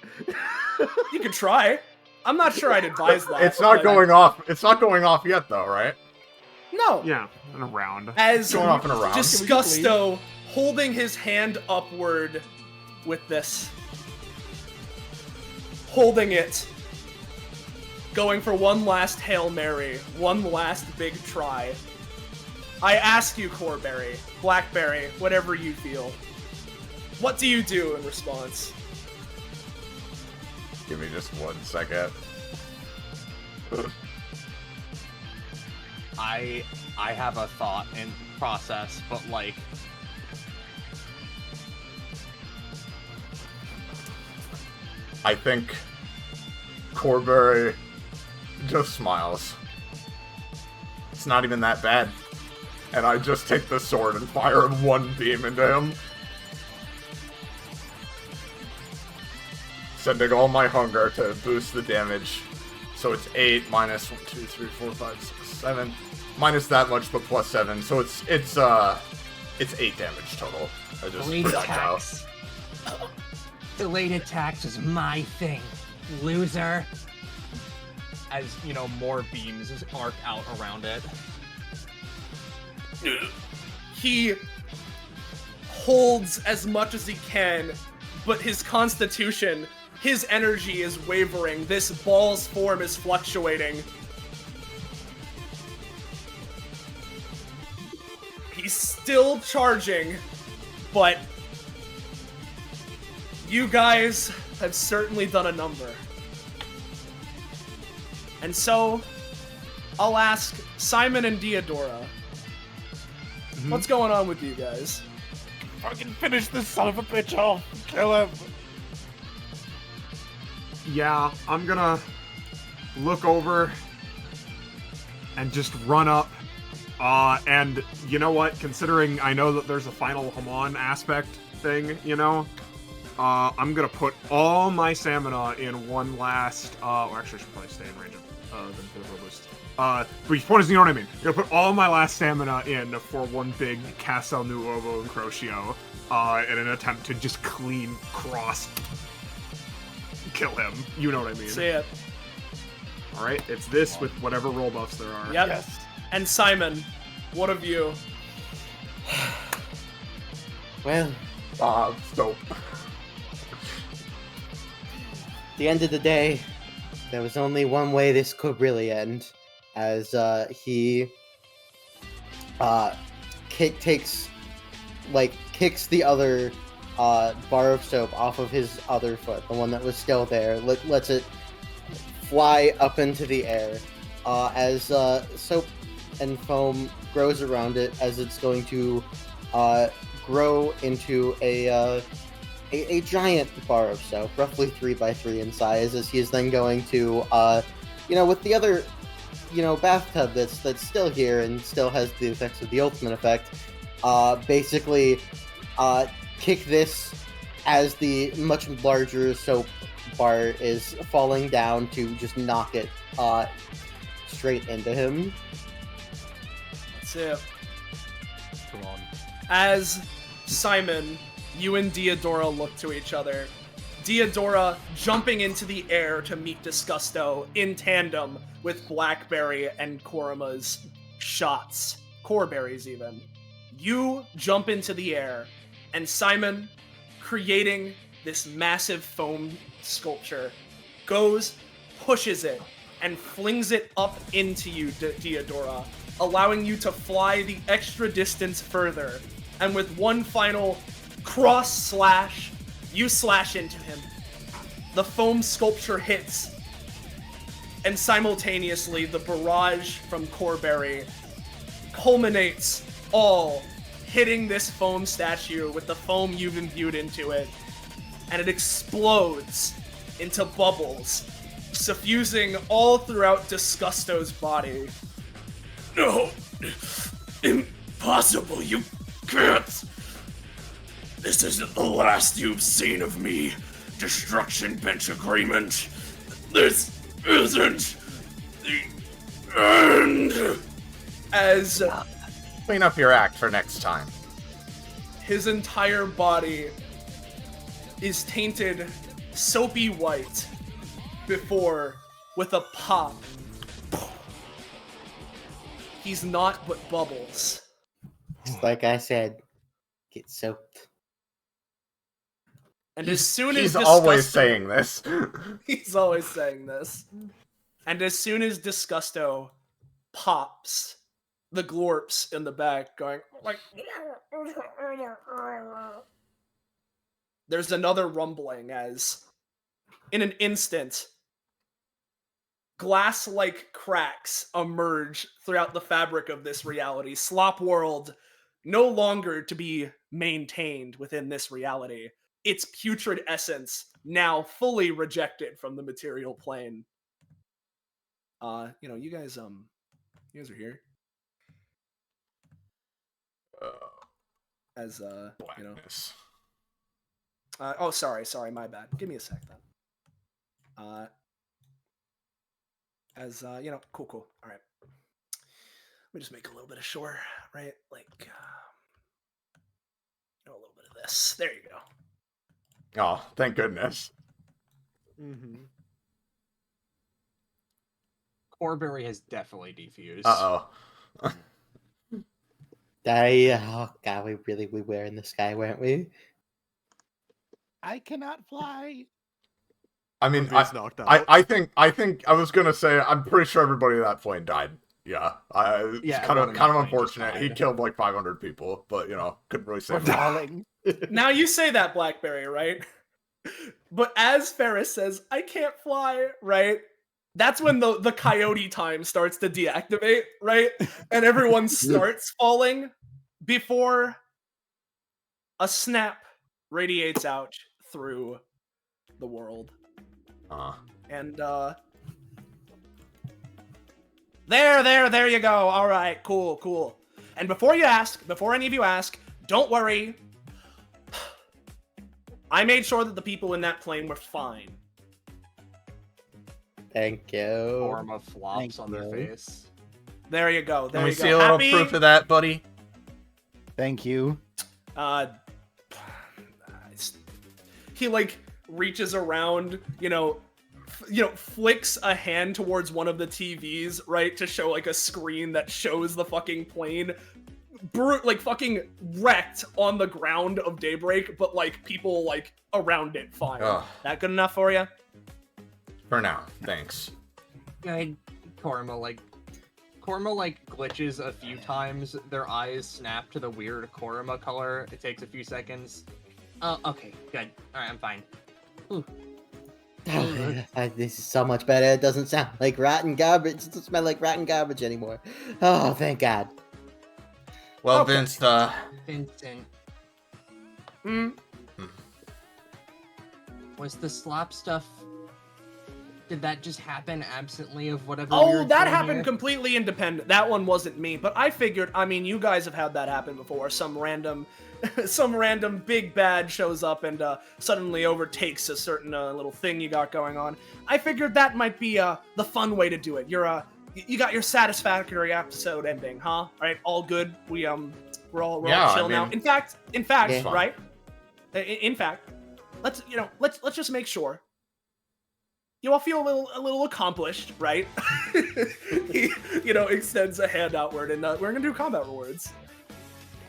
You can try. I'm not sure I'd advise that. It's not but- going off. It's not going off yet, though, right? No. Yeah, in a round. As Going off in a round. Disgusto holding his hand upward with this. Holding it. Going for one last Hail Mary. One last big try. I ask you, Corberry, Blackberry, whatever you feel. What do you do in response? Give me just 1 second. I have a thought and process, but like I think Corberry just smiles. It's not even that bad. And I just take the sword and fire one beam into him. Sending all my hunger to boost the damage. So it's 8 minus 1, 2, 3, 4, 5, 6, 7. Minus that much, but plus 7. So it's 8 damage total. I just Delayed projectile. attacks. Delayed attacks is my thing, loser. as you know, more beams arc out around it. He holds as much as he can, but his constitution, his energy is wavering. This ball's form is fluctuating. He's still charging, but you guys have certainly done a number. And so, I'll ask Simon and Diodora, what's going on with you guys? Fucking finish this son of a bitch off. Kill him. Yeah, I'm gonna look over and just run up. And you know what? Considering I know that there's a final Hamon aspect thing, you know, I'm gonna put all my stamina in one last. Or actually, I should probably stay in range of them for the robust. But your point is, you know what I mean. I'm gonna put all my last stamina in for one big Castel Nuovo Incrocio, in an attempt to just clean cross kill him. You know what I mean. See it. All right, it's this with whatever roll buffs there are. Yep. Yes. And Simon, what of you? Well, So the end of the day, there was only one way this could really end, as he kicks the other bar of soap off of his other foot, the one that was still there, lets it fly up into the air, as soap and foam grows around it, as it's going to grow into a giant bar of soap, roughly 3x3 in size, as he is then going to, with the other, bathtub that's still here and still has the effects of the ultimate effect, basically kick this as the much larger soap bar is falling down to just knock it straight into him. That's it. Come on. As Simon, you and Diodora look to each other. Diodora jumping into the air to meet Disgusto in tandem with Blackberry and Korima's shots. Corberries even. You jump into the air, and Simon, creating this massive foam sculpture, goes, pushes it, and flings it up into you, Diodora, allowing you to fly the extra distance further. And with one final cross slash, you slash into him. The foam sculpture hits, and simultaneously the barrage from Corberry culminates, all hitting this foam statue with the foam you've imbued into it, and it explodes into bubbles, suffusing all throughout Disgusto's body. No! Impossible, you can't! This isn't the last you've seen of me, Destruction Bench Agreement. This isn't the end! As clean up your act for next time. his entire body is tainted soapy white before, with a pop, he's not but bubbles. Like I said, get soaked. And as soon as He's Disgusto, always saying this. he's always saying this. And as soon as Disgusto pops, the glorps in the back going like, there's another rumbling as, in an instant, glass-like cracks emerge throughout the fabric of this reality. Slop World, no longer to be maintained within this reality. Its putrid essence now fully rejected from the material plane. You guys are here. As Blackness. Oh, sorry, my bad. Give me a sec then. Cool. All right. Let me just make a little bit of shore, right? Like, a little bit of this. There you go. Oh, thank goodness. Mm-hmm. Corberry has definitely defused. Uh-oh. Oh god, we were in the sky, weren't we? I cannot fly. I mean, Corberry's knocked out. I think I was gonna say I'm pretty sure everybody at that plane died. Yeah, it's Yeah, kind everyone of in that plane unfortunate. just He died. killed like 500 people, but couldn't really say We're much. falling. Now you say that, Blackberry, right? But as Ferris says, I can't fly, right? That's when the coyote time starts to deactivate, right? And everyone starts falling before a snap radiates out through the world. And there you go. All right, cool. And before any of you ask, don't worry. I made sure that the people in that plane were fine. Thank you. Orma flops on their face. There you go. Can we see a little proof of that, buddy? Thank you. He reaches around, flicks a hand towards one of the TVs, right, to show a screen that shows the fucking plane, fucking wrecked on the ground of Daybreak, but people around it fine. Ugh. That good enough for you? For now, thanks. Korma glitches a few times. Their eyes snap to the weird Korma color. It takes a few seconds. Oh, okay, good. All right, I'm fine. Ooh. This is so much better. It doesn't sound like rotten garbage. It doesn't smell like rotten garbage anymore. Oh, thank God. Well, Okay. Vincent. Hmm? Was the slop stuff... Did that just happen absently of whatever we Oh, were that doing happened here? completely independent. That one wasn't me, but I figured, you guys have had that happen before. Some random big bad shows up and suddenly overtakes a certain little thing you got going on. I figured that might be the fun way to do it. You got your satisfactory episode ending, huh? All right, all good. We're all chill now. In fact, Yeah. right? In fact, let's just make sure you all feel a little accomplished, right? He, extends a hand outward, and we're gonna do combat rewards.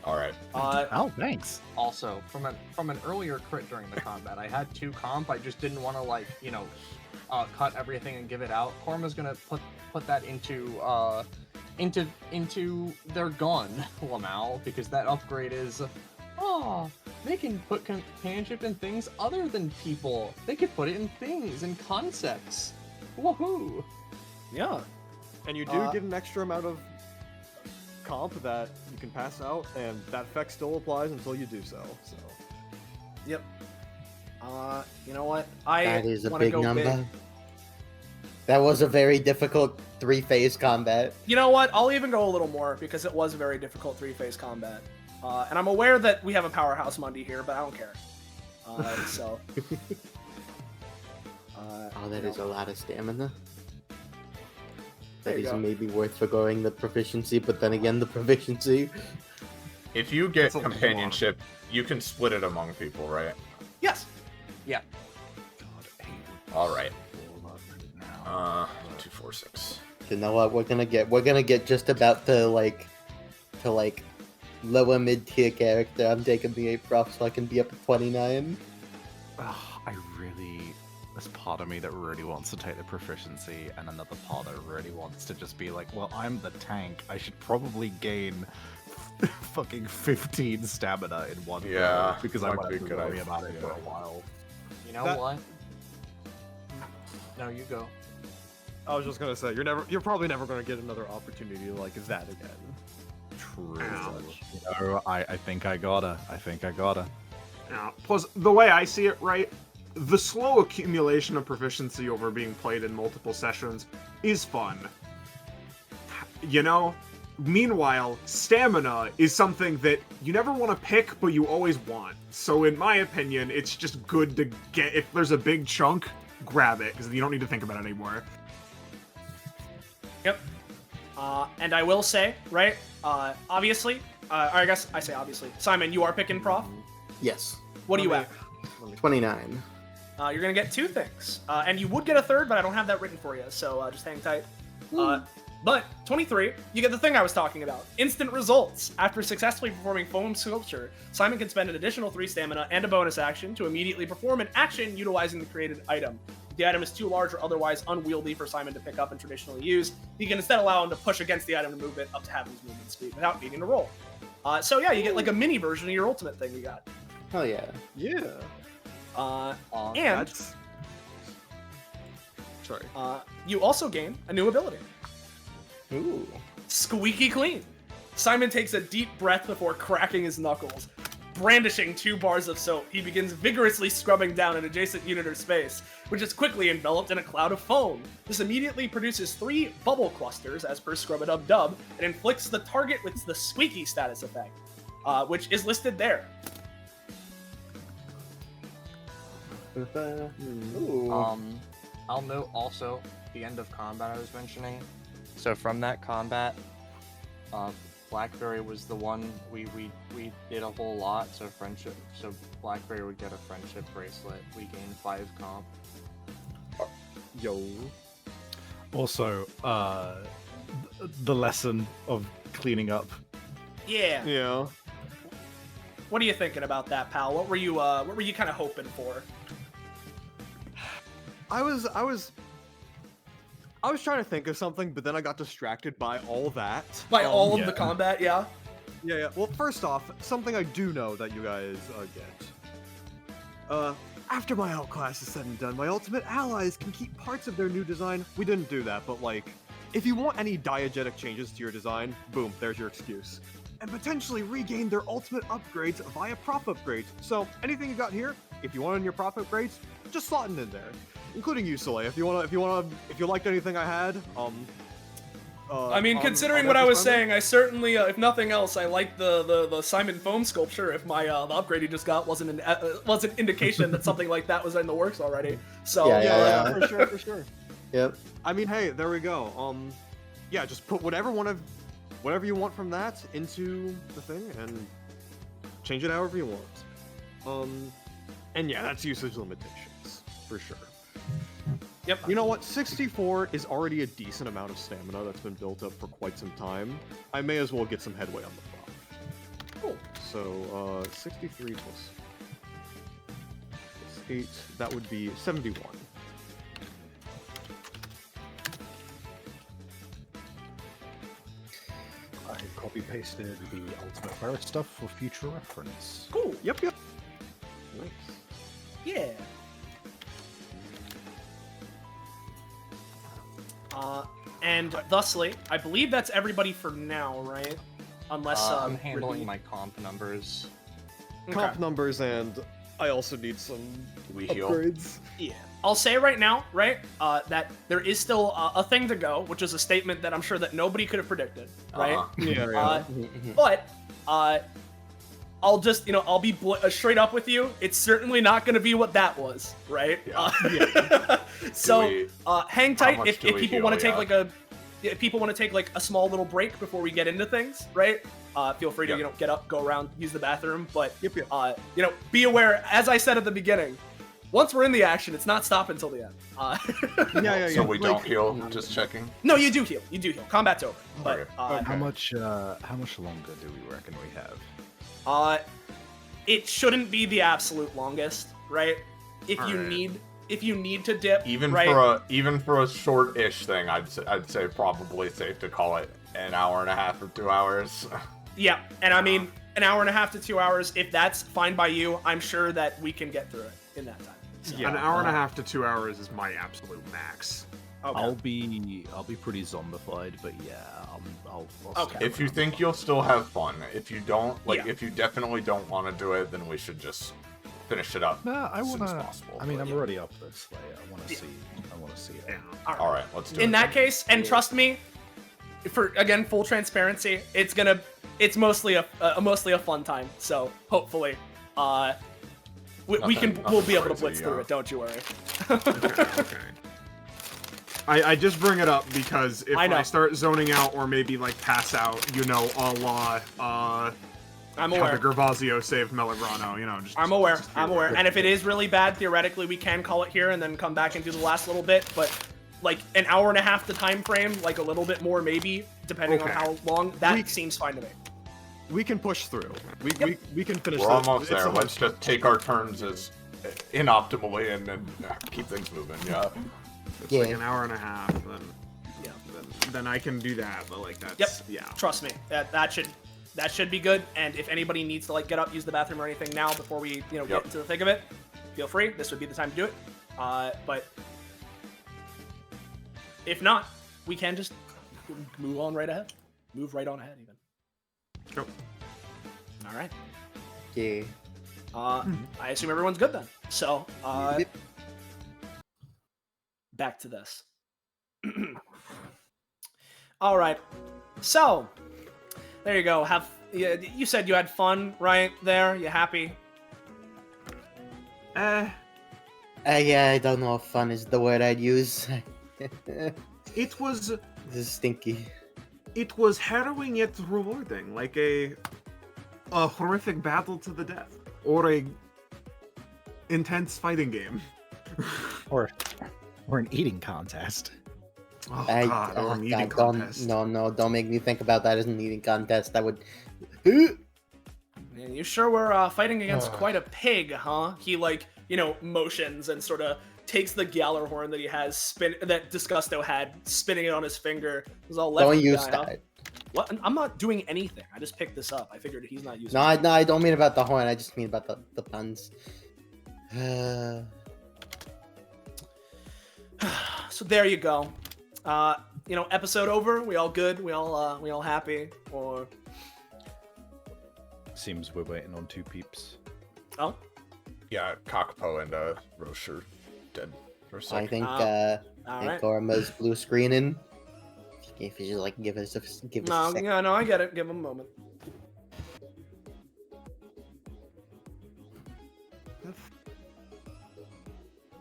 All right. Oh, thanks. Also, from an earlier crit during the combat, I had 2 comp. I just didn't want to cut everything and give it out. Korma's gonna put that into their gun, Lamau, because that upgrade is. Oh, they can put companionship in things other than people. They could put it in things and concepts. Woohoo! Yeah. And you do get an extra amount of comp that you can pass out, and that effect still applies until you do so. Yep. You know what? That is a wanna big go number. big. That was a very difficult 3-phase combat. You know what? I'll even go a little more because it was a very difficult 3-phase combat. And I'm aware that we have a Powerhouse Monday here, but I don't care. So. That is a lot of stamina. There That you is go. maybe worth forgoing the proficiency, but then again, the proficiency. If you get That's a lot. companionship, you can split it among people, right? Yes. Yeah. All right. 2, 4, 6. You know what? We're gonna get just about to lower mid tier character. I'm taking the 8 prof so I can be up at 29. There's part of me that really wants to take the proficiency, and another part that really wants to just be like, well, I'm the tank. I should probably gain fucking 15 stamina in one go, because I won't have to worry about it for a while. You know what? No, you go. I was just gonna say, you're probably never gonna get another opportunity like that again. True. No, I think I gotta. Now, plus, the way I see it, right, the slow accumulation of proficiency over being played in multiple sessions is fun. You know? Meanwhile, stamina is something that you never want to pick, but you always want. So in my opinion, it's just good to get, if there's a big chunk, grab it, because you don't need to think about it anymore. Yep. And I will say, right, obviously, or I guess I say obviously, Simon, you are picking prof? Yes. What are you at? 29. You're gonna get 2 things, and you would get a third, but I don't have that written for you, so just hang tight. But 23, you get the thing I was talking about. Instant results. After successfully performing foam sculpture, Simon can spend an additional 3 stamina and a bonus action to immediately perform an action utilizing the created item. If the item is too large or otherwise unwieldy for Simon to pick up and traditionally use, he can instead allow him to push against the item to move it up to half his movement speed without needing to roll. So yeah, you get like a mini version of your ultimate thing you got. Hell yeah. Yeah. And sorry. You also gain a new ability. Ooh. Squeaky clean. Simon takes a deep breath before cracking his knuckles. Brandishing 2 bars of soap, he begins vigorously scrubbing down an adjacent unit or space, which is quickly enveloped in a cloud of foam. This immediately produces 3 bubble clusters, as per Scrub-a-Dub-Dub, and inflicts the target with the squeaky status effect, which is listed there. I'll note also the end of combat I was mentioning. So from that combat, Blackberry was the one we did a whole lot. So friendship. So Blackberry would get a friendship bracelet. We gained 5 comp. Yo. Also, the lesson of cleaning up. Yeah. Yeah. What are you thinking about that, pal? What were you kind of hoping for? I was trying to think of something, but then I got distracted by all that. By all of the combat, yeah? Yeah. Well, first off, something I do know that you guys get. After my outclass is said and done, my ultimate allies can keep parts of their new design. We didn't do that, but like, if you want any diegetic changes to your design, boom, there's your excuse. And potentially regain their ultimate upgrades via prop upgrades. So anything you got here, if you want in your prop upgrades, just slot it in there. Including you, Soleiil. If you liked anything I had, I mean, considering what I was saying, I certainly, if nothing else, I like the Simon foam sculpture. If my the upgrade he just got wasn't an indication that something like that was in the works already. So yeah, for sure. Yep. I mean, hey, there we go. Yeah, just put whatever you want from that into the thing and change it however you want. And yeah, that's usage limitations for sure. Yep. You know what? 64 is already a decent amount of stamina that's been built up for quite some time. I may as well get some headway on the prof. Cool. So, 63 plus 8, that would be 71. I copy-pasted the Ultimate Ferret stuff for future reference. Cool. Yep. Nice. Yeah. And thusly, I believe that's everybody for now, right? Unless I'm handling my comp numbers. Comp numbers, and I also need some upgrades. Yeah. I'll say right now, right, that there is still a thing to go, which is a statement that I'm sure that nobody could have predicted, right? Yeah. But I'll just, I'll be straight up with you. It's certainly not going to be what that was, right? Yeah. So hang tight if people want to take if people want to take like a small little break before we get into things, right? Feel free to get up, go around, use the bathroom, but be aware. As I said at the beginning, once we're in the action, it's not stopping until the end. Yeah. So we don't heal. Just checking. No, you do heal. You do heal. Combat's over. But Okay. How much longer do we reckon we have? it shouldn't be the absolute longest, right? If you need to dip, Even right? for a short-ish thing, I'd say probably safe to call it an hour and a half or 2 hours. Yeah, and I mean an hour and a half to 2 hours. If that's fine by you, I'm sure that we can get through it in that time. So, An hour and a half to 2 hours is my absolute max. okay. I'll be pretty zombified, but yeah, I'll Okay. stick If you around. think you'll still have fun, if you don't, Yeah. if you definitely don't want to do it, then we should just finish it up Nah, I as soon as wanna. possible. I mean, but- I'm already up this way. I want to Yeah. see. I want to see it. Yeah. All right, let's do it. In that case, and trust me, for again full transparency, it's mostly a fun time. So hopefully, we'll be able to crazy, blitz through yeah. it. Don't you worry. Okay. I just bring it up because if I know. I start zoning out or maybe like pass out, a la I'm how the aware. Gervasio saved Meligrano, just I'm aware. just be I'm aware. And if it is really bad, theoretically, we can call it here and then come back and do the last little bit. But like an hour and a half the time frame, like a little bit more maybe, depending on Okay. how long. That We- seems fine to me. We can push through. We can finish. We're the- almost it's there. the Let's home just take our turns as inoptimally and then keep things moving. Yeah. It's Yeah. like an hour and a half, then Yeah. then I can do that. But like that's Yep. yeah. Trust me, that should be good. And if anybody needs to like get up, use the bathroom or anything now before we get Yep. into the thick of it, feel free. This would be the time to do it. But if not, we can just move on right ahead. Move right on ahead, even. Cool. All right. Yeah. I assume everyone's good then. So, Yep. back to this. All right. So, there you go. You said you had fun, right? There, you happy? Yeah, I don't know if fun is the word I'd use. It was This is stinky. harrowing yet rewarding, like a horrific battle to the death, or a intense fighting game. Or an eating contest. Oh I, god, or an eating God, contest. don't make me think about that as an eating contest. That would. Man, you sure were fighting against quite a pig, huh? He motions and sort of takes the Gallarhorn that he has that Disgusto had, spinning it on his finger. It was all left. Don't to the use guy, huh? that. What? I'm not doing anything. I just picked this up. I figured he's not using. No, it. I don't mean about the horn. I just mean about the puns. So there you go. Episode over. We all good. We all happy. Or Seems we're waiting on two peeps. oh, Yeah, Cockpo and Roche are dead for a I second. think all right. Gorma's blue screening. If you just give us a No, second. no, I get it. Give him a moment.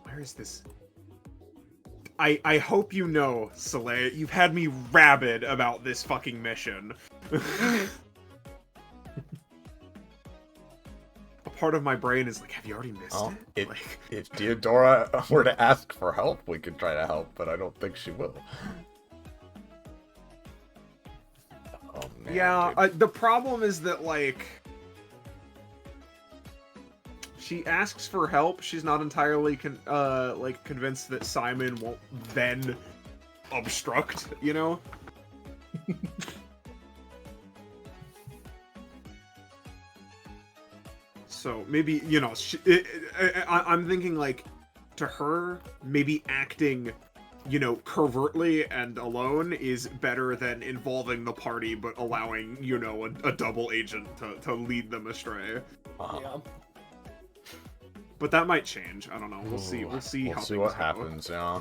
Where is this? I hope you know, Soleiil, you've had me rabid about this fucking mission. A part of my brain is like, have you already missed Oh, it? Like, if Deodora were to ask for help, we could try to help, but I don't think she will. Oh, man, yeah, dude. the problem is that, like, she asks for help. She's not entirely convinced that Simon won't then obstruct, you know? So maybe, I'm thinking, like, to her, maybe acting, covertly and alone is better than involving the party but allowing, a double agent to lead them astray. Yeah. But that might change. I don't know. We'll see. We'll see how We'll see things what go. happens, yeah.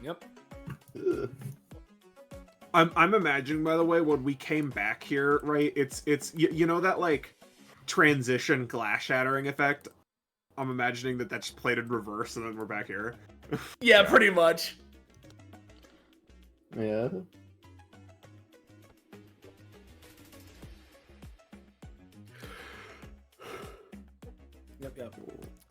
Yep. I'm imagining, by the way, when we came back here, right? It's that like transition glass shattering effect. I'm imagining that that's played in reverse, and then we're back here. Yeah, pretty much. Yeah. Yep. Yep.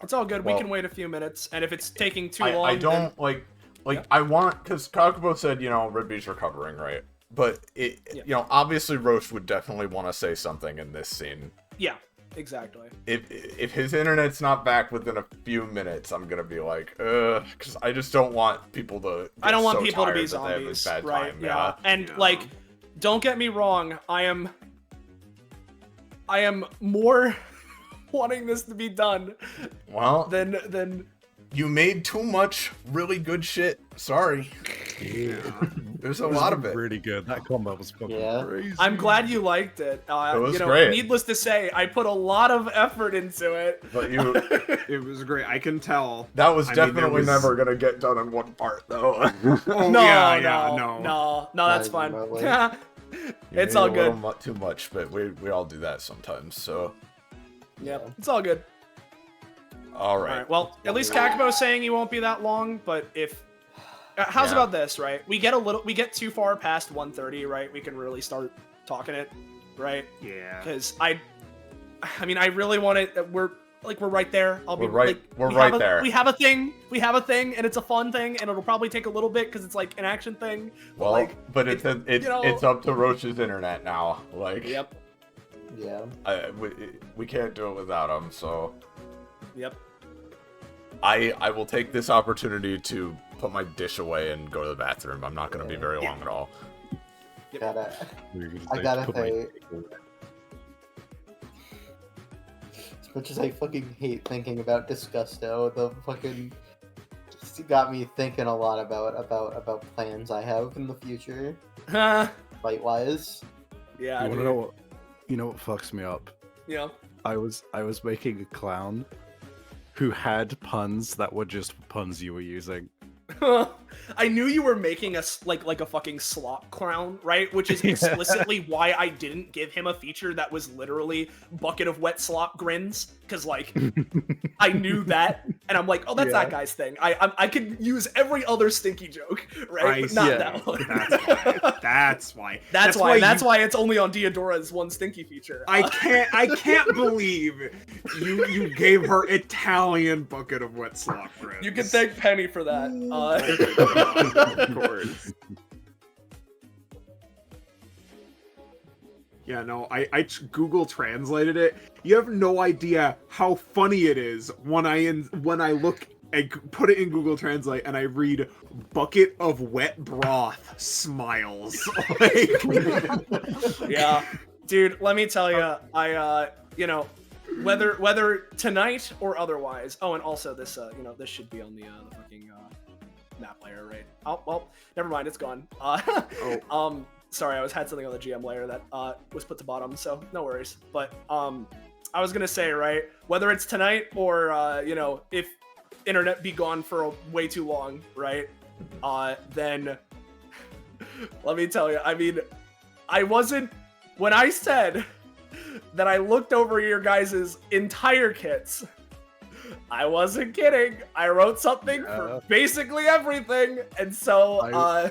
It's all good. Well, we can wait a few minutes, and if it's taking too long, I don't then... like I want, because Kakubo said, Rigby's recovering, right? But obviously Roche would definitely want to say something in this scene. Yeah, exactly. If his internet's not back within a few minutes, I'm gonna be like, because I just don't want people to. I don't want so people to be tired that they have this zombies, bad right? time, Yeah, and don't get me wrong, I am more wanting this to be done. Well, than you made too much really good shit. Sorry. Yeah. There's a lot of it. Really good. That combo was fucking crazy. I'm glad you liked it. It was great. Needless to say, I put a lot of effort into it. But it was great. I can tell. That was definitely never gonna get done in one part, though. No, that's fine. It's all good. Too much, but we all do that sometimes. So. Yep, it's all good. All right. Well, at least Kakubo's saying he won't be that long, but if how's about this, right? We get too far past 1:30, right? We can really start talking it, right? Yeah. Because I really want it. We're right there. We're right there. We have a thing, and it's a fun thing, and it'll probably take a little bit because it's like an action thing. But it's up to Roche's internet now. Yep. Yeah. We can't do it without him, so. Yep. I will take this opportunity to put my dish away and go to the bathroom. I'm not going to be very long at all. I gotta say, as much as I fucking hate thinking about Disgusto, the fucking got me thinking a lot about plans I have in the future, fight-wise. Yeah. You wanna know what fucks me up? Yeah. I was making a clown who had puns that were just puns you were using. I knew you were making us like a fucking slop clown, right? Which is explicitly why I didn't give him a feature that was literally bucket of wet slop grins, because I knew that, and I'm like, oh, that's that guy's thing. I could use every other stinky joke, right? But not that one. That's why. That's why it's only on Diodora's one stinky feature. I can't believe you gave her Italian bucket of wet slop grins. You can thank Penny for that. Of course. Yeah, no, I Google translated it. You have no idea how funny it is when I look and put it in Google Translate and I read bucket of wet broth smiles. Yeah, dude, let me tell you, whether tonight or otherwise. Oh, and also this, this should be on the fucking map layer, right? Oh, well, never mind, it's gone. Sorry, I had something on the GM layer that was put to bottom, so no worries. But I was gonna say, right, whether it's tonight or if internet be gone for way too long, right? Then let me tell you, I mean, I wasn't, when I said that I looked over your guys' entire kits, I wasn't kidding. I wrote something for basically everything, and so I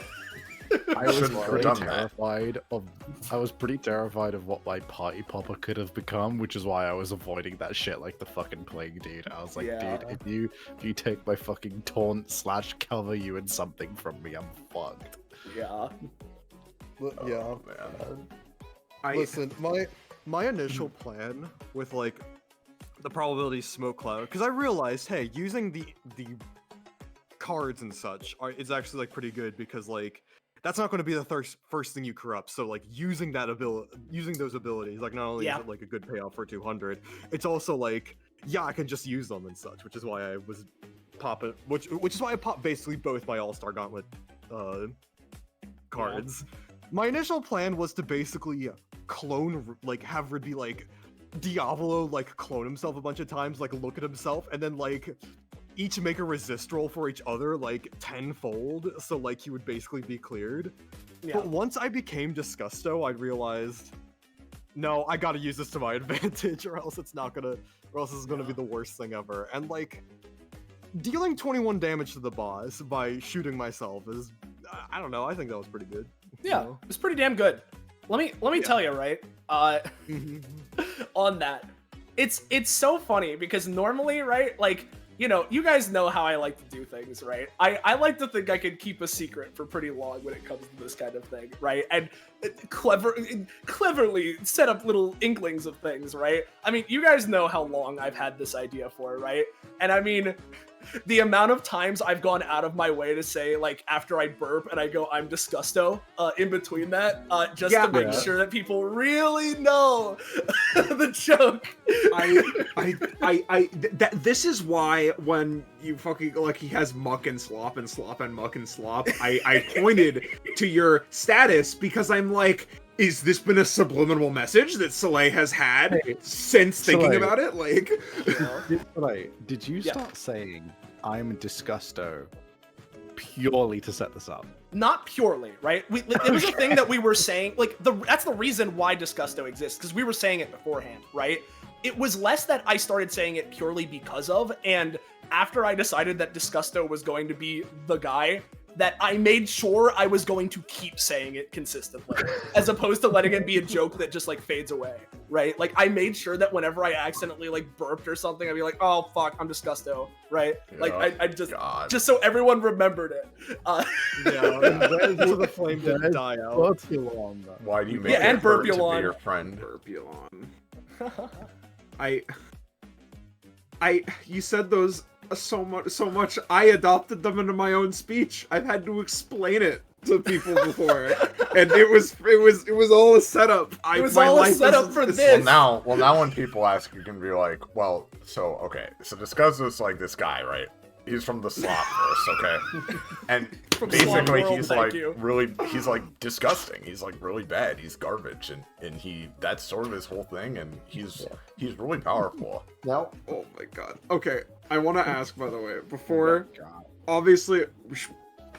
was pretty terrified of what my party popper could have become, which is why I was avoiding that shit like the fucking plague, dude. I was like, dude, if you take my fucking taunt / cover you in something from me, I'm fucked. Yeah. Yeah. Listen, my initial plan with the probability smoke cloud, because I realized, hey, using the cards and such is actually pretty good, because that's not going to be the first thing you corrupt. So using those abilities, not only is it a good payoff for 200, it's also I can just use them and such, which is why I was popping, which is why I popped basically both my All-Star Gauntlet cards. Yeah. My initial plan was to basically clone, have Ridby Diavolo clone himself a bunch of times, look at himself, and then each make a resist roll for each other tenfold, so he would basically be cleared. Yeah. But once I became Disgusto, I realized, no, I gotta use this to my advantage, or else it's gonna be the worst thing ever. And dealing 21 damage to the boss by shooting myself is, I don't know, I think that was pretty good. Yeah, it was pretty damn good. Let me tell you, right? On that, it's so funny because normally, right, like, you know, you guys know how I like to do things, right? I like to think I can keep a secret for pretty long when it comes to this kind of thing, right? And cleverly set up little inklings of things, right? I mean, you guys know how long I've had this idea for, right? And I mean, the amount of times I've gone out of my way to say, like, after I burp and I go, I'm disgusto, in between that, just to make sure that people really know the joke. This is why when you fucking, like, he has muck and slop and slop and muck and slop, I pointed to your status because I'm like, is this been a subliminal message that Soleiil has had since thinking Soleiil. about it? Like, Did you start saying I'm disgusto purely to set this up? Not purely, right? It was a thing that we were saying, like, that's the reason why Disgusto exists, because we were saying it beforehand, right? It was less that I started saying it purely because of, and after I decided that Disgusto was going to be the guy, that I made sure I was going to keep saying it consistently, as opposed to letting it be a joke that just, like, fades away, right? Like, I made sure that whenever I accidentally, like, burped or something, I'd be like, oh, fuck, I'm Disgusto, right? Like, I just so everyone remembered it. to the flame didn't die out. Burpulon. Why do you make and it hurt to be Burpulon. your friend? Burpulon. You said those so much. I adopted them into my own speech. I've had to explain it to people before, and it was all a setup. It was all a setup for this. Well, now when people ask, you can be like, well, so okay, so Disgusto's like this guy, right? He's from the slop verse, okay? And From basically Slop World, he's thank like you. he's like disgusting. He's like really bad. He's garbage, and that's sort of his whole thing, and he's really powerful. No. Oh my god. Okay, I want to ask, by the way, before, obviously,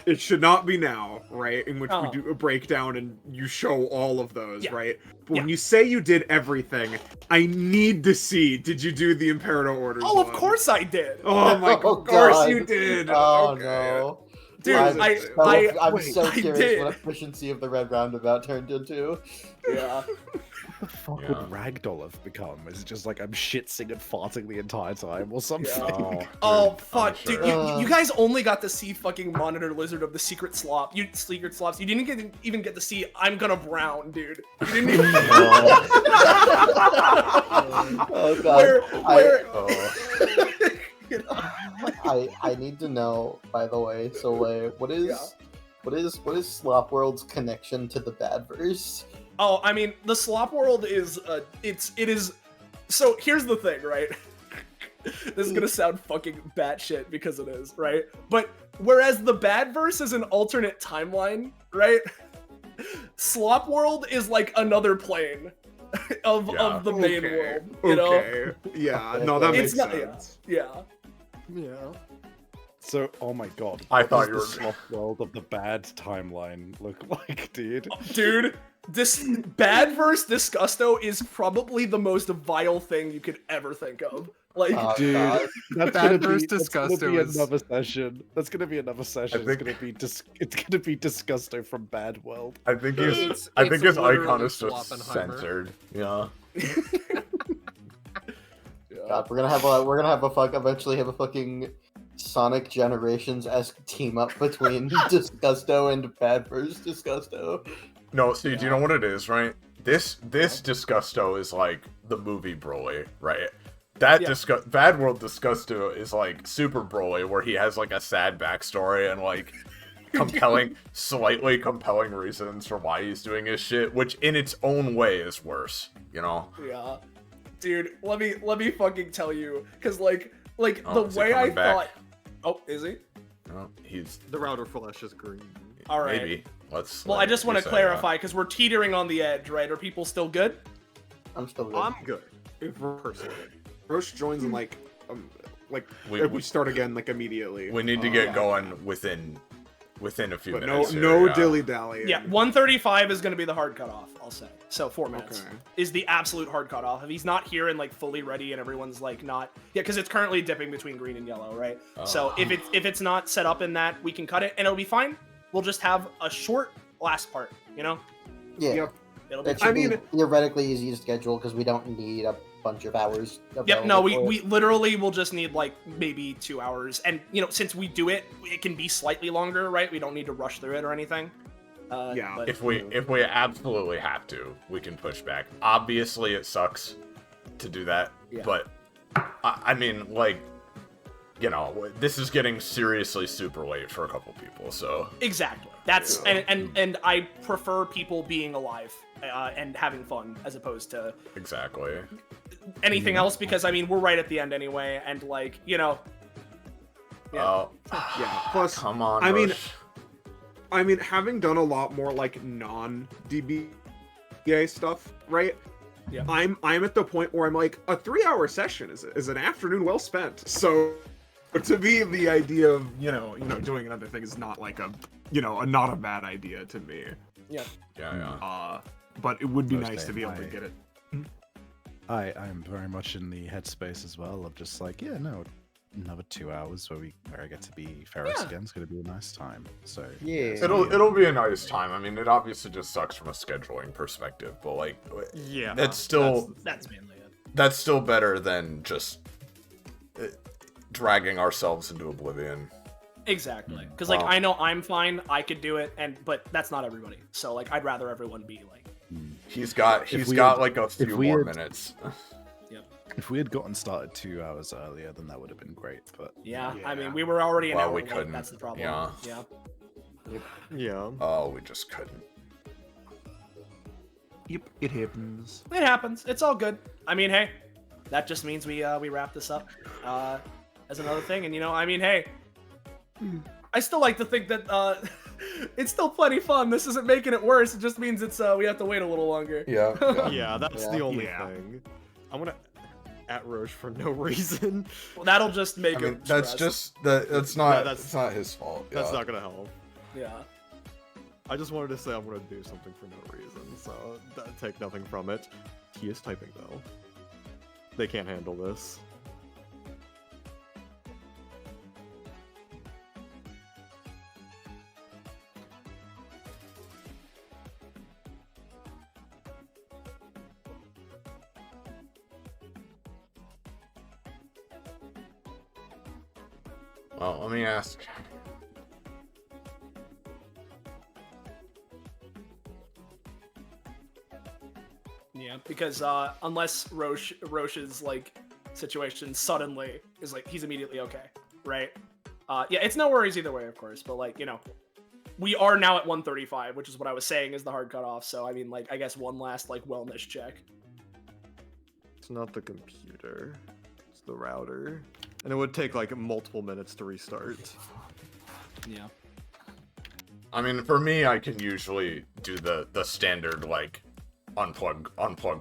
it should not be now, right? In which we do a breakdown and you show all of those, right? But when you say you did everything, I need to see, did you do the Imperator Orders? Oh, of course I did. Oh my Oh, of course God. you did. Oh Okay. no. Dude, I'm so I curious did. what efficiency of the red roundabout turned into. Yeah. What the fuck would Ragdoll have become? Is it just like I'm shitsing and farting the entire time or something? Oh fuck, sure. dude! You guys only got to see fucking Monitor Lizard of the Secret Slop. Secret Slops. You didn't even get to see I'm Gonna Brown, dude. You didn't even. Oh god. Where... I need to know, by the way, so what is Slop World's connection to the Badverse? Oh, I mean, the Slop World is it is. So here's the thing, right? This is gonna sound fucking batshit because it is, right? But whereas the Badverse is an alternate timeline, right? Slop World is like another plane of the main world. You know? Yeah. No, that makes not, sense. Yeah. So, oh my god. I what thought does you were- the Sloth World of the bad timeline look like, dude? Dude, this Badverse Disgusto is probably the most vile thing you could ever think of. Like, Dude, God. that's Bad gonna be, verse that's gonna be Disgusto is- another session. That's gonna be another session. think- It's gonna be Disgusto from Bad World. I think It's his literally icon is just Sloppenheimer. censored. Yeah. God, we're gonna have eventually have a fucking Sonic Generations-esque team up between Disgusto and Badverse Disgusto. No, see, do you know what it is, right? This Disgusto is like the movie Broly, right? That Bad World Disgusto is like Super Broly, where he has like a sad backstory and like slightly compelling reasons for why he's doing his shit, which in its own way is worse, you know? yeah. Dude, let me fucking tell you, cause like Oh, the is he way I coming back? thought. Oh, is he? No, he's The router flash is green. All right. maybe. Let's. Well, I just want to clarify because we're teetering on the edge, right? Are people still good? I'm still good. I'm good. If person Roche joins in like We- if we- we start again like immediately. We need to get going within a few But minutes. no here, yeah. dilly dally. Yeah, 135 is going to be the hard cutoff, I'll say. So 4 minutes Okay. is the absolute hard cutoff. If he's not here and like fully ready and everyone's like not, yeah, because it's currently dipping between green and yellow, right? So if it's not set up in that, we can cut it and it'll be fine. We'll just have a short last part, you know? Yeah. Yep. It'll be That should I mean- be theoretically easy to schedule because we don't need a bunch of hours. Yep, no, available for we it. literally will just need like maybe 2 hours. And, you know, since we do it, it can be slightly longer, right? We don't need to rush through it or anything. Yeah. But, If we absolutely have to, we can push back. Obviously, it sucks to do that, Yeah. but I mean, like, you know, this is getting seriously super late for a couple people, so Exactly. That's and I prefer people being alive and having fun as opposed to exactly. anything else, because I mean we're right at the end anyway, and like, you know. Oh, Yeah. Plus, come on. I mean, having done a lot more like non-DBA stuff, right? Yeah. I'm at the point where I'm like, a 3-hour session is an afternoon well spent. So to me, the idea of you know doing another thing is not like not a bad idea to me. Yeah. Yeah. But it would be Most nice to days, be able to get it. I'm very much in the headspace as well of just like, yeah, no, another 2 hours where I get to be Ferris again. It's gonna be a nice time. So Yeah. It'll be a nice time. I mean, it obviously just sucks from a scheduling perspective, but like, Yeah. that's still That's mainly it. that's still better than just dragging ourselves into oblivion. Exactly. Because like Wow. I know I'm fine, I could do it, but that's not everybody. So like I'd rather everyone be like. He's got we like a few we more had- minutes. if we had gotten started 2 hours earlier, then that would have been great. But Yeah. I Yeah. mean we were already an Well, hour we late, couldn't. That's the problem. Yeah. Yeah. Oh, we just couldn't. Yep. It happens. It happens. It's all good. I mean, hey, that just means we wrap this up as another thing. And you know, I mean, hey, I still like to think that it's still plenty fun. This isn't making it worse. It just means it's we have to wait a little longer. Yeah. Yeah, that's the only Yeah. thing. I'm gonna at Roche for no reason. Well, that'll just make I mean, him that's stressed. just that's not that's- it's not his fault. That's yeah. not gonna help. Yeah. I just wanted to say I'm gonna do something for no reason, so take nothing from it. He is typing though. They can't handle this. Well, let me ask. Yeah, because unless Roche's like situation suddenly is like he's immediately okay, right? Yeah, it's no worries either way, of course. But like, you know, we are now at 135, which is what I was saying is the hard cutoff. So I mean, like, I guess one last like wellness check. It's not the computer, it's the router. And it would take like multiple minutes to restart. Yeah. I mean, for me, I can usually do the standard like unplug,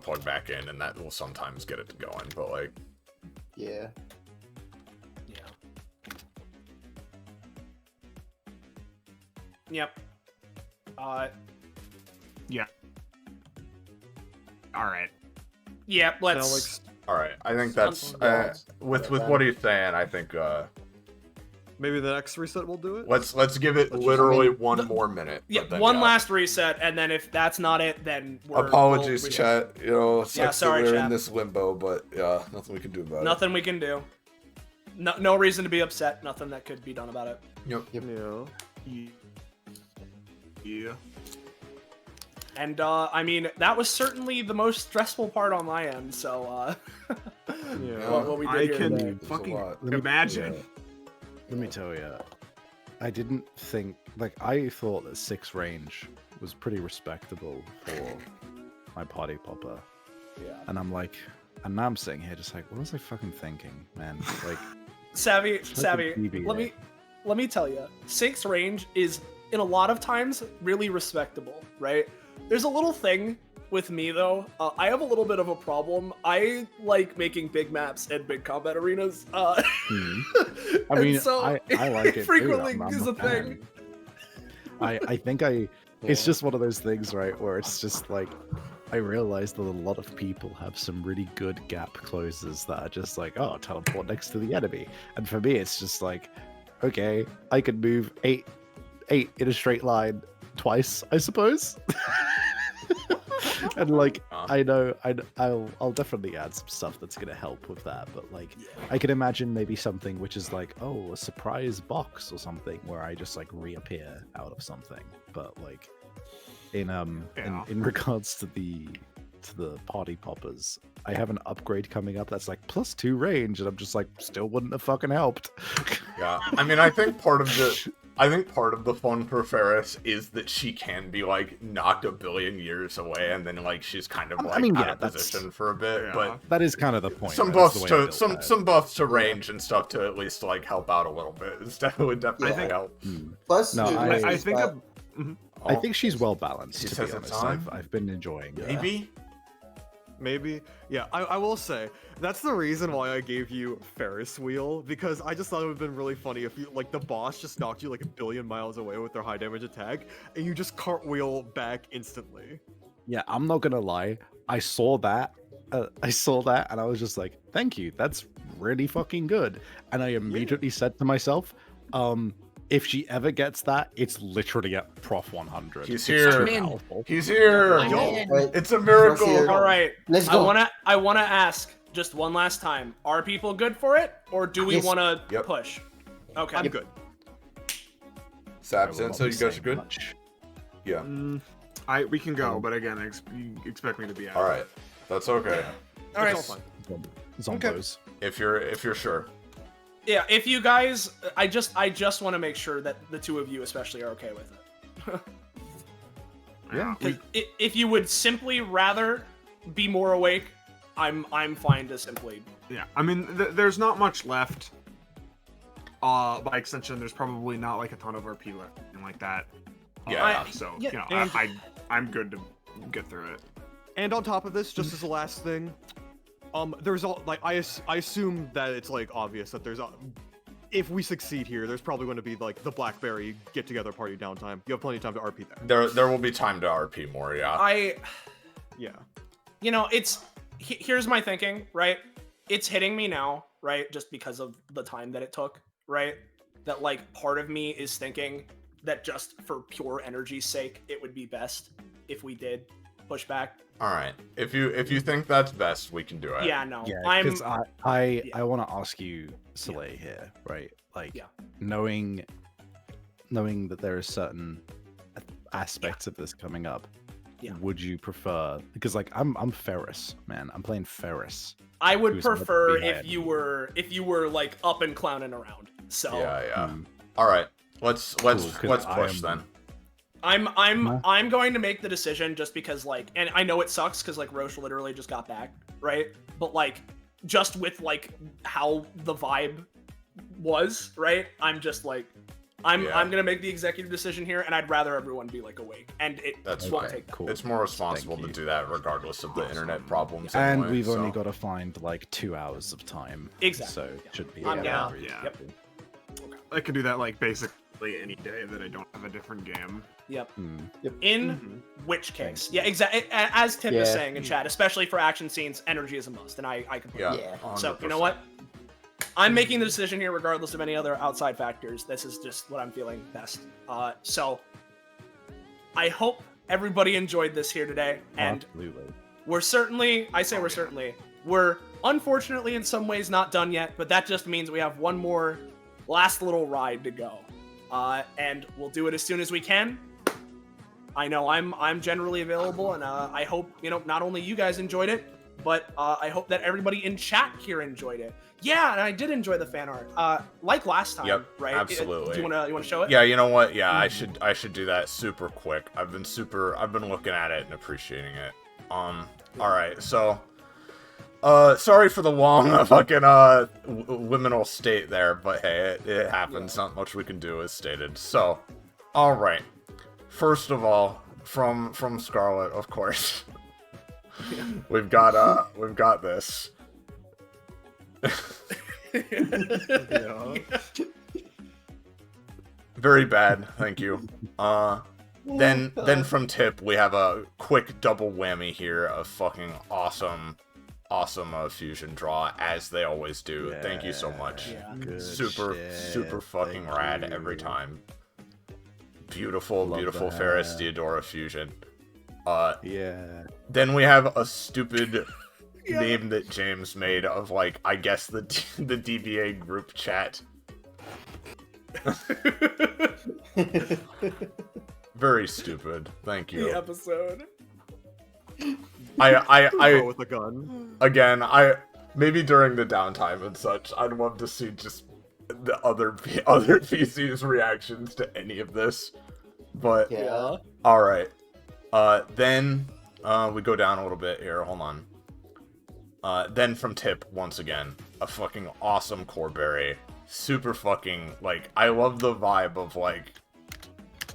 plug back in, and that will sometimes get it going. But like, Yeah. Yeah. Yep. Yeah. Alright. Yeah. Let's. Alex, all right, I think that's Yeah. with what he's saying. I think maybe the next reset will do it? let's give it literally one more minute. Yeah, but then, one last reset, and then if that's not it, then Apologies, we'll chat. You know, sucks that sorry, we're chat. in this limbo, but yeah, nothing we can do about Nothing we can do. No reason to be upset. Nothing that could be done about it. it. Yep. Yeah. Yeah. And I mean, that was certainly the most stressful part on my end. So Yeah. what we did I here can today. fucking lot. imagine. let me tell you, I didn't think I thought that 6 range was pretty respectable for my party popper, Yeah. and and now I'm sitting here just like, what was I fucking thinking, man? Like, Savvy. DBA. Let me tell you, 6 range is in a lot of times really respectable, right? There's a little thing with me though. I have a little bit of a problem. I like making big maps and big combat arenas. I and mean, so I like it too. frequently I'm is a not mad. thing. I think it's just one of those things, right, where it's just like, I realize that a lot of people have some really good gap closes that are just like, oh, teleport next to the enemy. And for me, it's just like, okay, I could move 8 in a straight line twice, I suppose. And like, I know, I'll definitely add some stuff that's gonna help with that. But like, I can imagine maybe something which is like, oh, a surprise box or something where I just like reappear out of something. But like, in regards to the party poppers, I have an upgrade coming up that's like +2 range, and I'm just like, still wouldn't have fucking helped. Yeah, I mean, I think part of the fun for Ferris is that she can be like knocked a billion years away, and then like she's kind of like out of position for a bit. But that is kind of the point. Some right? buffs to some buffs to range and stuff to at least like help out a little bit. It would definitely help. Plus, No, I think I think she's well balanced. She To says be it's honest, on? I've been enjoying it. Maybe. Yeah, I will say, that's the reason why I gave you Ferris wheel, because I just thought it would have been really funny if you, like, the boss just knocked you like a billion miles away with their high damage attack, and you just cartwheel back instantly. Yeah, I'm not gonna lie. I saw that, and I was just like, "Thank you. That's really fucking good." And I immediately said to myself, if she ever gets that, it's literally at Prof 100. He's here. He's here. I'm in. It's a miracle. All right. Let's go. I wanna ask just one last time. Are people good for it, or do we Yes. want to push? Okay. I'm good. Sabs, so you guys are good? Yeah. We can go, but again, you expect me to be out. All right. That's okay. All right. It's all fine. Zombos. If you're sure. Yeah. If you guys, I just want to make sure that the two of you especially are okay with it. Yeah. 'Cause if you would simply rather be more awake, I'm fine to simply. Yeah. I mean, there's not much left. By extension, there's probably not like a ton of RP left and like that. Yeah. So yeah, you know, and- I'm good to get through it. And on top of this, just as a last thing, there's all like I assume that it's like obvious that there's if we succeed here, there's probably going to be like the BlackBerry get together party downtime. You have plenty of time to RP there. There will be time to RP more, yeah. Yeah. You know, here's my thinking, right? It's hitting me now, right? Just because of the time that it took, right? That like part of me is thinking that just for pure energy's sake, it would be best if we did push back. All right. If you think that's best, we can do it. Yeah, no. Yeah, because I want to ask you, Soleiil, here, right? Like, knowing that there are certain aspects of this coming up, would you prefer? Because like I'm Ferris, man. I'm playing Ferris. I would who's prefer meant to if be you were like up and clowning around. So Yeah. All right. Let's push then. I'm going to make the decision just because like, and I know it sucks because like Roche literally just got back, right? But like, just with like how the vibe was, right? I'm just like, I'm gonna make the executive decision here, and I'd rather everyone be like awake, and That's won't fine. take that. Cool. It's more responsible to do that regardless of the internet problems. And anyway, we've so. only got to find like 2 hours of time. Exactly. So it should be. I'm down. Yeah. Yep. I can do that like basically any day that I don't have a different game. Yep. Yep. In which case, yeah, exactly. As Tim is Yeah. saying in chat, especially for action scenes, energy is a must, and I completely. Yeah. So you know 100%. what? I'm making the decision here, regardless of any other outside factors. This is just what I'm feeling best. So I hope everybody enjoyed this here today, and Absolutely. we're unfortunately in some ways not done yet, but that just means we have one more last little ride to go, and we'll do it as soon as we can. I know I'm generally available, and I hope not only you guys enjoyed it, but I hope that everybody in chat here enjoyed it. Yeah, and I did enjoy the fan art. Like last time, Yep, right? absolutely. Do you wanna show it? Yeah, you know what? Yeah, I should do that super quick. I've been looking at it and appreciating it. All right, so sorry for the long fucking liminal state there, but hey, it happens. Not much we can do as stated. So, all right. First of all, from Scarlet, of course. we've got this. Very bad, thank you. Then from Tip, we have a quick double whammy here of fucking awesome fusion draw, as they always do. Yeah, thank you so much. good Super shit. fucking Thank rad you. every time. Beautiful Love Ferris that. Theodora fusion. Yeah. Then we have a stupid name that James made of, like, I guess the DBA group chat. Very stupid. Thank you. The episode. I with a gun. Again, maybe during the downtime and such, I'd love to see just the other PC's reactions to any of this. But Yeah. all right. Then we go down a little bit here. Hold on. Then from Tip once again, a fucking awesome core berry. Super fucking, like, I love the vibe of, like,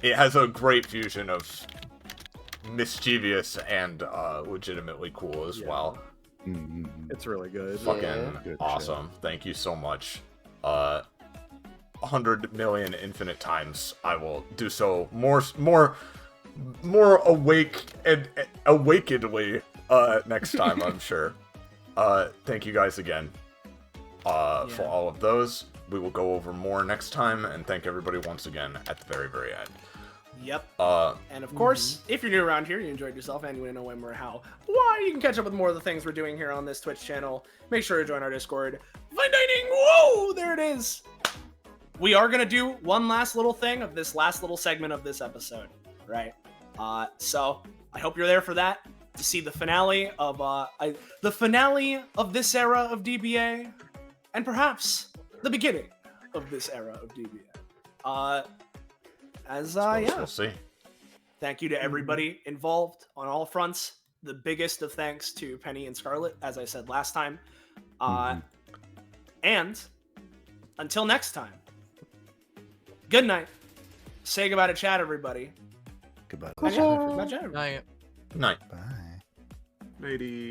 it has a great fusion of mischievous and legitimately cool as well. It's really good. Fucking Good awesome. Thank you so much. 100 million infinite times I will do so more awake and awakedly next time, I'm sure. Thank you guys again for all of those. We will go over more next time, and thank everybody once again at the very, very end. Yep. And of course, if you're new around here, you enjoyed yourself, and you want to know when, where, how, why, you can catch up with more of the things we're doing here on this Twitch channel. Make sure to join our Discord. Fine dining! Whoa! There it is! We are going to do one last little thing of this last little segment of this episode, right? So I hope you're there for that, to see the finale of this era of DBA, and perhaps the beginning of this era of DBA. We'll see. Thank you to everybody involved on all fronts. The biggest of thanks to Penny and Scarlet, as I said last time. And until next time, good night. Say goodbye to chat, everybody. Goodbye. Goodbye, chat. Night. Night. Bye. Lady.